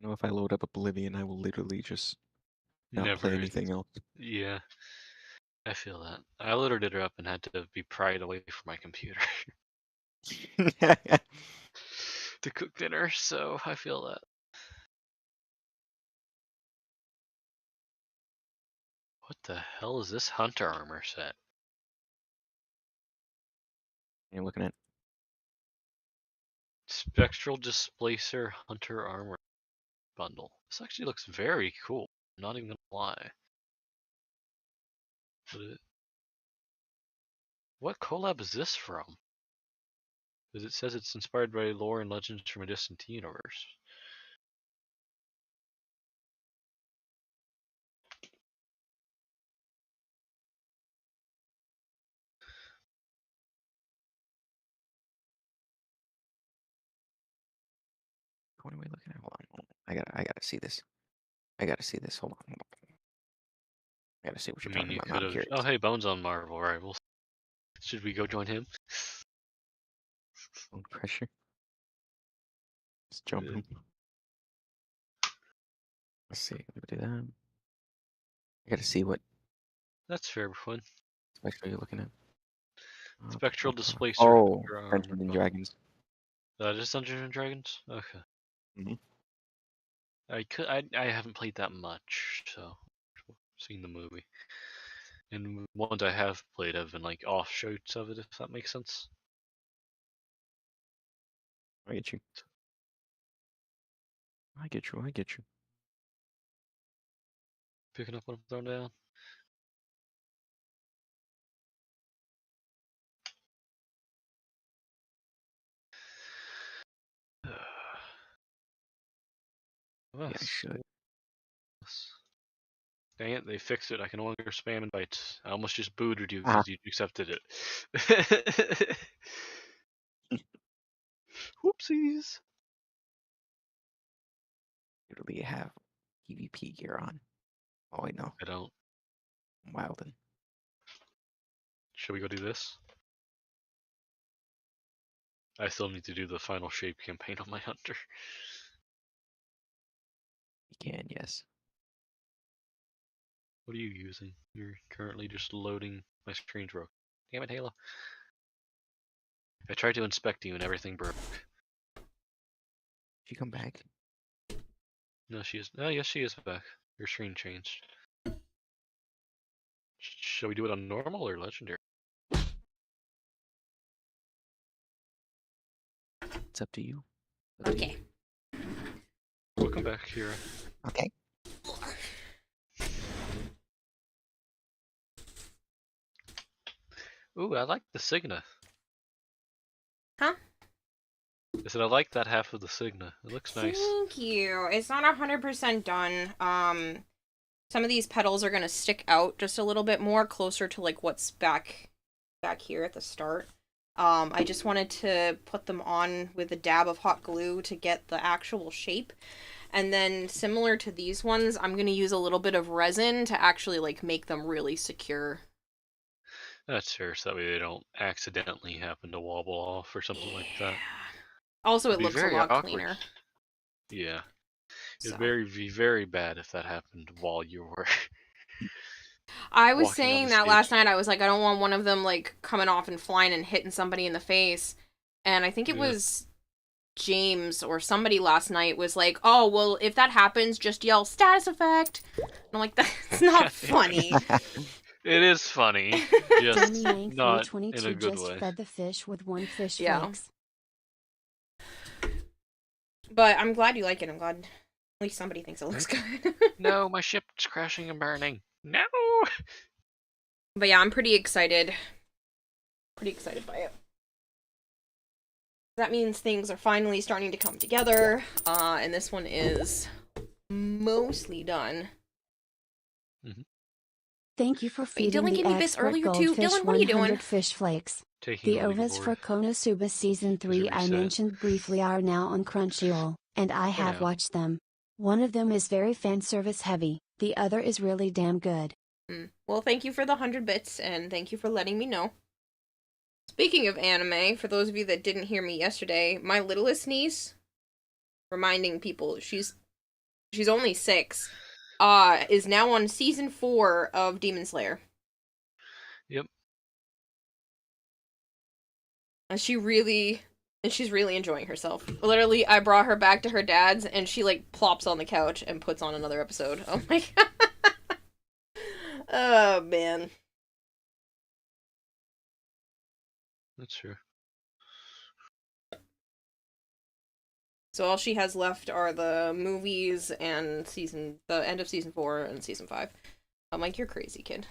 You know, if I load up Oblivion, I will literally just not play Never. anything else. Yeah. I feel that. I loaded it up and had to be pried away from my computer to cook dinner, so I feel that. What the hell is this hunter armor set? You're looking at Spectral Displacer Hunter Armor Bundle. This actually looks very cool. I'm not even gonna lie. What collab is this from? Because it says it's inspired by lore and legends from a distant universe. what are we looking at? Hold on. I gotta see this. I gotta see this. Hold on. I gotta see what I you're mean, talking you about. Now could I'm have. curious. Oh, hey, Bones on Marvel Rivals. Should we go join him? Bone pressure. Just jumping. Let's see. Let me do that. I gotta see what That's fair, Quinn. spectral you're looking at. Spectral Displacer Oh, Hunter Armor Dungeons and Bundle. Dragons. Just Dungeons and Dragons? Okay. Mhm. I haven't played that much, so seen the movie. And ones I have played have been like offshoots of it, if that makes sense. I get you. I get you. I get you. Picking up what I'm throwing down. Yeah, I should. Dang it, they fixed it. I can no longer spam invites. I almost just booted you Ah. because you accepted it. Whoopsies. Literally have PvP gear on. Oh, wait, no. I don't. I'm wildin'. Should we go do this? I still need to do the final shape campaign on my hunter. You can, yes. What are you using? You're currently just loading. My screen's broke. Damn it, Halo. I tried to inspect you and everything broke. She come back? No, she is. Oh, yes, she is back. Your screen changed. Shall we do it on normal or legendary? It's up to you. Okay. Welcome back, Kira. Okay. Ooh, I like the Cigna. Huh? I said I like that half of the Cigna. It looks nice. Thank you. It's not 100% done. Some of these petals are gonna stick out just a little bit more, closer to like what's back here at the start. I just wanted to put them on with a dab of hot glue to get the actual shape. And then, similar to these ones, I'm gonna use a little bit of resin to actually like make them really secure. That's fair, so that way they don't accidentally happen to wobble off or something like that. Also, It'd it be looks a very lot awkward. cleaner. Yeah. It'd So. be very bad if that happened while you were I was walking on saying the that stage. last night. I was like, I don't want one of them like coming off and flying and hitting somebody in the face. And I think it Yeah. was James or somebody last night was like, oh, well, if that happens, just yell status effect. And I'm like, that's not funny. It is funny, just Danny Yank not in 322 a good just way. fed the fish with 1 fish Yeah. flakes. But I'm glad you like it. I'm glad at least somebody thinks it looks good. No, my ship's crashing and burning. No! But yeah, I'm pretty excited. Pretty excited by it. That means things are finally starting to come together. And this one is mostly done. Thank you for feeding Dylan the gave me bits expert earlier too. goldfish Dylan, what are you 100 doing? fish flakes. Taking The a leap ovas for forward. Konosuba Season 3 I reset. mentioned briefly are now on Crunchyroll, and I have know. watched them. One of them is very fan service heavy, the other is really damn good. Well, thank you for the 100 bits, and thank you for letting me know. Speaking of anime, for those of you that didn't hear me yesterday, my littlest niece, reminding people she's only 6, is now on season 4 of Demon Slayer. Yep. And she's really enjoying herself. Literally, I brought her back to her dad's, and she like plops on the couch and puts on another episode. Oh my god. Oh man. That's true. So all she has left are the movies and the end of season 4 and season 5. I'm like, you're crazy, kid.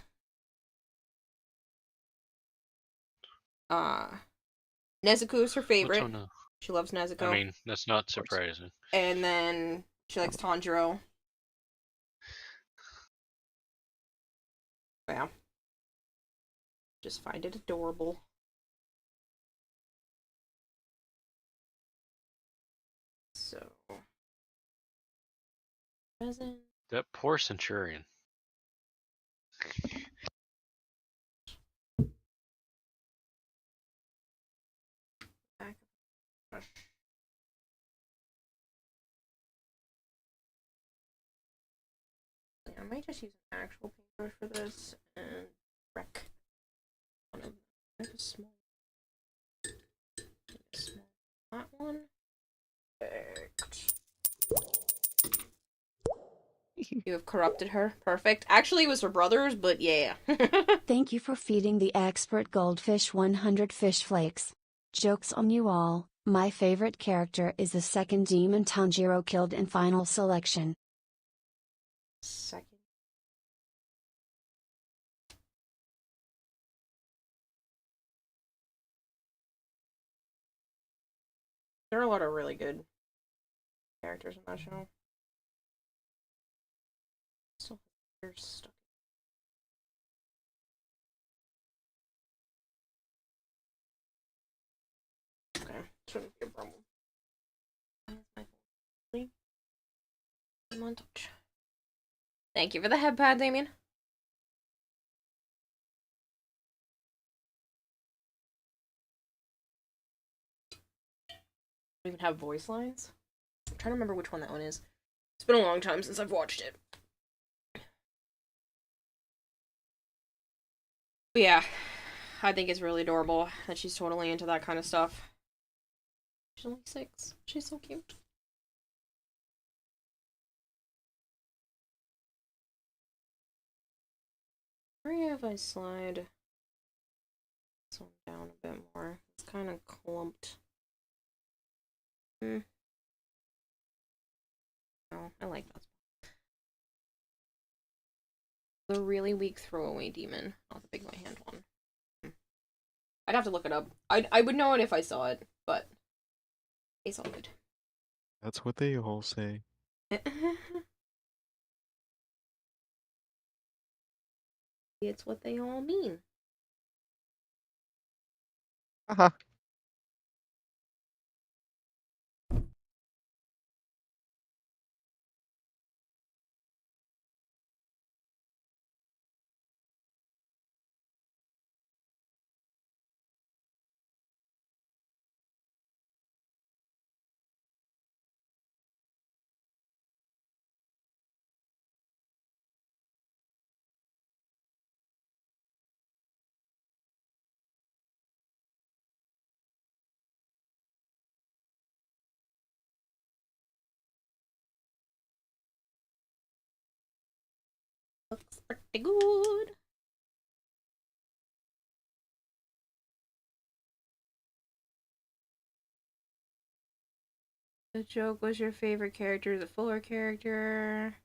Nezuko is her favorite. Which one, She loves Nezuko. I mean, that's not surprising. And then she likes Tanjiro. Yeah. Just find it adorable. So. Present. That poor Centurion. I might just use an actual paintbrush for this and wreck one of them. Like a small that one. Perfect. You have corrupted her. Perfect. Actually, it was her brothers, but yeah. Thank you for feeding the expert goldfish 100 fish flakes. Joke's on you all, my favorite character is the second demon Tanjiro killed in final selection. Second. There are a lot of really good characters in that show. So they're stuck. Okay, shouldn't be a problem. Montage. Thank you for the head pad, Damien. We even have voice lines. I'm trying to remember which one that one is. It's been a long time since I've watched it. But yeah, I think it's really adorable that she's totally into that kind of stuff. She's only 6. She's so cute. Where if I slide this one down a bit more? It's kind of clumped. No, I like that. The really weak throwaway demon, not the big my hand one. I'd have to look it up. I would know it if I saw it, but it's all good. That's what they all say. It's what they all mean. Haha. Looks pretty good. The joke was your favorite character, the Fuller character.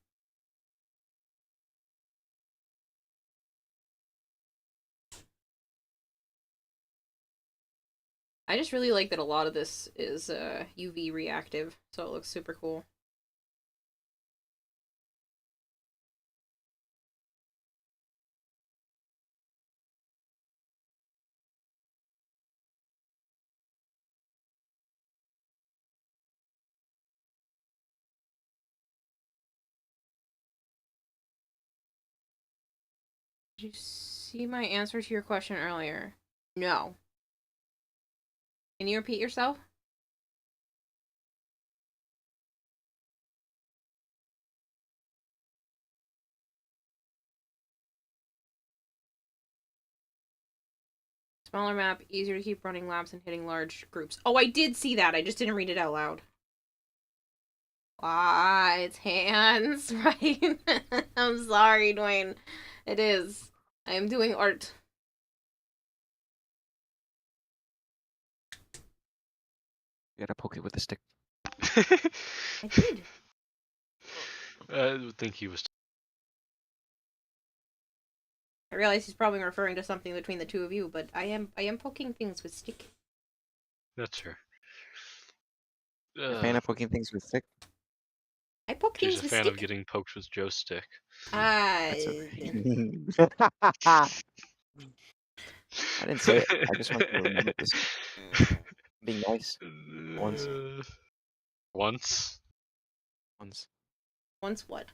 I just really like that a lot of this is UV reactive, so it looks super cool. Did you see my answer to your question earlier? No. Can you repeat yourself? Smaller map, easier to keep running laps and hitting large groups. Oh, I did see that. I just didn't read it out loud. Ah, it's hands, right? I'm sorry, Dwayne. It is. I am doing art. You gotta poke it with a stick. I did. I would think he was. I realize he's probably referring to something between the two of you, but I am poking things with stick. That's her. A fan of poking things with stick? I poke She's things a with fan stick. of getting poked with Joe's stick. That's I didn't say it. I just want to remember this. Being nice. Once. Once? Once. Once what?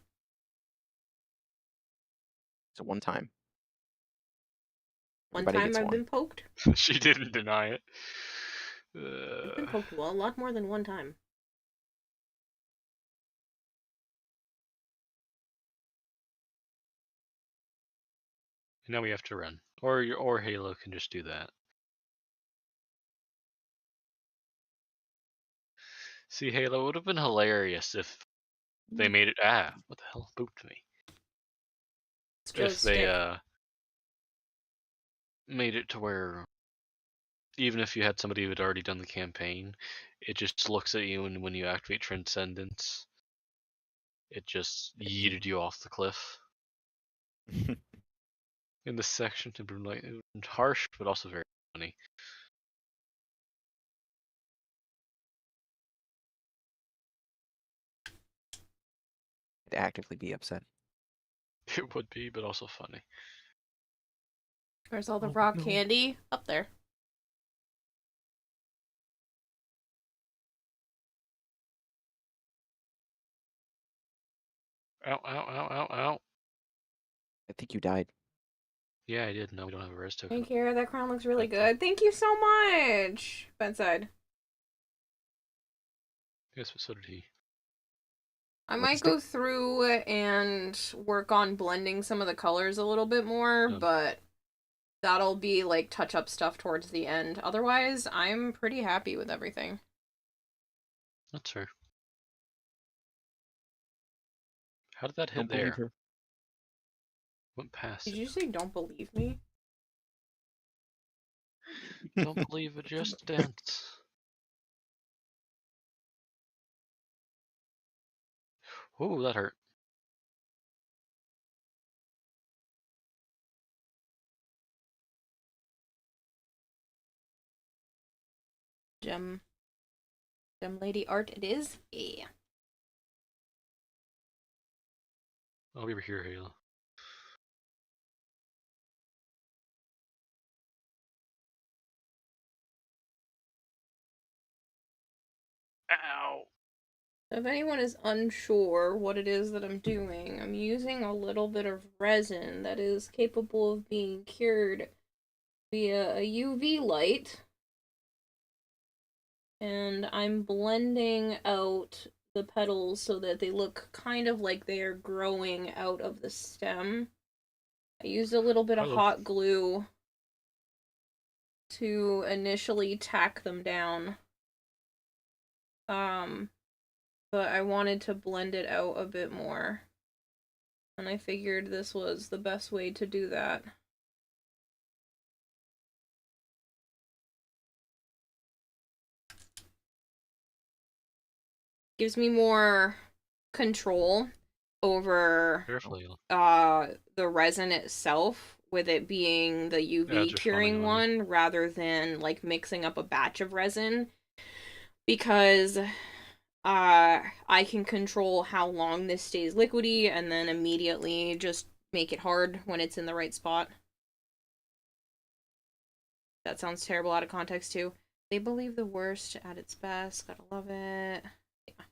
So one time. One Everybody time gets I've one. been poked? She didn't deny it. I've been poked a lot more than one time. Now we have to run. Or Halo can just do that. See, Halo would have been hilarious if they made it. What the hell booped me? If they made it to where even if you had somebody who had already done the campaign, it just looks at you, and when you activate Transcendence, it just yeeted you off the cliff. In this section, it would been harsh, but also very funny. I'd actively be upset. It would be, but also funny. Where's all the rock candy? Up there. Ow, ow, ow, ow, ow. I think you died. Yeah, I did. No, we don't have a res token. Thank you. That crown looks really good. Thank you so much. Bedside. Yes, but so did he. I might go through and work on blending some of the colors a little bit more, but that'll be like touch-up stuff towards the end. Otherwise, I'm pretty happy with everything. That's fair. How did that hit Don't believe there? her. Went past Did it. you say don't believe me? Don't believe it, just dance. Ooh, that hurt. Gem lady art it is? Yeah. I'll be here, Halo. Ow! If anyone is unsure what it is that I'm doing, I'm using a little bit of resin that is capable of being cured via a UV light. And I'm blending out the petals so that they look kind of like they are growing out of the stem. I used a little bit of hot glue to initially tack them down. But I wanted to blend it out a bit more. And I figured this was the best way to do that. Gives me more control over the resin itself, with it being the UV curing one rather than like mixing up a batch of resin, because I can control how long this stays liquidy and then immediately just make it hard when it's in the right spot. That sounds terrible out of context too. They believe the worst at its best. Gotta love it. Yeah.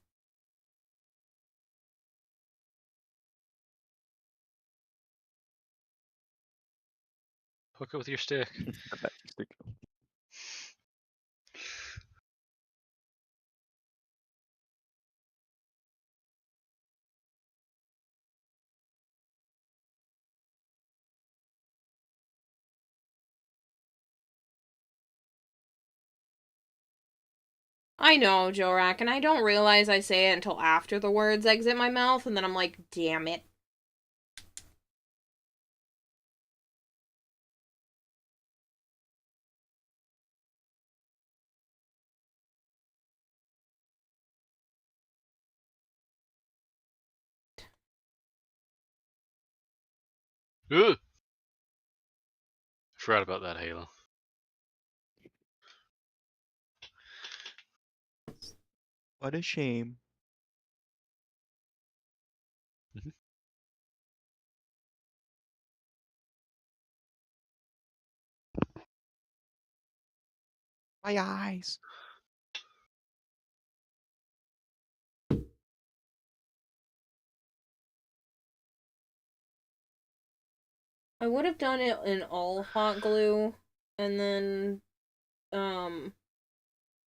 Hook it with your stick. I know, Jorak, and I don't realize I say it until after the words exit my mouth, and then I'm like, damn it. Ugh! Forgot about that, Halo. What a shame. My eyes. I would have done it in all hot glue and then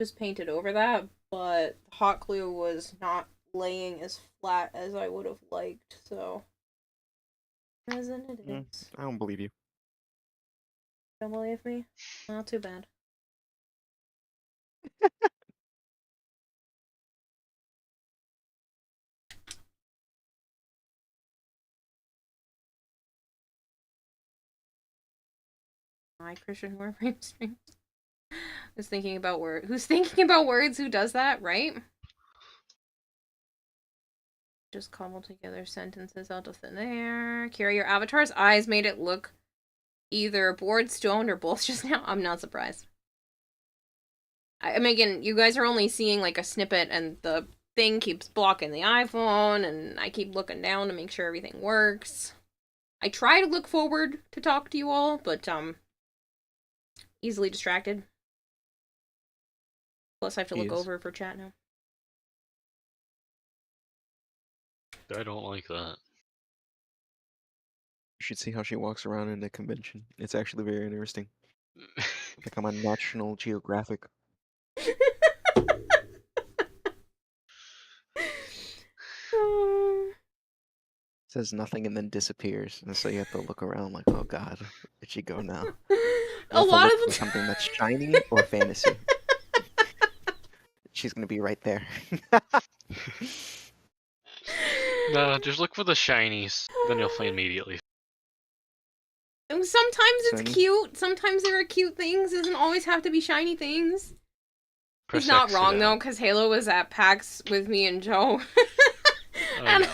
just painted over that, but hot glue was not laying as flat as I would have liked, so resin it is. I don't believe you. Don't believe me? Not too bad. My Christian Warframe streams. Who's thinking about words? Who's thinking about words? Who does that, right? Just cobble together sentences out of thin air. Kira, your avatar's eyes made it look either bored, stoned, or both just now. I'm not surprised. I mean, again, you guys are only seeing like a snippet, and the thing keeps blocking the iPhone, and I keep looking down to make sure everything works. I try to look forward to talk to you all, but easily distracted. Plus, I have to look over for chat now. I don't like that. You should see how she walks around in the convention. It's actually very interesting. Like I'm on National Geographic. It's Says nothing and then disappears, and so you have to look around like, oh god, where'd she go now? You A have to lot look of for the something that's shiny or fantasy. She's gonna be right there. No, just look for the shinies. Then you'll find immediately. Sometimes it's Shiny? cute. Sometimes there are cute things. It doesn't always have to be shiny things. Press He's not X to wrong though, down. because Halo was at PAX with me and Joe. I know.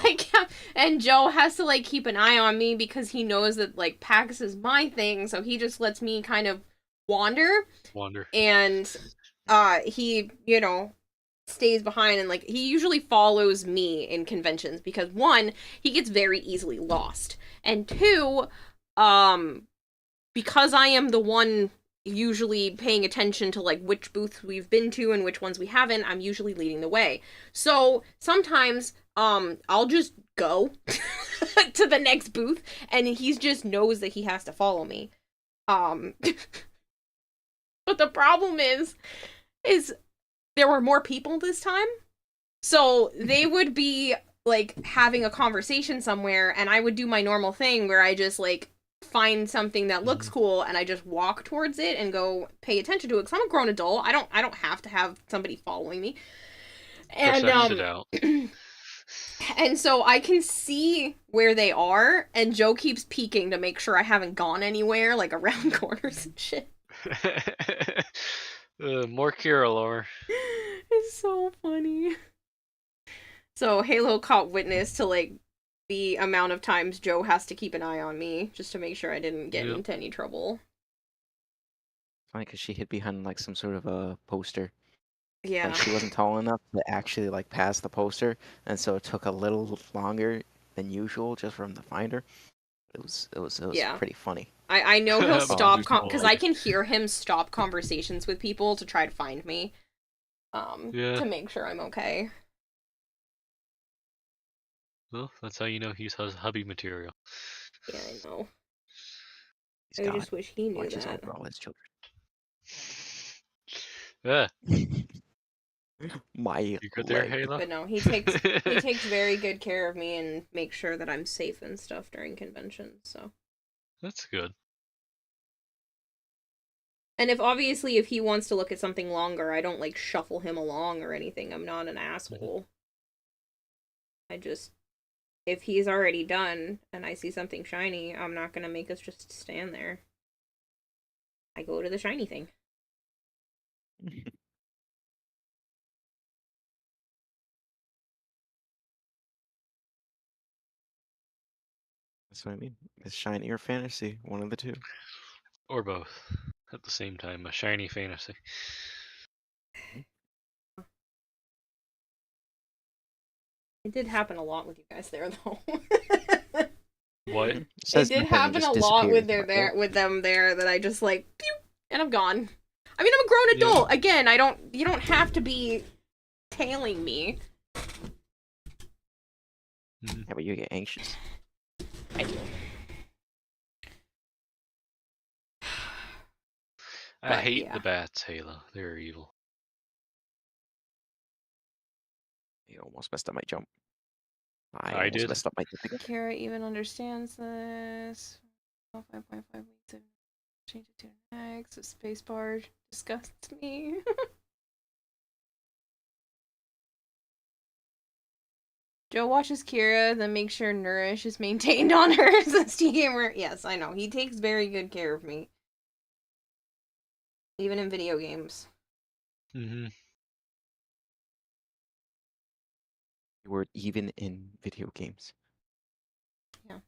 And Joe has to like keep an eye on me because he knows that like PAX is my thing, so he just lets me kind of wander. And he, you know, stays behind and like he usually follows me in conventions because one, he gets very easily lost. And two, because I am the one usually paying attention to like which booths we've been to and which ones we haven't, I'm usually leading the way. So sometimes I'll just go to the next booth and he just knows that he has to follow me. But the problem is there were more people this time. So they would be like having a conversation somewhere and I would do my normal thing where I just like find something that looks cool and I just walk towards it and go pay attention to it because I'm a grown adult. I don't have to have somebody following me. And and so I can see where they are and Joe keeps peeking to make sure I haven't gone anywhere like around corners and shit. More Kira lore. It's so funny. So Halo caught witness to like the amount of times Joe has to keep an eye on me just to make sure I didn't get into any trouble. Funny because she hid behind like some sort of a poster. Yeah. And she wasn't tall enough to actually like pass the poster, and so it took a little longer than usual just for him to find her. It was Yeah. pretty funny. I know he'll stop because I can hear him stop conversations with people to try to find me. To make sure I'm okay. Well, that's how you know he's hubby material. Yeah, I know. He's I just wish he knew watches that. over all his children. Yeah. My You good there, leg. Halo? But no, he takes very good care of me and makes sure that I'm safe and stuff during conventions, so. That's good. And if he wants to look at something longer, I don't like shuffle him along or anything. I'm not an asshole. I just, if he's already done and I see something shiny, I'm not gonna make us just stand there. I go to the shiny thing. That's what I mean. It's shiny or fantasy, one of the two. Or both. At the same time, a shiny fantasy. It did happen a lot with you guys there, though. What? It did happen a lot with with them there that I just like, pew, and I'm gone. I mean, I'm a grown adult. Again, you don't have to be tailing me. Yeah, but you get anxious. I do. I hate the bats, Halo. They're evil. You almost messed up my jump. I I almost did. messed up my jump again. Kara even understands this. 5.5 weeks of change it to next. A space bar disgusts me. Joe watches Kira, then makes sure Nourish is maintained on her since gamer. Yes, I know. He takes very good care of me. Even in video games. Mm-hmm. The word even in video games. Yeah.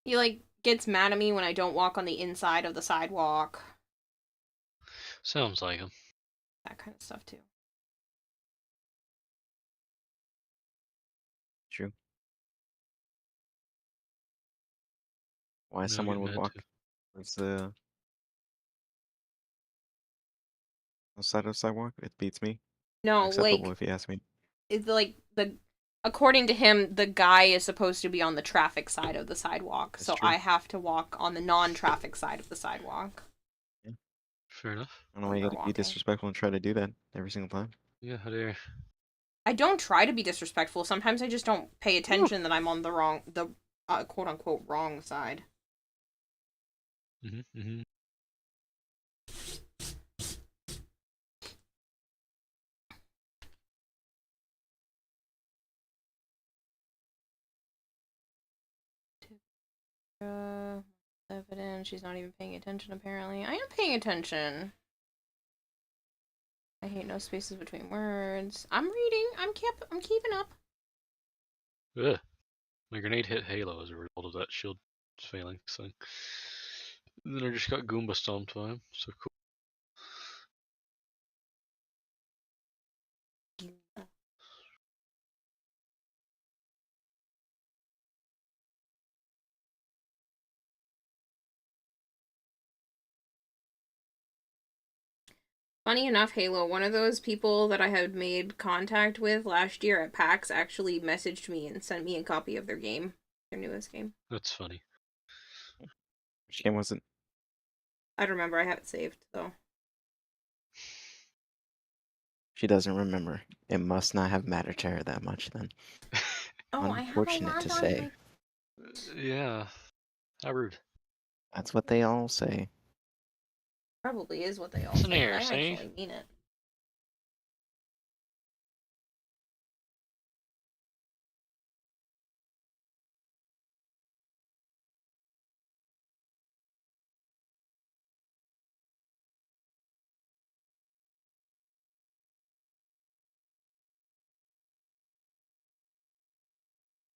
He like gets mad at me when I don't walk on the inside of the sidewalk. Sounds like him. That kind of stuff too. True. Why No, someone get would mad walk too. towards the side of the sidewalk, it beats me. No, Acceptable like if you ask me. it's like according to him, the guy is supposed to be on the traffic side of the sidewalk, so true. I have to walk on the non-traffic side of the sidewalk. Yeah. Fair enough. I don't know why you gotta be disrespectful and try to do that every single time. Yeah, how dare. I don't try to be disrespectful. Sometimes I just don't pay attention that I'm on the quote unquote wrong side. Mm-hmm. Evidence. She's not even paying attention. Apparently, I am paying attention. I hate no spaces between words. I'm reading. I'm keeping up. Ugh. My grenade hit Halo as a result of that shield failing thing. And then I just got Goomba stomped by him. So cool. Funny enough, Halo, one of those people that I had made contact with last year at PAX actually messaged me and sent me a copy of their game, their newest game. That's funny. Which game was it? I don't remember. I have it saved, though. She doesn't remember. It must not have mattered to her that much then. Oh, Unfortunate to say. Yeah. How rude. That's what they all say. Probably is what they all say, but I see? actually mean it.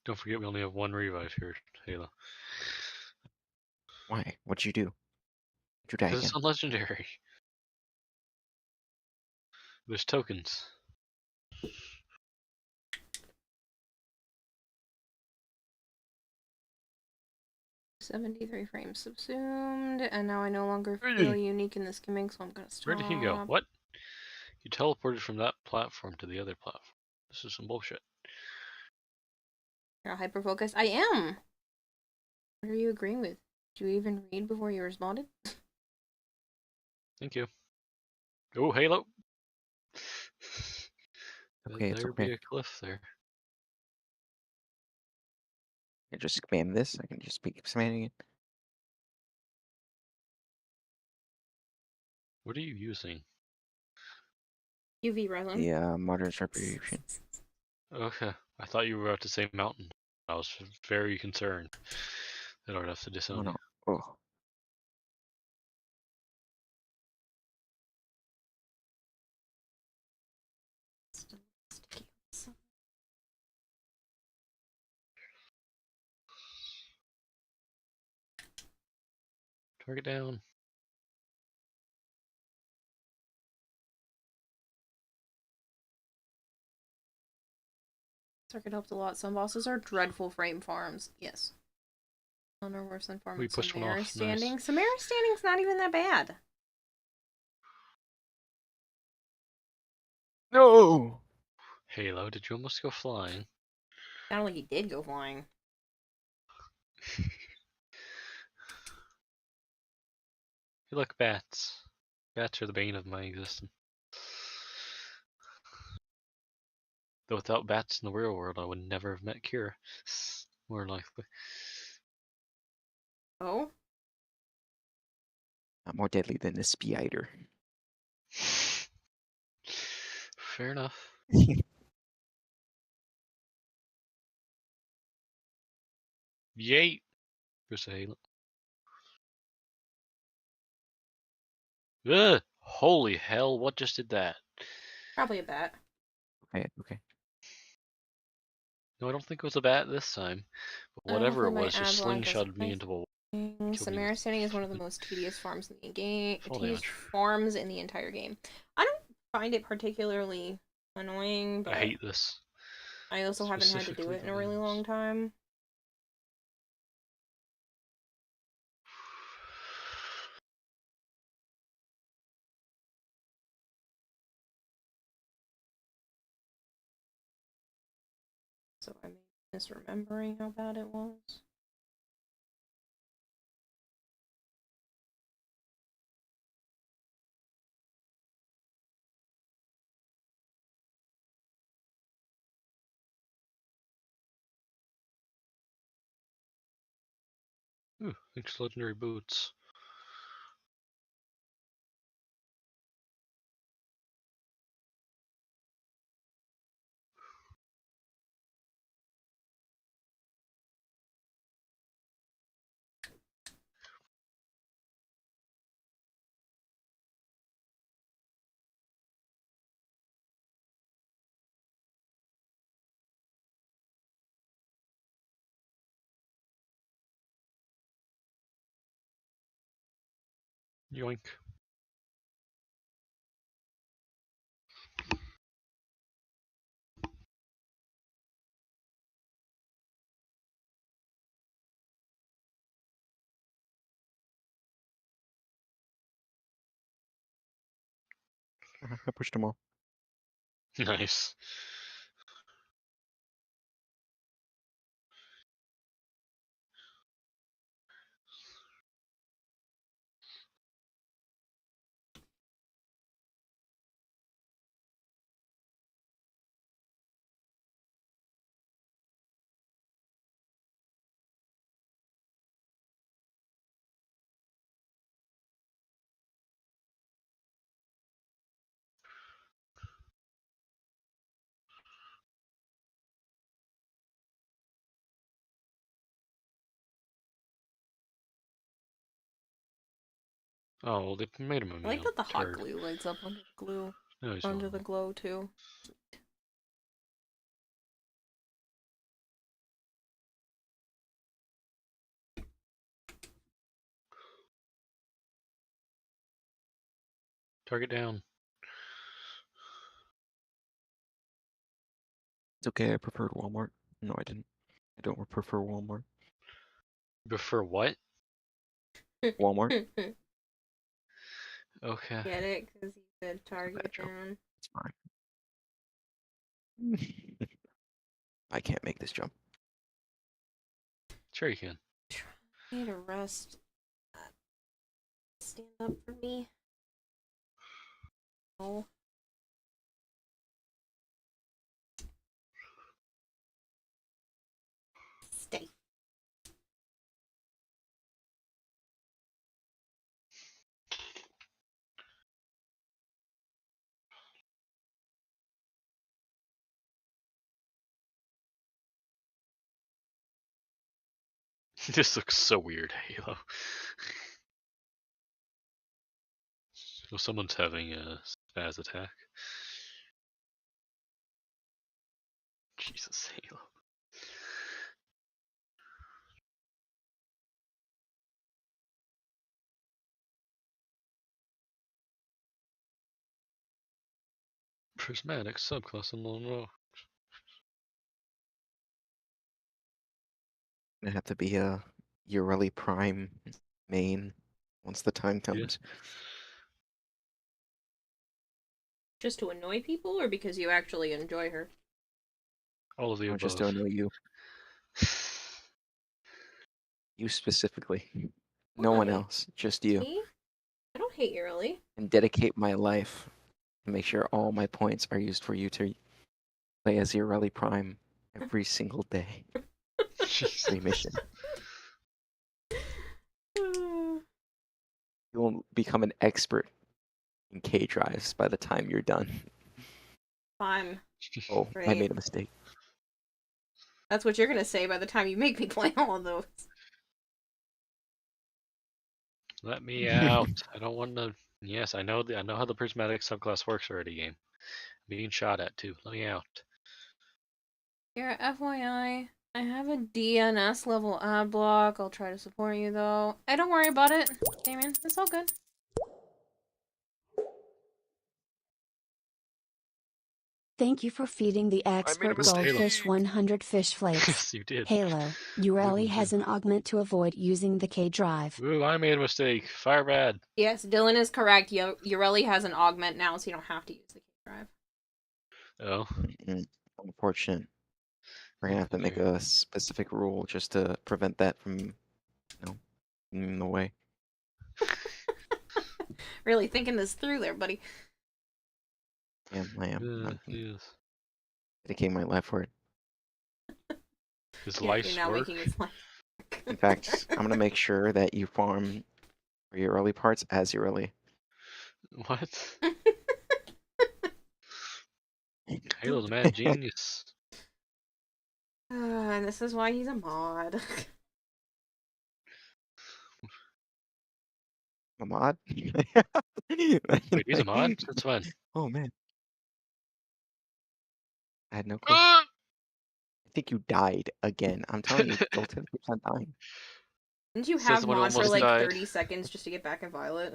Don't forget we only have one revive here, Halo. Why? What'd you do? What'd you die Because again? it's on legendary. There's tokens. $73 frames subsumed, and now I no longer feel unique in this gimmick, so I'm gonna stop. Where did he go? What? You teleported from that platform to the other platform. This is some bullshit. You're hyper focused. I am. What are you agreeing with? Did you even read before you responded? Thank you. Oh, Halo. Okay, it's There okay. be a cliff there. I just spam this. I can just keep spamming it. What are you using? UV resin. The Martyr's Retribution. Okay. I thought you were about to say mountain. I was very concerned that I would have to disown no. you. Oh. Target down. Circuit helped a lot. Some bosses are dreadful frame farms. Yes. None are worse than farm We with pushed one Samara off. standing. Nice. Samara standing's not even that bad. No! Halo, did you almost go flying? Sounded like he did go flying. You look, bats. Bats are the bane of my existence. Though without bats in the real world, I would never have met Kira. More likely. Oh? Not more deadly than the spider. Fair enough. Yeet! Goes to Halo. Ugh! Holy hell, what just did that? Probably a bat. Okay. No, I don't think it was a bat this time. But whatever it was, just slingshotted me into a wall. Samara standing is one of the most tedious farms in the game. Full Tedious damage. farms in the entire game. I don't find it particularly annoying, but I hate this. I also haven't had to do it in a really long time. So I'm misremembering how bad it was. Ooh, thanks to legendary boots. Yoink. I pushed them all. Nice. Oh, well, they made him a I like meal. that the hot Turd. glue lights up under the glue. No, he's Under not. the glow too. Target down. It's okay, I preferred Walmart. No, I didn't. I don't prefer Walmart. Prefer what? Walmart. Okay. Get it? Because you said target down. It's fine. I can't make this jump. Sure you can. Try to rest. Stand up for me. Oh. Stay. This looks so weird, Halo. So someone's having a spaz attack. Jesus, Halo. Prismatic subclass in Lone Row. Gonna have to be a Ureli Prime main once the time comes. Just to annoy people, or because you actually enjoy her? All of the Or above. just to annoy you. You specifically. No one Why? else. Just you. Me? I don't hate you, really. And dedicate my life to make sure all my points are used for you to play as Ureli Prime every single day. Every mission. You will become an expert in K drives by the time you're done. Fine. Oh, I Great. made a mistake. That's what you're gonna say by the time you make me play all of those. Let me out. I don't want to. Yes, I know. I know how the prismatic subclass works already. Game. Being shot at too. Let me out. Here, FYI, I have a DNS level ad block. I'll try to support you though. Hey, don't worry about it, Damien. It's all good. Thank you for feeding the expert goldfish 100 fish flakes. Yes, you did. Halo, Ureli has an augment to avoid using the K drive. Ooh, I made a mistake. Fire bad. Yes, Dylan is correct. Ureli has an augment now, so you don't have to use the K drive. Oh. Unfortunate. We're gonna have to make a specific rule just to prevent that from, in the way. Really thinking this through there, buddy. I am. I'm Yes. dedicating my life for it. His Yeah, life's you're now work. making his life. In fact, I'm gonna make sure that you farm for your early parts as your early. What? Halo's a mad genius. And this is why he's a mod. A mod? Wait, he's a mod? That's fine. Oh man. I had no clue. Ah! I think you died again. I'm telling you, Dalton keeps on dying. Didn't you Says have the one who mod for almost like died. 30 seconds just to get back in Violet?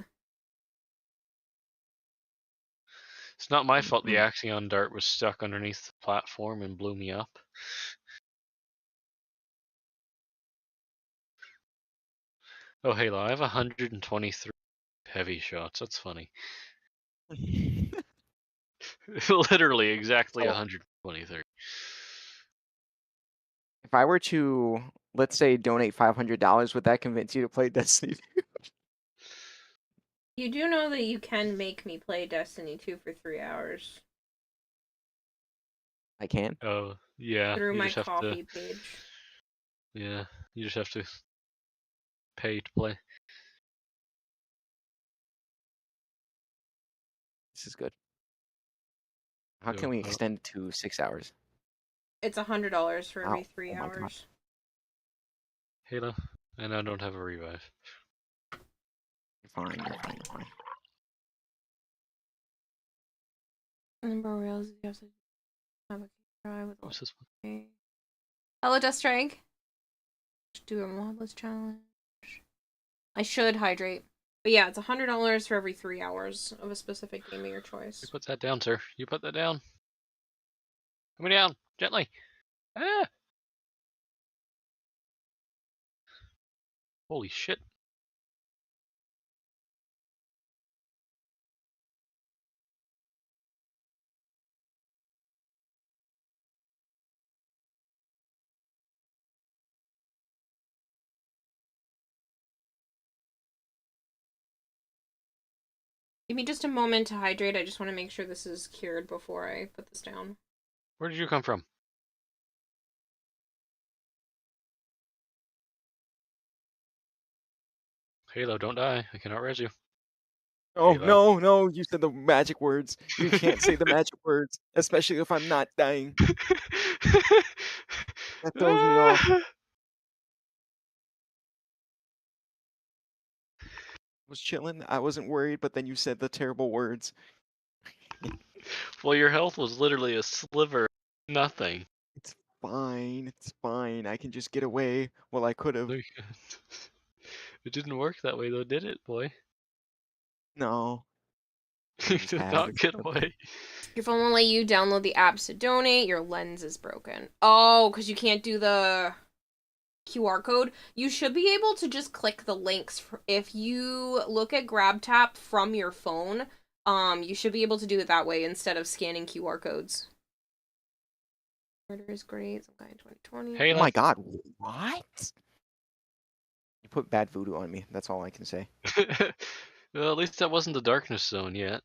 It's not my fault the Axion dart was stuck underneath the platform and blew me up. Oh, Halo, I have 123 heavy shots. That's funny. Literally, exactly Oh. 123. If I were to, let's say, donate $500, would that convince you to play Destiny 2? You do know that you can make me play Destiny 2 for 3 hours. I can. Oh, yeah. Through You my just have coffee to. page. Yeah, you just have to pay to play. This is good. How So, can we extend it to 6 hours? It's $100 for every Ow. 3 Oh my God. hours. Halo, and I don't have a revive. You're fine, you're fine, you're fine. And then Rails, you have to have a try with What's this one? okay. Hello, Death Strike. Do a modless challenge. I should hydrate. But yeah, it's $100 for every 3 hours of a specific game of your choice. You put that down, sir. You put that down. Coming down, gently. Ah! Holy shit. Give me just a moment to hydrate. I just want to make sure this is cured before I put this down. Where did you come from? Halo, don't die. I cannot res you. Oh, Halo. no, you said the magic words. You can't say the magic words, especially if I'm not dying. That throws me off. I was chilling. I wasn't worried, but then you said the terrible words. Well, your health was literally a sliver. Nothing. It's fine. It's fine. I can just get away. Well, I could have. It didn't work that way, though, did it, boy? No. You did not get away. Your phone won't let you download the apps to donate. Your lens is broken. Oh, because you can't do the QR code. You should be able to just click the links. If you look at GrabTap from your phone, you should be able to do it that way instead of scanning QR codes. Murder is great. Some guy in 2020. Hey, oh my God. What? You put bad voodoo on me. That's all I can say. Well, at least that wasn't the darkness zone yet.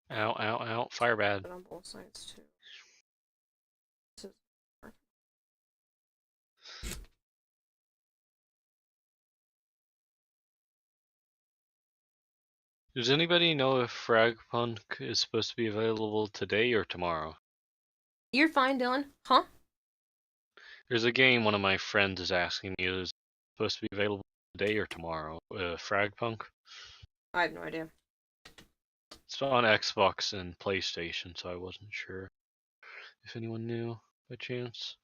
Ow, ow, ow. Fire bad. On both sides too. Does anybody know if Fragpunk is supposed to be available today or tomorrow? You're fine, Dylan. Huh? There's a game one of my friends is asking me is supposed to be available today or tomorrow. Fragpunk. I have no idea. It's on Xbox and PlayStation, so I wasn't sure if anyone knew by chance.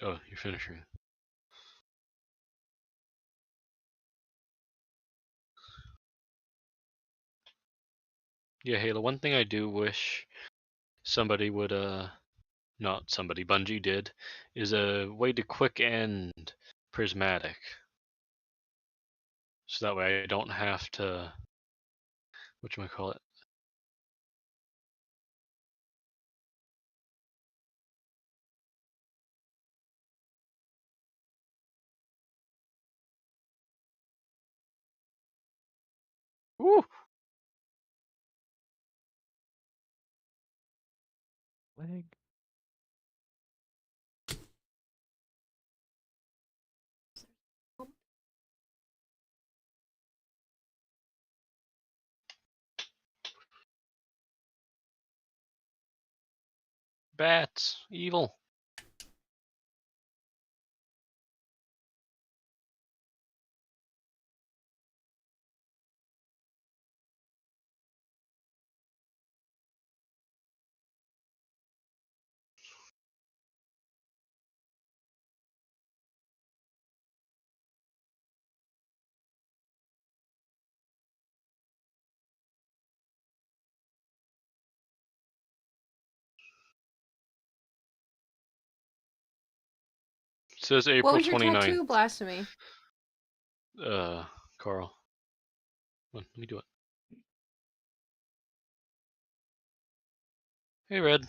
Oh, you're finishing. Yeah, Halo, one thing I do wish somebody would, not somebody, Bungie did, is a way to quick end Prismatic. So that way I don't have to, whatchamacallit, Leg. Bats, evil. It says What April was your 29th. tattoo? Blasphemy. Carl. Let me do it. Hey, Red.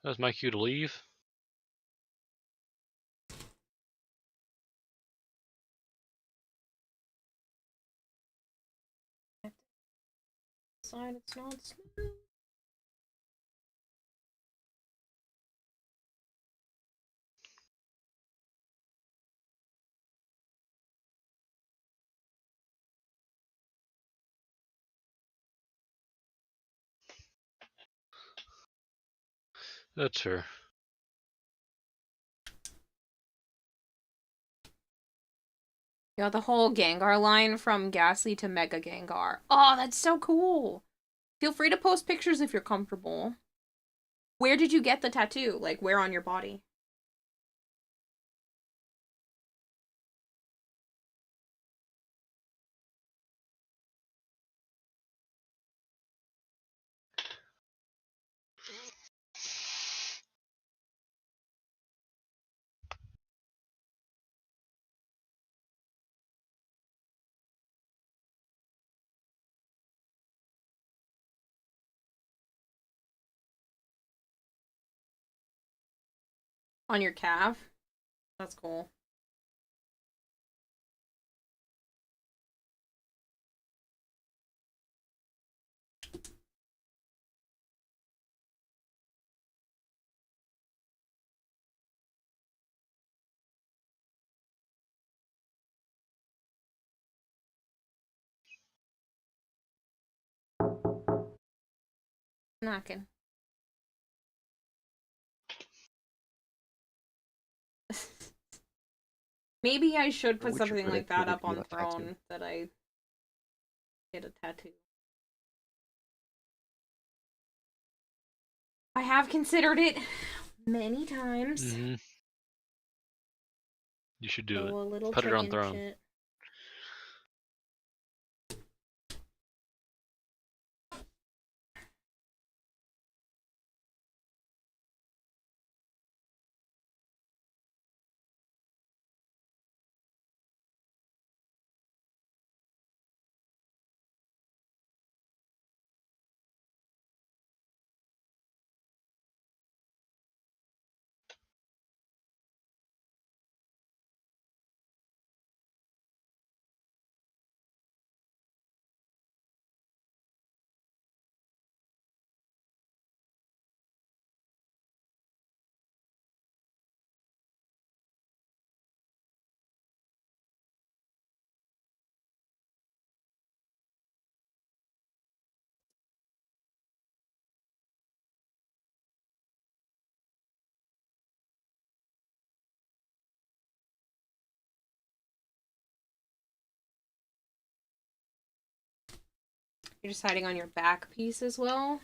That's my cue to leave. Side, it's not smooth. That's her. You got the whole Gengar line from Ghastly to Mega Gengar. Oh, that's so cool. Feel free to post pictures if you're comfortable. Where did you get the tattoo? Like, where on your body? On your calf? That's cool. Knocking. Maybe I should put Would you something like predict would that it up be on a tattoo? Throne that I get a tattoo. I have considered it many times. Mm-hmm. You should do So it. a little Put it on chicken Throne. shit. You're just hiding on your back piece as well?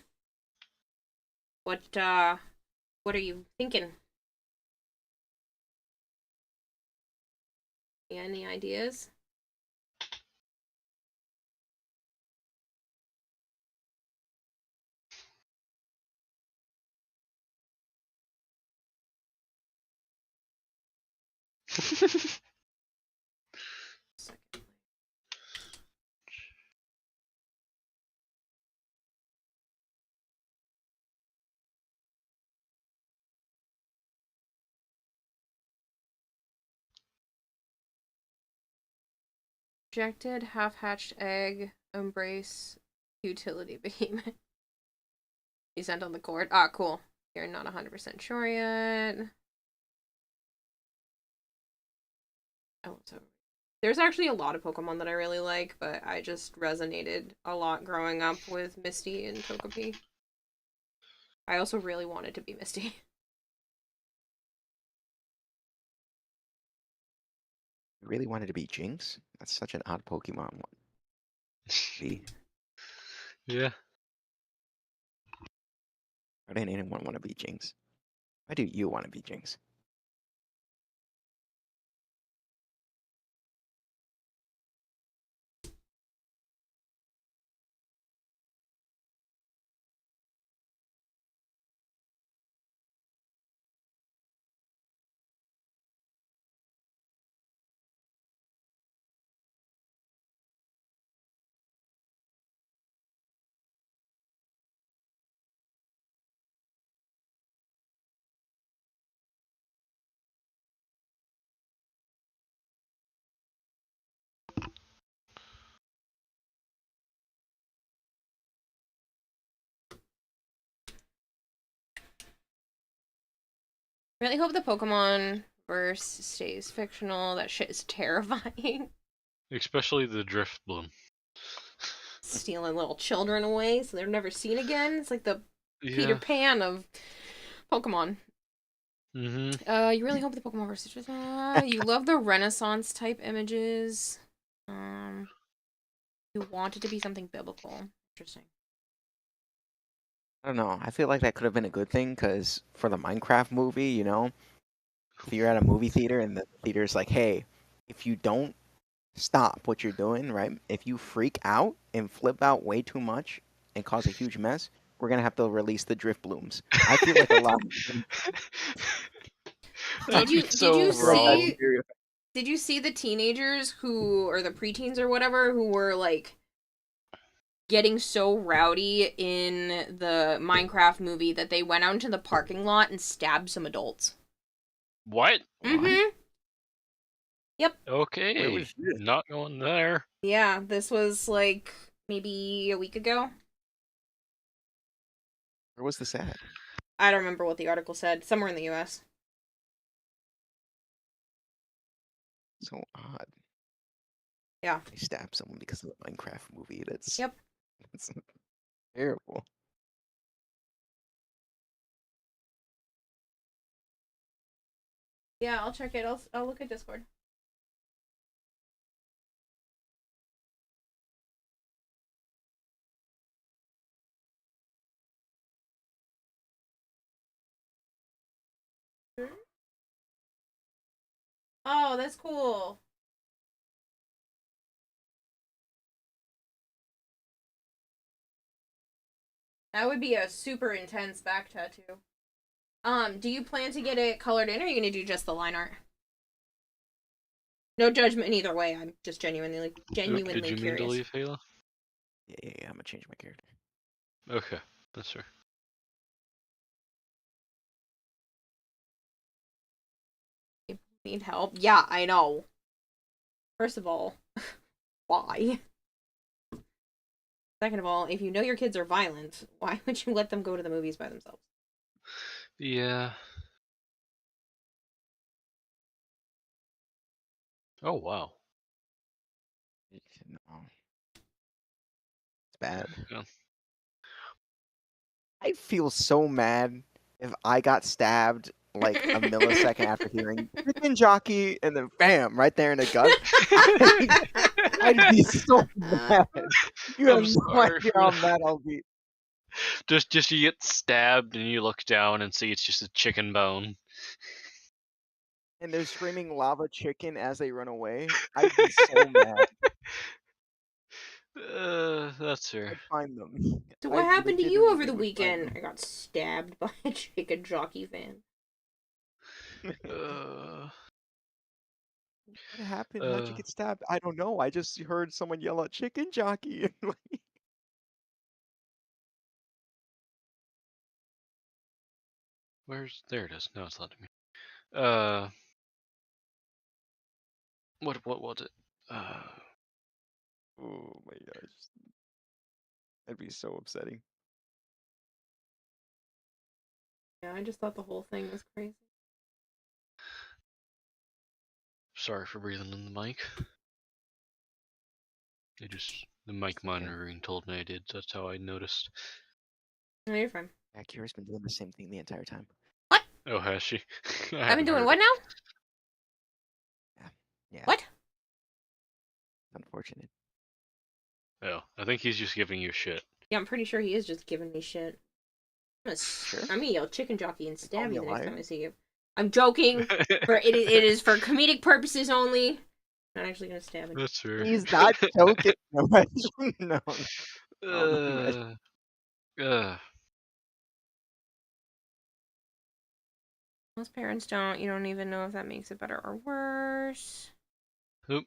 What are you thinking? Any ideas? Rejected half-hatched egg. Embrace utility behemoth. You sent on the cord. Ah, cool. You're not 100% sure yet. Oh, so there's actually a lot of Pokemon that I really like, but I just resonated a lot growing up with Misty and Togepi. I also really wanted to be Misty. You really wanted to be Jinx? That's such an odd Pokemon one. Be. Yeah. Why didn't anyone want to be Jinx? Why do you want to be Jinx? Really hope the Pokemon verse stays fictional. That shit is terrifying. Especially the Drift Bloom. Stealing little children away so they're never seen again. It's like the Peter Yeah. Pan of Pokemon. Mm-hmm. You really hope the Pokemon verse stays you love the Renaissance type images. You want it to be something biblical. Interesting. I don't know. I feel like that could have been a good thing, because for the Minecraft movie, you know, if you're at a movie theater and the theater's like, hey, if you don't stop what you're doing, right? If you freak out and flip out way too much and cause a huge mess, we're going to have to release the Drift Blooms. I feel like a lot. That'd be so wrong. Did you see the teenagers who, or the preteens or whatever, who were like getting so rowdy in the Minecraft movie that they went out into the parking lot and stabbed some adults? What? Mm-hmm. Yep. Okay. Where was this? Not going there. Yeah, this was like maybe a week ago. Where was this at? I don't remember what the article said. Somewhere in the US. So odd. Yeah. They stabbed someone because of the Minecraft movie. That's Yep. That's terrible. Yeah, I'll check it. I'll look at Discord. Oh, that's cool. That would be a super intense back tattoo. Do you plan to get it colored in, or are you gonna do just the line art? No judgment either way. I'm just genuinely Did you curious. mean to leave Halo? Yeah. I'm gonna change my character. Okay, that's fair. Need help? Yeah, I know. First of all, why? Second of all, if you know your kids are violent, why would you let them go to the movies by themselves? Yeah. Oh, wow. No. It's bad. Yeah. I feel so mad if I got stabbed like a millisecond after hearing chicken jockey and then bam, right there in the gut. I'd be so mad. You have no idea how mad I'll be. Just you get stabbed and you look down and see it's just a chicken bone. And they're screaming lava chicken as they run away. I'd be so mad. That's fair. I'd find them. So what happened to you over the weekend? I got stabbed by a chicken jockey fan. What happened? How'd you get stabbed? I don't know. I just heard someone yell out chicken jockey. There it is. No, it's letting me. What was it? Oh my gosh. That'd be so upsetting. Yeah, I just thought the whole thing was crazy. Sorry for breathing in the mic. The mic monitoring told me I did, so that's how I noticed. No, you're fine. Yeah, Kira's been doing the same thing the entire time. Oh, has she? I've been doing what now? Yeah. What? Unfortunate. Oh, I think he's just giving you shit. Yeah, I'm pretty sure he is just giving me shit. I'm gonna yell chicken jockey and stab you the next time I see you. I'm joking. It is for comedic purposes only. I'm not actually gonna stab him. That's fair. He's not joking. No. Most parents don't. You don't even know if that makes it better or worse. Oop.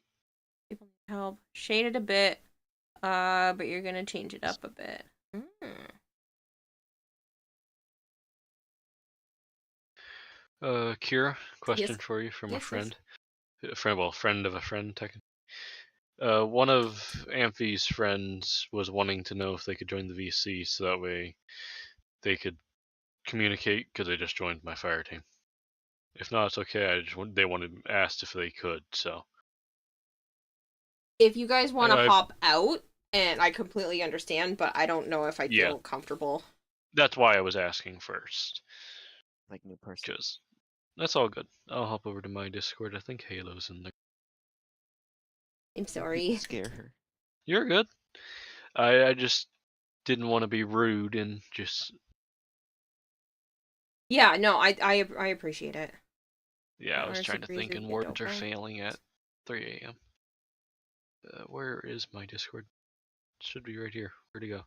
People need help. Shade it a bit. But you're gonna change it up a bit. Kira, question Yes. for you from a Yes, friend. Friend of a friend, technically. One of Amphi's friends was wanting to know if they could join the VC so that way they could communicate because they just joined my fire team. If not, it's okay. They asked if they could, so. If you guys want to I've- hop out, and I completely understand, but I don't know if I feel comfortable. That's why I was asking first. Like new person. Because that's all good. I'll hop over to my Discord. I think Halo's in there. I'm sorry. Scare her. You're good. I just didn't want to be rude and just. Yeah, no, I appreciate it. Yeah, I was trying to think, and words are okay. failing at 3 a.m. Where is my Discord? It should be right here. Where'd he go?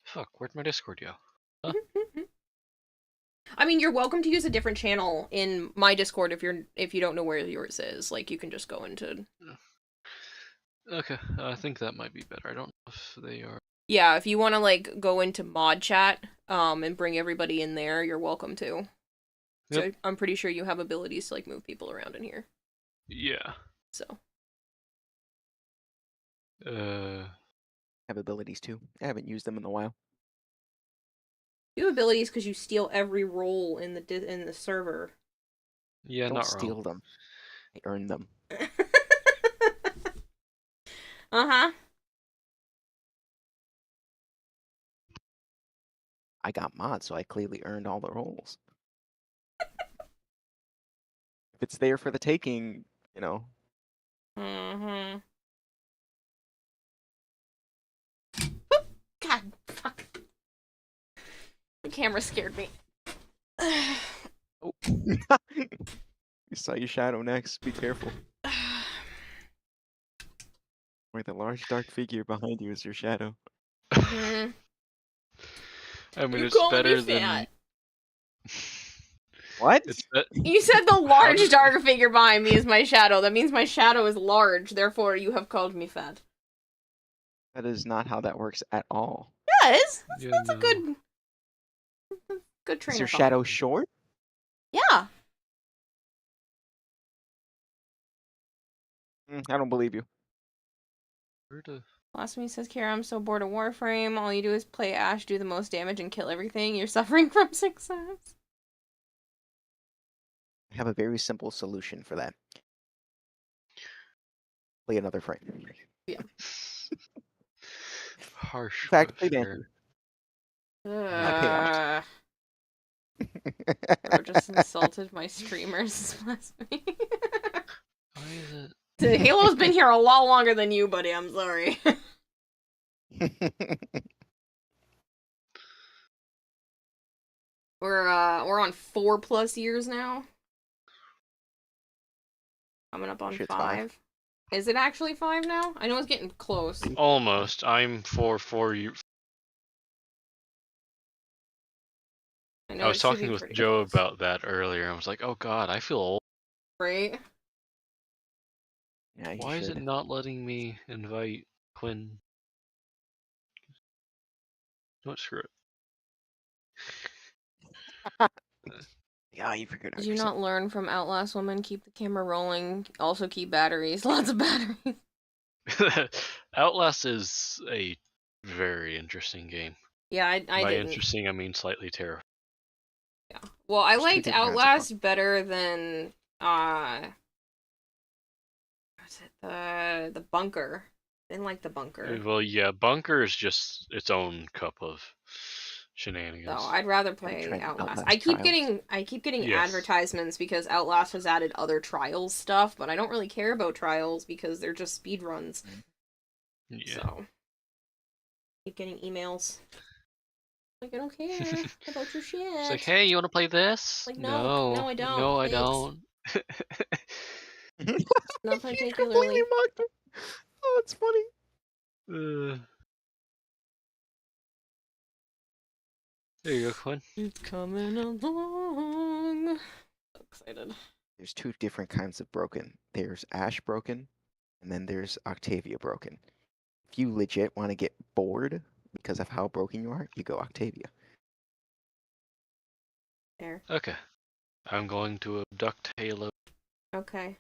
Fuck, where'd my Discord go? Huh? I mean, you're welcome to use a different channel in my Discord if you don't know where yours is. Like, you can just go into. Okay, I think that might be better. I don't know if they are. Yeah, if you want to like go into mod chat, and bring everybody in there, you're welcome to. Yep. So I'm pretty sure you have abilities to like move people around in here. Yeah. So. Have abilities too. I haven't used them in a while. You have abilities because you steal every role in the server. Yeah, Don't not steal wrong. them. I earn them. Uh-huh. I got mods, so I clearly earned all the roles. If it's there for the taking, you know. Mm-hmm. God, fuck. The camera scared me. Oh. You saw your shadow next. Be careful. Where the large dark figure behind you is your shadow. Mm-hmm. I mean, You it's calling me better fat? than. What? You said the large dark figure behind me is my shadow. That means my shadow is large. Therefore, you have called me fat. That is not how that works at all. Yes, that's a good train Is your of thought. shadow short? Yeah. I don't believe you. Blasphemy says, Kira, I'm so bored of Warframe. All you do is play Ash, do the most damage, and kill everything. You're suffering from success. I have a very simple solution for that. Play another frame. Yeah. Harsh. In fact, play fair. Banjo. Bro just insulted my streamers. Blasphemy. Why is it? Halo's been here a lot longer than you, buddy. I'm sorry. We're on 4+ years now. Coming up on Sure, it's 5. Is it actually 5 now? I know it's getting close. Almost. I'm 4 years. I was talking with Joe about that earlier. I was like, oh god, I feel old. Right? Yeah, why is it not letting me invite Quinn? What, screw it. Yeah, you figured out Did you yourself. not learn from Outlast Woman? Keep the camera rolling. Also keep batteries. Lots of batteries. Outlast is a very interesting game. Yeah, I By didn't. interesting, I mean slightly terrifying. Yeah. Well, I There's two liked different kinds of Outlast better than what's it? The Bunker. Didn't like the Bunker. Well, yeah, Bunker is just its own cup of So shenanigans. I'd rather play Outlast. I keep getting Yes. advertisements because Outlast has added other Trials stuff, but I don't really care about Trials because they're just speed runs. Yeah. So keep getting emails. Like, I don't care about your shit. It's like, hey, you want to play this? Like, no, I don't. No, I Thanks. don't. Not He particularly. completely mocked him. Oh, it's funny. There you go, Quinn. It's coming along. So excited. There's two different kinds of broken. There's Ash broken, and then there's Octavia broken. If you legit want to get bored because of how broken you are, you go Octavia. There. Okay. I'm going to abduct Halo. Okay.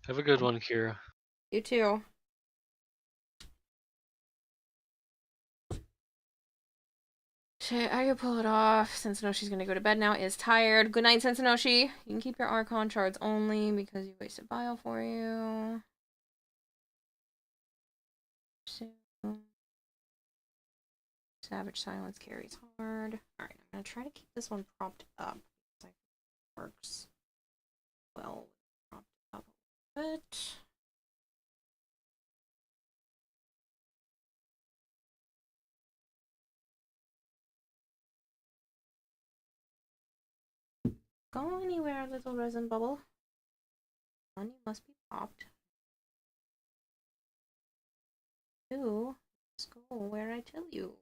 Have a good one, Kira. You too. Shit, I could pull it off. Sensonoshi's gonna go to bed now. Is tired. Good night, Sensonoshi. You can keep your Archon shards only because you wasted bile for you. Savage Silence carries hard. Alright, I'm gonna try to keep this one propped up. I think it works well. Propped up a bit. Go anywhere, little resin bubble. One, you must be popped. Two, let's go where I tell you.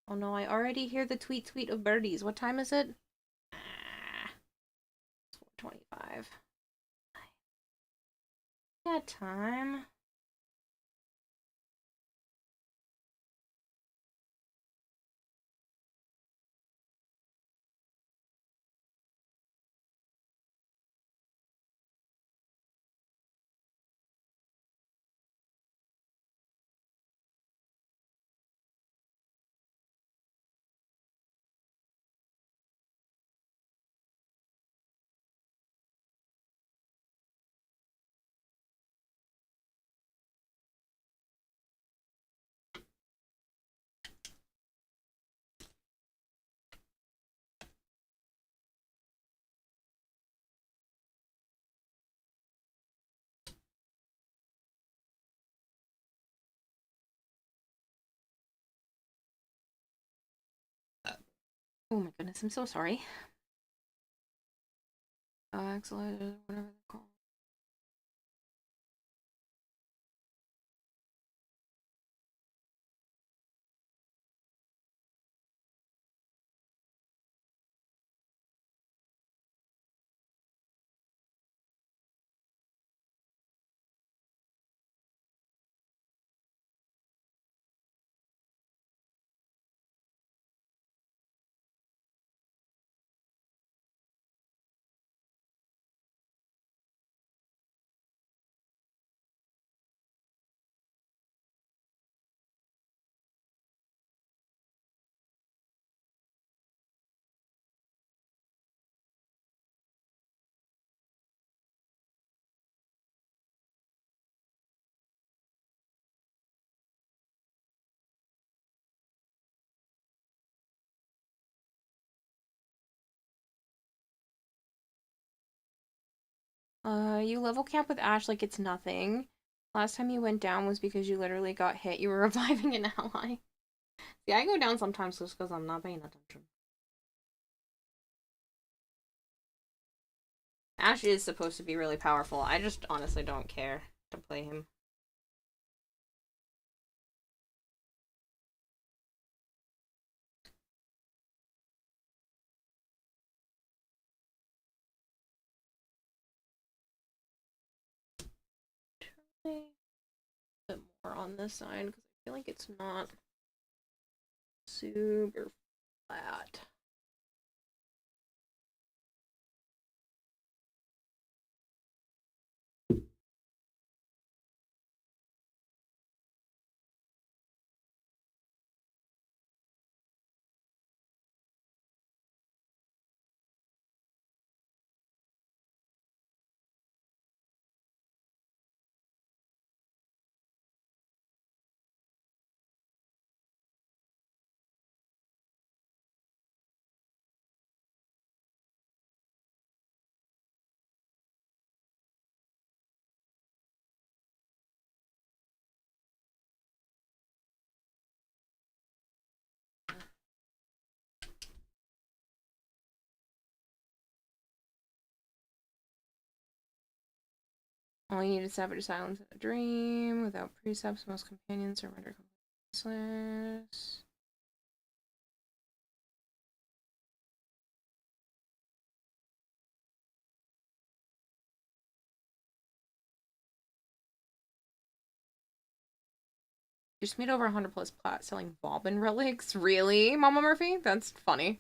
Oh no, I already hear the tweet of birdies. What time is it? It's 4:25. Got time. Oh my goodness, I'm so sorry. Excellent, whatever they're called. You level camp with Ash like it's nothing. Last time you went down was because you literally got hit. You were reviving an ally. See, I go down sometimes just because I'm not paying attention. Ash is supposed to be really powerful. I just honestly don't care to play him. A bit more on this side because I feel like it's not super flat. All you need is savage silence in a dream. Without precepts, most companions are rendered useless. Just made over 100 plus plat selling bobbin relics. Really, Mama Murphy? That's funny.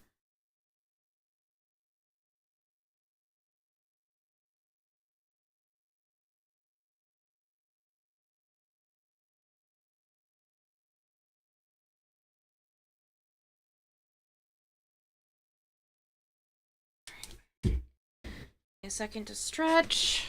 A second to stretch.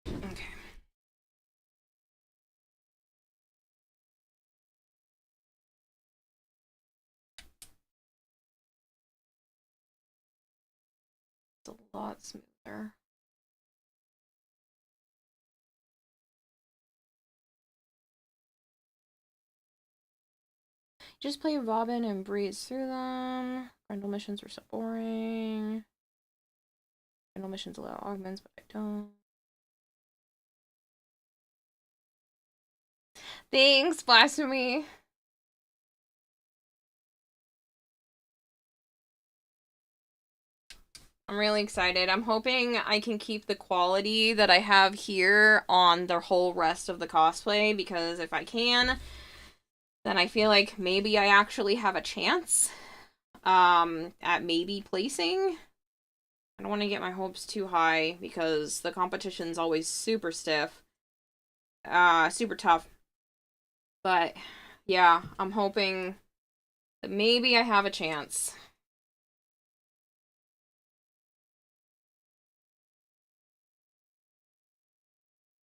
Okay. It's a lot smoother. Just play Robin and breeze through them. Grendel missions are so boring. Grendel missions allow augments, but I don't. Thanks, Blasphemy. I'm really excited. I'm hoping I can keep the quality that I have here on the whole rest of the cosplay, because if I can, then I feel like maybe I actually have a chance at maybe placing. I don't want to get my hopes too high because the competition's always super stiff. Super tough. But yeah, I'm hoping that maybe I have a chance.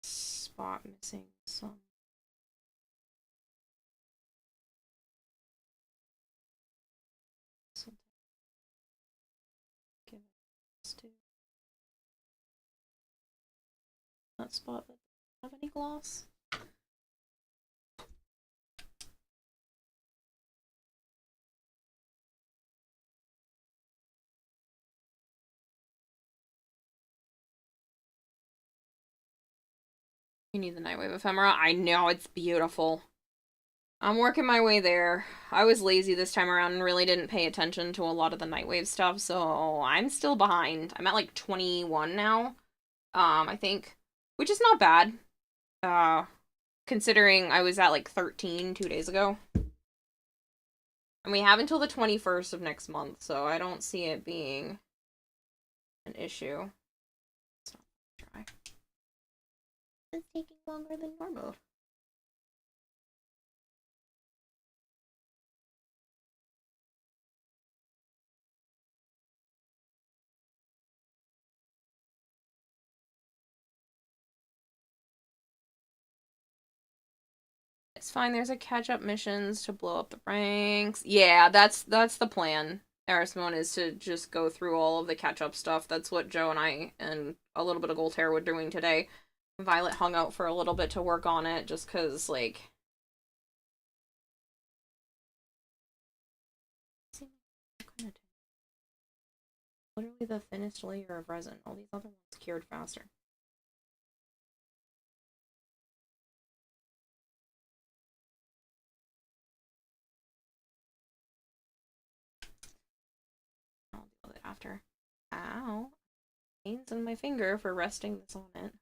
Spot missing some. That spot that doesn't have any gloss. You need the Nightwave ephemera. I know, it's beautiful. I'm working my way there. I was lazy this time around and really didn't pay attention to a lot of the Nightwave stuff, so I'm still behind. I'm at like 21 now, I think, which is not bad, considering I was at like 13 2 days ago. And we have until the 21st of next month, so I don't see it being an issue. It's not dry. It's taking longer than normal. It's fine, there's a catch-up missions to blow up the ranks. Yeah, that's the plan. Erismon is to just go through all of the catch-up stuff. That's what Joe and I and a little bit of Goldhair were doing today. Violet hung out for a little bit to work on it, just because, like... literally the thinnest layer of resin. All these other ones cured faster. I'll deal with it after. Ow. Pains in my finger for resting this on it.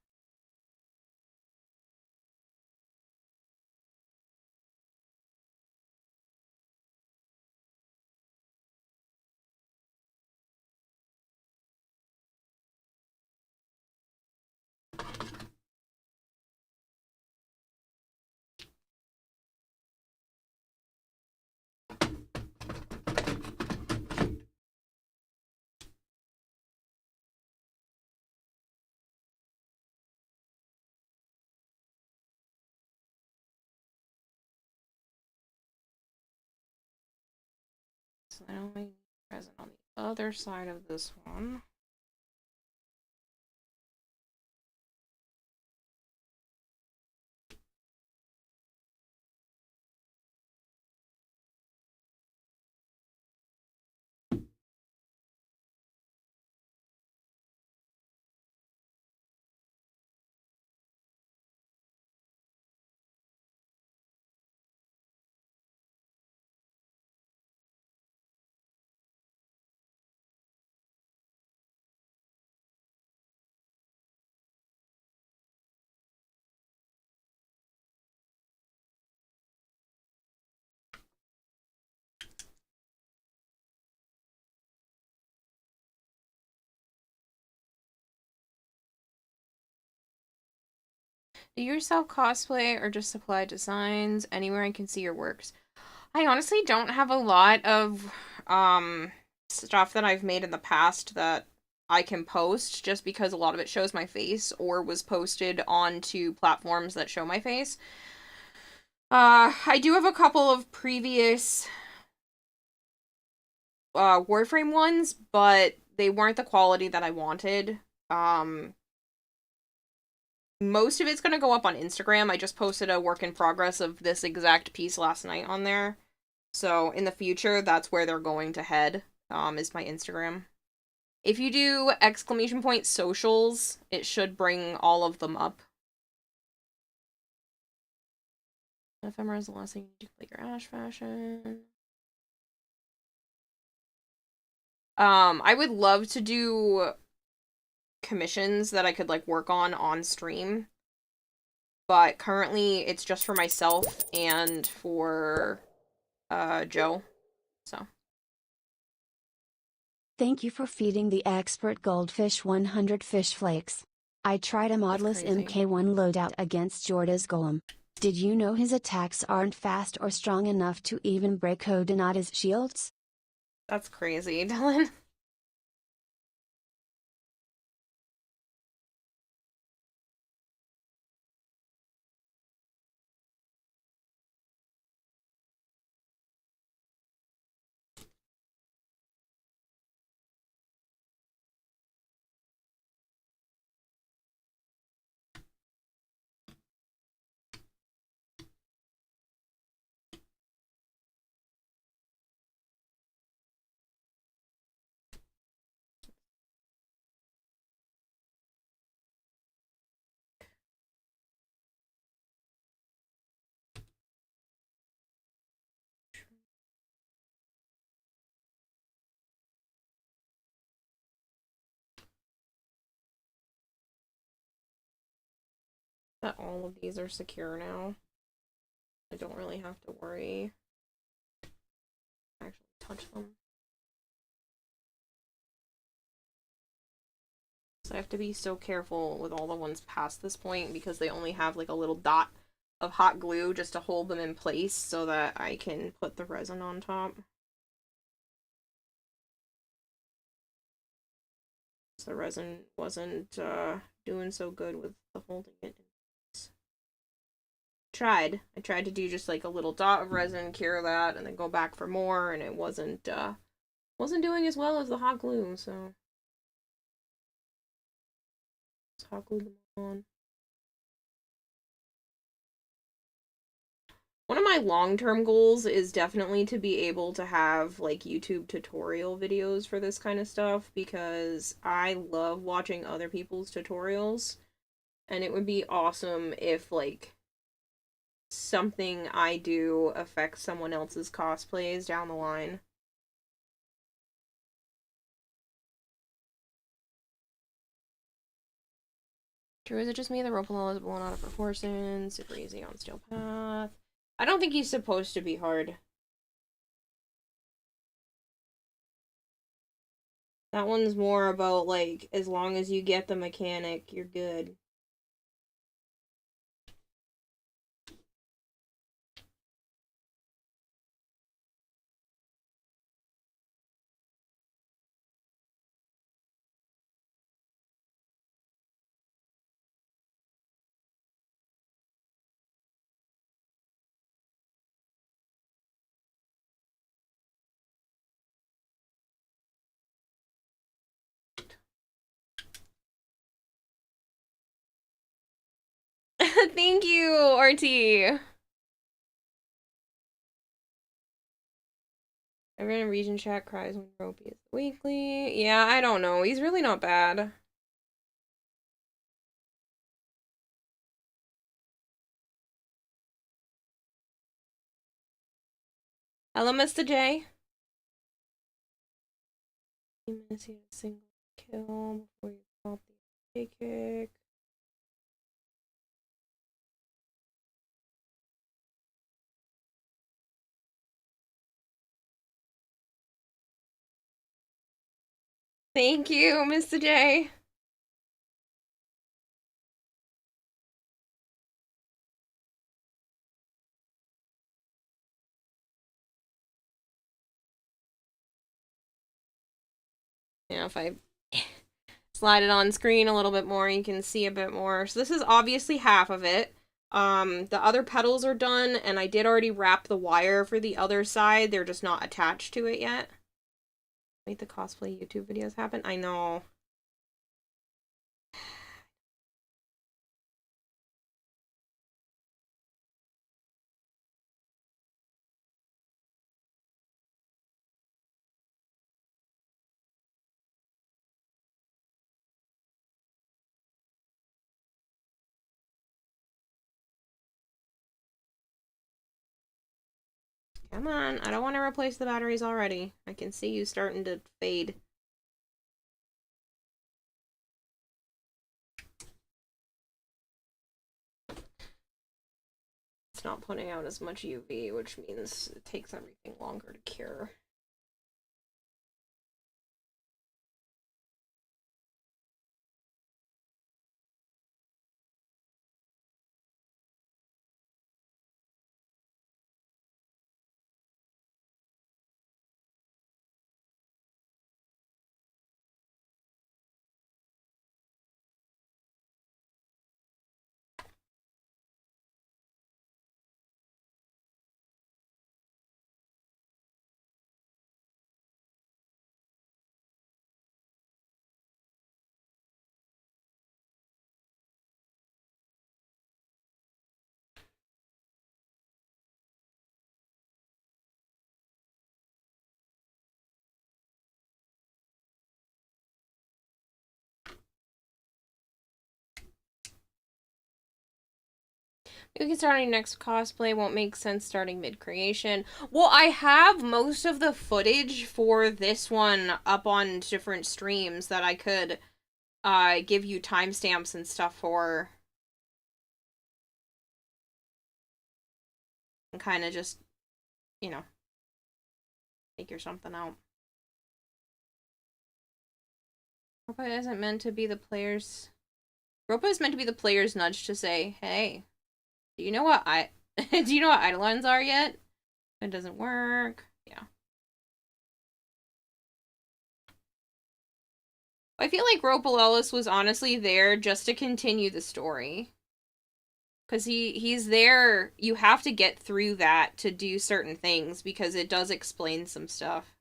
So now I need resin on the other side of this one. Do you yourself cosplay or just supply designs anywhere I can see your works? I honestly don't have a lot of stuff that I've made in the past that I can post just because a lot of it shows my face or was posted onto platforms that show my face. I do have a couple of previous Warframe ones, but they weren't the quality that I wanted. Most of it's going to go up on Instagram. I just posted a work in progress of this exact piece last night on there. So in the future, that's where they're going to head, is my Instagram. If you do ! Socials, it should bring all of them up. Ephemera is the last thing you do, like your Ash fashion. I would love to do commissions that I could like work on stream, but currently it's just for myself and for Joe. So Thank you for feeding the expert goldfish 100 fish flakes. I tried a modless MK1 loadout against Jorda's golem. Did you know his attacks aren't fast or strong enough to even break Odinata's shields? That's crazy, Dylan. That all of these are secure now. I don't really have to worry. Actually touch them. So I have to be so careful with all the ones past this point because they only have like a little dot of hot glue just to hold them in place so that I can put the resin on top. So the resin wasn't doing so good with the holding it in place. I tried to do just like a little dot of resin, cure that, and then go back for more, and it wasn't doing as well as the hot glue, so let's hot glue them on. One of my long-term goals is definitely to be able to have, like, YouTube tutorial videos for this kind of stuff, because I love watching other people's tutorials, and it would be awesome if, like, something I do affects someone else's cosplays down the line. True, is it just me? The Ropalol is blown out of proportion, super easy on Steel Path. I don't think he's supposed to be hard. That one's more about, like, as long as you get the mechanic, you're good. Thank you, RT. Everyone in region chat cries when Ropey is weekly. Yeah, I don't know. He's really not bad. Hello, Mr. J. You miss a single kill before you pop the A kick. Thank you, Mr. J. Yeah, if I slide it on screen a little bit more, you can see a bit more. So this is obviously half of it. The other pedals are done, and I did already wrap the wire for the other side. They're just not attached to it yet. Make the cosplay YouTube videos happen. I know. Come on, I don't want to replace the batteries already. I can see you starting to fade. It's not putting out as much UV, which means it takes everything longer to cure. We can start our next cosplay. Won't make sense starting mid-creation. Well, I have most of the footage for this one up on different streams that I could give you timestamps and stuff for. And kind of just, you know, figure something out. Ropa isn't meant to be the player's... Ropa is meant to be the player's nudge to say, hey, do you know what do you know what Eidolons are yet? It doesn't work. Yeah. I feel like Ropalolus was honestly there just to continue the story. Because he's there, you have to get through that to do certain things, because it does explain some stuff.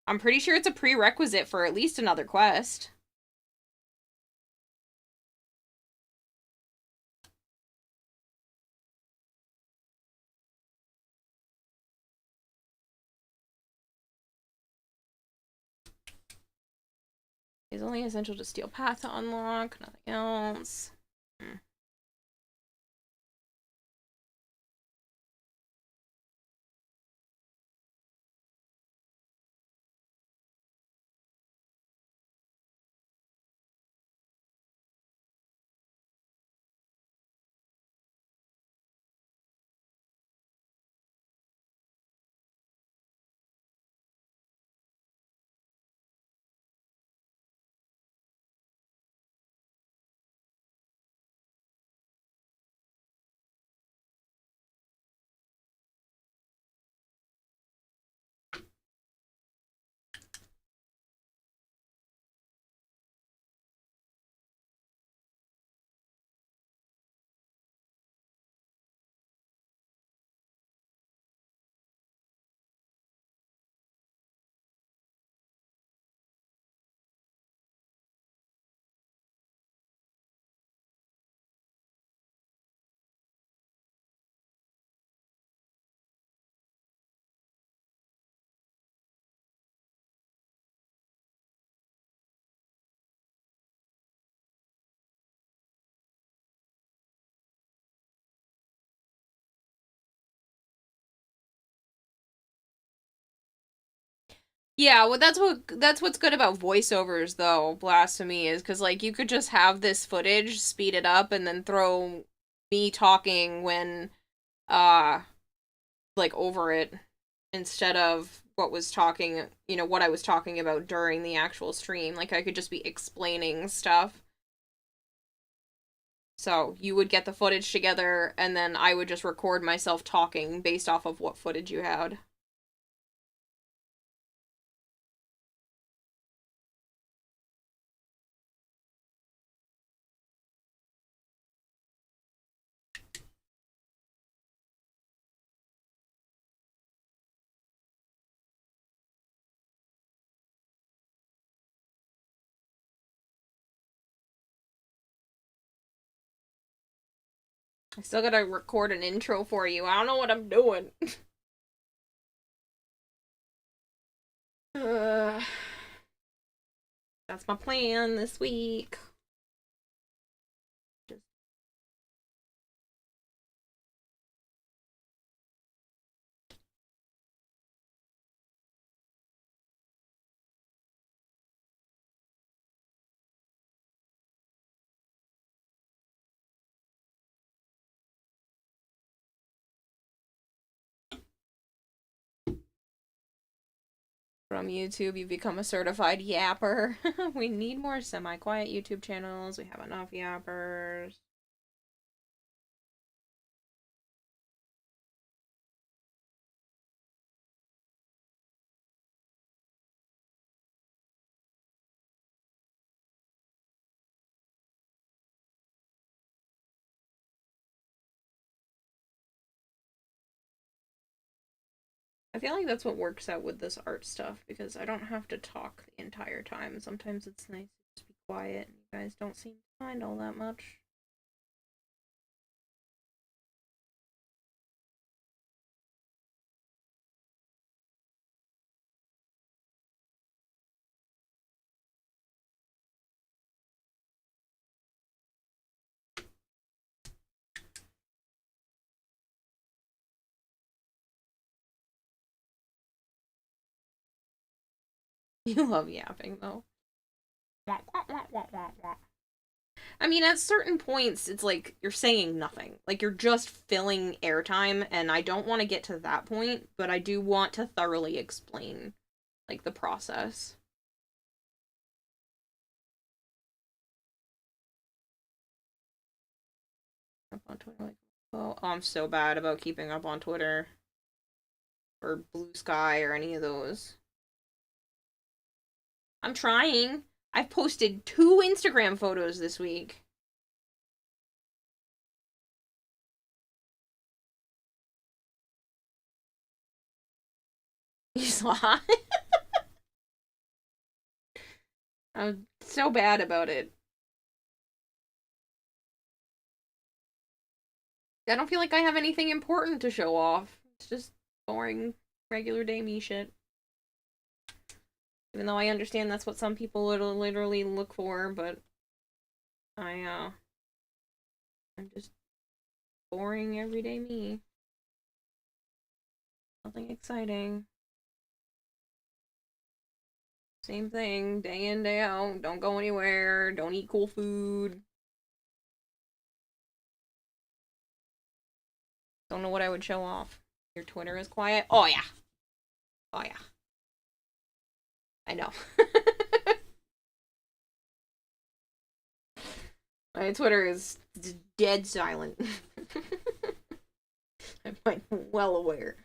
I'm pretty sure it's a prerequisite for at least another quest. It's only essential to steal path to unlock, nothing else. Yeah, well that's what's good about voiceovers though, Blasphemy, is because like you could just have this footage, speed it up, and then throw me talking when like over it instead of what was talking, what I was talking about during the actual stream. Like I could just be explaining stuff. So you would get the footage together and then I would just record myself talking based off of what footage you had. I still gotta record an intro for you. I don't know what I'm doing. That's my plan this week. From YouTube, you've become a certified yapper. We need more semi-quiet YouTube channels. We have enough yappers. I feel like that's what works out with this art stuff, because I don't have to talk the entire time. Sometimes it's nice to just be quiet, and you guys don't seem to mind all that much. You love yapping, though. I mean, at certain points, it's like you're saying nothing. Like, you're just filling airtime, and I don't want to get to that point, but I do want to thoroughly explain, like, the process. Up on Twitter, like, oh, I'm so bad about keeping up on Twitter. Or Blue Sky, or any of those. I'm trying. I've posted 2 Instagram photos this week. You saw? I'm so bad about it. I don't feel like I have anything important to show off. It's just boring, regular day me shit. Even though I understand that's what some people literally look for, but I'm just boring everyday me. Nothing exciting. Same thing, day in, day out. Don't go anywhere. Don't eat cool food. Don't know what I would show off. Your Twitter is quiet? Oh, yeah. Oh, yeah. I know. My Twitter is dead silent. I'm like well aware.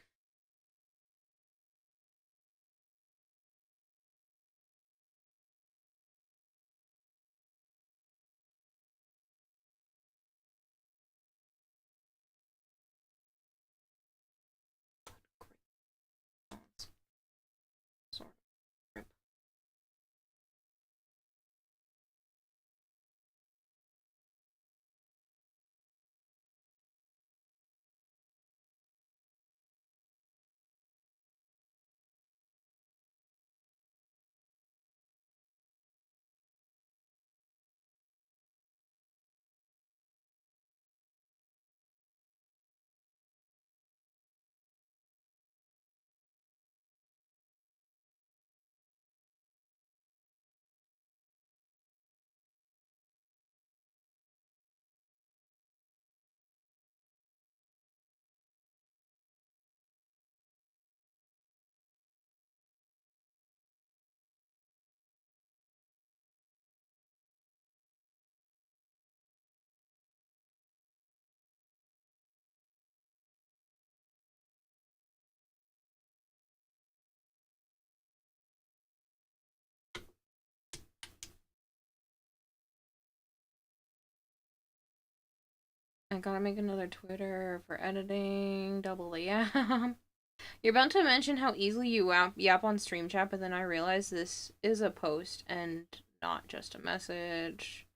I gotta make another Twitter for editing. Double yap. You're about to mention how easily you yap on stream chat, but then I realized this is a post and not just a message.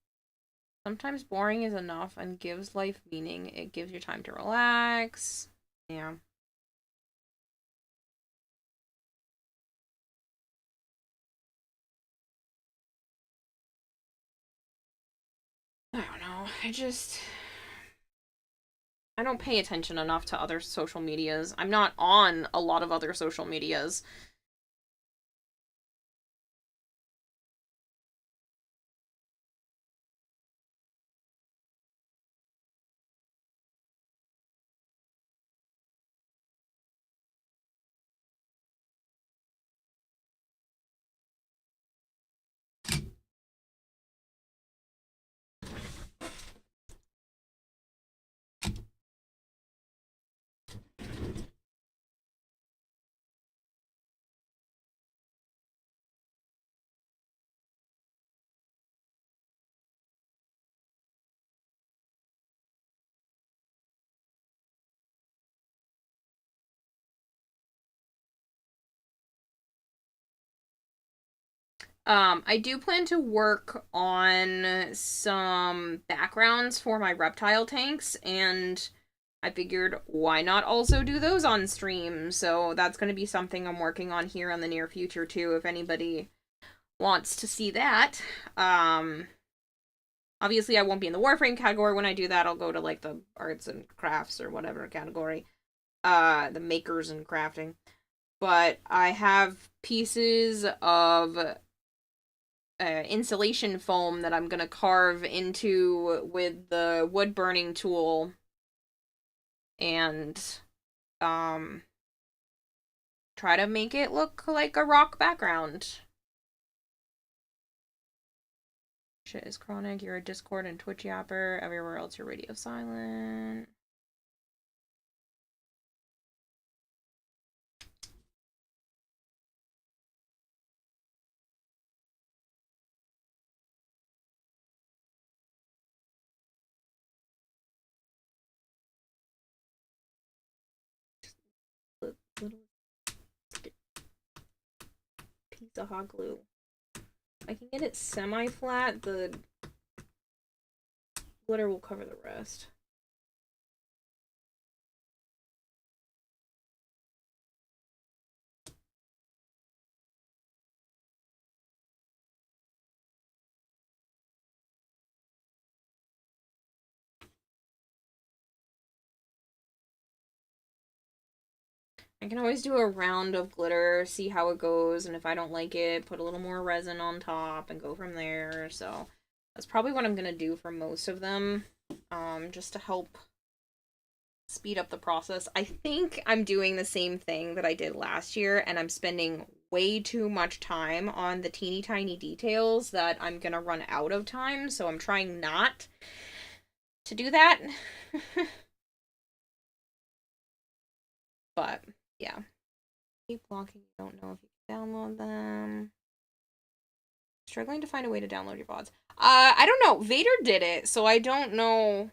Sometimes boring is enough and gives life meaning. It gives you time to relax. Yeah. I don't know. I don't pay attention enough to other social medias. I'm not on a lot of other social medias. I do plan to work on some backgrounds for my reptile tanks, and I figured why not also do those on stream? So that's going to be something I'm working on here in the near future too, if anybody wants to see that. Obviously I won't be in the Warframe category when I do that. I'll go to like the arts and crafts or whatever category. The makers and crafting. But I have pieces of insulation foam that I'm gonna carve into with the wood burning tool and try to make it look like a rock background. Shit is chronic. You're a Discord and Twitch yapper. Everywhere else you're radio silent. Little piece of hot glue. I can get it semi-flat, the glitter will cover the rest. I can always do a round of glitter, see how it goes, and if I don't like it, put a little more resin on top and go from there. So that's probably what I'm gonna do for most of them, just to help speed up the process. I think I'm doing the same thing that I did last year, and I'm spending way too much time on the teeny tiny details that I'm gonna run out of time, so I'm trying not to do that. But yeah, keep blocking. Don't know if you can download them. Struggling to find a way to download your VODs. I don't know. Vader did it, so I don't know.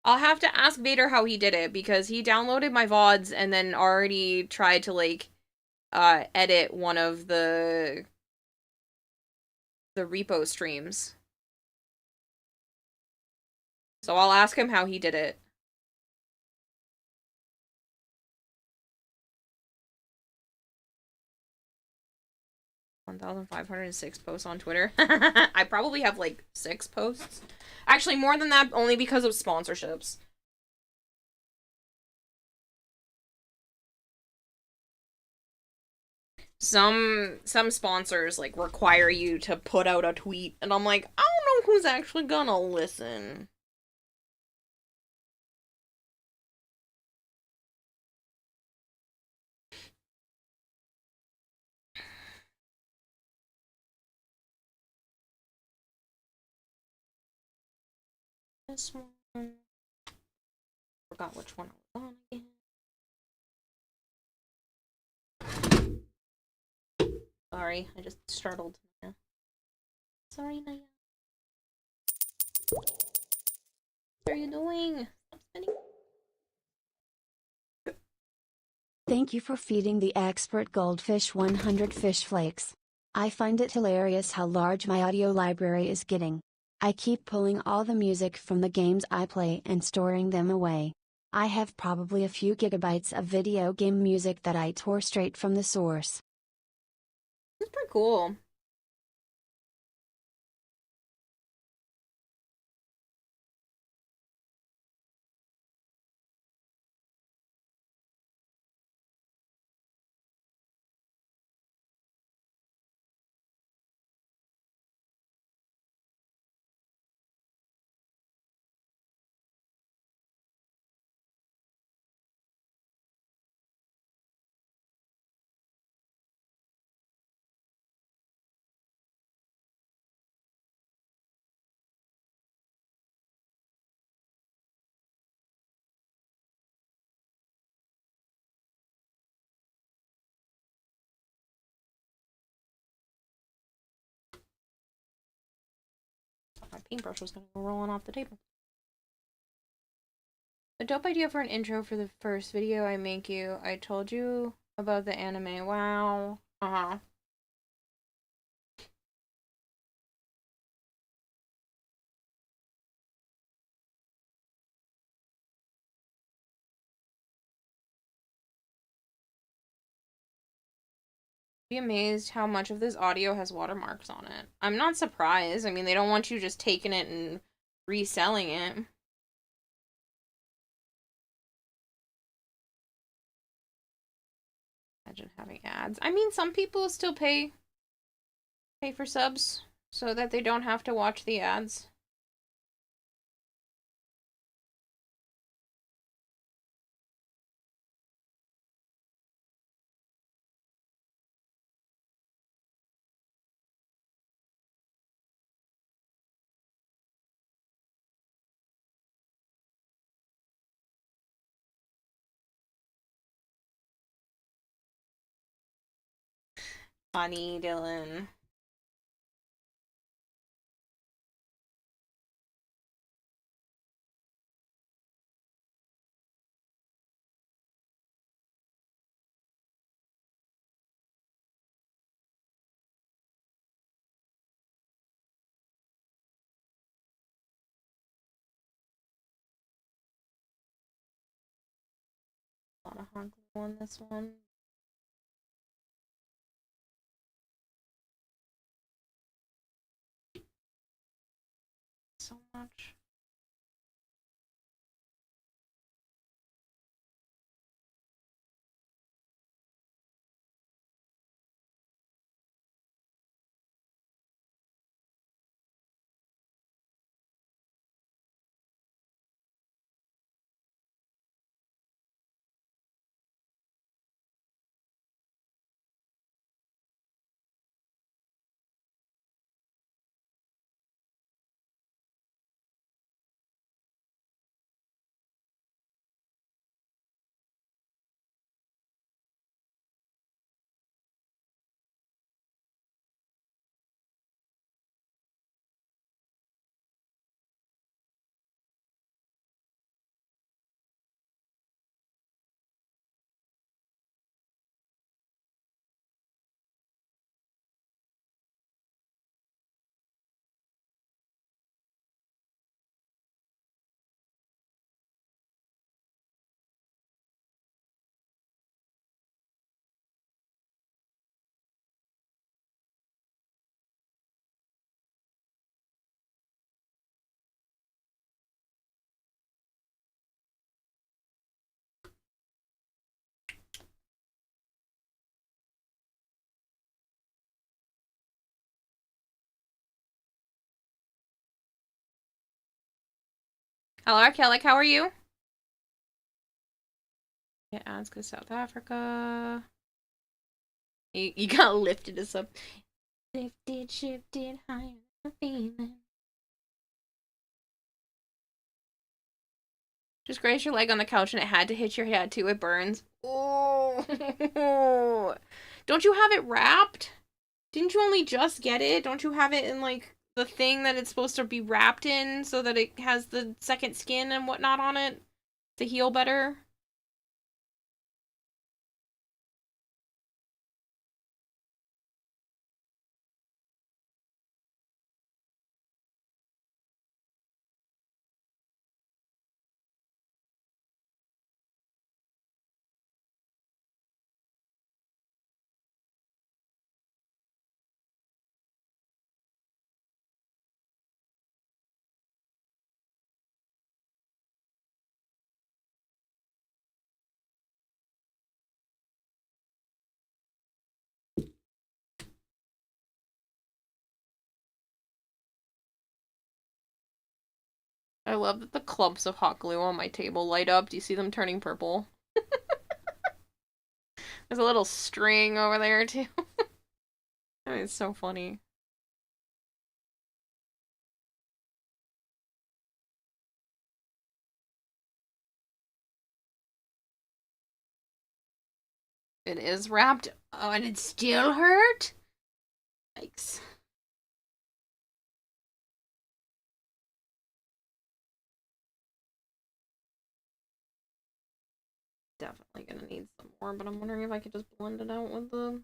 I'll have to ask Vader how he did it, because he downloaded my VODs and then already tried to, like, edit one of the repo streams. So I'll ask him how he did it. $1,506 posts on Twitter. I probably have like 6 posts. Actually, more than that, only because of sponsorships. Some sponsors like require you to put out a tweet, and I'm like, I don't know who's actually gonna listen. This one. Forgot which one I was on again. Sorry, I just startled Naya. Sorry, Naya. What are you doing? Stop spinning. Thank you for feeding the expert goldfish 100 fish flakes. I find it hilarious how large my audio library is getting. I keep pulling all the music from the games I play and storing them away. I have probably a few gigabytes of video game music that I tore straight from the source. That's pretty cool. My paintbrush was gonna go rolling off the table. A dope idea for an intro for the first video I make you. I told you about the anime. Wow. Uh-huh. Be amazed how much of this audio has watermarks on it. I'm not surprised. I mean, they don't want you just taking it and reselling it. Imagine having ads. I mean, some people still pay for subs so that they don't have to watch the ads. Funny, Dylan. hot glue on this one. So much. Hello, Kellic, how are you? Yeah, ads go South Africa. You got lifted us up. Lifted, shifted, higher than feeling. Just graze your leg on the couch and it had to hit your head too. It burns. Oh. Don't you have it wrapped? Didn't you only just get it? Don't you have it in like the thing that it's supposed to be wrapped in so that it has the second skin and whatnot on it to heal better? I love that the clumps of hot glue on my table light up. Do you see them turning purple? There's a little string over there, too. I mean, it's so funny. It is wrapped. Oh, and it still hurt? Yikes. Definitely gonna need some more, but I'm wondering if I could just blend it out with the...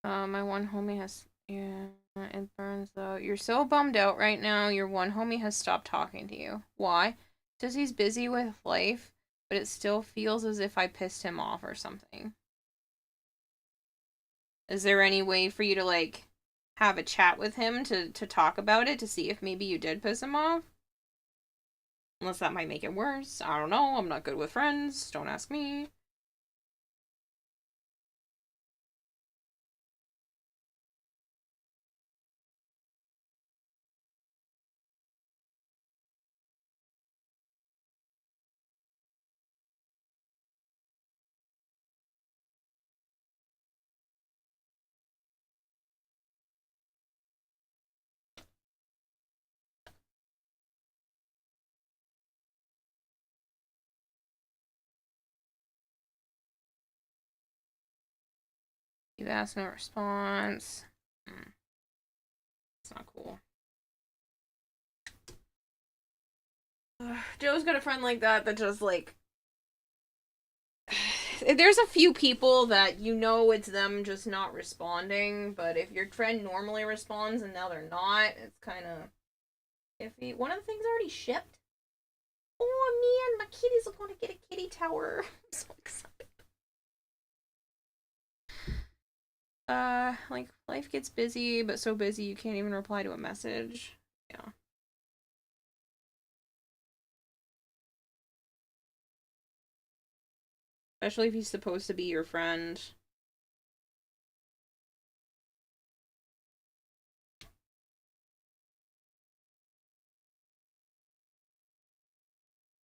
My one homie has... Yeah, it burns though. You're so bummed out right now. Your one homie has stopped talking to you. Why? Says he's busy with life, but it still feels as if I pissed him off or something. Is there any way for you to, like, have a chat with him to talk about it, to see if maybe you did piss him off? Unless that might make it worse. I don't know. I'm not good with friends. Don't ask me. You asked, no response. It's not cool. Joe's got a friend like that just, like... There's a few people that you know it's them just not responding, but if your friend normally responds and now they're not, it's kind of iffy. One of the things already shipped. Oh man, my kitties are going to get a kitty tower. I'm so excited. Like, life gets busy, but so busy you can't even reply to a message. Yeah. Especially if he's supposed to be your friend.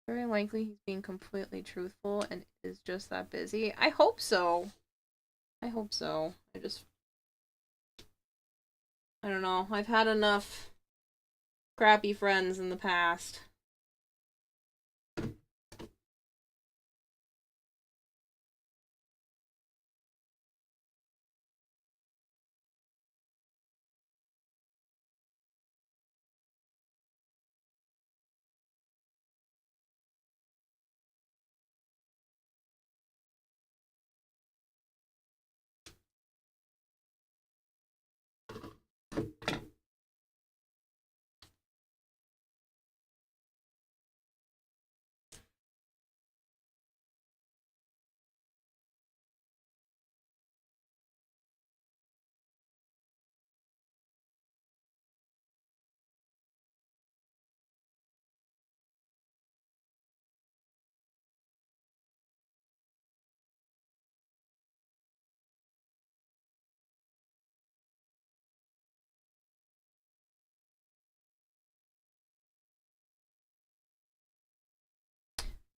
Very likely he's being completely truthful and is just that busy. I hope so. I hope so. I don't know. I've had enough crappy friends in the past.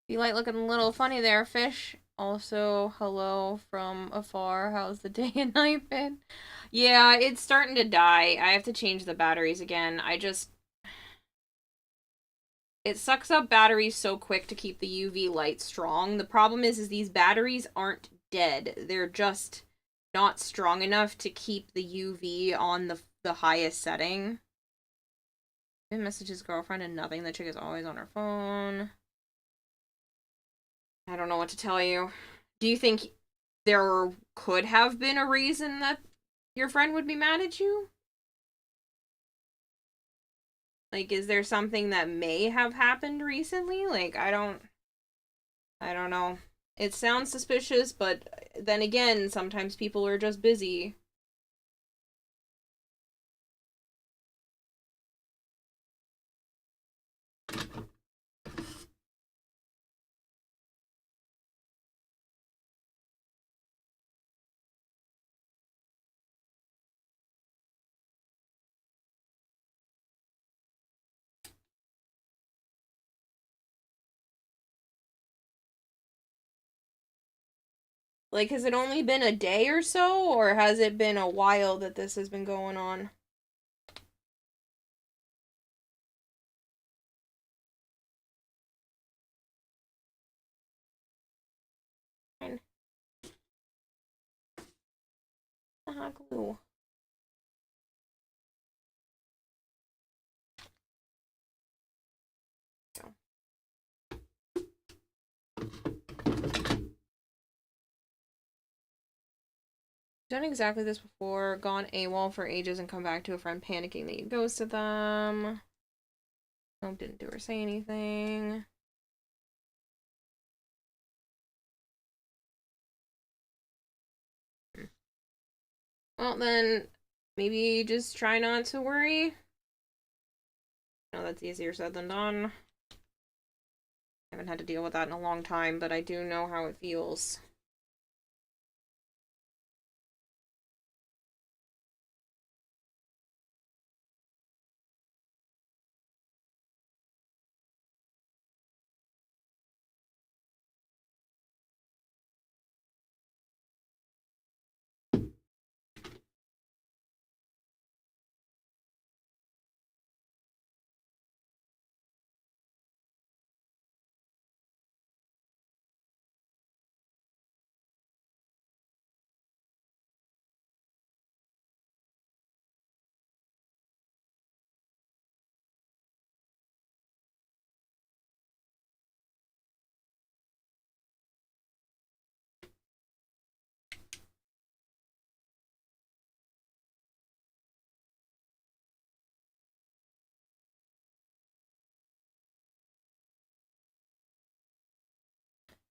You like looking a little funny there, fish. Also, hello from afar. How's the day and night been? Yeah, it's starting to die. I have to change the batteries again. It sucks up batteries so quick to keep the UV light strong. The problem is these batteries aren't dead. They're just not strong enough to keep the UV on the highest setting. He messaged his girlfriend and nothing. The chick is always on her phone. I don't know what to tell you. Do you think there could have been a reason that your friend would be mad at you? Like, is there something that may have happened recently? Like, I don't know. It sounds suspicious, but then again, sometimes people are just busy. Like, has it only been a day or so, or has it been a while that this has been going on? Glue. Done exactly this before. Gone AWOL for ages and come back to a friend panicking that you ghosted them. Nope, didn't do or say anything. Well, then, maybe just try not to worry. No, that's easier said than done. I haven't had to deal with that in a long time, but I do know how it feels.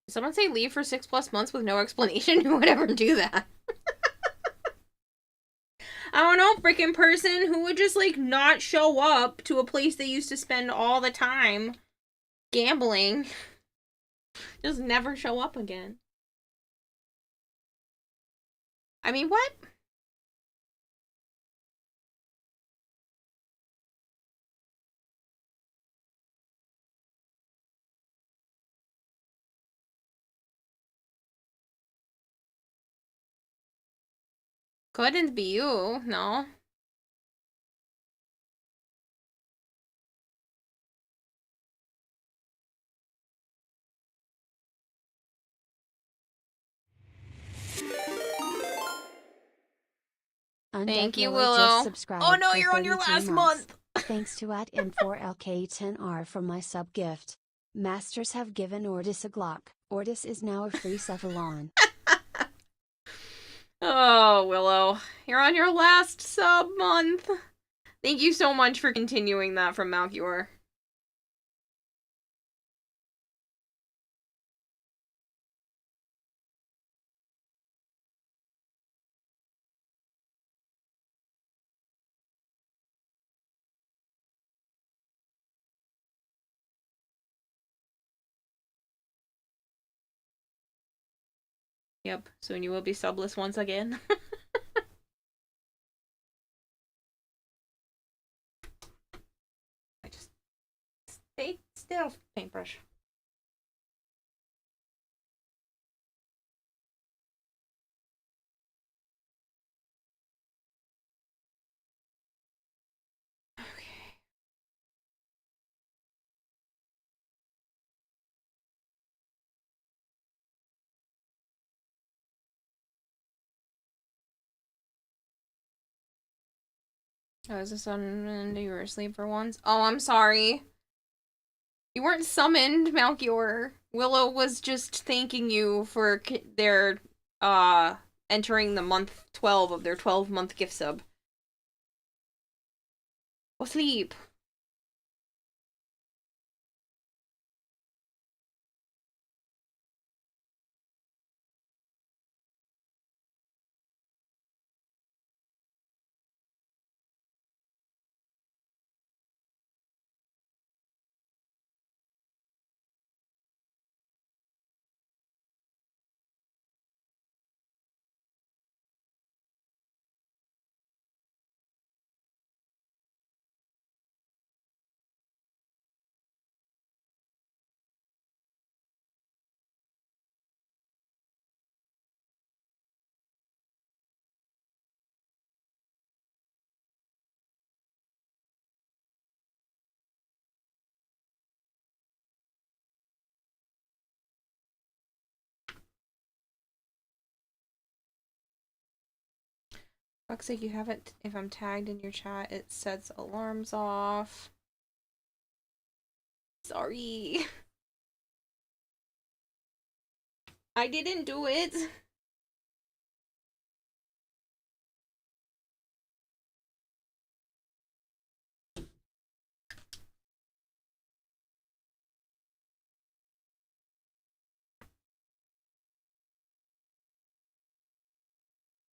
Did someone say leave for 6+ months with no explanation? Who would ever do that? I don't know, freaking person who would just, like, not show up to a place they used to spend all the time gambling. Just never show up again. I mean, what? Couldn't be you, no. Thank you, Willow. Just subscribed Oh no, for you're on your 32 last months. month. Thanks to @M4LK10R for my sub gift. Masters have given Ordis a Glock. Ordis is now a free Cephalon. Oh, Willow, you're on your last sub month. Thank you so much for continuing that from Malchior. Yep, soon you will be subless once again. I just stay still, paintbrush. Oh, is this on you were asleep for once? Oh, I'm sorry. You weren't summoned, Malchior. Willow was just thanking you for their, entering the month 12 of their 12-month gift sub. Go sleep. Fuck's sake, you haven't. If I'm tagged in your chat, it sets alarms off. Sorry. I didn't do it.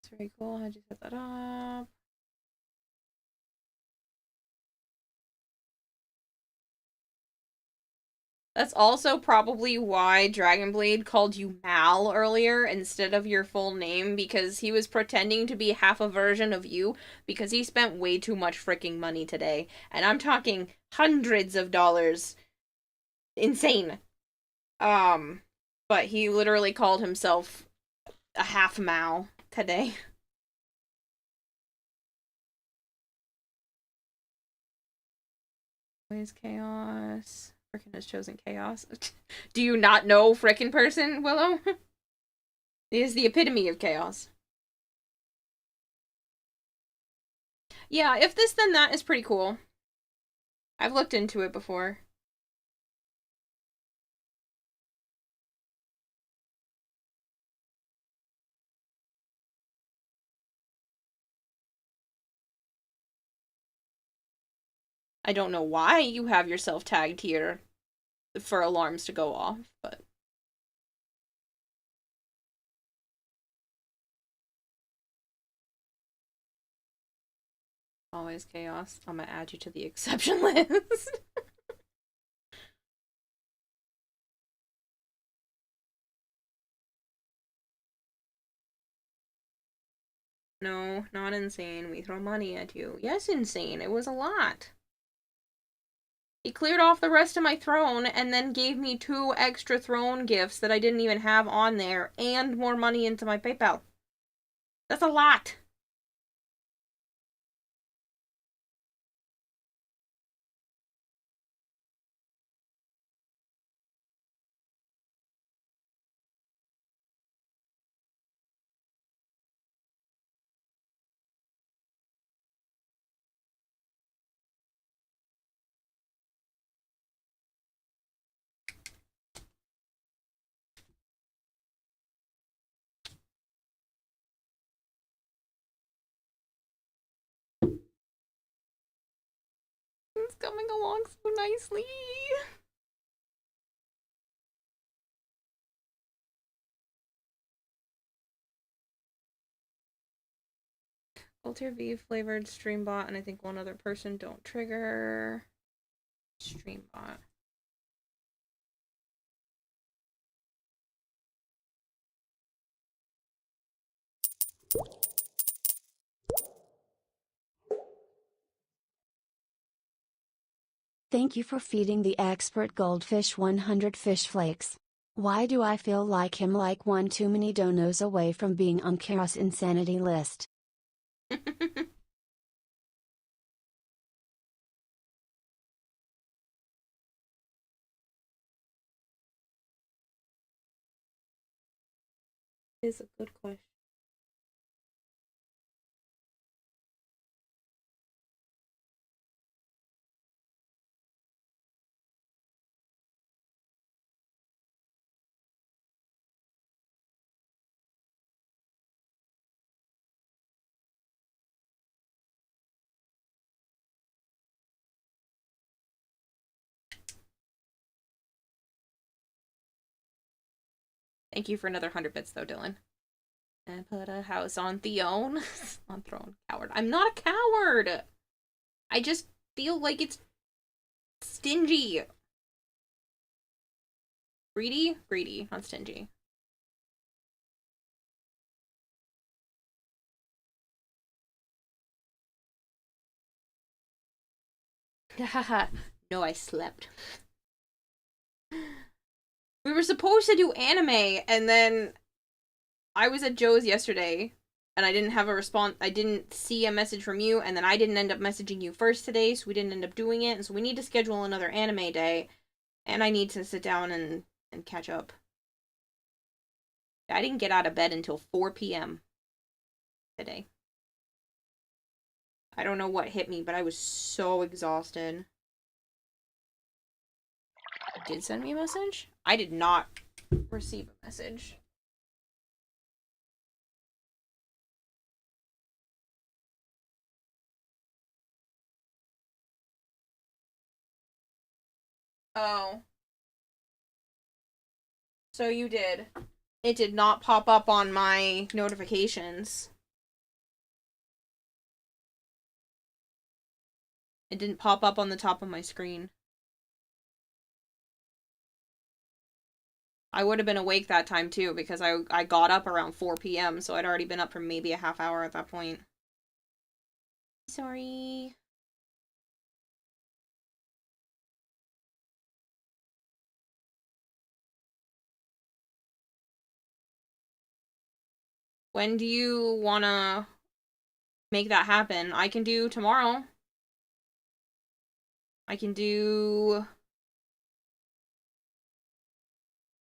That's very cool. How'd you set that up? That's also probably why Dragonblade called you Mal earlier instead of your full name, because he was pretending to be half a version of you because he spent way too much freaking money today. And I'm talking hundreds of dollars. Insane. But he literally called himself a half Mal today. Always chaos. Frickin' has chosen chaos. Do you not know frickin' person, Willow? He is the epitome of chaos. Yeah, if this then that is pretty cool. I've looked into it before. I don't know why you have yourself tagged here for alarms to go off, but... Always chaos. I'm gonna add you to the exception list. No, not insane. We throw money at you. Yes, insane. It was a lot. He cleared off the rest of my throne and then gave me 2 extra throne gifts that I didn't even have on there and more money into my PayPal. That's a lot. It's coming along so nicely. Alter V flavored Streambot, and I think one other person. Don't trigger. Streambot. Thank you for feeding the expert goldfish 100 fish flakes. Why do I feel like him like one too many donos away from being on Chaos Insanity list? Is a good question. Thank you for another 100 bits, though, Dylan. And put a house on Theon. On throne. Coward. I'm not a coward! I just feel like it's stingy. Greedy? Greedy, not stingy. Haha. No, I slept. We were supposed to do anime, and then I was at Joe's yesterday, and I didn't have a response. I didn't see a message from you, and then I didn't end up messaging you first today, so we didn't end up doing it, and so we need to schedule another anime day, and I need to sit down and catch up. I didn't get out of bed until 4 p.m. today. I don't know what hit me, but I was so exhausted. Did send me a message? I did not receive a message. Oh. So you did. It did not pop up on my notifications. It didn't pop up on the top of my screen. I would have been awake that time too, because I got up around 4 p.m., so I'd already been up for maybe a half hour at that point. Sorry. When do you wanna make that happen? I can do tomorrow. I can do...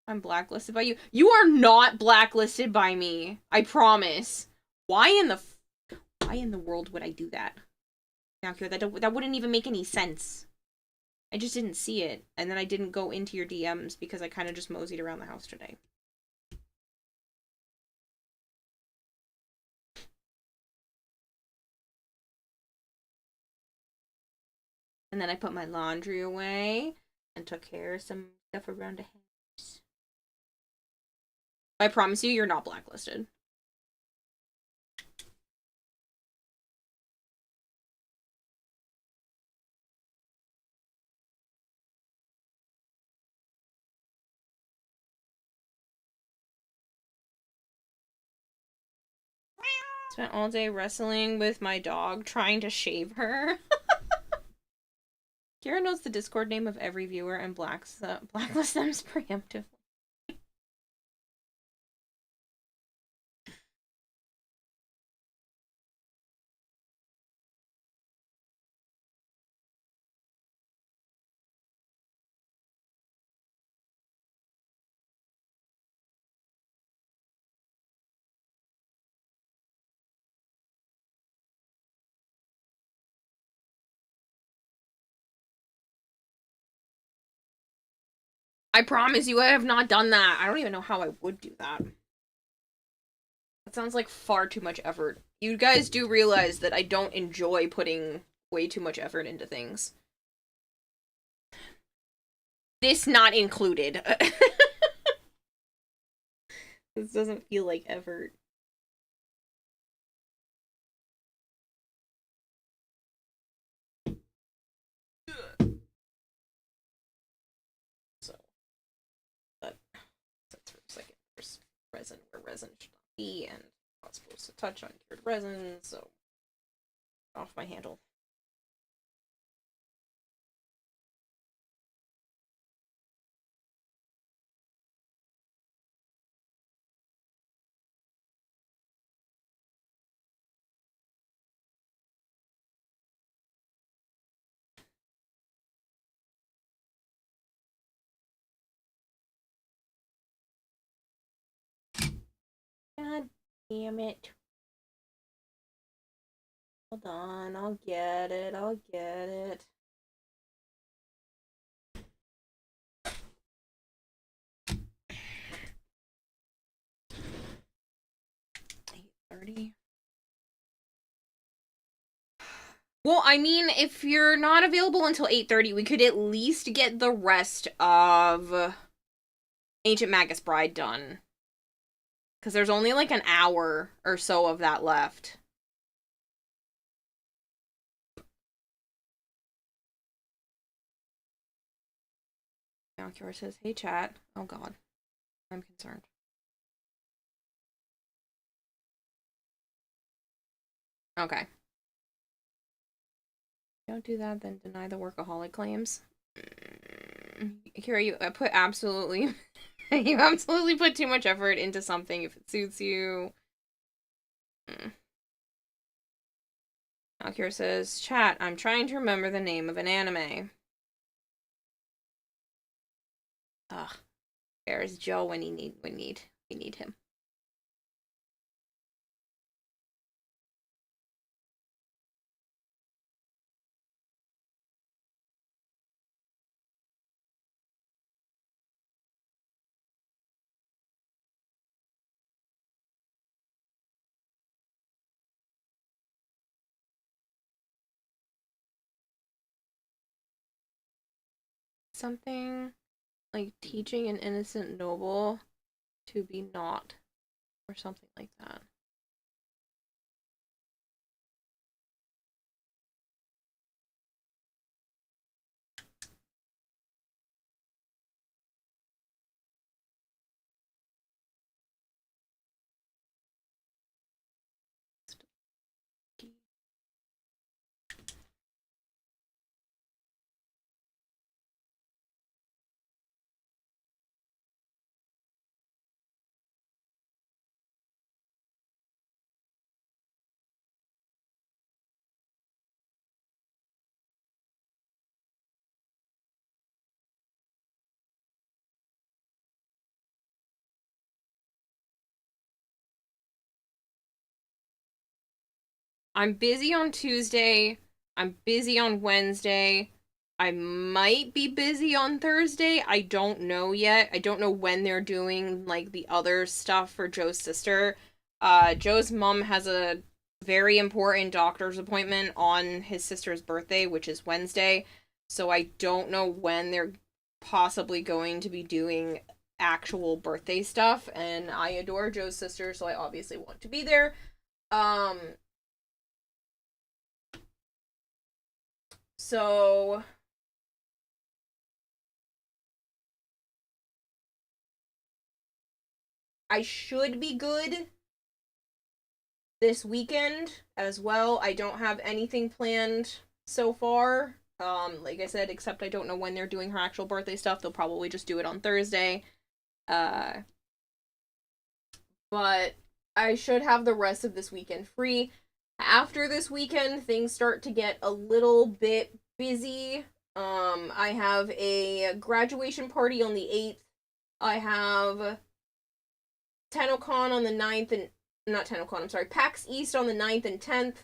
I'm blacklisted by you. You are not blacklisted by me. I promise. Why in the world would I do that? Now, that wouldn't even make any sense. I just didn't see it. And then I didn't go into your DMs because I kind of just moseyed around the house today. And then I put my laundry away and took care of some stuff around the house. I promise you, you're not blacklisted. Spent all day wrestling with my dog, trying to shave her. Kira knows the Discord name of every viewer and blacklists them preemptively. I promise you I have not done that. I don't even know how I would do that. That sounds like far too much effort. You guys do realize that I don't enjoy putting way too much effort into things. This not included. This doesn't feel like effort. So, that's for a second. There's resin where resin should not be, and I'm not supposed to touch on cured resin, so off my handle. God damn it. Hold on, I'll get it, I'll get it. $8:30. Well, I mean, if you're not available until 8:30, we could at least get the rest of Ancient Magus Bride done. Because there's only like an hour or so of that left. Now Kira says, hey chat. Oh god. I'm concerned. Okay. Don't do that, then deny the workaholic claims. Kira, you put absolutely... you absolutely put too much effort into something if it suits you. Now Kira says, chat, I'm trying to remember the name of an anime. Ugh. There's Joe when we need him. Something like teaching an innocent noble to be not, or something like that. I'm busy on Tuesday. I'm busy on Wednesday. I might be busy on Thursday. I don't know yet. I don't know when they're doing, like, the other stuff for Joe's sister. Joe's mom has a very important doctor's appointment on his sister's birthday, which is Wednesday. So I don't know when they're possibly going to be doing actual birthday stuff. And I adore Joe's sister, so I obviously want to be there. So I should be good this weekend as well. I don't have anything planned so far. Like I said, except I don't know when they're doing her actual birthday stuff. They'll probably just do it on Thursday. But I should have the rest of this weekend free. After this weekend, things start to get a little bit busy. I have a graduation party on the 8th. I have TennoCon on the 9th and not TennoCon, I'm sorry, PAX East on the 9th and 10th.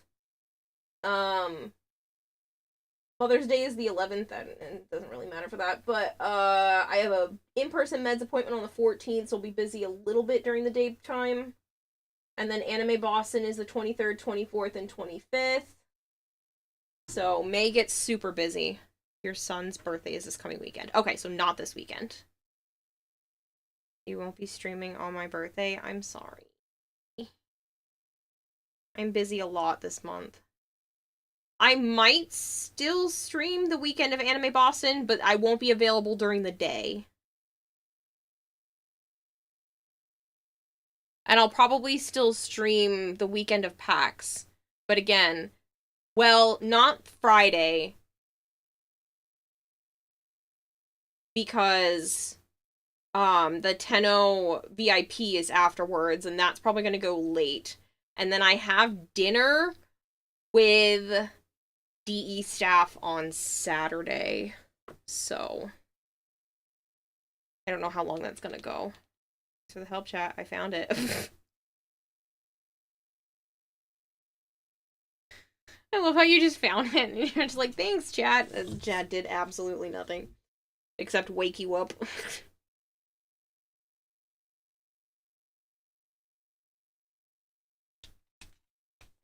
Mother's Day is the 11th, and it doesn't really matter for that, but I have a in-person meds appointment on the 14th, so I'll be busy a little bit during the daytime. And then Anime Boston is the 23rd, 24th, and 25th. So May gets super busy. Your son's birthday is this coming weekend. Okay, so not this weekend. You won't be streaming on my birthday? I'm sorry. I'm busy a lot this month. I might still stream the weekend of Anime Boston, but I won't be available during the day. And I'll probably still stream the weekend of PAX. But again, well, not Friday. Because the Tenno VIP is afterwards, and that's probably going to go late. And then I have dinner with DE staff on Saturday. So I don't know how long that's going to go. For the help chat, I found it. I love how you just found it. And you're just like, thanks, chat. And chat did absolutely nothing. Except wake you up.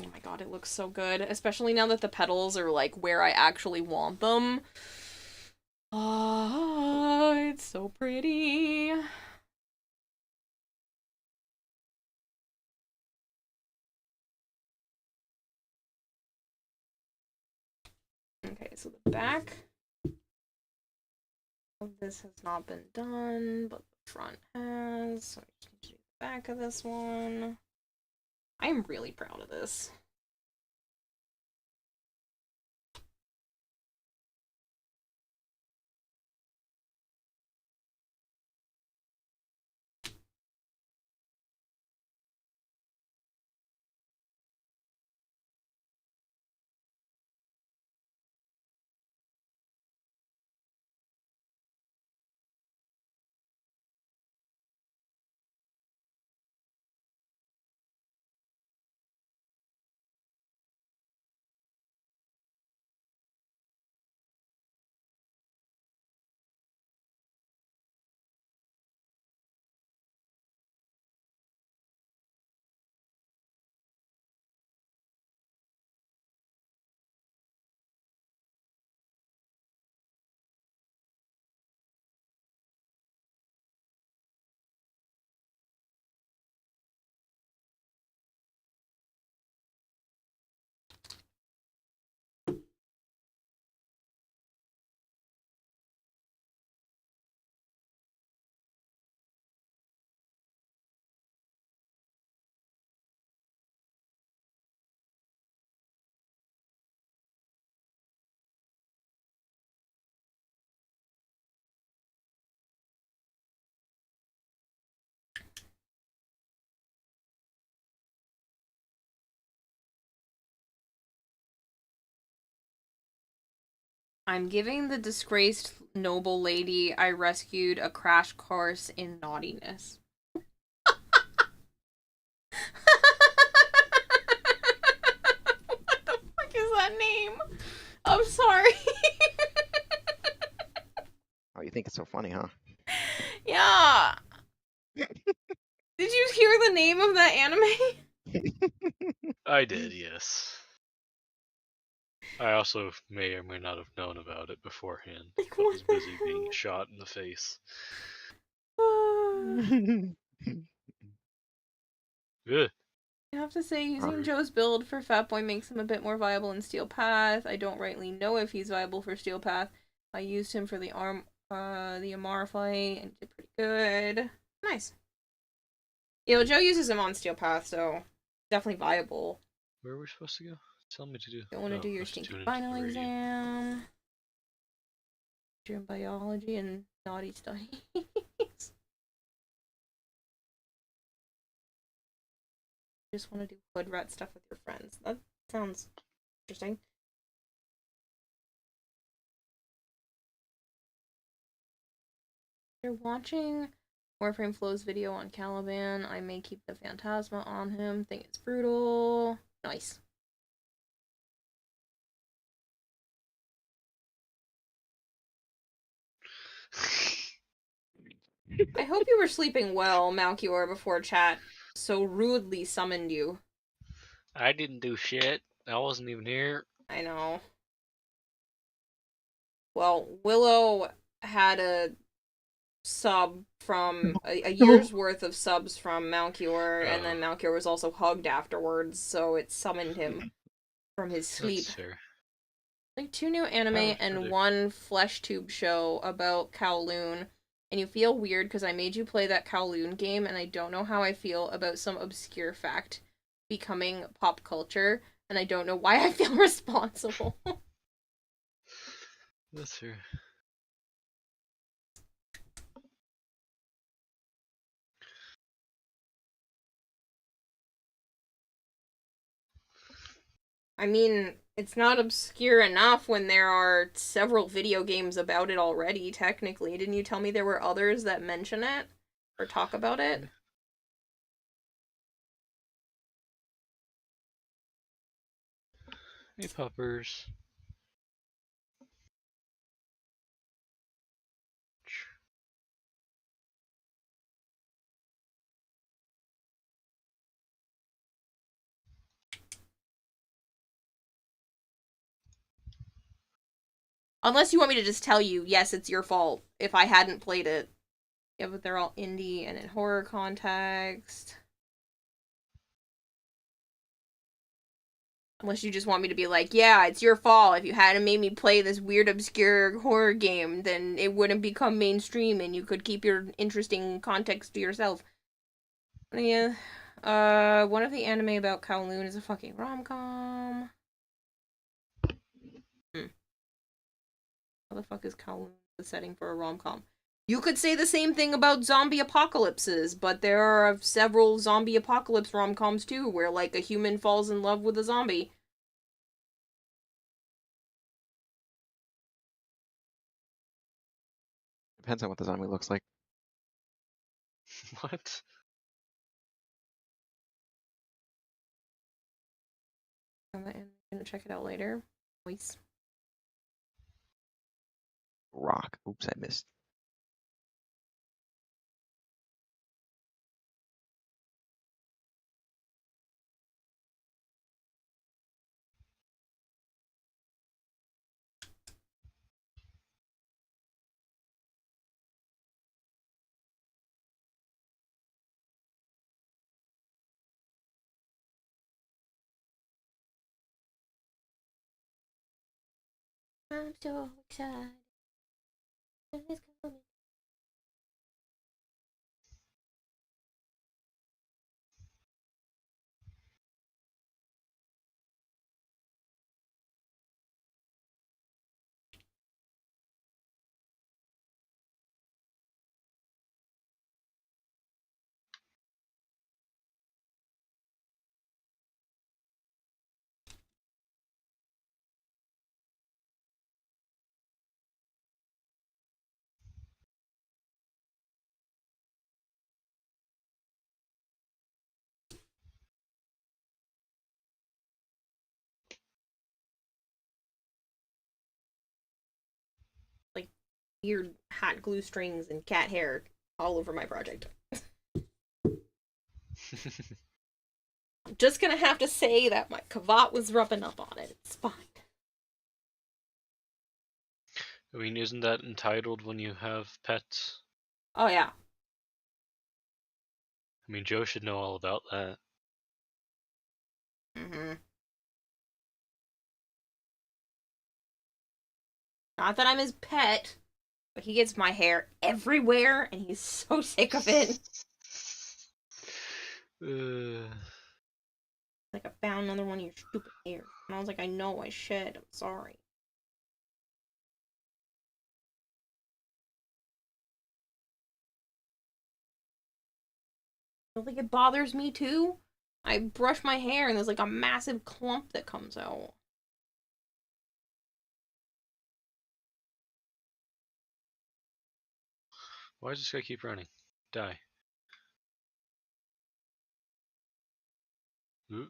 Oh my god, it looks so good. Especially now that the petals are, like, where I actually want them. Oh, it's so pretty. Okay, so the back of this has not been done, but the front has. So I just need to do the back of this one. I am really proud of this. I'm giving the disgraced noble lady I rescued a crash course in naughtiness. I'm sorry. Oh, you think it's so funny, huh? Yeah. Did you hear the name of that anime? I did, yes. I also may or may not have known about it beforehand, but was busy being shot in the face. Good. I have to say, using Joe's build for Fat Boy makes him a bit more viable in Steel Path. I don't rightly know if he's viable for Steel Path. I used him for the Amara fight, and did pretty good. Nice. You know, Joe uses him on Steel Path, so definitely viable. Where are we supposed to go? Tell me to do. Don't want to do your stinky final exam. Your biology and naughty studies. Just want to do hood rat stuff with your friends. That sounds interesting. If you're watching Warframe Flow's video on Caliban, I may keep the Phantasma on him. Think it's brutal. Nice. I hope you were sleeping well, Malchior, before chat so rudely summoned you. I didn't do shit. I wasn't even here. I know. Well, Willow had a sub from a year's worth of subs from Malchior, and then Malchior was also hugged afterwards, so it summoned him from his sleep. That's fair. Like 2 new anime and 1 flesh tube show about Kowloon, and you feel weird because I made you play that Kowloon game, and I don't know how I feel about some obscure fact becoming pop culture, and I don't know why I feel responsible. That's fair. I mean, it's not obscure enough when there are several video games about it already, technically. Didn't you tell me there were others that mention it? Or talk about it? Hey, puppers. Unless you want me to just tell you, yes, it's your fault if I hadn't played it. Yeah, but they're all indie and in horror context. Unless you just want me to be like, yeah, it's your fault. If you hadn't made me play this weird, obscure horror game, then it wouldn't become mainstream and you could keep your interesting context to yourself. Yeah. One of the anime about Kowloon is a fucking rom-com. How the fuck is Kowloon the setting for a rom-com? You could say the same thing about zombie apocalypses, but there are several zombie apocalypse rom-coms too, where like a human falls in love with a zombie. Depends on what the zombie looks like. What? I'm gonna check it out later. Voice. Rock. Oops, I missed. I'm so excited. It's coming. weird hot glue strings and cat hair all over my project. I'm just gonna have to say that my Kavat was rubbing up on it. It's fine. I mean, isn't that entitled when you have pets? Oh, yeah. I mean, Joe should know all about that. Mm-hmm. Not that I'm his pet, but he gets my hair everywhere, and he's so sick of it. Like, I found another one of your stupid hairs. And I was like, I know I should. I'm sorry. I don't think it bothers me too. I brush my hair and there's like a massive clump that comes out. Why does this guy keep running? Die. Ooh.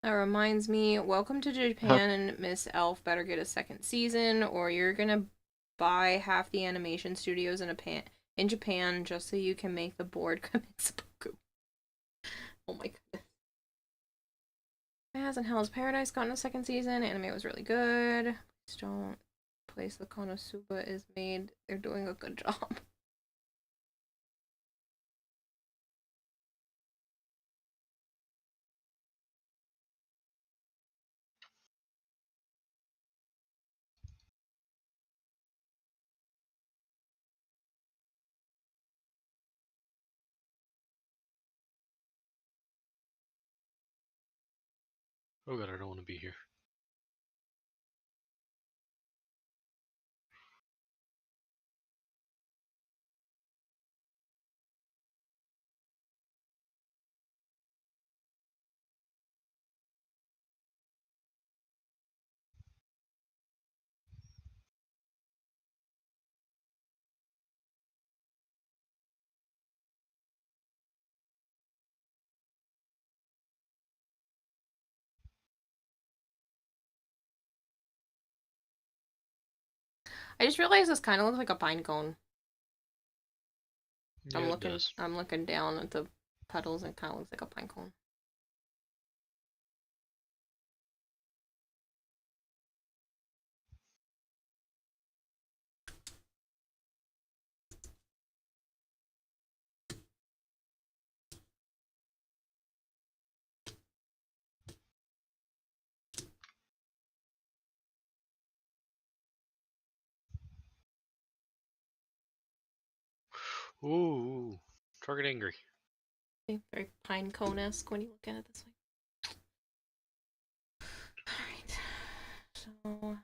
That reminds me, welcome to Japan, and Miss Elf better get a second season, or you're gonna buy half the animation studios in Japan just so you can make the board commit seppuku. Oh my goodness. As in Hell's Paradise gotten a second season. Anime was really good. Please don't. Place the Konosuba is made. They're doing a good job. Oh god, I don't want to be here. I just realized this kind of looks like a pine cone. Yeah, it does. I'm looking down at the petals and it kind of looks like a pine cone. Ooh, target angry. Very pine cone-esque when you look at it this way. Alright. So...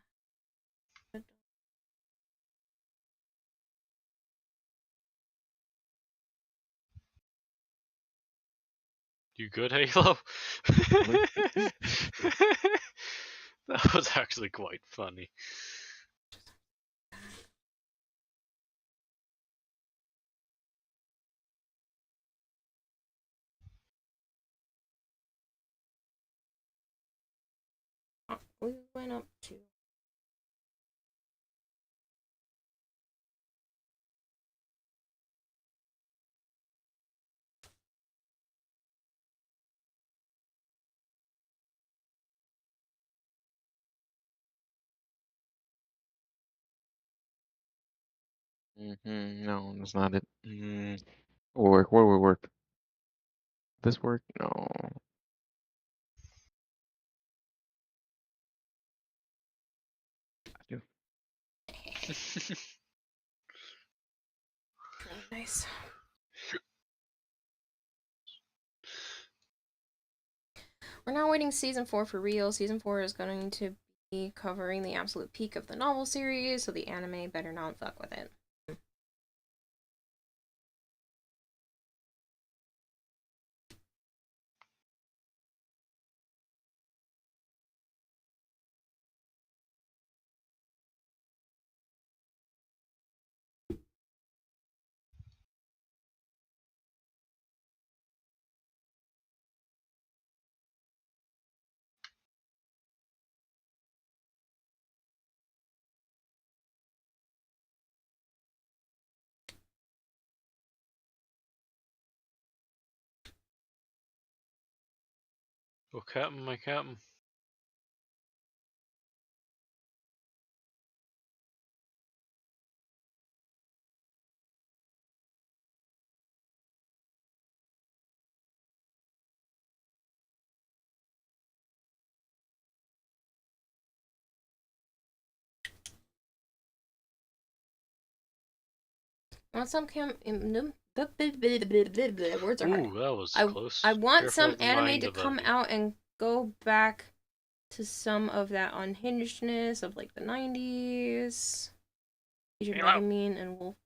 You good, Halo? That was actually quite funny. We went up to... No, that's not it. Or work. Where would work? This work? No. Nice. We're now waiting season 4 for real. Season 4 is going to be covering the absolute peak of the novel series, so the anime better not fuck with it. Oh, Captain, my Captain. Want some words are hard. Ooh, that was close. I want Careful some of the anime mind to of come Evie. out and go back to some of that unhingedness of like the 90s. Agent Halo. Megamine and Wolf.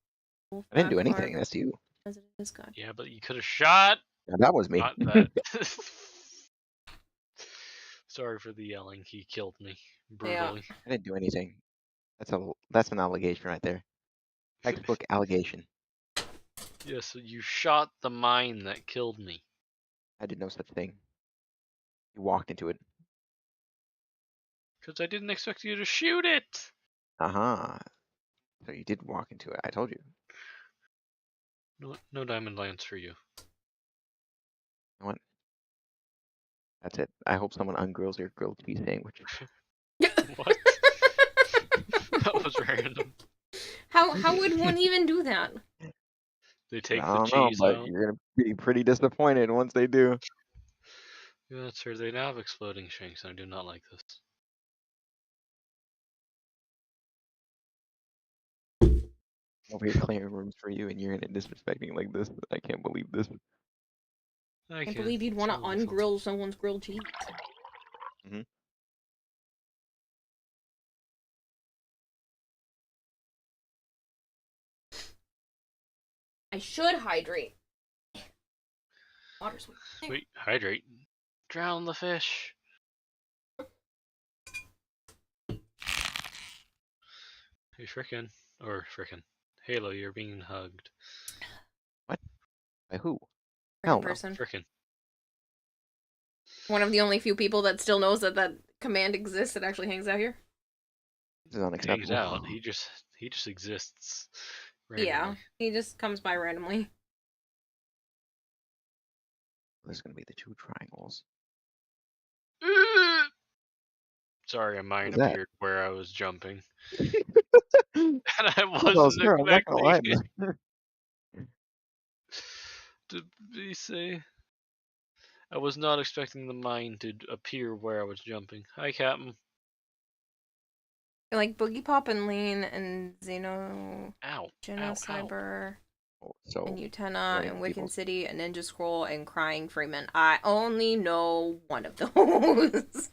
I didn't do anything. That's you. As it is, God. Yeah, but you could have shot. Yeah, that was me. Not that. Sorry for the yelling. He killed me brutally. I didn't do anything. That's an allegation right there. Textbook allegation. Yes, you shot the mine that killed me. I did no such thing. You walked into it. Because I didn't expect you to shoot it. Uh-huh. So you did walk into it. I told you. No diamond lance for you. You know what? That's it. I hope someone ungrills your grilled cheese sandwich. What? That was random. How would one even do that? They take I the don't know, cheese but out. you're gonna be pretty disappointed once they do. Yeah, that's true. They now have exploding shanks, and I do not like this. Over here clearing rooms for you, and you're in it disrespecting like this. I can't believe this. I can't believe you'd want to ungrill someone's grilled cheese. Mm-hmm. I should hydrate. Water's sweet. Sweet, hydrate. Drown the fish. Hey, frickin'. Halo, you're being hugged. What? By who? Hell no. Person. Frickin'. One of the only few people that still knows that that command exists that actually hangs out here. This is unacceptable. Hangs out. He just exists. Randomly. Yeah, he just comes by randomly. There's gonna be the 2 triangles. Sorry, a mine What's that? appeared where I was jumping. And I wasn't sure, I'm not gonna lie. expecting it. Did he say? I was not expecting the mine to appear where I was jumping. Hi, Captain. Like Boogie Pop and Lean and Xeno, Ow. Jenna, Ow, Cyber, So, and Utena, right, and Wicked people. City, and Ninja Scroll, and Crying Freeman. I only know one of those.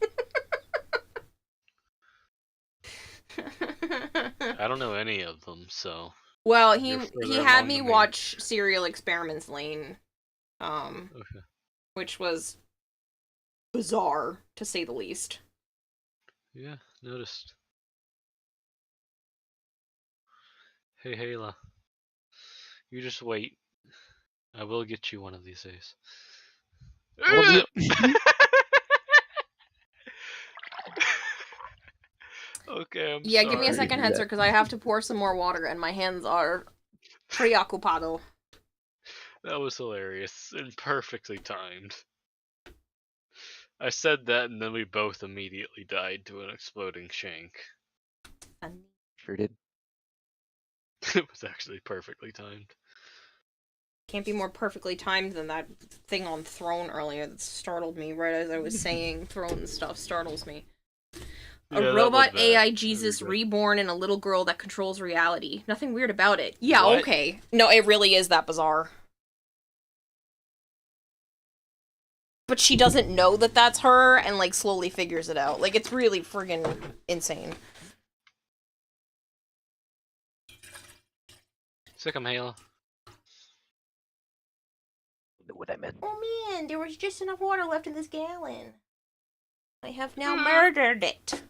I don't know any of them, so. Well, you're he further had along me than watch Serial Experiments Lane, Okay. which was bizarre to say the least. Yeah, noticed. Hey, Hayla. You just wait. I will get you one of these days. Okay, I'm Yeah, sorry. give me a second, Henser, because I have to pour some more water, and my hands are preocupado. That was hilarious and perfectly timed. I said that, and then we both immediately died to an exploding shank. Sure did. It was actually perfectly timed. Can't be more perfectly timed than that thing on Throne earlier that startled me right as I was saying Throne stuff startles me. A Yeah, that robot was bad. AI That was Jesus bad. reborn and a little girl that controls reality. Nothing weird about it. Yeah, What? okay. No, it really is that bizarre. But she doesn't know that that's her and, like, slowly figures it out. Like, it's really friggin' insane. Sick 'em, Halo. What I meant. Oh man, there was just enough water left in this gallon. I have now murdered it.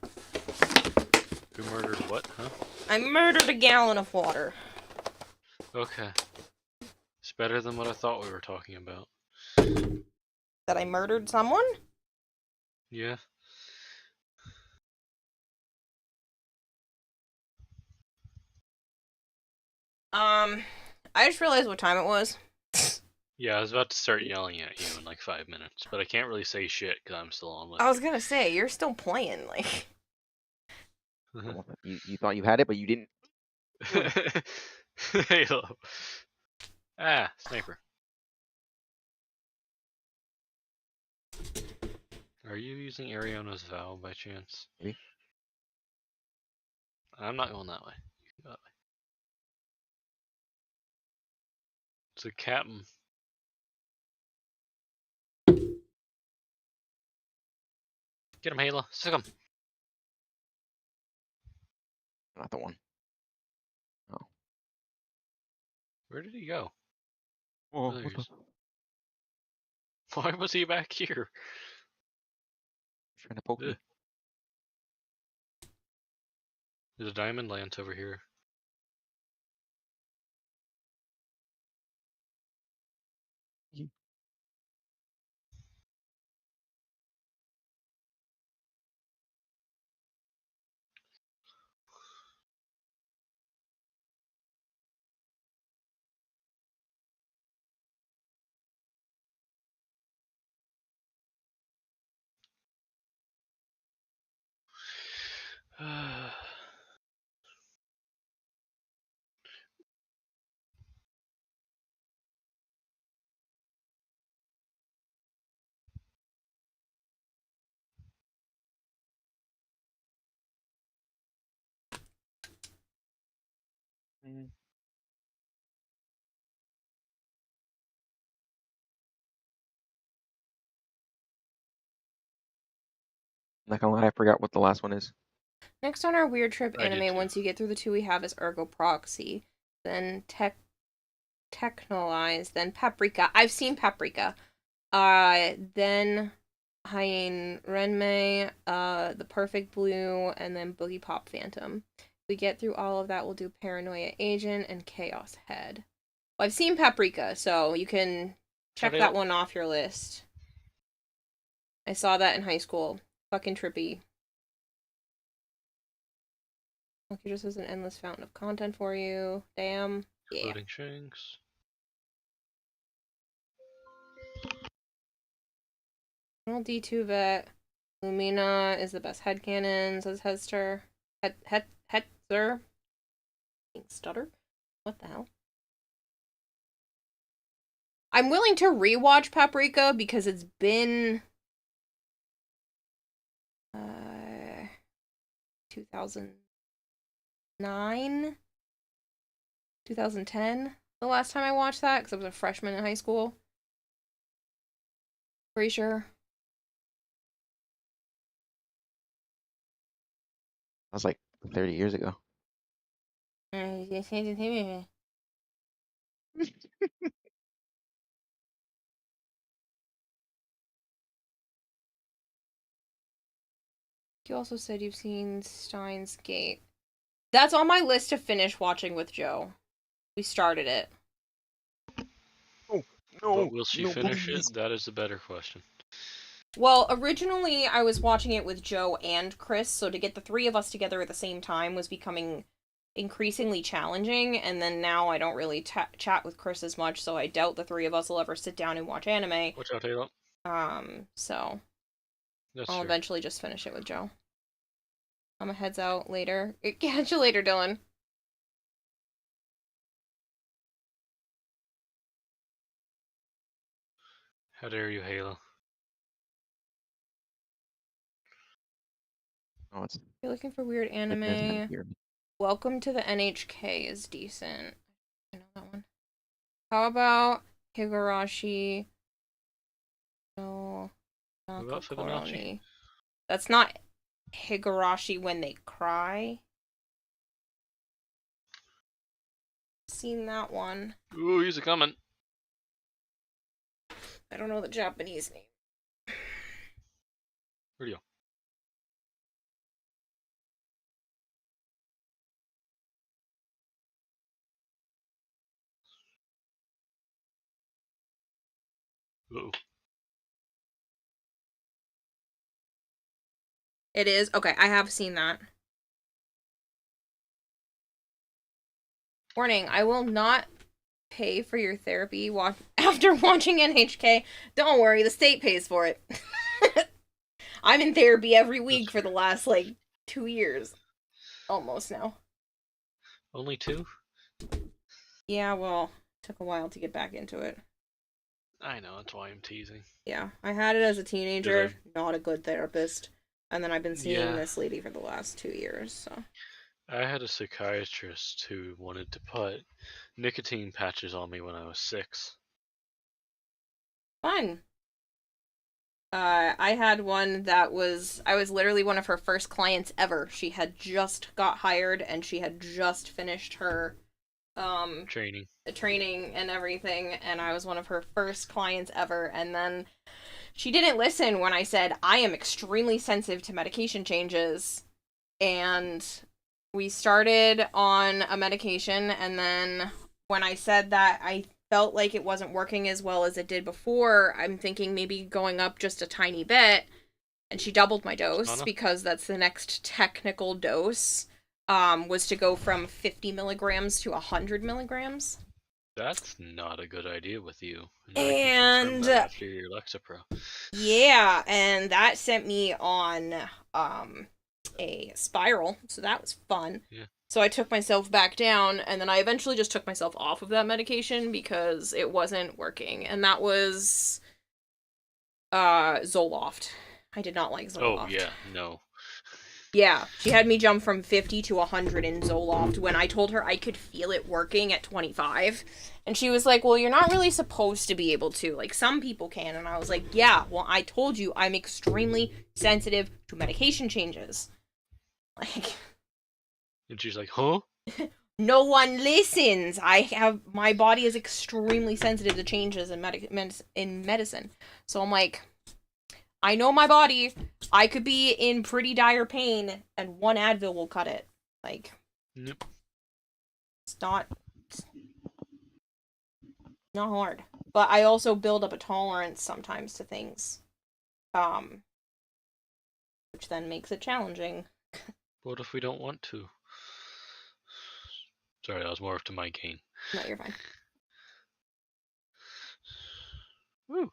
You murdered what, huh? I murdered a gallon of water. Okay. It's better than what I thought we were talking about. That I murdered someone? Yeah. I just realized what time it was. Yeah, I was about to start yelling at you in like 5 minutes, but I can't really say shit because I'm still on. I was gonna say, you're still playing, like. You thought you had it, but you didn't. Halo. Ah, sniper. Are you using Ariona's vow by chance? Maybe. I'm not going that way. You can go that way. It's a captain. Get him, Halo. Sick him. Not the one. Oh. Where did he go? Oh, There what he is. Why was he back here? Trying to poke me. There's a diamond lance over here. Not gonna lie, I forgot what the last one is. Next on our Weird Trip I did anime, too. once you get through the two we have is Ergo Proxy, then Technolize, then Paprika. I've seen Paprika. Then Hyene Renmei, The Perfect Blue, and then Boogie Pop Phantom. If we get through all of that, we'll do Paranoia Agent and Chaos Head. Well, I've seen Paprika, so you can check Shut that up. one off your list. I saw that in high school. Fucking trippy. Okay, just as an endless fountain of content for you. Damn. Yeah. Floating shanks. D2 vet. Lumina is the best headcanon, says Hester. Hetzer. Stutter? What the hell? I'm willing to rewatch Paprika because it's been 2009, 2010 the last time I watched that because I was a freshman in high school. Pretty sure. That was like 30 years ago. You also said you've seen Steins Gate. That's on my list to finish watching with Joe. We started it. But will she finish it? That is the better question. Well, originally I was watching it with Joe and Chris, so to get the three of us together at the same time was becoming increasingly challenging, and then now I don't really chat with Chris as much, so I doubt the three of us will ever sit down and watch anime. Watch out, Halo. So That's I'll fair. eventually just finish it with Joe. I'm a heads out later. Catch you later, Dylan. How dare you, Halo? Oh, it's You're looking for weird it's kind of anime. weird. Welcome to the NHK is decent. I know that one. How about Higurashi no What about Fibonacci? Nakakoroni? That's not Higurashi when they cry. Seen that one. Ooh, he's a coming. I don't know the Japanese name. Where'd he go? Uh-oh. It is? Okay, I have seen that. Warning, I will not pay for your therapy after watching NHK. Don't worry, the state pays for it. I'm in therapy every week for the last, like, 2 years. Almost now. Only 2? Yeah, well, took a while to get back into it. I know, that's why I'm teasing. Yeah, I had it as a teenager, not a good therapist. And then I've been seeing Yeah. this lady for the last 2 years, so. I had a psychiatrist who wanted to put nicotine patches on me when I was 6. Fun. I had one that I was literally one of her first clients ever. She had just got hired and she had just finished her training and everything, and I was one of her first clients ever. And then she didn't listen when I said I am extremely sensitive to medication changes, and we started on a medication, and then when I said that I felt like it wasn't working as well as it did before, I'm thinking maybe going up just a tiny bit, and she doubled my dose because that's the next technical dose, was to go from 50 milligrams to 100 milligrams. That's not a good idea with you. And I can confirm that after your Lexapro. Yeah, and that sent me on a spiral, so that was fun. Yeah. So I took myself back down, and then I eventually just took myself off of that medication because it wasn't working, and that was Zoloft. I did not like Zoloft. Oh, yeah, no. Yeah, she had me jump from 50 to 100 in Zoloft when I told her I could feel it working at 25. And she was like, well, you're not really supposed to be able to. Like, some people can. And I was like, yeah, well, I told you I'm extremely sensitive to medication changes. Like... And she's like, huh? No one listens. My body is extremely sensitive to changes in medicine. So I'm like, I know my body. I could be in pretty dire pain, and one Advil will cut it. Like, nope. It's not hard. But I also build up a tolerance sometimes to things, which then makes it challenging. What if we don't want to? Sorry, that was more up to my gain. No, you're fine. Woo.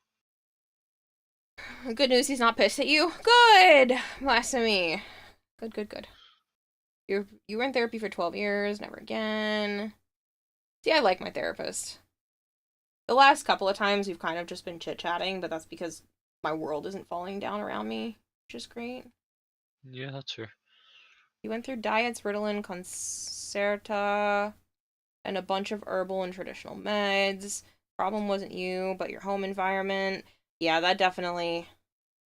Good news, he's not pissed at you. Good! Blasphemy. Good. You were in therapy for 12 years, never again. See, I like my therapist. The last couple of times we've kind of just been chit-chatting, but that's because my world isn't falling down around me, which is great. Yeah, that's fair. You went through diets, Ritalin, Concerta, and a bunch of herbal and traditional meds. Problem wasn't you, but your home environment. Yeah, that definitely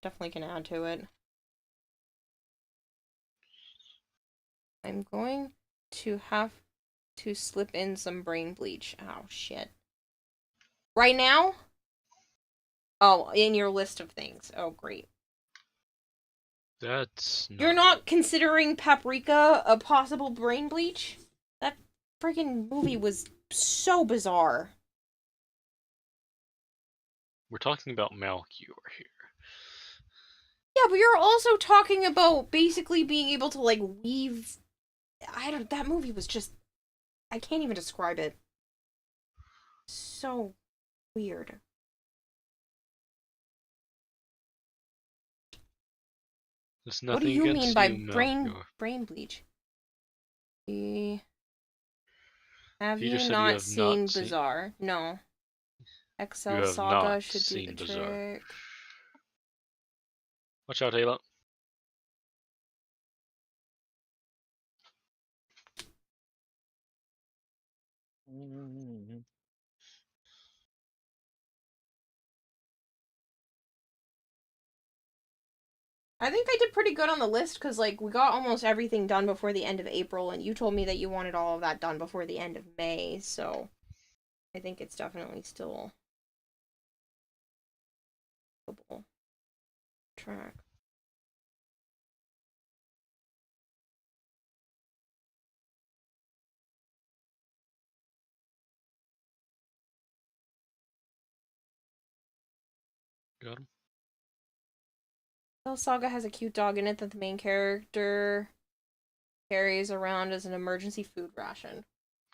can add to it. I'm going to have to slip in some brain bleach. Oh, shit. Right now? Oh, in your list of things. Oh, great. That's You're not considering Paprika a possible brain bleach? That freaking movie was so bizarre. We're talking about Malchior here. Yeah, but you're also talking about basically being able to, like, weave... that movie was just... I can't even describe it. So weird. There's nothing What do you mean by Malchior. brain bleach? Have You you just said not you have seen not seen- Bizarre? No. Excel You have Saga not should do the seen Bizarre. trick. Watch out, Ayla. I think I did pretty good on the list because, like, we got almost everything done before the end of April, and you told me that you wanted all of that done before the end of May, so I think it's definitely still doable track. Got him. Cell Saga has a cute dog in it that the main character carries around as an emergency food ration.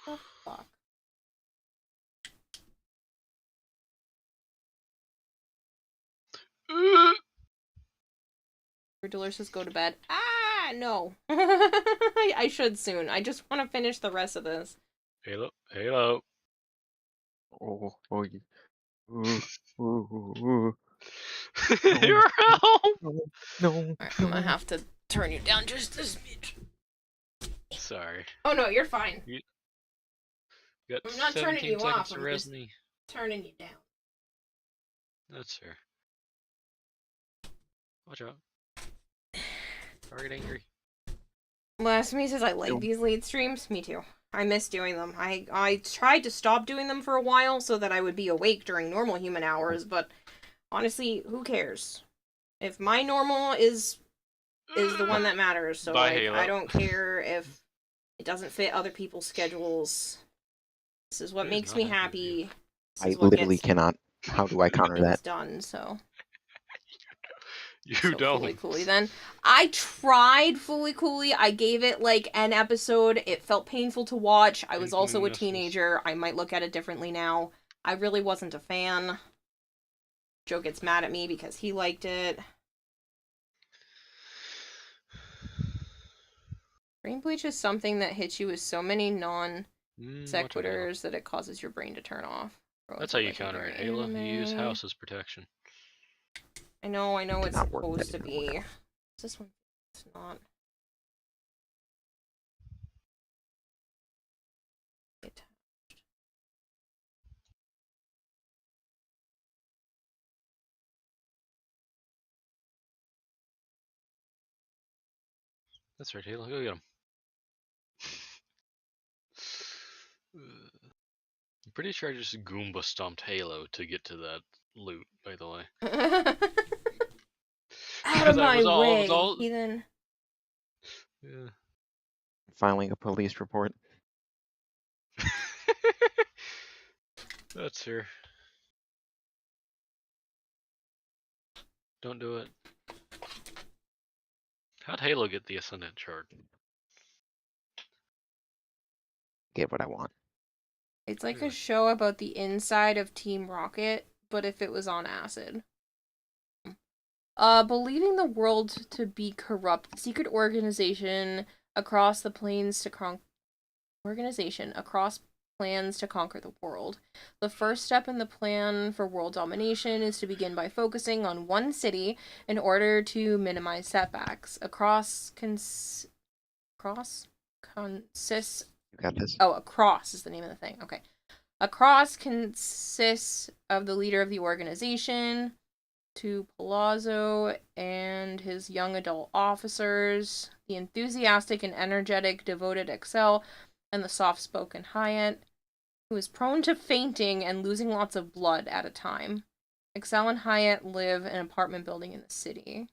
Oh, fuck. Riddler says go to bed. Ah, no. I should soon. I just want to finish the rest of this. Halo. Halo. Oh, oh, ooh, ooh, ooh. You're home. No, Alright, I'm gonna have to turn you down just a smidge. Sorry. Oh no, you're fine. You got I'm not turning 17 you seconds off, to I'm res just me. turning you down. That's fair. Watch out. Target angry. Blasphemy says I like these late streams. Me too. I miss doing them. I tried to stop doing them for a while so that I would be awake during normal human hours, but honestly, who cares? If my normal is the one that matters, so Bye, like Halo. I don't care if it doesn't fit other people's schedules. This is what makes me happy. I literally cannot. How do I counter Things that? done, so. You So don't. Fully Cooley then. I tried Fully Cooley. I gave it like an episode. It felt painful to watch. I was also a teenager. I might look at it differently now. I really wasn't a fan. Joe gets mad at me because he liked it. Brain bleach is something that hits you with so many non sequiturs that it causes your brain to turn off. That's how you counter it, Halo. You use house as protection. I know it's supposed to be. Is this one? It's not. That's right, Halo. Go get him. I'm pretty sure I just Goomba stomped Halo to get to that loot, by the way. Out of my way, all... heathen. Yeah. Filing a police report. That's fair. Don't do it. How'd Halo get the Ascendant chart? Get what I want. It's like a show about the inside of Team Rocket, but if it was on acid. Believing the world to be corrupt, secret organization across plans to conquer the world. The first step in the plan for world domination is to begin by focusing on one city in order to minimize setbacks. Across consists. You got this. Oh, Across is the name of the thing. Okay. Across consists of the leader of the organization, to Palazzo and his young adult officers, the enthusiastic and energetic devoted Excel, and the soft-spoken Hyatt, who is prone to fainting and losing lots of blood at a time. Excel and Hyatt live in an apartment building in the city.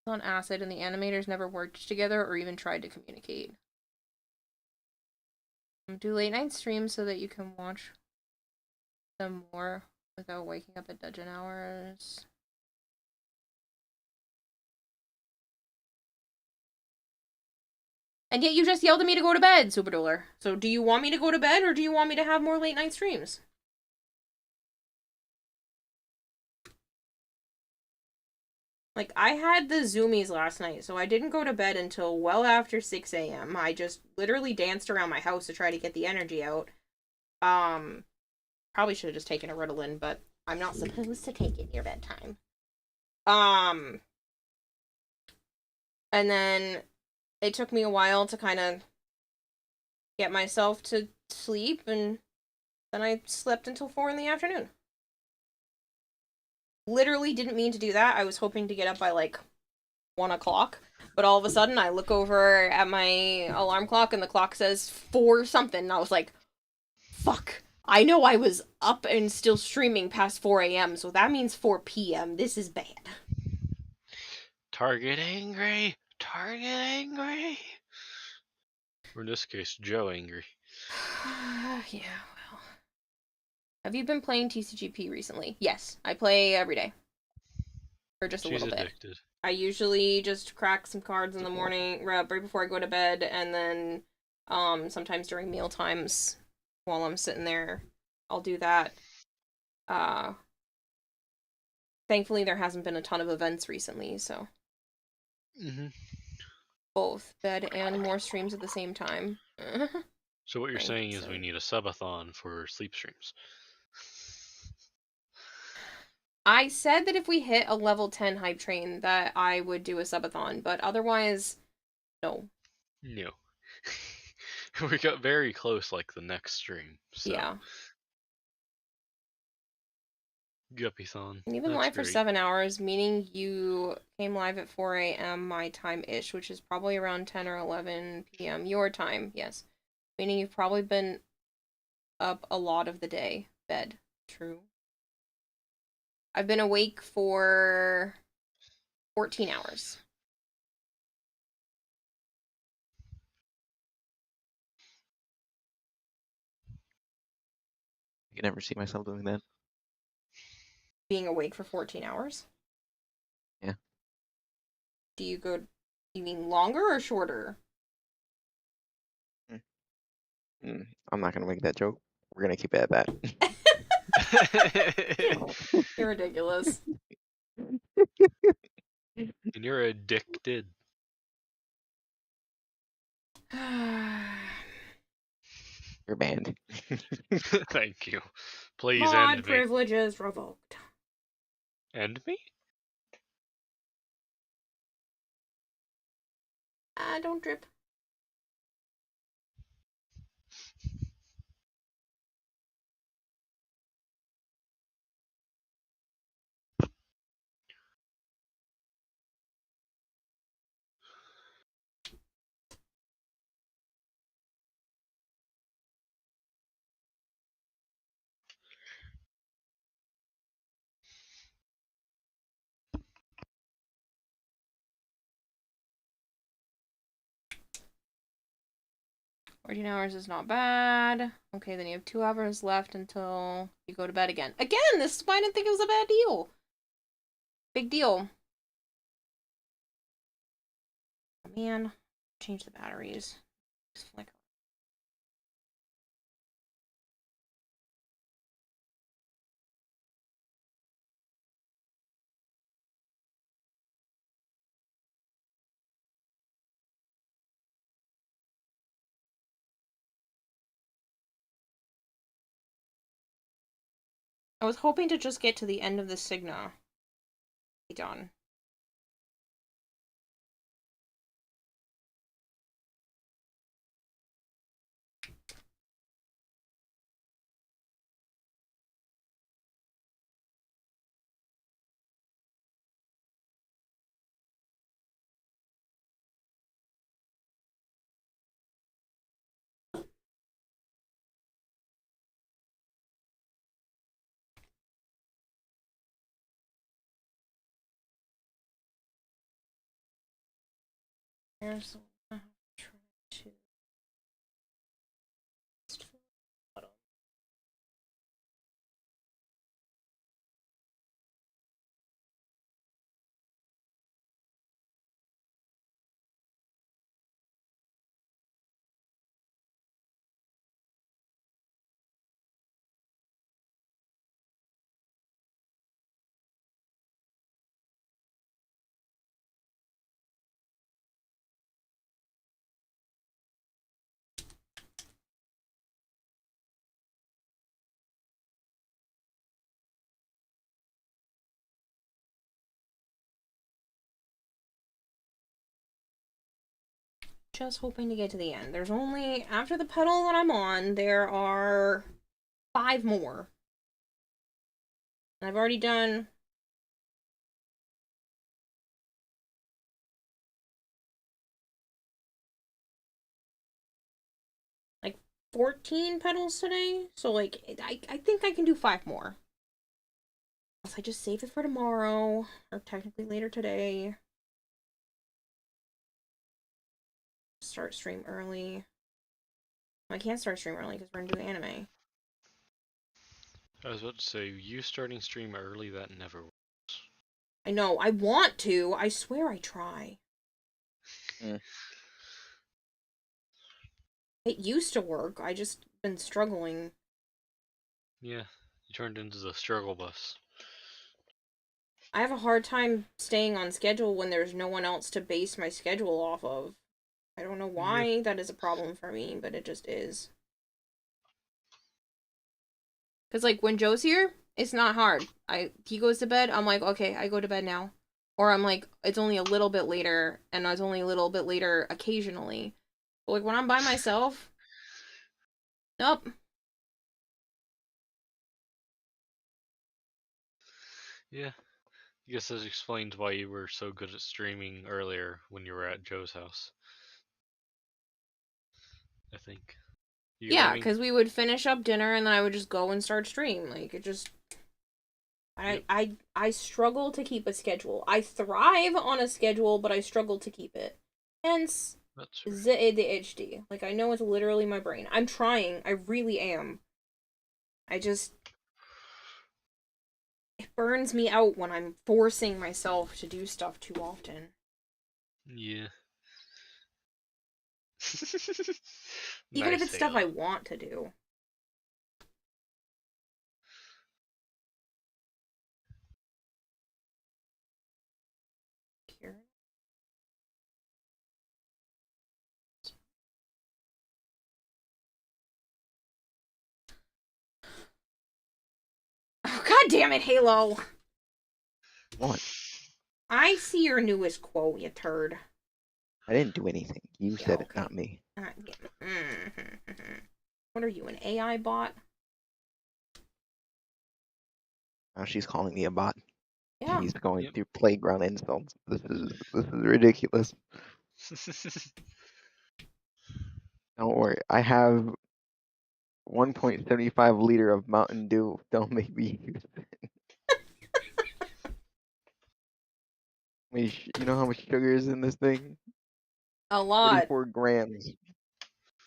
On acid, and the animators never worked together or even tried to communicate. Do late night streams so that you can watch them more without waking up at dungeon hours. And yet you just yelled at me to go to bed, Super Dueler. So do you want me to go to bed or do you want me to have more late night streams? Like, I had the zoomies last night, so I didn't go to bed until well after 6 a.m. I just literally danced around my house to try to get the energy out. Probably should have just taken a Ritalin, but I'm not supposed to take it near bedtime. And then it took me a while to kind of get myself to sleep, and then I slept until 4 in the afternoon. Literally didn't mean to do that. I was hoping to get up by like 1 o'clock, but all of a sudden I look over at my alarm clock and the clock says 4 something, and I was like, fuck. I know I was up and still streaming past 4 a.m., so that means 4 p.m. This is bad. Target angry! Target angry! Or in this case, Joe angry. Yeah, well. Have you been playing TCGP recently? Yes, I play every day. Or just a She's little bit. addicted. I usually just crack some cards in the morning, right before I go to bed, and then sometimes during meal times while I'm sitting there, I'll do that. Thankfully there hasn't been a ton of events recently, so both bed and more streams at the same time. So what you're saying is we need a subathon for sleep streams. I said that if we hit a level 10 hype train that I would do a subathon, but otherwise, no. No. We got very close like the next stream, so. Yeah. Guppy-thon. You've been live for 7 hours, meaning you came live at 4 a.m. my time-ish, which is probably around 10 or 11 p.m. your time, yes. Meaning you've probably been up a lot of the day. Bed. True. I've been awake for 14 hours. I can never see myself doing that. Being awake for 14 hours? Yeah. Do you go... You mean longer or shorter? I'm not gonna make that joke. We're gonna keep it at that. You're ridiculous. And you're addicted. You're banned. Thank you. Please Mod end me. privileges revoked. End me? Don't drip. Fourteen hours is not bad. Okay, then you have 2 hours left until you go to bed again. Again, this is why I didn't think it was a bad deal. Big deal. Oh, man, change the batteries. Just flicker. I was hoping to just get to the end of the Signa. Be done. Here's try to just hoping to get to the end. There's only, after the pedal that I'm on, there are 5 more. I've already done... like 14 pedals today. So like, I think I can do 5 more. Unless I just save it for tomorrow, or technically later today. Start stream early. I can't start stream early because we're gonna do anime. I was about to say, you starting stream early, that never works. I know, I want to. I swear I try. It used to work. I just been struggling. Yeah, you turned into the struggle bus. I have a hard time staying on schedule when there's no one else to base my schedule off of. I don't know why that is a problem for me, but it just is. Because, like, when Joe's here, it's not hard. He goes to bed, I'm like, okay, I go to bed now. Or I'm like, it's only a little bit later, and it's only a little bit later occasionally. But, like, when I'm by myself, nope. Yeah. I guess that explains why you were so good at streaming earlier when you were at Joe's house. I think. Yeah, because we would finish up dinner and then I would just go and start stream. Like, it just... I struggle to keep a schedule. I thrive on a schedule, but I struggle to keep it. Hence, the ADHD. Like, I know it's literally my brain. I'm trying. I really am. I just... It burns me out when I'm forcing myself to do stuff too often. Yeah. Even if it's stuff I want to do. Oh, God damn it, Halo! What? I see your newest quote, you turd. I didn't do anything. You said it, not me. What are you, an AI bot? Now she's calling me a bot. Yeah. She's going through playground insults. This is ridiculous. Don't worry. I have 1.75 liter of Mountain Dew. Don't make me use it. You know how much sugar is in this thing? A lot. 34 grams.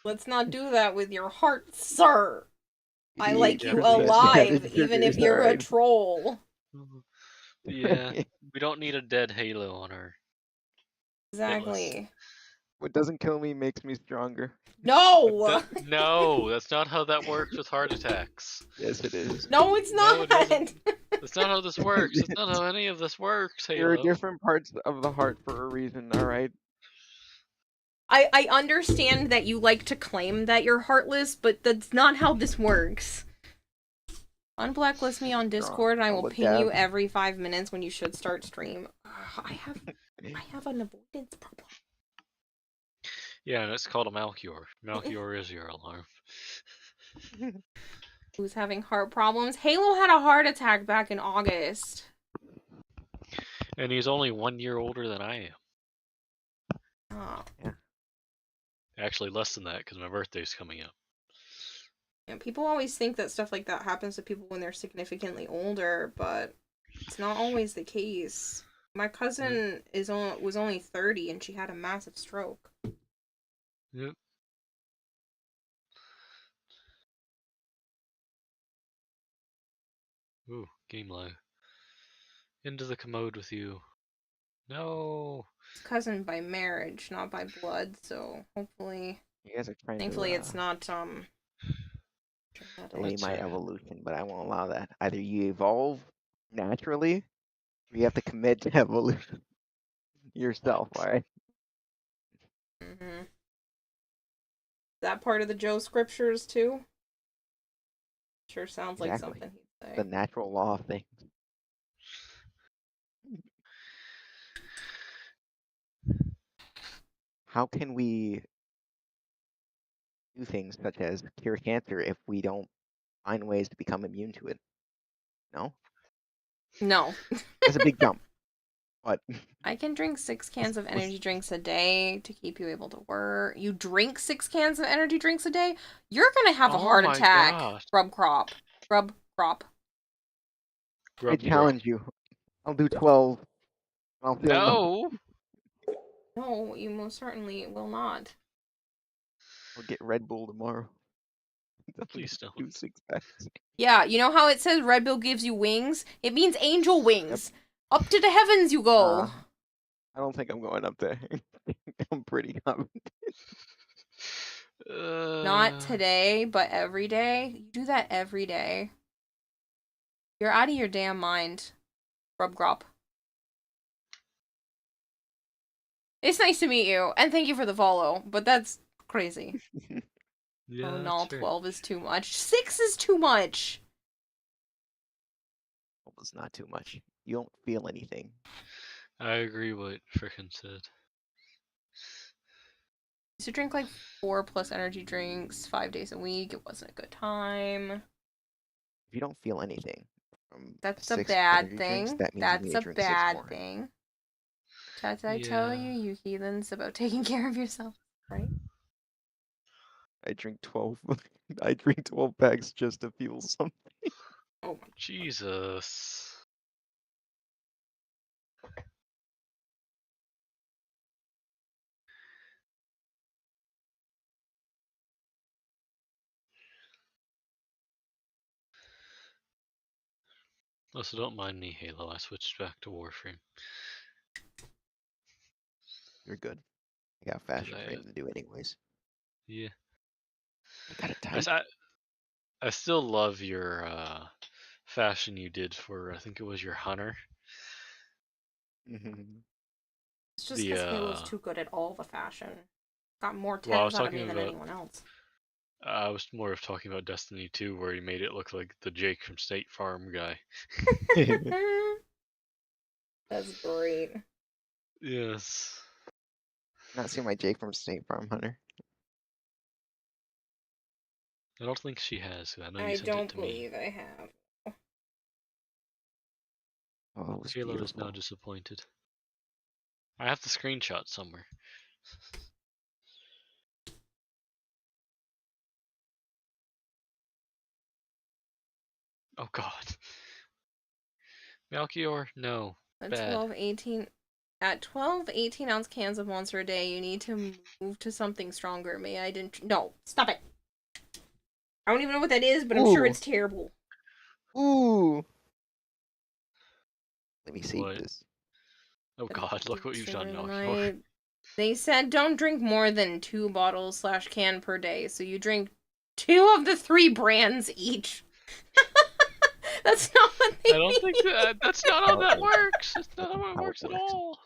Let's not do that with your heart, sir. I like you 88% alive, added even sugar, if you're a alright. troll. Yeah, we don't need a dead Halo on our Exactly. What doesn't kill me makes me stronger. No! No, that's not how that works with heart attacks. Yes, it is. No, it's No, not! it isn't. That's not how this works. That's not how any of this works, Halo. There are different parts of the heart for a reason, alright? I understand that you like to claim that you're heartless, but that's not how this works. Unblacklist me on Discord and I will ping you every 5 minutes when you should start stream. I have an avoidance problem. Yeah, and it's called a Malchior. Malchior is your alarm. Who's having heart problems? Halo had a heart attack back in August. And he's only 1 year older than I am. Oh. Yeah. Actually, less than that, because my birthday's coming up. Yeah, people always think that stuff like that happens to people when they're significantly older, but it's not always the case. My cousin was only 30 and she had a massive stroke. Yep. Ooh, game lag. Into the commode with you. No. It's cousin by marriage, not by blood, so hopefully... You guys are trying thankfully to, it's not, delay my evolution, but I won't allow that. Either you evolve naturally, or you have to commit to evolution yourself, alright? Mm-hmm. That part of the Joe scriptures, too? Sure sounds like something he'd say. The natural law of things. how can we do things such as cure cancer if we don't find ways to become immune to it? No? No. That's a big jump. But I can drink 6 cans of energy drinks a day to keep you able to work. You drink 6 cans of energy drinks a day? You're gonna have a heart attack. gosh. Rub crop. Rub crop. I challenge you. I'll do 12. I'll feel No. No, you most certainly will not. I'll get Red Bull tomorrow. Please don't. Do 6 packs. Yeah, you know how it says Red Bull gives you wings? It means angel wings. Up to the heavens you go. I don't think I'm going up there. I'm pretty confident. Not today, but every day. You do that every day. You're out of your damn mind. Rub grop. It's nice to meet you, and thank you for the follow, but that's crazy. Yeah, Oh no, that's fair. 12 is too much. 6 is too much. It's not too much. You don't feel anything. I agree what frickin' said. Used to drink like 4 plus energy drinks 5 days a week. It wasn't a good time. If you don't feel anything from That's a 6 bad energy drinks, thing. that means you That's need a to drink 6 bad more. thing. What did I tell you, you heathens, about taking care of yourself, right? I drink 12. I drink 12 packs just to feel something. Oh Jesus. Also, don't mind me, Halo. I switched back to Warframe. You're good. I got fashion frame to do anyways. Yeah. I got a type. I still love your fashion you did for, I think it was your Hunter. It's just because Halo's too good at all the fashion. Got more tens out of me than anyone else. I was more of talking about Destiny 2, where he made it look like the Jake from State Farm guy. That's great. Yes. Not seen my Jake from State Farm Hunter. I don't think she has. I know you I sent it don't to me. believe I have. Oh, it was Halo is beautiful. now disappointed. I have the screenshot somewhere. Oh god. Melchior, no. At Bad. 12, 18 ounce cans of Monster a day, you need to move to something stronger. May I didn't. No, stop it. I don't even know what that is, but I'm sure it's terrible. Ooh. Let me see this. Oh god, look what you've done, Melchior. They said don't drink more than 2 bottles / can per day, so you drink 2 of the 3 brands each. That's not what they I don't think that's not how that works. That's not how it works at all.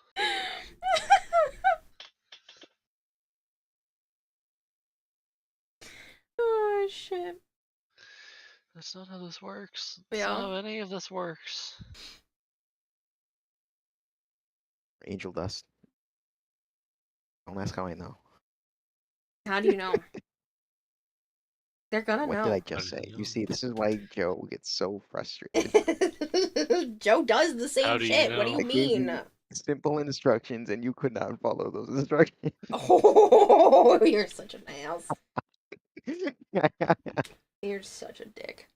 Oh shit. That's not how this works. Yeah. That's not how any of this works. Angel dust. Don't ask how I know. How do you know? They're gonna know. What did I just say? You see, this is why Joe gets so frustrated. Joe does the same shit. What do you I gave mean? you simple instructions and you could not follow those instructions. Oh, you're such an ass. You're such a dick.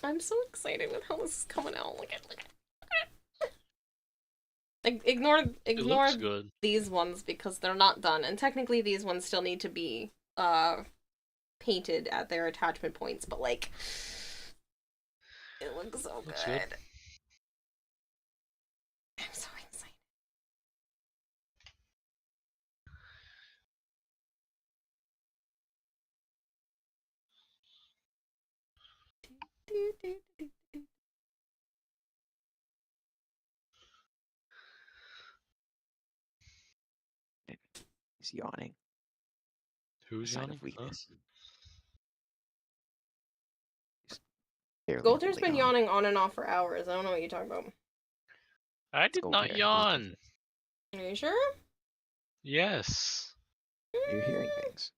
I'm so excited with how this is coming out. Look at ignore good. these ones because they're not done, and technically these ones still need to be painted at their attachment points, but like it looks so good. I'm so excited. He's yawning. Who's Sign yawning? of weakness. Golter's been yawning on and off for hours. I don't know what you're talking about. I did not yawn. Are you sure? Yes. You're hearing things.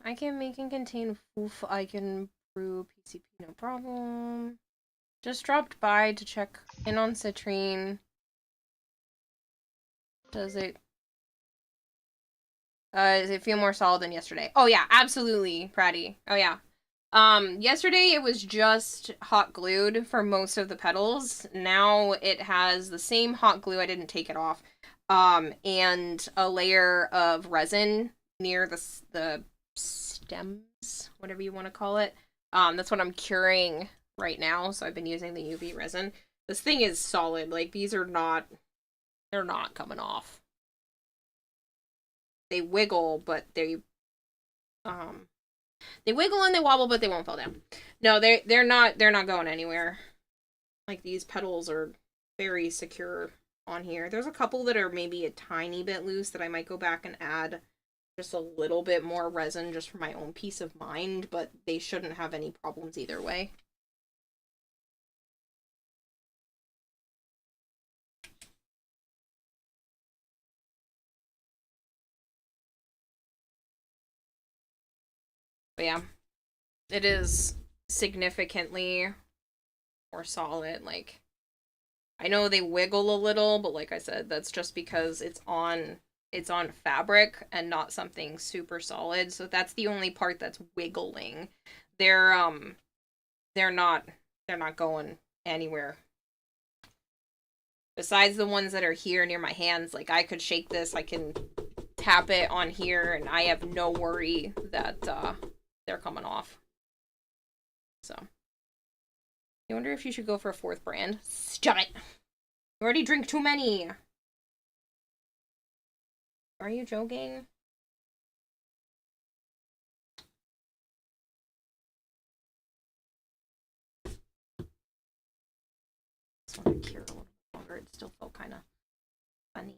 I can make and contain foof. I can brew PCP, no problem. Just dropped by to check in on Citrine. Does it feel more solid than yesterday? Oh yeah, absolutely, Pratty. Oh yeah. Yesterday it was just hot glued for most of the petals. Now it has the same hot glue, I didn't take it off. And a layer of resin near the stems, whatever you want to call it. That's what I'm curing right now, so I've been using the UV resin. This thing is solid. Like, these are not, they're not coming off. They wiggle, but they wiggle and they wobble, but they won't fall down. No, they're not going anywhere. Like, these petals are very secure on here. There's a couple that are maybe a tiny bit loose that I might go back and add just a little bit more resin just for my own peace of mind, but they shouldn't have any problems either way. But yeah, it is significantly more solid. Like, I know they wiggle a little, but like I said, that's just because it's on fabric and not something super solid. So that's the only part that's wiggling. They're not going anywhere. Besides the ones that are here near my hands, like I could shake this, I can tap it on here, and I have no worry that they're coming off. So, I wonder if you should go for a fourth brand. Stop it! You already drink too many! Are you joking? Just want to cure a little longer. It still felt kind of funny.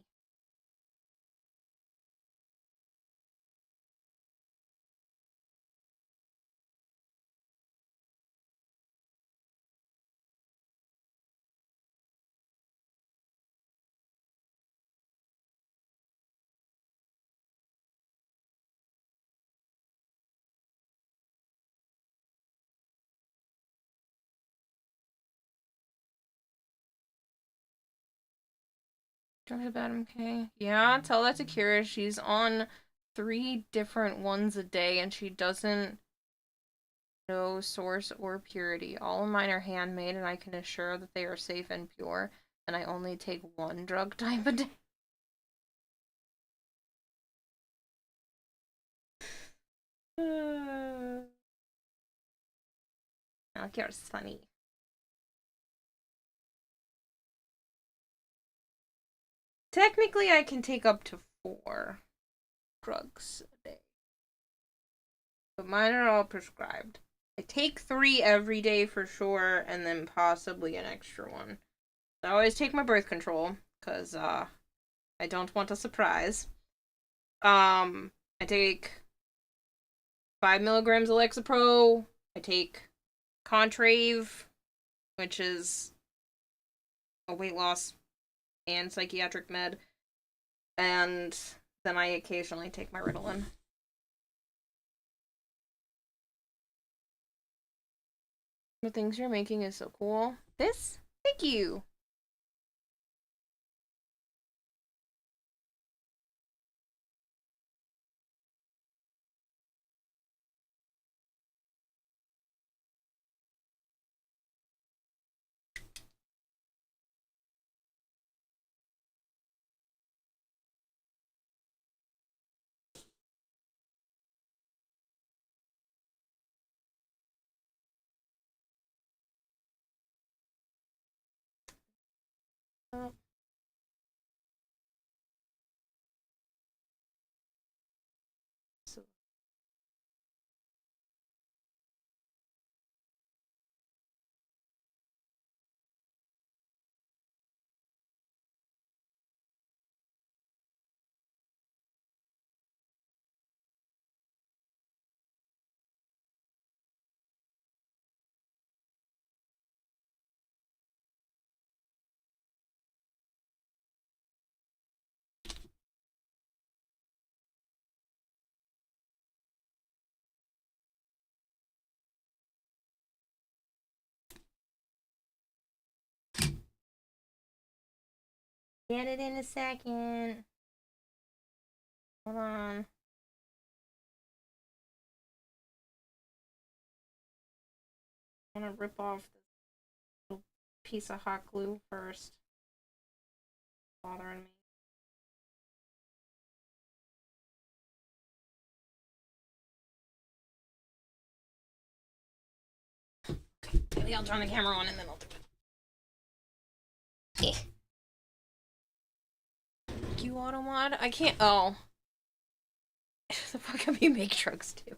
Drive to bed, okay. Yeah, tell that to Kira. She's on 3 different ones a day, and she doesn't know source or purity. All of mine are handmade, and I can assure that they are safe and pure, and I only take 1 drug type a day. Oh, Kira's funny. Technically, I can take up to 4 drugs a day. But mine are all prescribed. I take 3 every day for sure, and then possibly an extra one. I always take my birth control, because, I don't want a surprise. I take 5 milligrams of Lexapro. I take Contrave, which is a weight loss and psychiatric med. And then I occasionally take my Ritalin. The things you're making is so cool. This? Thank you! Oh. So. Get it in a second. Hold on. I'm gonna rip off this little piece of hot glue first. Bothering me. Okay, maybe I'll turn the camera on and then I'll do it. You auto mod? I can't. Oh. The fuck have you make drugs too?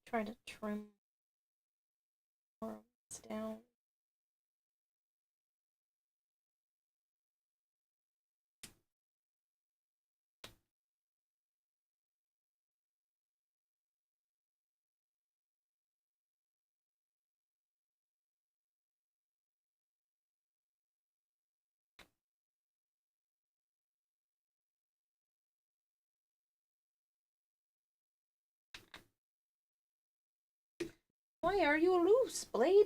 Try to trim this down. Why are you loose, Blade?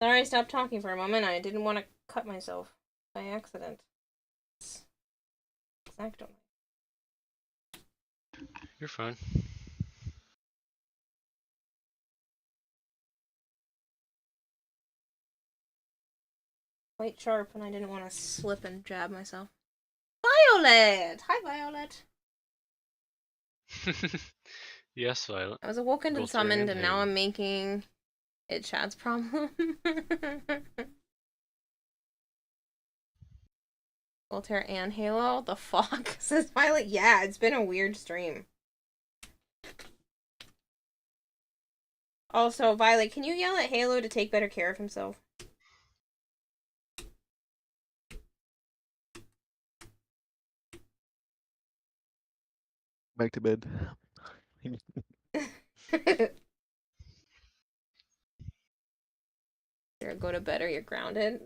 Sorry, stop talking for a moment. I didn't want to cut myself by accident. Exactly. You're fine. quite sharp, and I didn't want to slip and jab myself. Violet! Hi, Violet. Yes, Violet. I was awoken and Both summoned, Terry and now Halo. I'm making it Chad's problem. Voltaire and Halo? The fuck? Says Violet. Yeah, it's been a weird stream. Also, Violet, can you yell at Halo to take better care of himself? Back to bed. You're go to bed or you're grounded.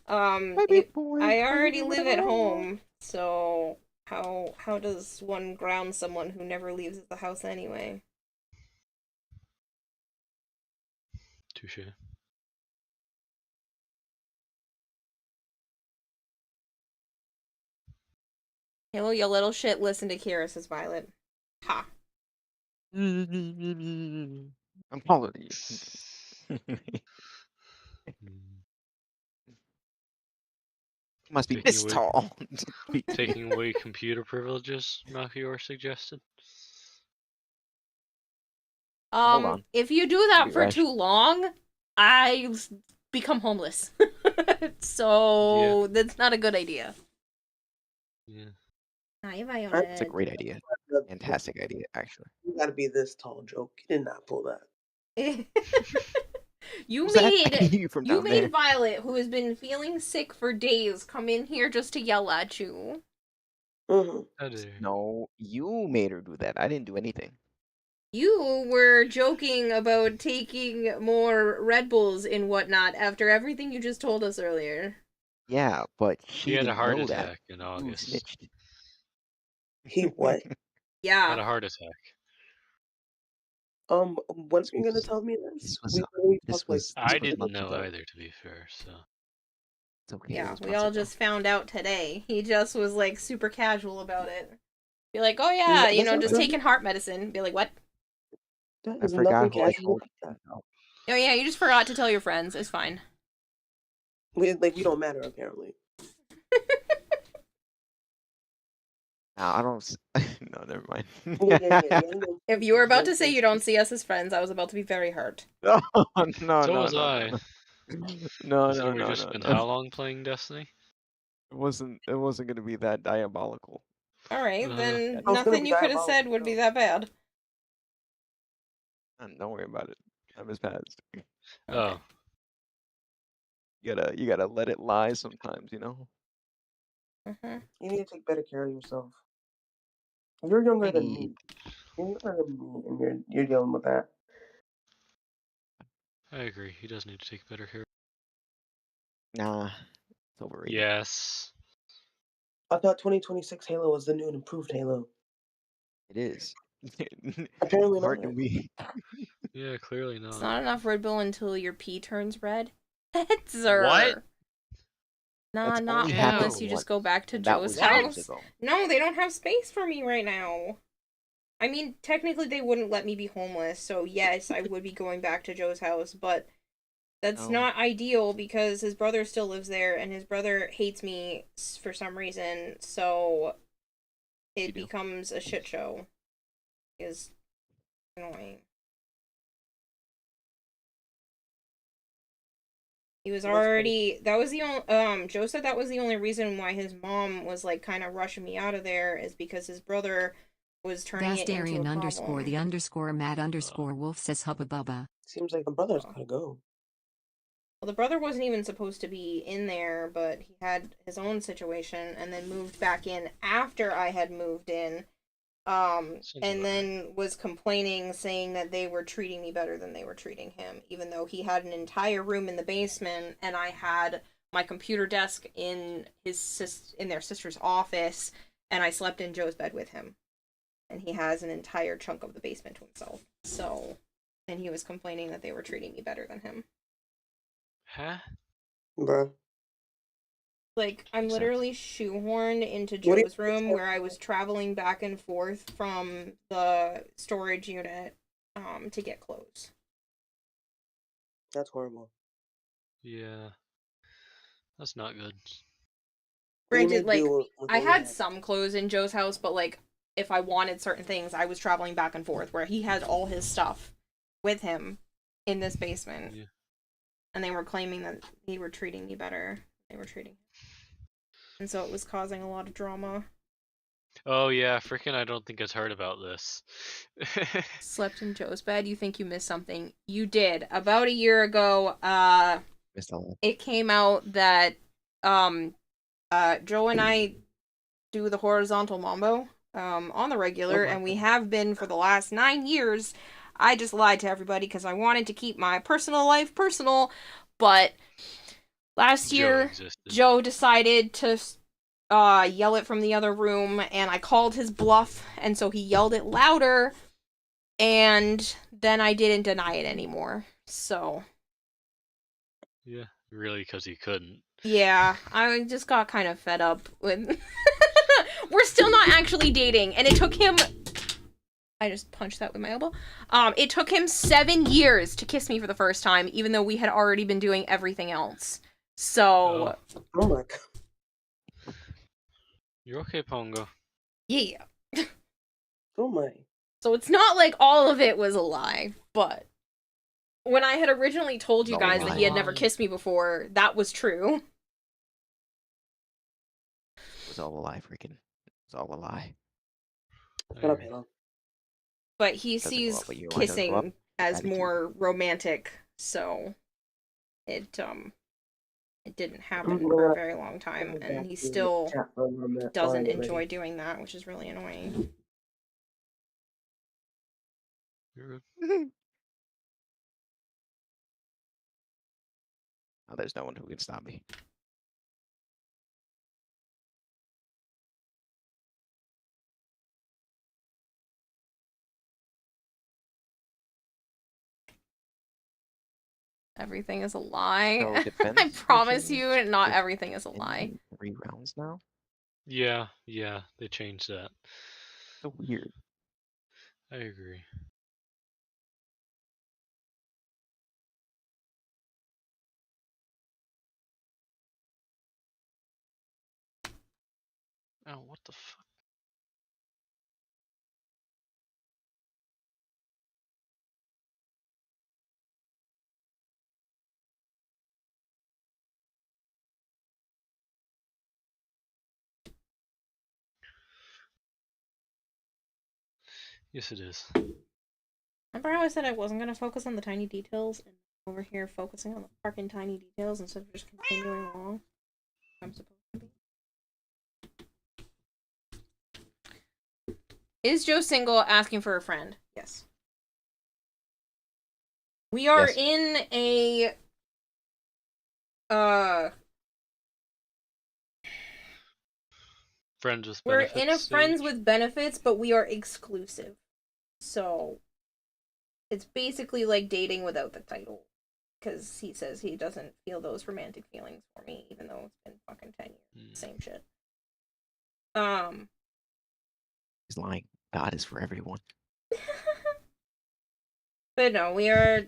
Baby boy, I are already you live at ready? home, so how does one ground someone who never leaves the house anyway? Touche. Halo, you little shit, listen to Kira, says Violet. Ha. I'm taller than you. Must be Taking this away, tall. taking away computer privileges, Melchior suggested. Hold on. If you do that for too long, I become homeless. So that's not a good idea. Yeah. Hi, Violet. It's a great idea. Fantastic idea, actually. You gotta be this tall, joke. You did not pull that. You Who's that? made You from down made there. Violet, who has been feeling sick for days, come in here just to yell at you. No, you made her do that. I didn't do anything. You were joking about taking more Red Bulls and whatnot after everything you just told us earlier. Yeah, but He she had a didn't heart know that. attack in You August. snitched. He what? Had Yeah. a heart attack. When are you gonna tell me this? We talked like I 2 didn't months know ago. either, to be fair. So it's okay. Yeah, we all just found out today. He just was like super casual about it. Be like, oh yeah, That's not just good. taking heart medicine. Be like, what? That I is forgot nothing who I casual told about that. Oh yeah, you just forgot to tell your friends. It's fine. We don't matter apparently. No, I don't. No, never mind. If you were about to say you don't see us as friends, I was about to be very hurt. No, so was I. No, Considering we've just been how long playing Destiny? It wasn't gonna be that diabolical. Alright, then I was gonna nothing be you could have diabolical, said would be that bad. Don't worry about it. Time has passed. Oh. You gotta let it lie sometimes, you know? You need to take better care of yourself. You're younger than Hey. me. You're younger than me, and you're dealing with that. I agree. He does need to take better care. Nah, it's overrated. Yes. I thought 2026 Halo was the new and improved Halo. It is. Apparently Heart not. to me. Yeah, clearly It's not. not enough Red Bull until your pee turns red. What? Nah, That's not only unless happened you just once, go back to and that Joe's was years house. ago. No, they don't have space for me right now. I mean, technically they wouldn't let me be homeless, so yes, I would be going back to Joe's house, but that's not ideal because his brother still lives there, and his brother hates me for some reason, so it becomes a shit show. Is annoying. He was already, that was the only, Joe said that was the only reason why his mom was, like, kind of rushing me out of there, is because his brother was turning it into a Vastarian problem. underscore the underscore mad underscore wolf says hubba bubba. Seems like the brother's gotta go. Well, the brother wasn't even supposed to be in there, but he had his own situation, and then moved back in after I had moved in, and then was complaining, saying that they were treating me better than they were treating him, even though he had an entire room in the basement, and I had my computer desk in their sister's office, and I slept in Joe's bed with him, and he has an entire chunk of the basement to himself. So, and he was complaining that they were treating me better than him. Huh? Bruh. Like, I'm literally shoehorned into What do you Joe's room where I was traveling back and forth from the storage unit to get clothes. That's horrible. Yeah. That's not good. Granted, like, I had some clothes in Joe's house, but, like, if I wanted certain things, I was traveling back and forth, where he had all his stuff with him in this basement. Yeah. And they were claiming that they were treating me better. They were treating him. And so it was causing a lot of drama. Oh yeah, freaking! I don't think I've heard about this. Slept in Joe's bed. You think you missed something? You did. About a year ago, it came out that Joe and I do the horizontal mambo on the regular, and we have been for the last 9 years. I just lied to everybody because I wanted to keep my personal life personal, but last year Joe decided to yell it from the other room, and I called his bluff, and so he yelled it louder, and then I didn't deny it anymore. So Yeah, really, because he couldn't. yeah, I just got kind of fed up with. We're still not actually dating, and it took him. I just punched that with my elbow. It took him 7 years to kiss me for the first time, even though we had already been doing everything else. So. Oh my god. You're okay, Pongo. Yeah. Oh my. So it's not like all of it was a lie, but when I had originally told you guys that he had never kissed me before, that was true. It was all a lie, freaking. It was all a lie. Shut up, Halo. But he sees kissing as more romantic, so it didn't happen for a very long time, and he still doesn't enjoy doing that, which is really annoying. You're good. Oh, there's no one who can stop me. Everything is a lie. So defense I promise missions you, not everything is a lie. 3 rounds now? Yeah, they changed that. So weird. I agree. Oh, what the fuck? Yes, it is. Remember how I said I wasn't going to focus on the tiny details, and over here focusing on the fucking tiny details instead of just continuing along? I'm supposed to be. Is Joe single, asking for a friend? Yes. We are in a Friends with we're benefits in a stage? friends with benefits, but we are exclusive. So it's basically like dating without the title. Because he says he doesn't feel those romantic feelings for me, even though it's been fucking 10 years. Same shit. He's lying. God is for everyone. But no, we have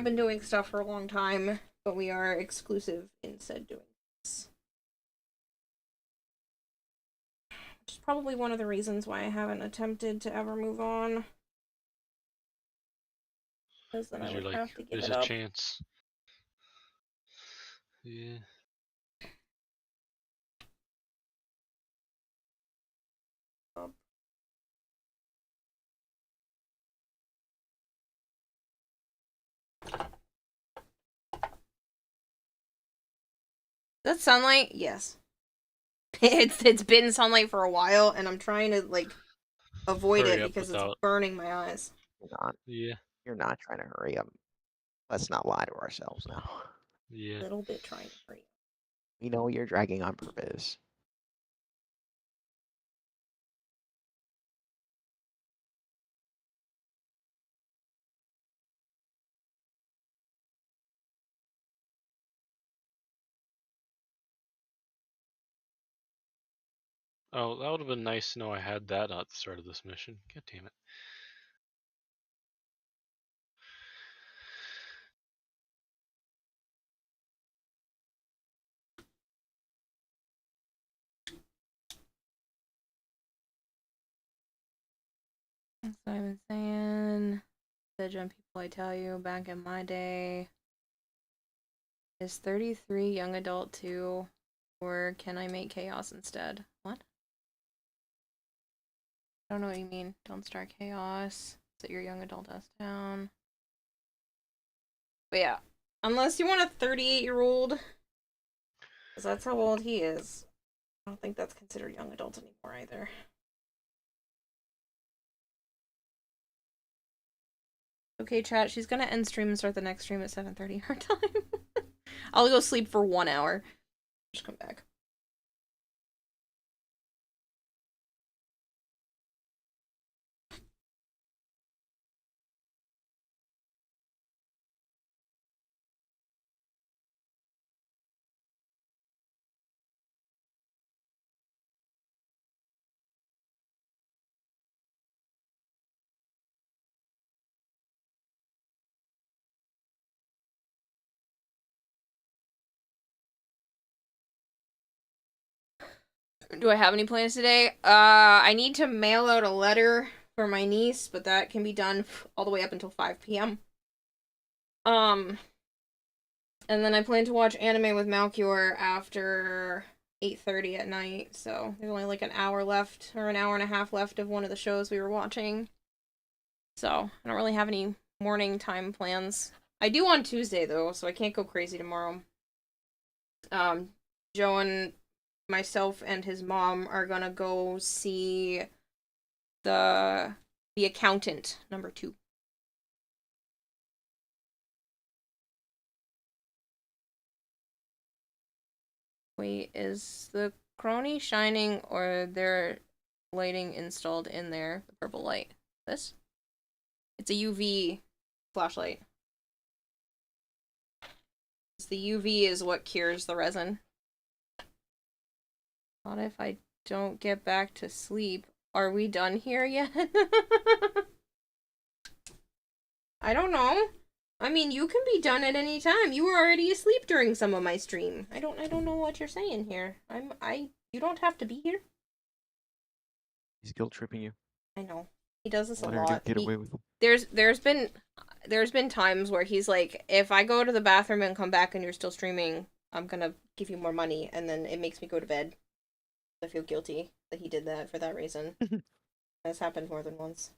been doing stuff for a long time, but we are exclusive in said doing this. Which is probably one of the reasons why I haven't attempted to ever move on. Because then I would have to give there's it a up. chance. Yeah. That's sunlight? Yes. It's been sunlight for a while, and I'm trying to like avoid Hurry it up because without- it's burning my eyes. You're not. Yeah. You're not trying to hurry up. Let's not lie to ourselves now. Yeah. A little bit trying to hurry. We know you're dragging on purpose. Oh, that would have been nice to know I had that at the start of this mission. God damn it. what I've been saying. The jump people I tell you back in my day. Is 33 young adult too? Or can I make chaos instead? What? I don't know what you mean. Don't start chaos. Sit your young adult ass down. But yeah. Unless you want a 38-year-old. Because that's how old he is. I don't think that's considered young adult anymore either. Okay, chat. She's gonna end stream and start the next stream at 7:30 her time. I'll go sleep for 1 hour. Just come back. Do I have any plans today? I need to mail out a letter for my niece, but that can be done all the way up until 5 p.m. And then I plan to watch anime with Malchior after 8:30 at night, so there's only like an hour left, or an hour and a half left of one of the shows we were watching. So, I don't really have any morning time plans. I do on Tuesday, though, so I can't go crazy tomorrow. Joe and myself and his mom are gonna go see the Accountant #2. Wait, is the crony shining or their lighting installed in there? The purple light. This? It's a UV flashlight. The UV is what cures the resin. What if I don't get back to sleep? Are we done here yet? I don't know. I mean, you can be done at any time. You were already asleep during some of my stream. I don't know what you're saying here. You don't have to be here. He's guilt tripping you. I know. He does this a Let her lot. get away with it. There's been times where he's like, if I go to the bathroom and come back and you're still streaming, I'm gonna give you more money, and then it makes me go to bed. I feel guilty that he did that for that reason. That's happened more than once.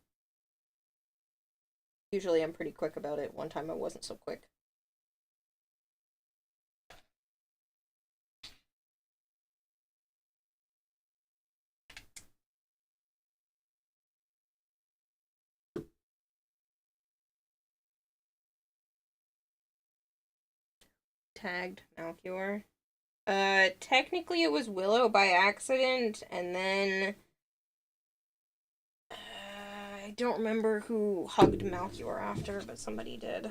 Usually I'm pretty quick about it. One time I wasn't so quick. Tagged Malchior. Technically it was Willow by accident, and then I don't remember who hugged Malchior after, but somebody did.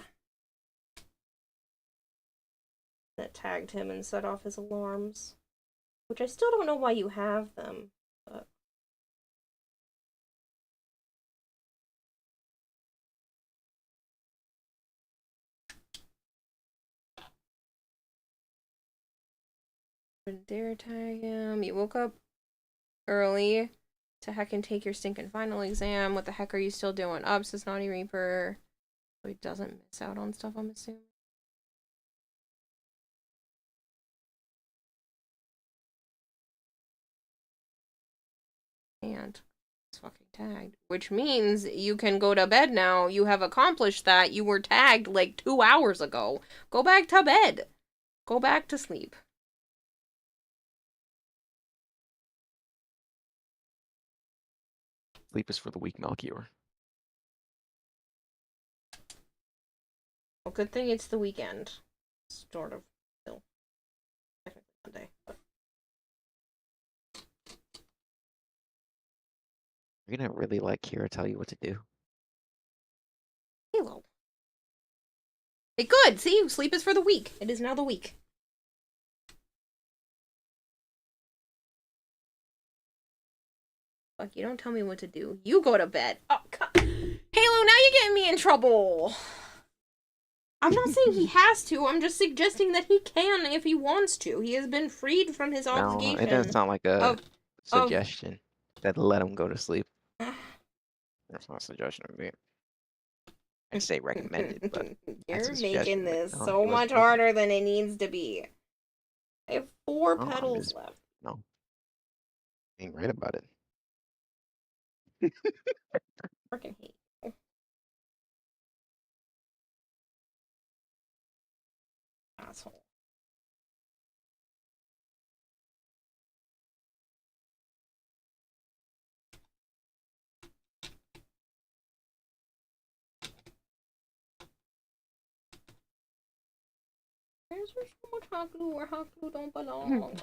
That tagged him and set off his alarms. Which I still don't know why you have them, but... Dare tag him. You woke up early to heck and take your stinking final exam. What the heck are you still doing? Up, says Naughty Reaper. So he doesn't miss out on stuff, I'm assuming. And it's fucking tagged. Which means you can go to bed now. You have accomplished that. You were tagged like 2 hours ago. Go back to bed. Go back to sleep. Sleep is for the weak, Malchior. Well, good thing it's the weekend. Sort of. Still. Technically Monday. But... You're gonna really let Kira tell you what to do. Halo. Hey, good! See? Sleep is for the weak. It is now the week. Fuck, you don't tell me what to do. You go to bed. Oh, God. Halo, now you're getting me in trouble. I'm not saying he has to. I'm just suggesting that he can if he wants to. He has been freed from his obligation. No, it doesn't sound like a suggestion that let him go to sleep. That's not a suggestion of me. I'd say recommended, but that's You're a making suggestion. this No, so it much wasn't. harder than it needs to be. I have 4 No, I'm petals just left. no. Ain't right about it. Freaking hate you. Asshole. There's so much hot glue where hot glue don't belong.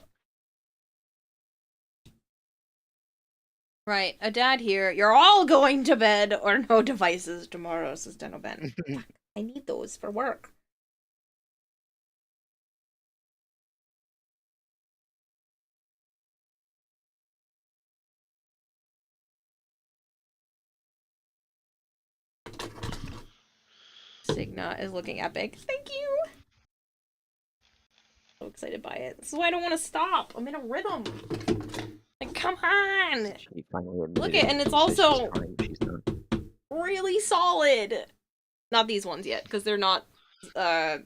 Right, a dad here. You're all going to bed or no devices tomorrow, says Deno Ben. Fuck, I need those for work. Signa is looking epic. Thank you! So excited by it. This is why I don't want to stop. I'm in a rhythm. Like, come on! She finally Look admitted at, and it. it's She said she's also trying, she's done. really solid. Not these ones yet, because they're not, they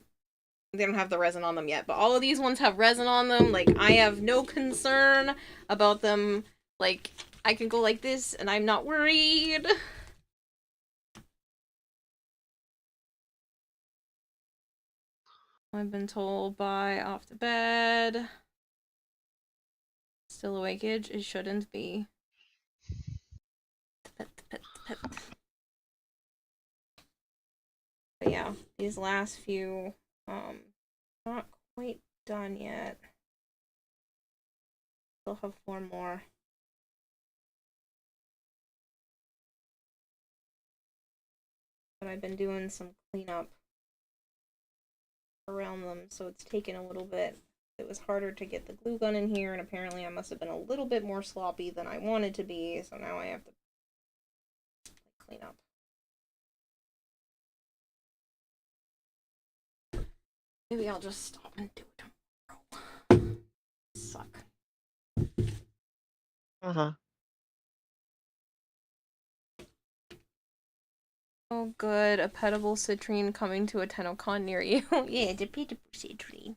don't have the resin on them yet, but all of these ones have resin on them. Like, I have no concern about them. Like, I can go like this, and I'm not worried. I've been told by off the bed. Still awakeage? It shouldn't be. But yeah, these last few, not quite done yet. Still have 4 more. But I've been doing some cleanup around them, so it's taken a little bit. It was harder to get the glue gun in here, and apparently I must have been a little bit more sloppy than I wanted to be, so now I have to clean up. Maybe I'll just stop and do it tomorrow. Suck. Uh-huh. Oh good, a petable citrine coming to a TennoCon near you. Yeah, the petable citrine.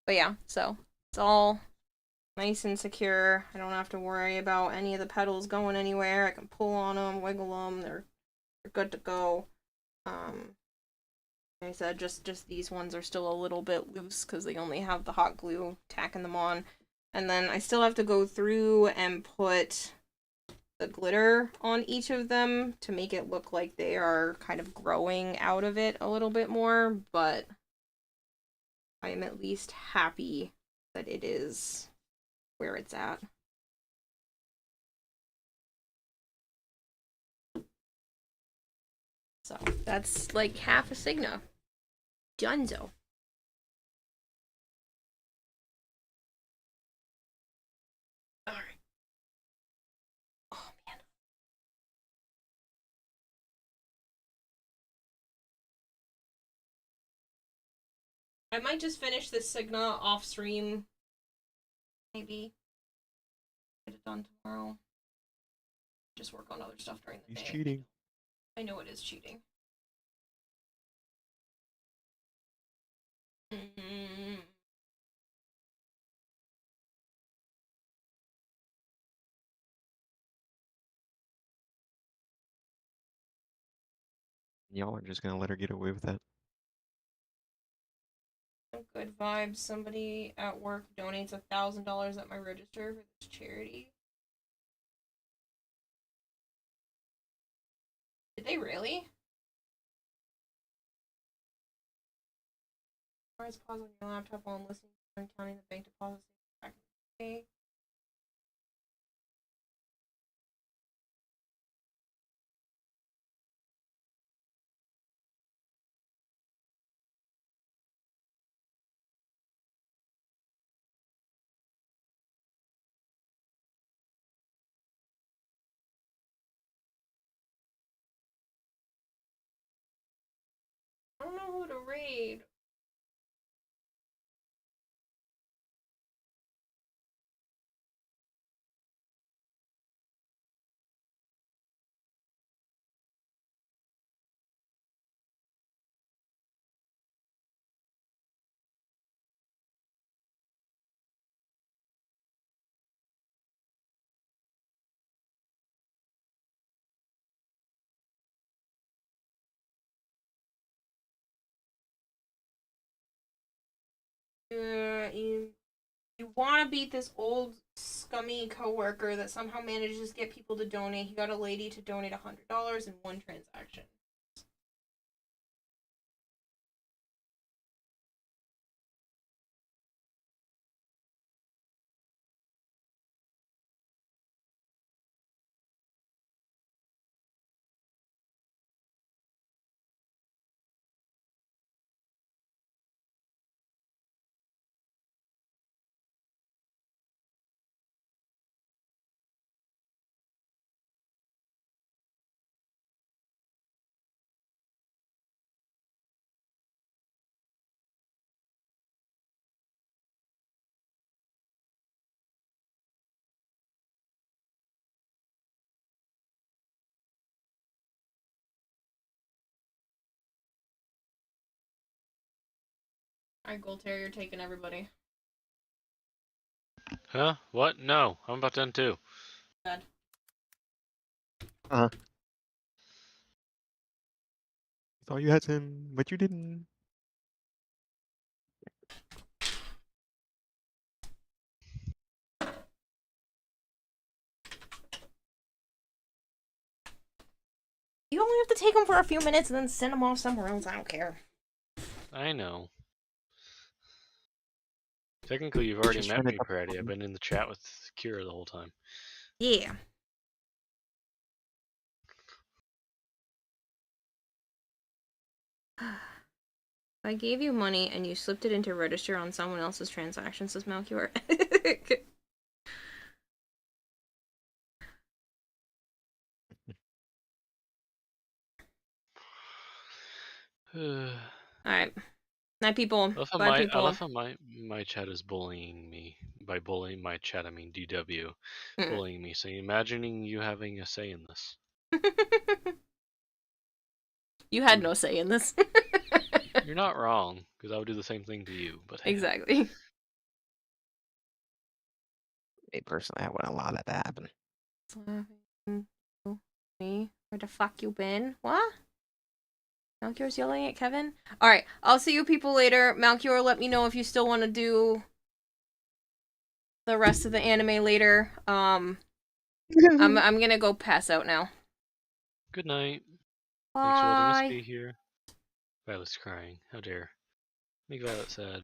But yeah, so it's all nice and secure. I don't have to worry about any of the petals going anywhere. I can pull on them, wiggle them. They're good to go. Like I said, just these ones are still a little bit loose because they only have the hot glue tacking them on. And then I still have to go through and put the glitter on each of them to make it look like they are kind of growing out of it a little bit more, but I am at least happy that it is where it's at. So that's like half a Signa. Dunzo. Alright. Oh man. I might just finish this Signa off stream. Maybe. Get it done tomorrow. Just work on other stuff during the day. He's cheating. I know it is cheating. Y'all are just gonna let her get away with that. Good vibes. Somebody at work donates $1,000 at my register for this charity. Did they really? Press pause on your laptop while listening and counting the bank deposits back in the day. I don't know who to raid. You want to beat this old scummy coworker that somehow manages to get people to donate. He got a lady to donate $100 in one transaction. Alright, Gold Terrier taking everybody. Huh? What? No, I'm about done too. Bad. Thought you had some, but you didn't. You only have to take them for a few minutes and then send them off somewhere else. I don't care. I know. Technically, you've already met me, Peretti. I've been in the chat with Kira the whole time. Yeah. I gave you money and you slipped it into register on someone else's transaction, says Malchior. Alright. Night, people. Bye, people. I love how my chat is bullying me. By bullying my chat, I mean DW. Bullying me. So imagining you having a say in this. You had no say in this. You're not wrong, because I would do the same thing to you. But hey. Exactly. Me personally, I wouldn't allow that to happen. Me? Where the fuck you been? What? Malchior's yelling at Kevin? Alright, I'll see you people later. Malchior, let me know if you still want to do the rest of the anime later. I'm gonna go pass out now. Good night. Bye. Thanks for letting us be here. Violet's crying. How dare. Make Violet sad.